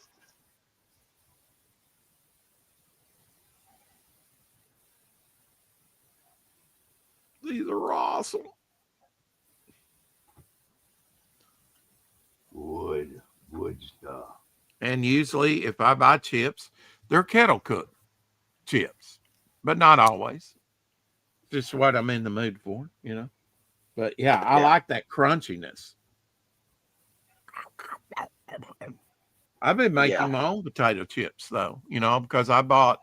These are awesome. Wood stuff. And usually if I buy chips, they're kettle cooked chips, but not always. Just what I'm in the mood for. But yeah, I Yeah. like that crunchiness. I've been Yeah. making my own potato chips though, because I bought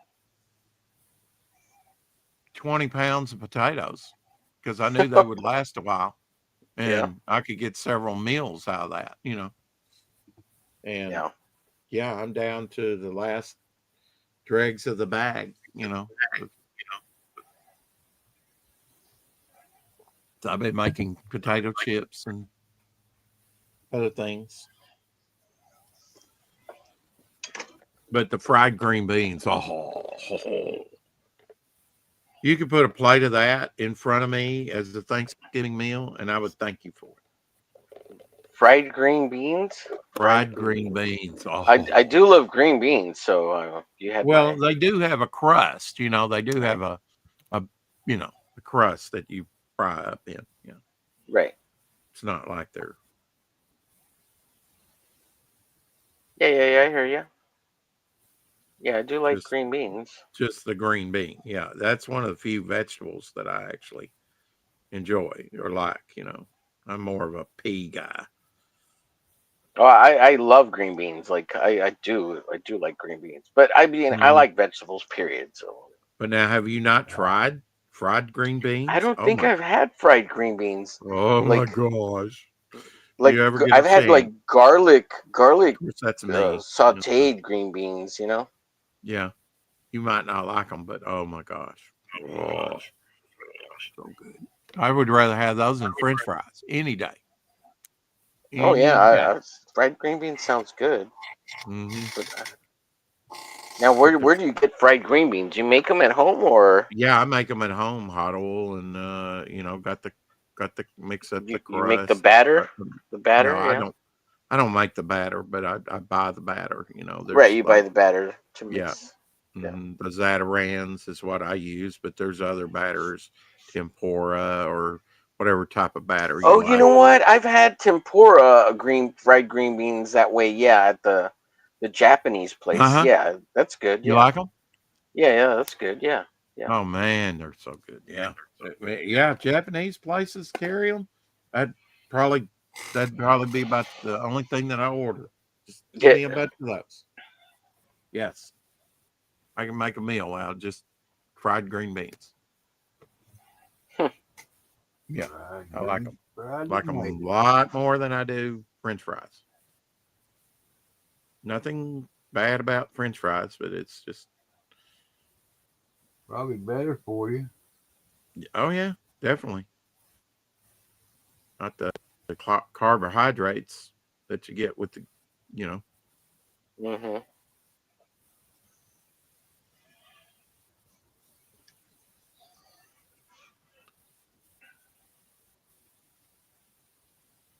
20 pounds of potatoes because I knew they would last a while Yeah. and I could get several meals out of that. And Yeah. yeah, I'm down to the last dregs of the bag. So I've been making potato chips and other things. But the fried green beans, you could put a plate of that in front of me as a Thanksgiving meal, and I would thank you for it. Fried green beans. Fried Fried green green beans. beans. I Oh, do love green beans, so you had well, my they do have a crust. They do right. have a a crust that you fry up in. Yeah, Right. it's not like they're. Yeah. Yeah. Yeah. I hear you. Yeah, I do like Just green beans. just the green bean. Yeah, that's one of the few vegetables that I actually enjoy or like. I'm more of a pea guy. Oh, I love green beans. Like I do like green beans. But I mean, I Mhm. like vegetables. Period. So But now, have you not tried fried green I beans? don't think I've had fried green beans. Oh my Like gosh! You ever get a I've had chance? like garlic Of course, that's me. sautéed green beans. You know. Yeah, you might not like them, but oh my gosh, oh, so good. I would rather have those than French fries any day, Oh yeah, any day. fried green beans sounds good. Hmm. But now, Put the where do you get fried green beans? You make them at home or Yeah, I make them at home, hot oil, and got the mix up the you make the crust. batter? The No, batter, I yeah. don't. I don't make the batter, but I buy the batter. Right, There's you buy like the batter to yeah, mix. Yeah. the Zatarans is what I use, but there's other batters, tempura or whatever type of batter you Oh, you like. know what? I've had tempura fried green beans that way. Yeah, at the Japanese Uh place. huh. Yeah, that's good. You Yeah, like them? yeah, that's good. Yeah, yeah. Oh man, they're so good. Yeah, yeah. If Japanese places carry them, I'd probably that'd probably be about the only thing that I order. Just give Get me a bunch of those. Yes, I can make a meal out of just fried green beans. Yeah, Fried I like beans, them. fried Like them a tomatoes. lot more than I do French fries. Nothing bad about French fries, but it's just Probably better for you. oh yeah, definitely not the carbohydrates that you get with the you know hmm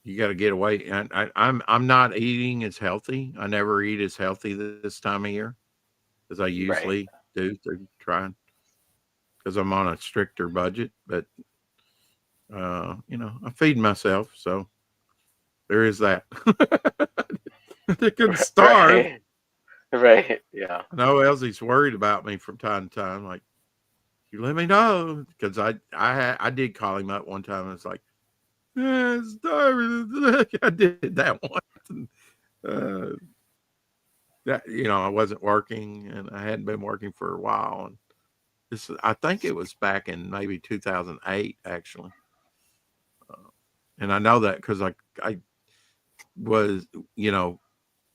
you got to get away. And I'm not eating as healthy. I never eat as healthy this time of year as I Right. usually do. To try because I'm on a stricter budget, but I feed myself, so there is that. They can starve. Right. Right. Yeah. I know Elsie's worried about me from time to time. Like, you let me know because I did call him up one time. And it's like, yeah, starving. I did that once. And, uh, that I wasn't working and I hadn't been working for a while. And I think it was back in maybe 2008 actually. Uh, and I know that because I was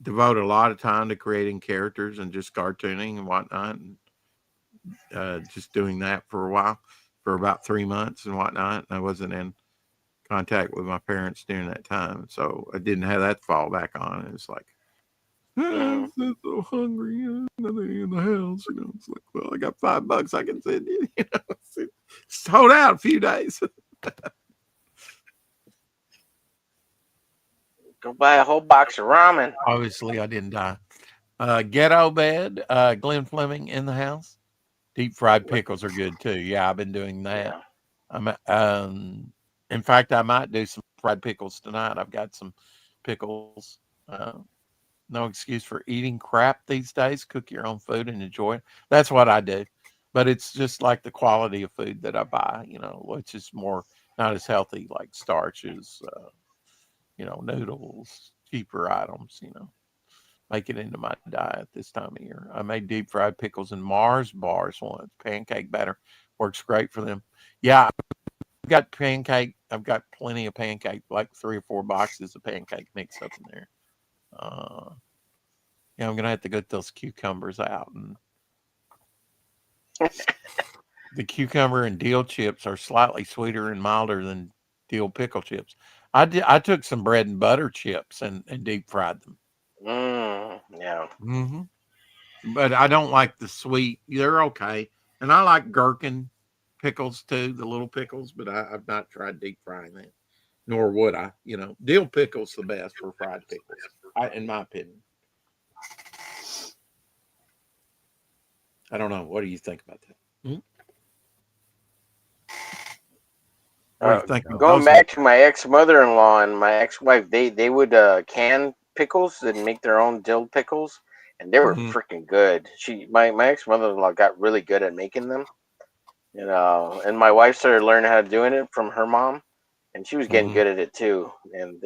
devoted a lot of time to creating characters and just cartooning and whatnot, and just doing that for a while, for about 3 months and whatnot. And I wasn't in contact with my parents during that time, so I didn't have that to fall back on. And it's like, hmm I'm so hungry, nothing in the house. It's like, well, I got $5 I can send you. Just hold out a few days. Go buy a whole box of ramen. Obviously, I didn't die. Ghetto bed. Glenn Fleming in the house. Deep fried What? pickles are good too. Yeah, I've been doing that. Yeah. I'm in fact, I might do some fried pickles tonight. I've got some pickles. No excuse for eating crap these days. Cook your own food and enjoy it. That's what I do. But it's just like the quality of food that I buy, which is more not as healthy, like starches, noodles, cheaper items, make it into my diet this time of year. I made deep fried pickles and Mars bars once. Pancake batter works great for them. Yeah, I've got plenty of pancake, like 3 or 4 boxes of pancake mix up in there. Uh, yeah, I'm gonna have to get those cucumbers out, and the cucumber and dill chips are slightly sweeter and milder than dill pickle chips. I took some bread and butter chips and deep fried them. Yeah. Hmm. But I don't like the sweet. They're okay, and I like gherkin pickles too, the little pickles. But I've not tried deep frying that, nor would I. Dill pickles the best for fried pickles, in my opinion. I don't know. What do you think about that? Mhm. What do you Uh, think of No. Going those? back to my ex mother-in-law and my ex wife, they would can pickles and make their own dill pickles, and they were Mhm. freaking good. My ex mother-in-law got really good at making them, and my wife started learning how to doing it from her mom, and she was getting Mhm. good at it too. And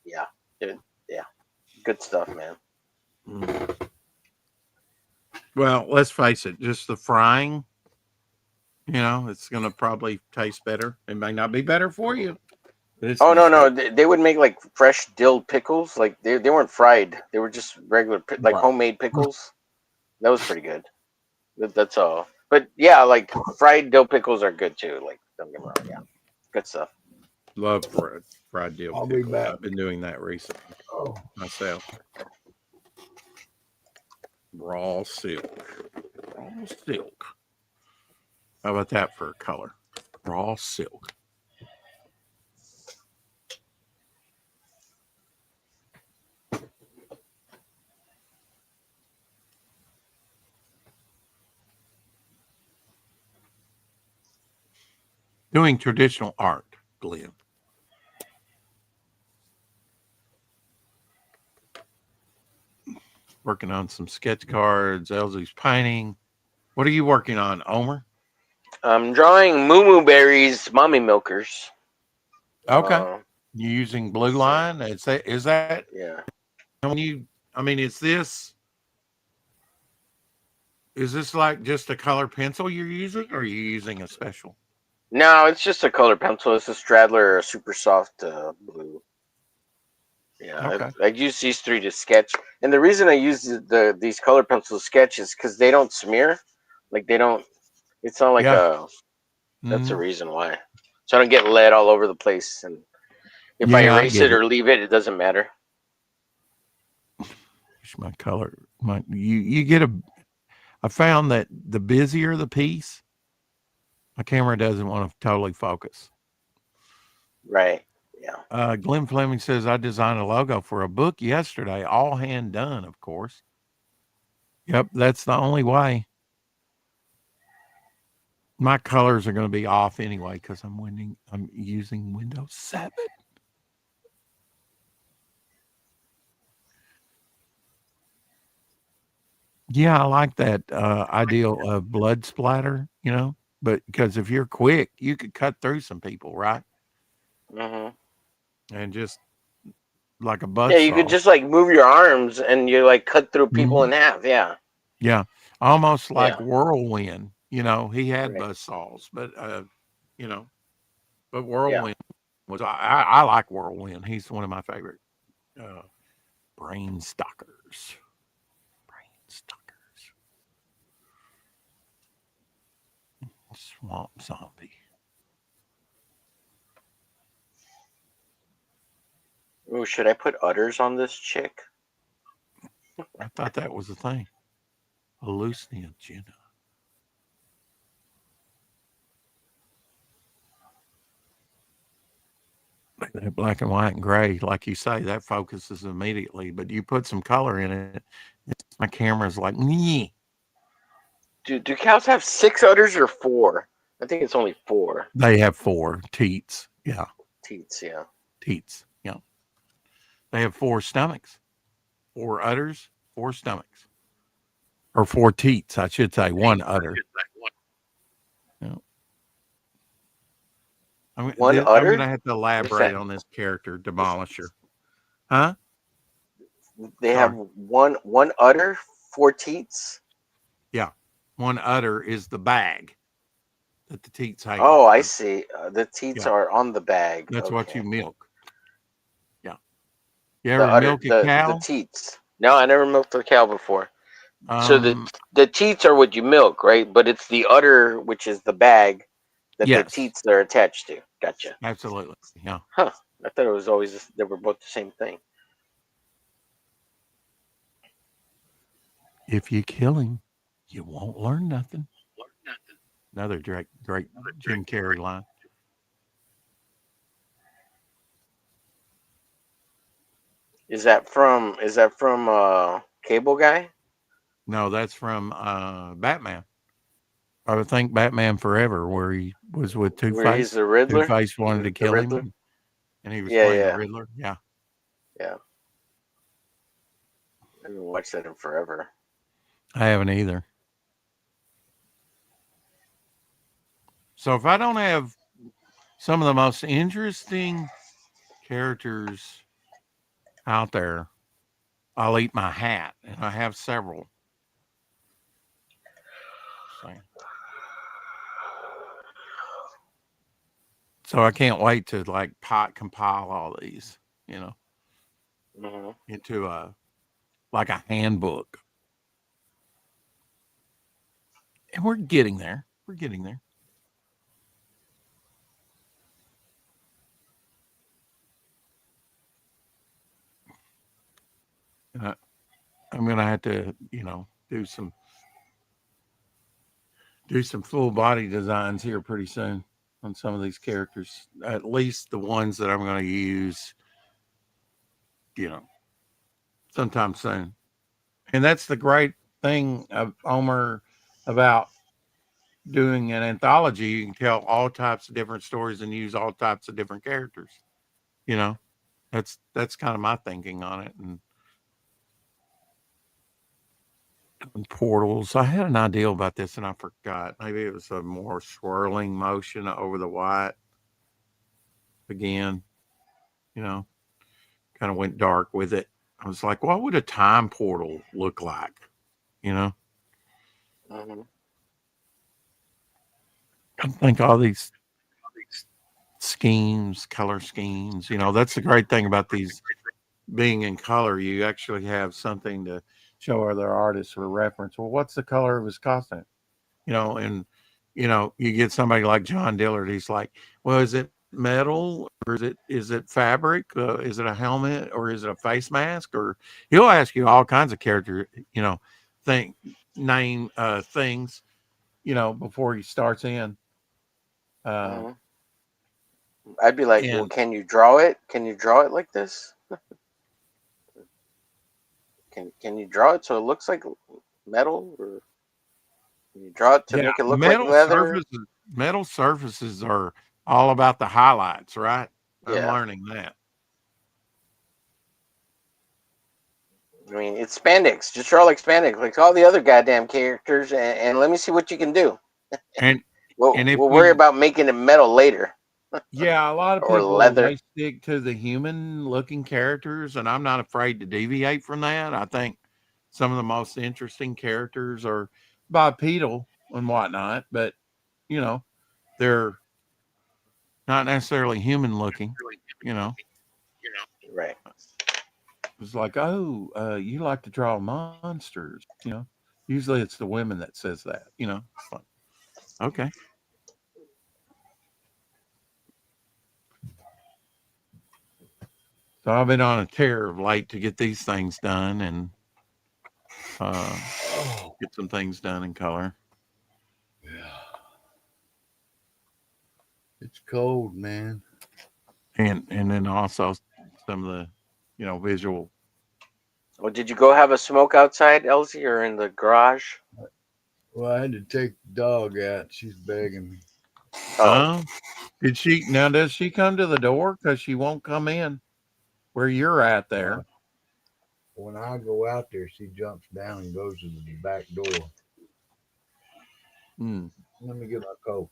yeah, yeah, good stuff, man. Mhm. Well, let's face it, just the frying, it's going to probably taste better. It may not be better for you, but it's Oh going no, to no, taste they would make like fresh dill pickles. Like they weren't fried. They were just regular like right. homemade pickles. That was pretty good. That's all. But yeah, like fried dill pickles are good too. Like don't get me wrong, yeah, good stuff. Love fried dill I'll be pickles. back. I've been doing that recently Oh, myself. Raw silk. Raw silk. How about that for a color? Raw silk. Doing traditional art, Glenn. Working on some sketch cards. Elsie's painting. What are you working on, Omer? I'm drawing moo berries, mommy milkers. Okay. Uh, You using blue so line? Is that yeah. when you I mean, is this like just a color pencil you're using or are you using a special? No, it's just a color pencil. It's a Stradler super soft blue. Yeah, Okay. I use these three to sketch, and the reason I use these color pencil sketches because they don't smear, like they don't. It's not like Yeah. a. That's the Mhm. reason why. So I don't get lead all over the place, and if I Yeah, I erase get it it. or leave it, it doesn't matter. It's my color. You get a I found that the busier the piece, my camera doesn't want to totally focus. Right. Yeah. Glenn Fleming says I designed a logo for a book yesterday, all hand done, of course. Yep, that's the only way. My colors are going to be off anyway because I'm using Windows 7. Yeah, I like that ideal of blood splatter, but because if you're quick, you could cut through some people, right? Hmm. And just like a Yeah, you could buzzsaw. just like move your arms and you like cut through people in Mhm. half. Yeah. Yeah, almost like Yeah. Whirlwind. He had Right. buzz saws, you know, but Yeah. Whirlwind I like Whirlwind. He's one of my favorite uh, brain stalkers. Brain stalkers. Swamp zombie. Ooh, should I put udders on this chick? I thought that was the thing. Hallucinogena. That black and white and gray, like you say, that focuses immediately. But you put some color in it, my camera's like, nee. Do cows have six udders or four? I think it's only four They have four teats. Yeah, teats. Yeah. teats. Yeah. They have four stomachs, four udders, four stomachs, or four teats, I should say, one udder. Yeah. One I'm going to udder? have to What is elaborate that? on this character, Is- Demolisher. Huh? They have Sorry. one udder, four teats. Yeah. One udder is the bag that the teats hang Oh, I on. see. The teats Yeah. are on the bag. That's what you Okay. milk. Yeah. You The ever udder, milk a the cow? teats. No, I never milked a cow before. So Um, the teats are what you milk, right? But it's the udder, which is the bag that the yes, teats are attached to. Gotcha. absolutely. Yeah. Huh. I thought it was always they were both the same thing. If you kill him, you won't learn nothing. Another great Jim Carrey line. Is that from Cable Guy? No, that's from Batman. I would think Batman Forever, where he was with Two Where he's Face. the Two Riddler? Face wanted to The kill Riddler? him, and he was Yeah, playing the yeah, Riddler. Yeah. yeah. I haven't watched that in forever. I haven't either. So if I don't have some of the most interesting characters out there, I'll eat my hat, and I have several. So, so I can't wait to like compile all these, you know, Hmm. into a like a handbook. And we're getting there. We're getting there. And I'm gonna have to, do some full body designs here pretty soon on some of these characters. At least the ones that I'm going to use, you know, sometime soon. And that's the great thing of Omer about doing an anthology. You can tell all types of different stories and use all types of different characters. You know, that's kind of my thinking on it. And portals. I had an idea about this and I forgot. Maybe it was a more swirling motion over the white again. You know, kind of went dark with it. I was like, what would a time portal look like? You know, Hmm. I think all these schemes, color schemes, that's the great thing about these being in color. You actually have something to show other artists for reference. Well, what's the color of his costume? And you get somebody like John Dillard. He's like, well, is it metal or is it fabric? Is it a helmet or is it a face mask? Or he'll ask you all kinds of character, think name things, before he starts in. Uh, Hmm. I'd be like, well, and can you draw it? Can you draw it like this? Can you draw it so it looks like metal, or can you draw it to yeah, make it look like leather? metal surfaces are all about the highlights, right? I'm Yeah. learning that. I mean, it's spandex. Just draw like spandex, like all the other goddamn characters, and let me see what you can do. And We'll and if we'll worry you about making it metal later Yeah, a lot of or people leather. they stick to the human looking characters, and I'm not afraid to deviate from that. I think some of the most interesting characters are bipedal and whatnot, but you know, they're not necessarily human looking. You know, Right. it's like, oh, you like to draw monsters. Usually it's the women that says that. It's like, okay. So I've been on a tear of late to get these things done and uh, Oh, get some things done in color. yeah. It's cold, man. And then also some of the visual. Well, did you go have a smoke outside, Elsie, or in the garage? Well, I had to take the dog out. She's begging me. Oh, Did she now? Does she come to the door because she won't come in where you're at Uh, there? when I go out there, she jumps down and goes to the back door. Hmm. Let me get my coat.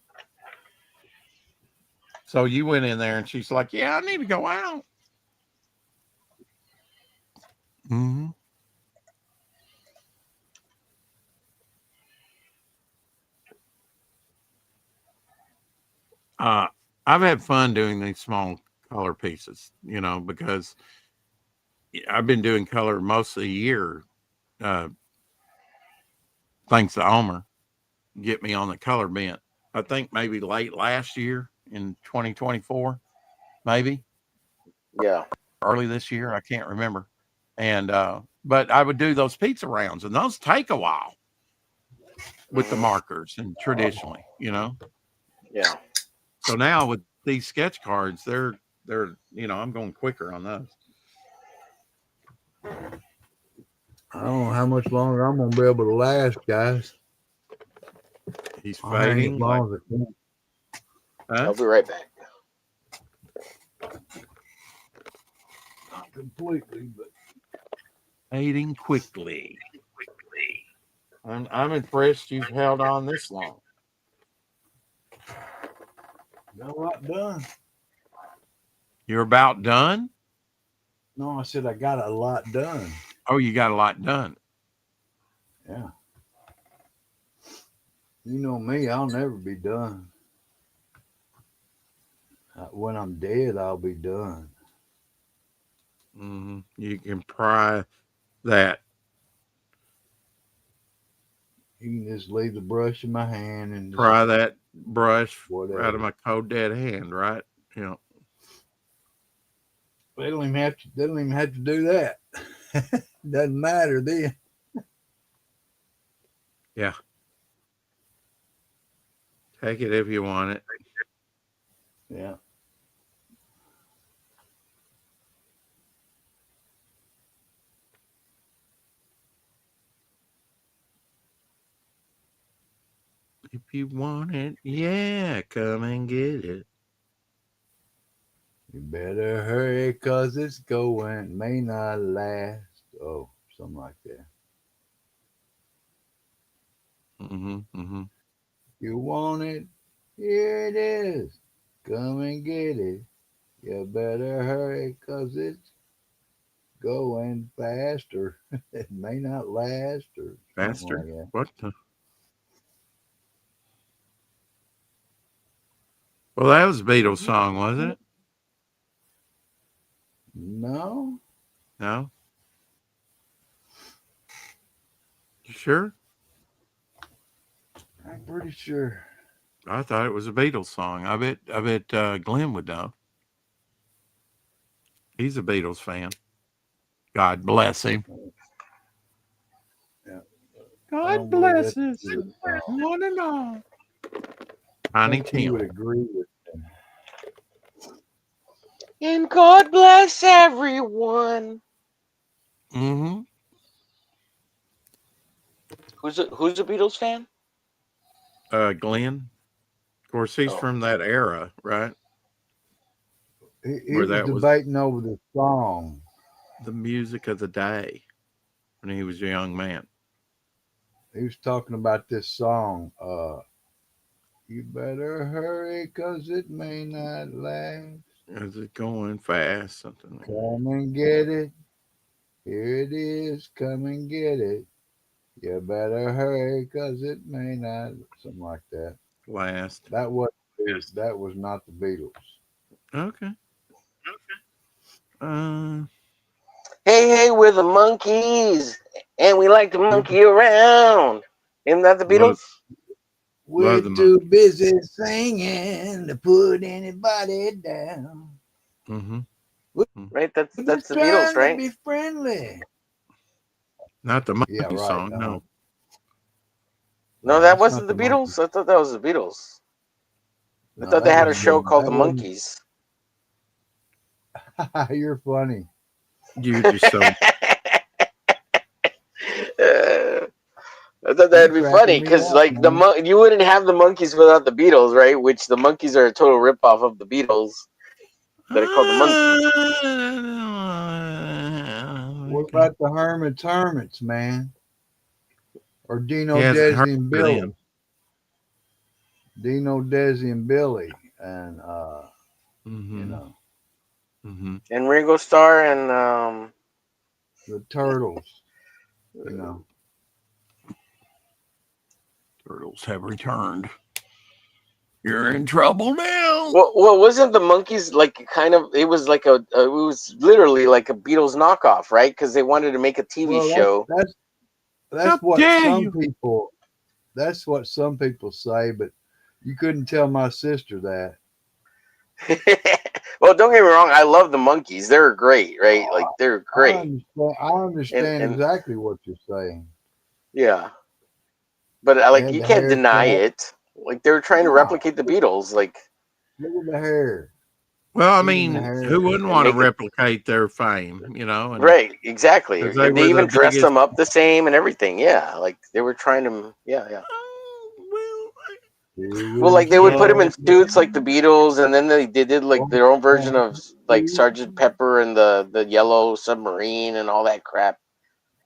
So you went in there and she's like, "Yeah, I need to go out." Hmm. Uh, I've had fun doing these small color pieces, because I've been doing color most of the year, uh, thanks to Omer, get me on the color bent. I think maybe late last year in 2024, maybe yeah. early this year. I can't remember. And but I would do those pizza rounds, and those take a while with the Hmm. markers and Oh, traditionally. Yeah. So now with these sketch cards, they're I'm going quicker on those. I don't know how much longer I'm gonna be able to last, guys. He's I'll hang as fading like, long as I can. huh? I'll be right back. Not completely, but Fading quickly. I'm impressed you've held on this long. Got a lot done. You're about done? No, I said I got a lot done. Oh, you got a lot done. Yeah. You know me, I'll never be done. When I'm dead, I'll be done. You can pry that. You can just leave the brush in my hand and just Pry that brush out of whatever. my cold dead hand, right? You know. They don't even have to. They don't even have to do that. Doesn't matter then. Yeah. Take it if you want it. Yeah. If you want it, yeah, come and get it. You better hurry, 'cause it's going. May not last. Oh, something like that. Mm-hmm. You want it? Here it is. Come and get it. You better hurry, 'cause it's going faster. It may not last or something Faster? like that. What the? Well, that was a Beatles song, wasn't it? No, No? You sure? I'm pretty sure. I thought it was a Beatles song. I bet Glenn would know. He's a Beatles fan. God bless him. Yeah, I God don't believe bless that's us, a good song. one and all. I Tiny think you Tim. would agree with me. And God bless everyone. Mm-hmm. Who's a Beatles fan? Glenn. Of course, he's Oh, from that era, right? He Where was that was debating over the song. the music of the day when he was a young man. He was talking about this song. You better hurry, 'cause it may not last. Is it going fast? Something like Come and get it. Here it is. Come and get it. You better hurry, 'cause it may not. Something like that. last. That was not the Beatles. Okay. Uh, hey, we're the monkeys, and we like to We're, monkey around. Isn't that the love, Beatles? we're love the too monkey. busy singing to put anybody down. Mm-hmm. We're Right? That's just the Beatles, trying to right? be friendly. Not the Yeah, monkey right. song. No. No, No, that that's wasn't not the the monkey. Beatles. I thought that was the Beatles. I No, thought they that had a wasn't show them. called That The wasn't. Monkeys. You're funny. You just so. I thought You that'd be funny cracking me because, up, like, man. you wouldn't have the monkeys without the Beatles, right? Which the monkeys are a total ripoff of the Beatles that are called the monkeys. What about the Hermits, man? Or He Dino, hasn't heard Desi, and of Billy? them. Dino, Desi, and Billy, and you Mm-hmm. know Mm-hmm. And Ringo Starr and the Turtles. You know, Turtles have returned. You're in trouble now. well, wasn't the monkeys like kind of? It was like it was literally like a Beatles knockoff, right? Because they wanted to make a TV well, show. How that's what dare some you? people say, but you couldn't tell my sister that. Well, don't get me wrong. I love the monkeys. They're great, right? Like they're I great, understand. I understand and exactly what you're saying. yeah. But They like had you the can't deny haircut. it. Like they were trying to No, replicate the Beatles, like look at the hair. Well, I Even the mean, hair. who wouldn't and want to make it replicate their fame, and right, exactly. because they And they were the even dressed biggest. them up the same and everything. Yeah, like they were trying to. Yeah, yeah. Well, Well, Who like is they would put them in love? suits like the Beatles, and then they did like Won't their own version want of like to. Sergeant Pepper and the Yellow Submarine and all that crap.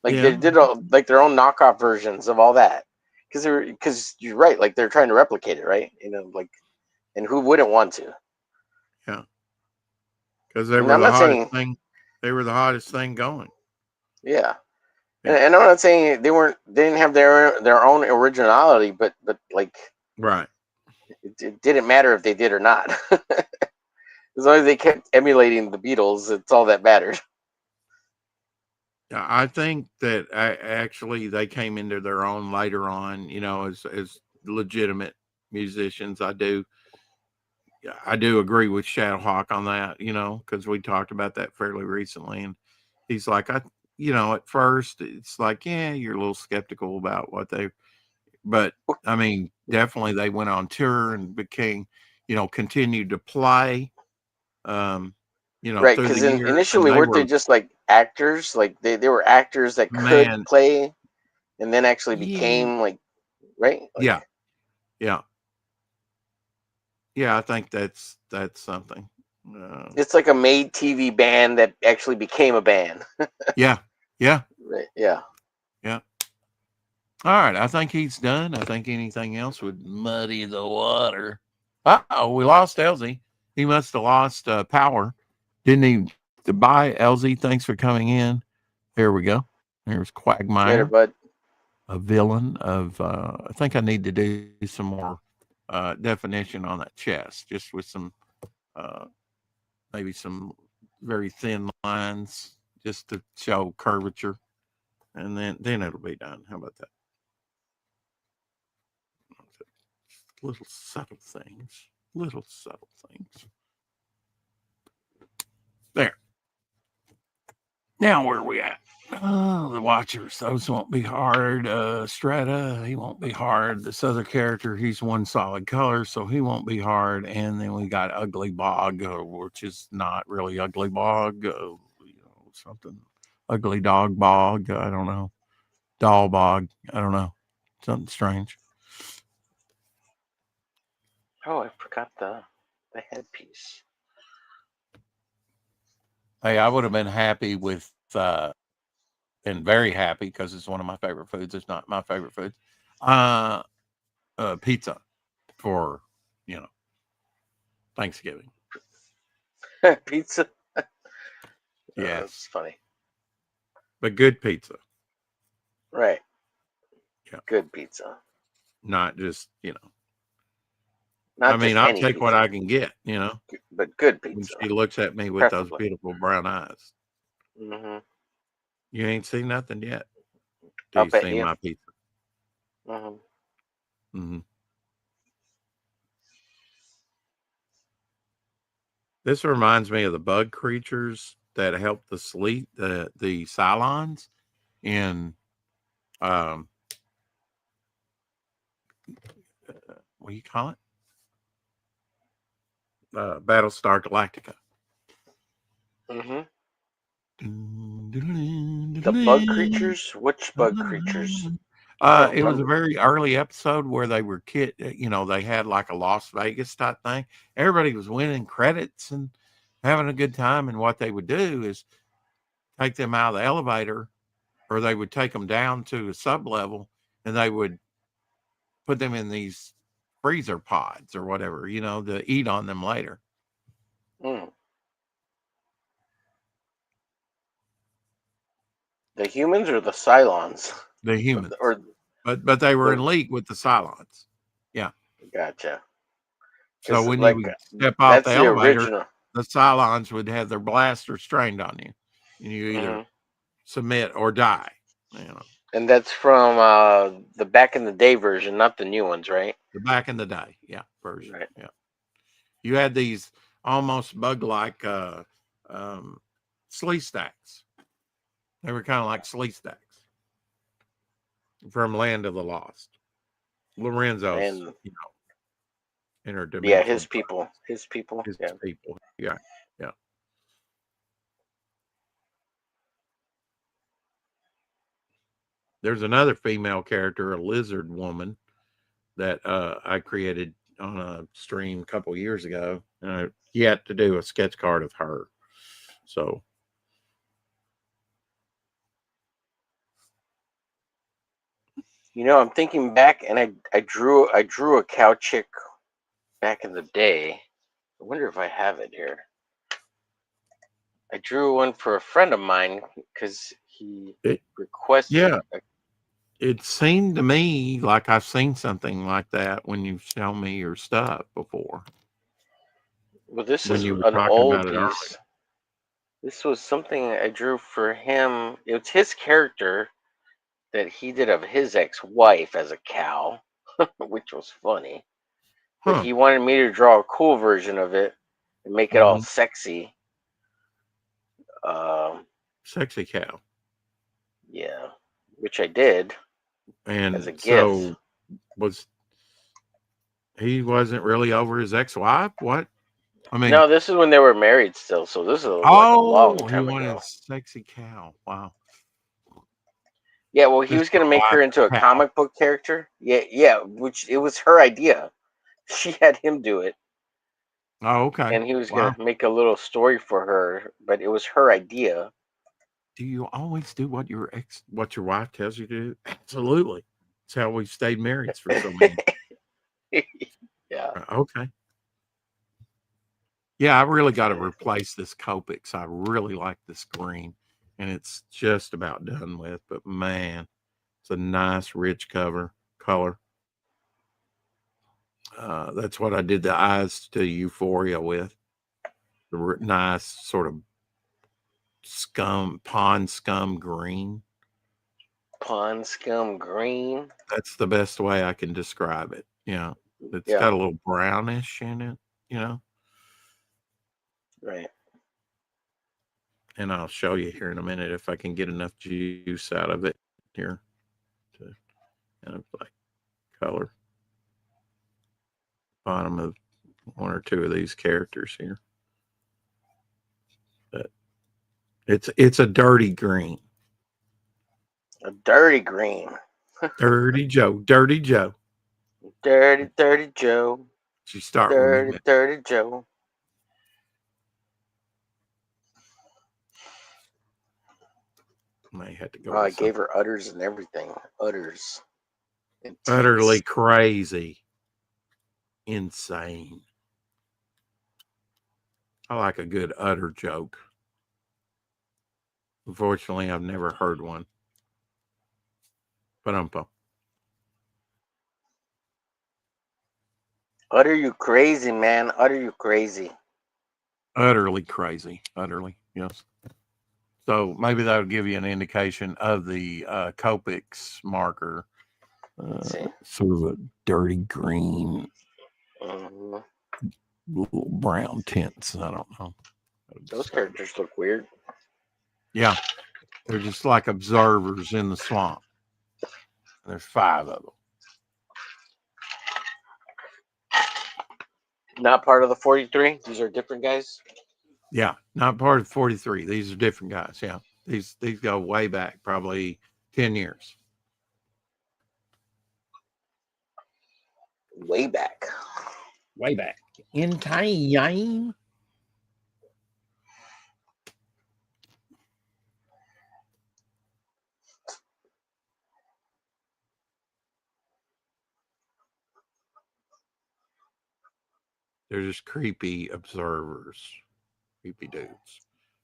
Like Yeah. they did like their own knockoff versions of all that. Because you're right, like they're trying to replicate it, right? Like, and who wouldn't want to? Yeah. Because they And were I'm the not hottest saying, thing. They were the hottest thing going. yeah, Yeah. and I'm not saying they didn't have their own originality, but like Right. it didn't matter if they did or not. As long as they kept emulating the Beatles, it's all that mattered. Yeah, I think that actually they came into their own later on, as legitimate musicians. I do agree with Shadowhawk on that, because we talked about that fairly recently. And he's like, at first it's like, yeah, you're a little skeptical about but I mean, definitely they went on tour and became, continued to play, um, Right, through because the years. And initially they weren't they were, just like actors? Like they were actors that could man, play, and then actually yeah, became like, right, like yeah, yeah, yeah. I think that's something. Um, it's like a made TV band that actually became a band. yeah, yeah, Right? Yeah. yeah. All right, I think he's done. I think anything else would muddy the water. Oh, we lost Elsie. He must have lost power. Didn't he? Goodbye, Elsie. Thanks for coming in. Here we go. There's Later, Quagmire, bud. a villain of. I think I need to do some more definition on that chest, just with some uh, maybe some very thin lines, just to show curvature, and then it'll be done. How about that? Little subtle things. Little subtle things. There. Now where are we at? Oh, the Watchers. Those won't be hard. Strata, he won't be hard. This other character, he's one solid color, so he won't be hard. And then we got Ugly Bog, which is not really Ugly Bog. Something Ugly Dog Bog. I don't know. Doll Bog. I don't know. Something strange. Oh, I forgot the headpiece. Hey, I would have been happy with been very happy because it's one of my favorite foods. It's not my favorite food. Uh, pizza for you know Thanksgiving. Pizza. Yes, That's funny. but good pizza. Right. Yeah, Good pizza. not just I Not mean, just I'll any take what pizza, I can get. but good When pizza, she looks at me with those preferably. beautiful brown eyes, Hmm. you ain't seen nothing yet. Do I'll you bet see you. my pizza? Hmm. Hmm. This reminds me of the bug creatures that help the sleep, the Cylons in um, what do you call it? Battlestar Galactica. Hmm. The bug creatures? Which bug creatures? I don't It was a remember. very early episode where they were they had like a Las Vegas type thing. Everybody was winning credits and having a good time. And what they would do is take them out of the elevator, or they would take them down to a sub level, and they would put them in these freezer pods or whatever, to eat on them later. Mm. The humans or the Cylons? The or, humans, or but they were the in league with the Cylons. Yeah. Gotcha. So Because when you like would step off the that's the elevator, original. the Cylons would have their blasters trained on you, and you either Hmm. submit or die. You know, And that's from the back in the day version, not the new ones, right? the back in the day, yeah, version, Right. yeah. You had these almost bug-like slee stacks. They were kind of like slee stacks from Land of the Lost. Lorenzo's, And yeah, interdimensional his people. His people. his Yeah. people. Yeah, yeah. There's another female character, a lizard woman, that I created on a stream a couple years ago. Yet to do a sketch card of her. So I'm thinking back, and I drew a cow chick back in the day. I wonder if I have it here. I drew one for a friend of mine because he requested. Yeah, it seemed to me like I've seen something like that when you've shown me your stuff before. Well, this When is you were an talking old about it earlier. piece. This was something I drew for him. It's his character that he did of his ex-wife as a cow, which was funny. But Huh. he wanted me to draw a cool version of it and make it all Hmm. sexy. Um, Sexy cow. yeah, which I did as a And GIF. so was he wasn't really over his ex-wife? What? I mean, No, this is when they were married still, so this is like a long oh, he time wanted ago. a sexy cow. Wow. Yeah, well, he This was gonna make her wife into a cow. comic book character. Yeah, which it was her idea. She had him do it, Oh, okay. and he was Wow. gonna make a little story for her, but it was her idea. Do you always do what what your wife tells you to do? Absolutely. It's how we've stayed married for so many. Yeah. Okay. Yeah, I really got to replace this Copics. I really like this green, and it's just about done with. But man, it's a nice, rich color. That's what I did the eyes to Euphoria with. Nice sort of pond scum green. Pond scum green. That's the best way I can describe it. Yeah, it's Yeah. got a little brownish in it. You know. Right. And I'll show you here in a minute if I can get enough juice out of it here to kind of like color bottom of one or two of these characters here. But it's a dirty green. A dirty green. Dirty Joe. Dirty Joe. Dirty Joe. She start with me. Dirty Joe. May have to go Oh, I with some gave her udders and everything. Udders. And utterly teats. crazy. Insane. I like a good utter joke. Unfortunately, I've never heard one. But Utter you crazy, man. Utter you crazy. utterly crazy. Utterly, yes. So maybe that'll give you an indication of the Copics marker. Sort of a dirty green, little brown tints. I don't know. Those characters look weird. Yeah, they're just like observers in the swamp. There's 5 of them. Not part of the 43. These are different guys. Yeah, not part of 43. These are different guys. Yeah, these go way back, probably 10 years. Way back. Way back in time. They're just creepy observers, creepy dudes.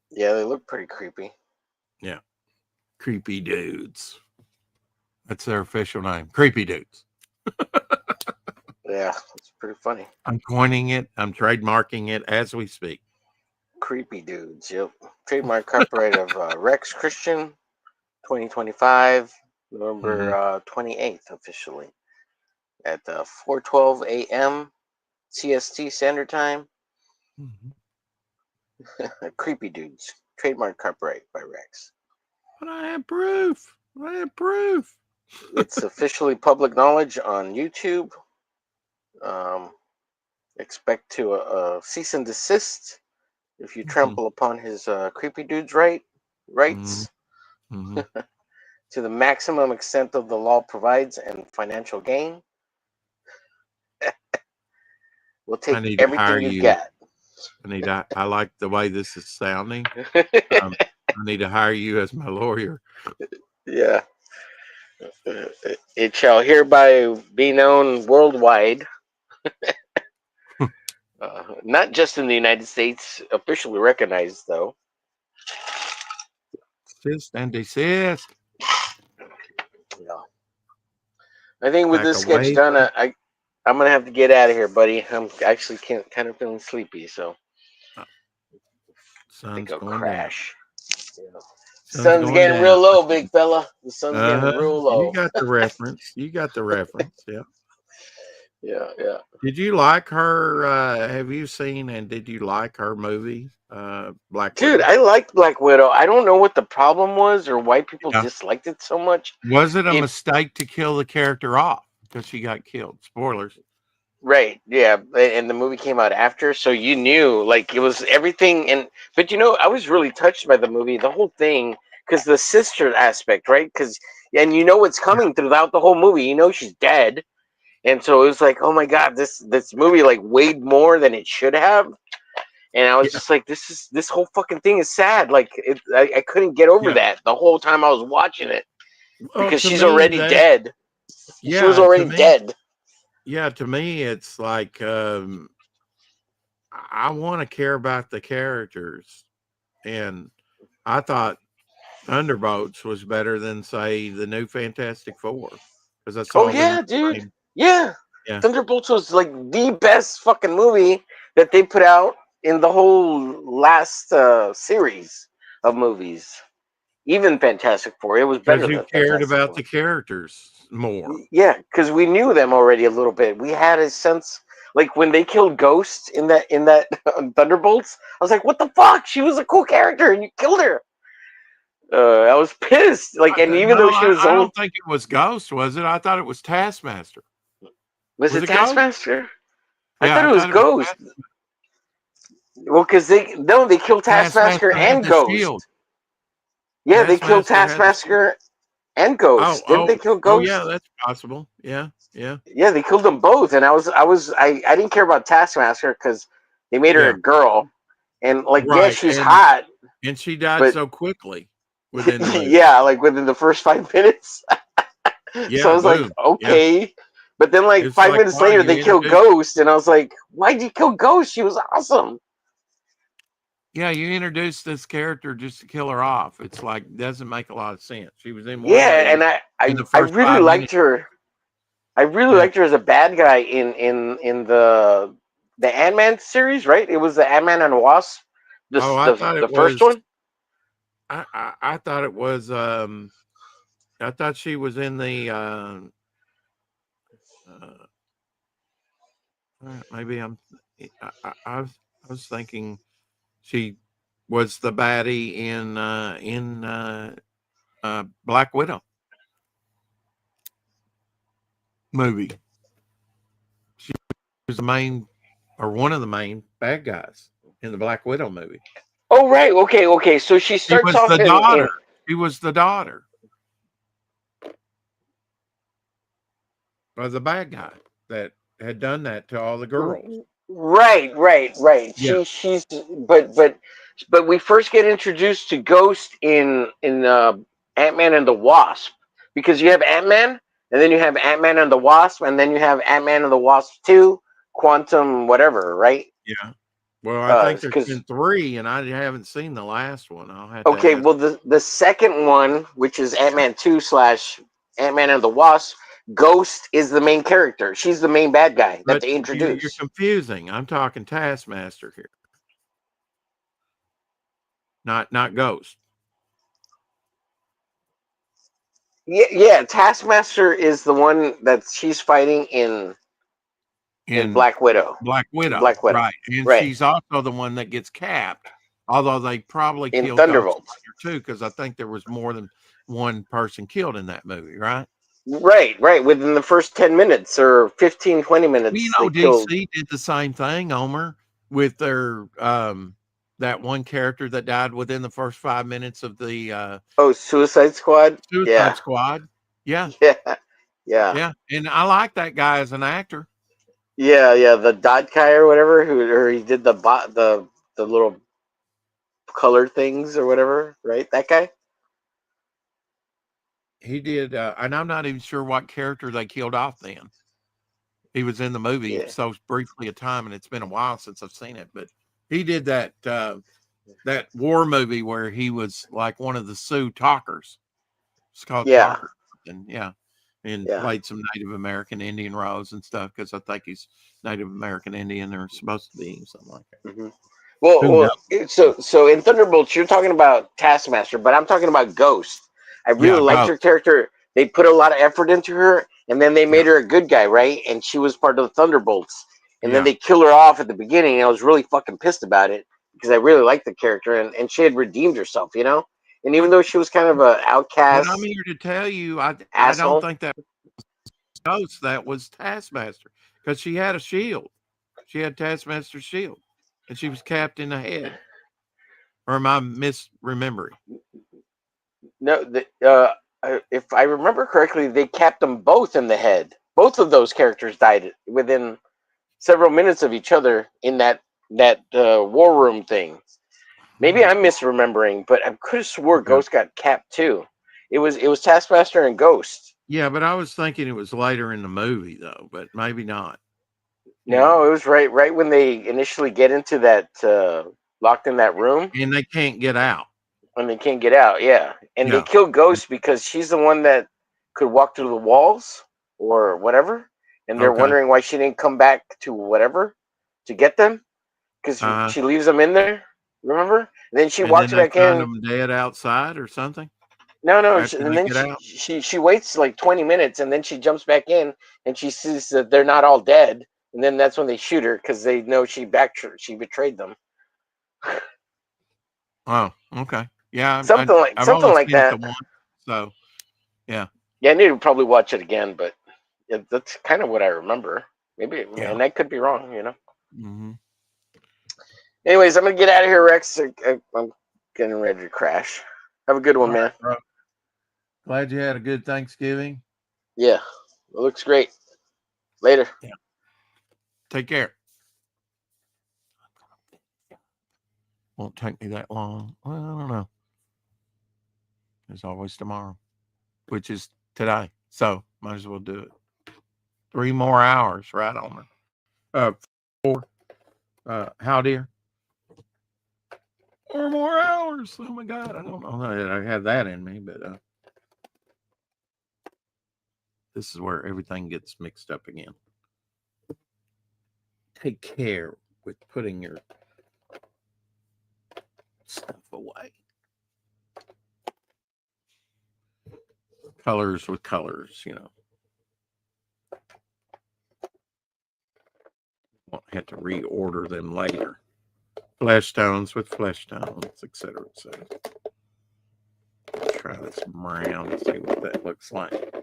Yeah, they look pretty creepy. Yeah, creepy dudes. That's their official name, creepy dudes. Yeah, it's pretty funny. I'm coining it. I'm trademarking it as we speak. Creepy dudes. Yep. Trademark copyright of Rex Christian, 2025, November 28th officially at 4:12 a.m. CST Standard Time. Creepy dudes. Trademark copyright by Rex. But I have proof. I have proof. It's officially public knowledge on YouTube. Expect to cease and desist if you trample upon his creepy dude's rights to the maximum extent of the law provides and financial gain. We'll take I need to hire everything you you. got. I like the way this is sounding. I need to hire you as my lawyer. Yeah. It shall hereby be known worldwide, not just in the United States, officially recognized though. Desist and desist. Yeah. I think with Back this sketch away done, from I'm gonna have to get out of here, buddy. I'm actually kind of feeling sleepy, so uh, I think sun's I'll going down. crash. Yeah. Sun's Sun's going getting down. real low, big fella. The sun's getting Uh-huh. real You low. got the reference. You got the reference. Yeah. Yeah, yeah. Did you like her? Have you seen and did you like her movie, Black Dude, Widow? I liked Black Widow. I don't know what the problem was or why people Yeah. disliked it so much. Was it a If mistake to kill the character off because she got killed? Spoilers. Right, yeah, and the movie came out after, so you knew like it was everything. And but I was really touched by the movie, the whole thing, because the sister aspect, right? Because and you know what's Yeah. coming throughout the whole movie. You know she's dead, and so it was like, oh my god, this movie like weighed more than it should have. And I was Yeah. just like, this whole fucking thing is sad. Like I couldn't get over Yeah. that the whole time I was watching it Well, because to she's me, already that, dead. She was yeah, already dead. to me, it's like, I want to care about the characters. And I thought Thunderbolts was better than, say, the new Fantastic Four because I Oh saw them yeah, in the dude. same. Yeah. Yeah. Thunderbolts was like the best fucking movie that they put out in the whole last series of movies. Even Fantastic Four, it was Because better you than cared Fantastic about Four. the characters more. Yeah, because we knew them already a little bit. We had a sense, like when they killed Ghost in that Thunderbolts. I was like, "What the fuck? She was a cool character, and you killed her." I was pissed. Like, and even though No, she was I only don't think it was Ghost, was it? I thought it was Taskmaster. was Was it it Ghost? Taskmaster? I Yeah, thought I it was thought it was Ghost. Well, because they killed Taskmaster Taskmaster had and the shield. Ghost. Yeah, they killed Taskmaster had the shield. Taskmaster and Oh, Ghost. Didn't they oh, kill oh, yeah, Ghost? that's possible. Yeah, yeah, Yeah, they killed them both. And I didn't care about Taskmaster because they made her yeah. a girl. And like, yeah, Right, she's hot, and she died but so quickly within the movie. yeah, like within the first 5 minutes. So I Yeah, was like, boom. Yeah, okay. But then like it's five like, minutes wow, later, you they killed introduced. Ghost, and I was like, why'd you kill Ghost? She was awesome. Yeah, you introduced this character just to kill her off. It's like doesn't make a lot of sense. She was in one Yeah, movie and I in I, the I first really 5 minutes. liked her. I really Yeah. liked her as a bad guy in the Ant-Man series, right? It was the Ant-Man and Wasp, the Oh, I the thought the it first was. one. I thought it was. I thought she was in the. Uh, maybe I was thinking she was the baddie in Black Widow movie. She was the main or one of the main bad guys in the Black Widow movie. Oh right, okay. So she She starts was off the in daughter. She was the daughter of the bad guy that had done that to all the girls. right. Yeah. She's but we first get introduced to Ghost in Ant-Man and the Wasp, because you have Ant-Man and then you have Ant-Man and the Wasp and then you have Ant-Man and the Wasp 2, Quantum whatever, right? Yeah. Well, I think there's Because been three, and I haven't seen the last one. I'll have to okay, ask. well the second one, which is Ant-Man 2 slash Ant-Man and the Wasp, Ghost is the main character. She's the main bad guy that But they you're introduce. confusing. I'm talking Taskmaster here, not Ghost. Yeah. Taskmaster is the one that she's fighting in In Black Widow. Black Widow, Black Widow, right? And right? she's also the one that gets capped. Although they probably In killed Ghost Thunderbolts, later too, because I think there was more than one person killed in that movie, right? right. Within the first 10 minutes or 15, 20 Well, minutes, they killed. DC did the same thing, Omer, with their that one character that died within the first 5 minutes of the Oh, Suicide Squad. Suicide Yeah, Squad. Yeah, yeah, yeah, yeah, and I like that guy as an actor. yeah. The dot guy or whatever, or he did the little colored things or whatever, right? That guy. he did, and I'm not even sure what character they killed off then. He was in the movie Yeah. so briefly a time, and it's been a while since I've seen it. But he did that war movie where he was like one of the Sioux talkers. It's called Yeah. Talker, and yeah, and Yeah. played some Native American Indian roles and stuff because I think he's Native American Indian or supposed to be something like that. hmm Well, Who knows? so in Thunderbolts, you're talking about Taskmaster, but I'm talking about Ghost. I really Yeah, liked go. her character. They put a lot of effort into her, and then they Yeah, made her a good guy, right? And she was part of the Thunderbolts. And then yeah. they kill her off at the beginning, and I was really fucking pissed about it because I really liked the character, and she had redeemed herself, you know. And even But though she was kind of an but I'm outcast here to tell you, I don't asshole, think that Ghost that was Taskmaster because she had a shield. She had Taskmaster's shield, and she was capped in the head. Or am I misremembering? no, if I remember correctly, they capped them both in the head. Both of those characters died within several minutes of each other in that war room thing. Maybe I'm misremembering, but I could have swore Okay. Ghost got capped too. It was Taskmaster and Ghost. Yeah, but I was thinking it was later in the movie though, but maybe not. You No, know, it was right when they initially get into that locked in that room and they can't get out. and they can't get out. Yeah, and they Yeah. kill Ghost because she's the one that could walk through the walls or whatever, and they're Okay. wondering why she didn't come back to whatever to get them because Uh, she leaves them in there. Remember? And then she and then walks they back find in. them dead outside or something No. after And they then get out. she waits like 20 minutes, and then she jumps back in, and she sees that they're not all dead, and then that's when they shoot her because they know she betrayed them. Oh, okay. Yeah, Something like I've only seen it the that. one, so yeah, Yeah, I need to probably watch it again, but that's kind of what I remember. Maybe, yeah. and I could be wrong, you know. Hmm. Anyways, I'm gonna get out of here, Rex. I'm getting ready to crash. Have a good All one, right, man. bro. Glad you had a good Thanksgiving. Yeah, it looks great. Later. Yeah. Take care. Won't take me that long. Well, I don't know. There's always tomorrow, which is today. So might as well do it. 3 more hours, right on her. 4. How dear? 4 more hours. Oh my God. I don't know that I have that in me, but this is where everything gets mixed up again. Take care with putting your stuff away. Colors with colors, Won't have to reorder them later. Flesh tones with flesh tones, etc., etc. Try this brown to see what that looks like.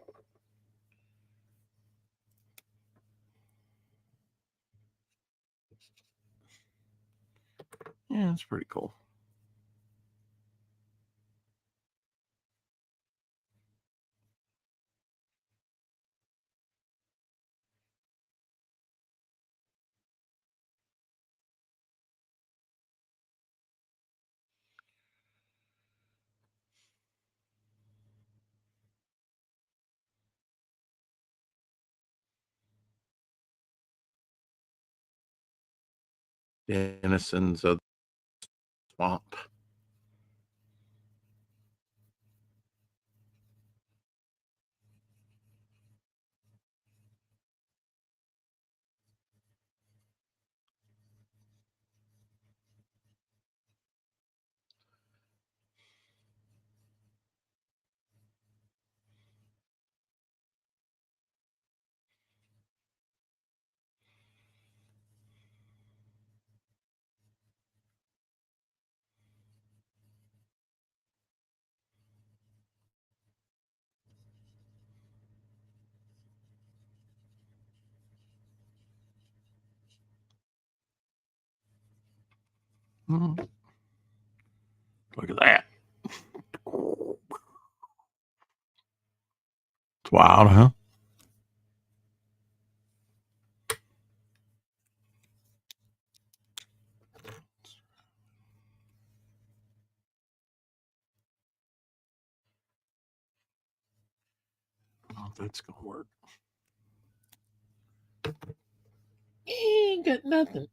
Yeah, it's pretty cool. Denizens of the swamp. Mhm. Look at that. It's wild, huh? if that's gonna work. Ain't got nothing.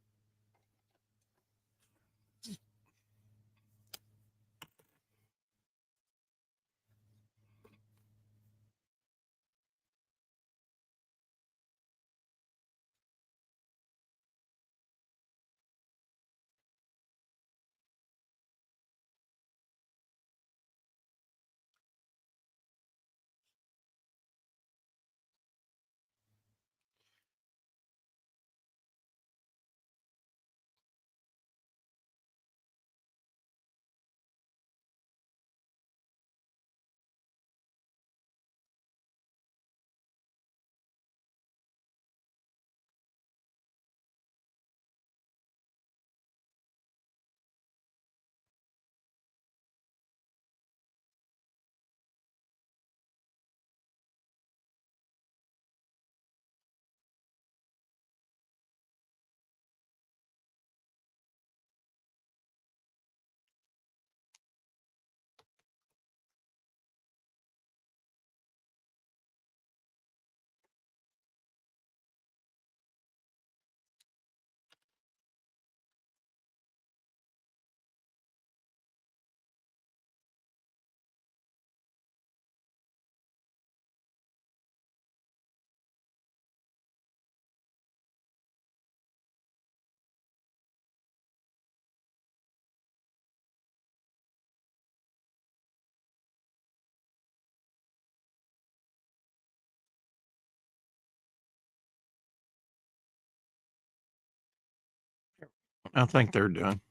I think they're done.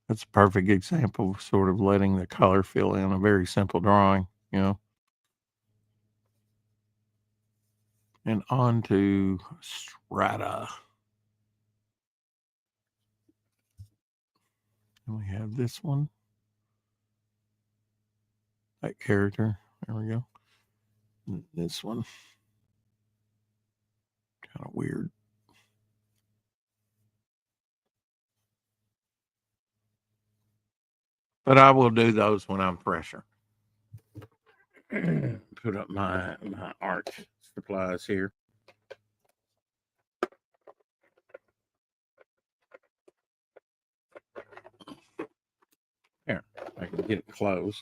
That's a perfect example of sort of letting the color fill in a very simple drawing, you know. And on to strata. And we have this one. That character. There we go. And this one. Kind of weird. But I will do those when I'm fresher. Put up my art supplies here. Here, I can get it closed.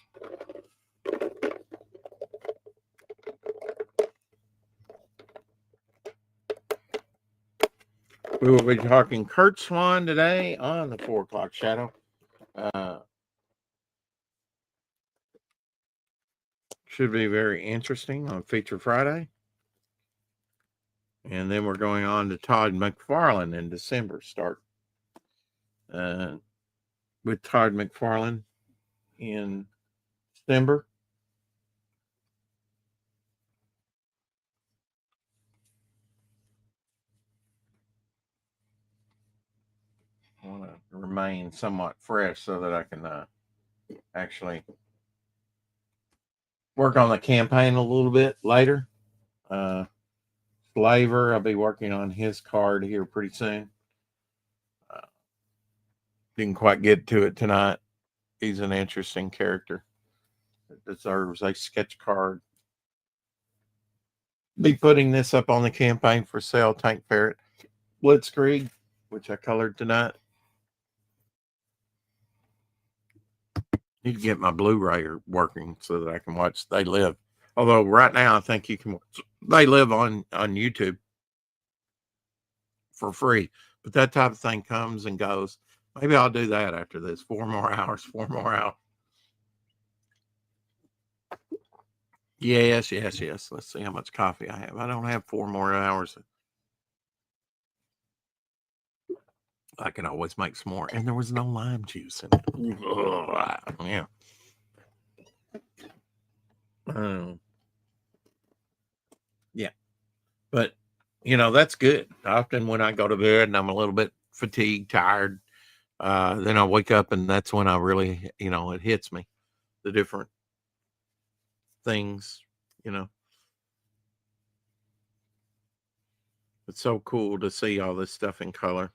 We will be talking Kurt Swan today on the 4 o'clock shadow. Should be very interesting on Feature Friday. And then we're going on to Todd McFarlane in December. Start with Todd McFarlane in December. I want to remain somewhat fresh so that I can actually work on the campaign a little bit later. Flavor, I'll be working on his card here pretty soon. Didn't quite get to it tonight. He's an interesting character that deserves a sketch card. Be putting this up on the campaign for sale. Tank Ferret Blitzkrieg, which I colored tonight. Need to get my Blu-ray working so that I can watch They Live. Although right now I think you can watch They Live on YouTube for free. But that type of thing comes and goes. Maybe I'll do that after this. 4 more hours. Yes. Let's see how much coffee I have. I don't have 4 more hours. I can always make some more. And there was no lime juice in it. Yeah. Yeah. But, that's good. Often when I go to bed and I'm a little bit fatigued, tired, then I wake up and that's when I really, it hits me. The different things, It's so cool to see all this stuff in color.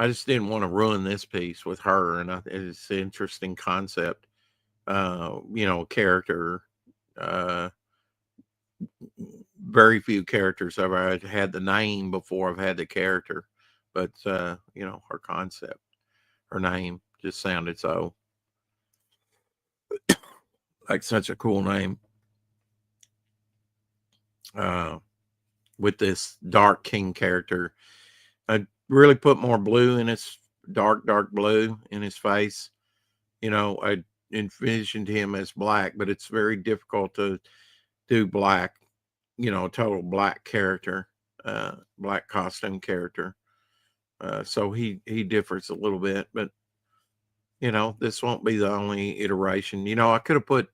I just didn't want to ruin this piece with her, and it's an interesting concept. Character. Uh, Very few characters I've had the name before I've had the character, but her concept, her name just sounded so like such a cool name. Uh, with this Dark King character, I really put more blue in his dark blue in his face. I envisioned him as black, but it's very difficult to do black, total black character, black costume character. So he differs a little bit, but this won't be the only iteration. I could have put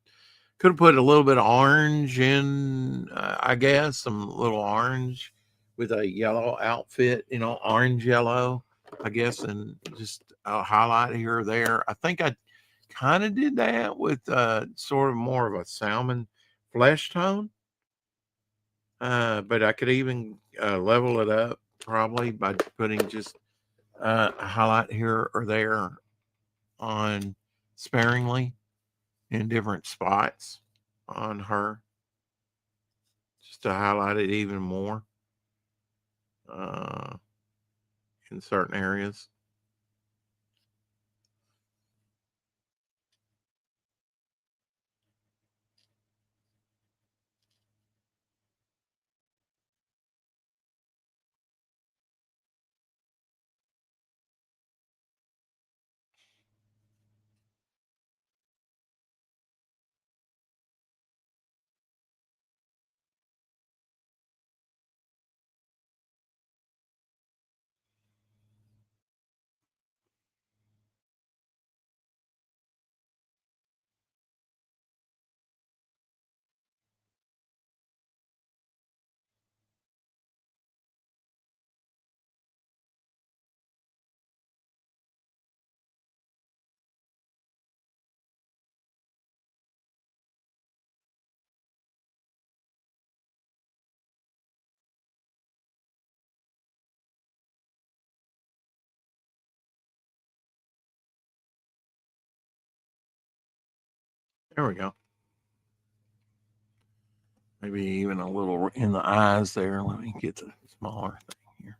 a little bit of orange in, I guess, some little orange with a yellow outfit, orange yellow, I guess, and just a highlight here or there. I think I kind of did that with sort of more of a salmon flesh tone. But I could even level it up probably by putting just a highlight here or there on sparingly in different spots on her, just to highlight it even more uh, in certain areas. There we go. Maybe even a little in the eyes there. Let me get the smaller thing here.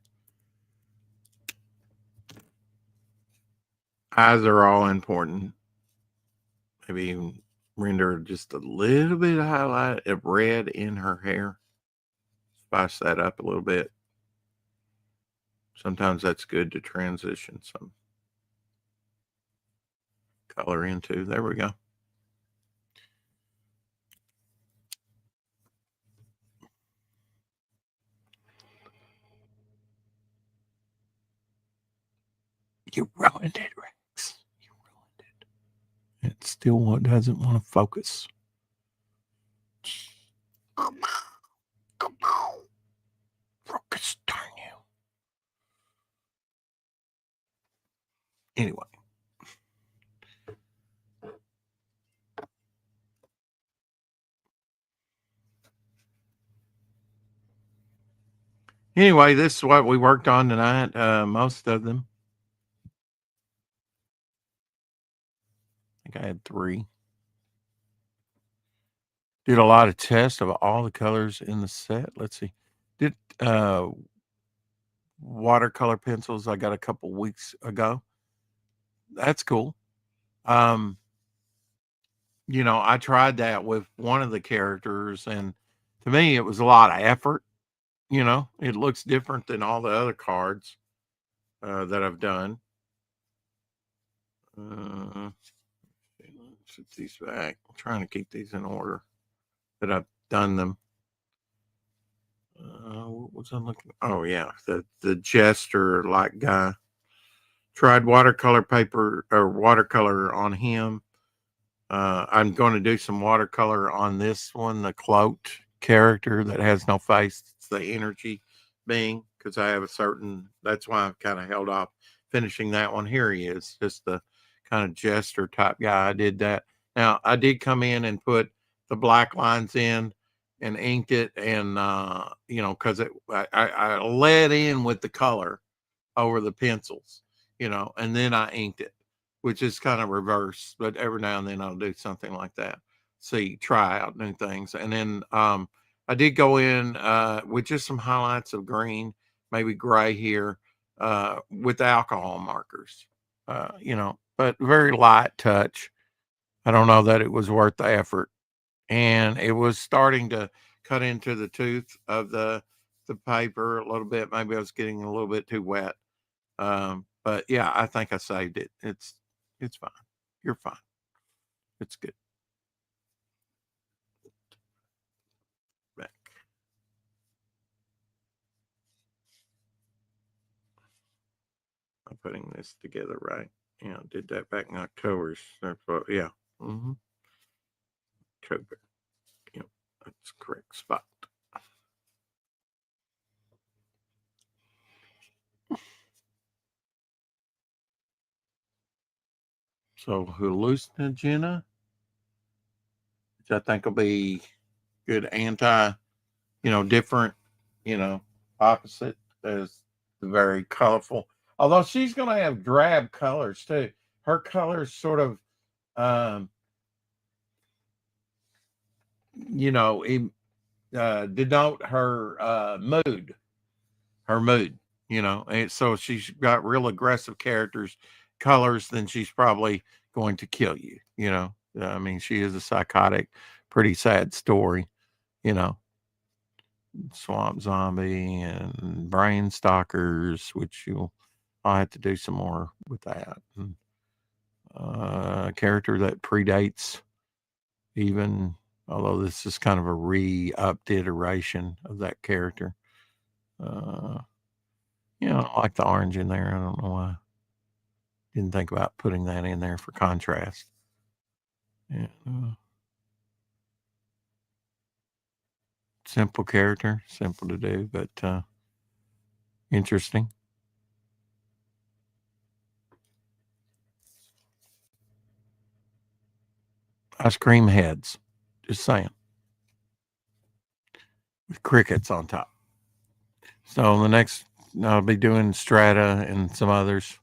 Eyes are all important. Maybe even render just a little bit of highlight of red in her hair. Spice that up a little bit. Sometimes that's good to transition some color into. There we go. You ruined it, Rex. You ruined it. It still doesn't want to focus. Come on. Come on. Focus, darn you. Anyway. Anyway, this is what we worked on tonight. Most of them. I think I had 3. Did a lot of tests of all the colors in the set. Let's see. Did watercolor pencils I got a couple weeks ago. That's cool. I tried that with one of the characters, and to me, it was a lot of effort. It looks different than all the other cards that I've done. Let's put these back. I'm trying to keep these in order that I've done them. What was I looking? Oh yeah, the jester like guy. Tried watercolor paper or watercolor on him. I'm going to do some watercolor on this one, the cloaked character that has no face. It's the energy being, because I have a certain. That's why I've kind of held off finishing that one. Here he is, just the kind of jester type guy. I did that. Now I did come in and put the black lines in and inked it, and because I led in with the color over the pencils. and then I inked it, which is kind of reverse, but every now and then I'll do something like that. See, try out new things. And then I did go in with just some highlights of green, maybe gray here, with alcohol markers, but very light touch. I don't know that it was worth the effort. And it was starting to cut into the tooth of the paper a little bit. Maybe I was getting a little bit too wet. But yeah, I think I saved it. It's fine. You're fine. It's good. Back. I'm putting this together right. Yeah, I did that back in October. Yeah. Mm-hmm. October. Yep, that's the correct spot. So hallucinogena, which I think will be good different, opposite as the very colorful. Although she's going to have drab colors too. Her colors sort of, um, denote her mood. Her mood, and so if she's got real aggressive colors, then she's probably going to kill you. I mean, she is a psychotic, pretty sad story. You know, Swamp Zombie and Brain Stalkers, which I'll have to do some more with that. And, a character that predates even, although this is kind of a re-upped iteration of that character. Uh, I like the orange in there. I don't know why. Didn't think about putting that in there for contrast. Yeah, simple character, simple to do, but interesting. Ice cream heads. Just saying. With crickets on top. So the next, I'll be doing Strata and some others.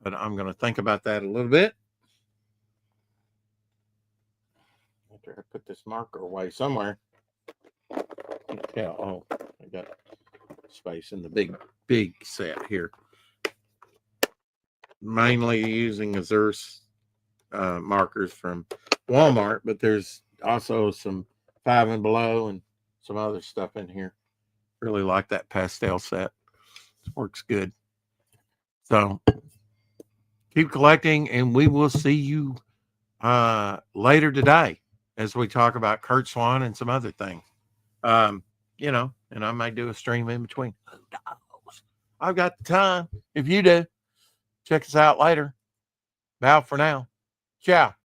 But I'm going to think about that a little bit. After I put this marker away somewhere. Yeah, I got space in the big set here. Mainly using Azur's markers from Walmart, but there's also some 5 and Below and some other stuff in here. Really like that pastel set. It works good. So keep collecting, and we will see you later today as we talk about Kurt Swan and some other things. And I may do a stream in between. Who knows? I've got the time. If you do, check us out later. Bow for now. Ciao.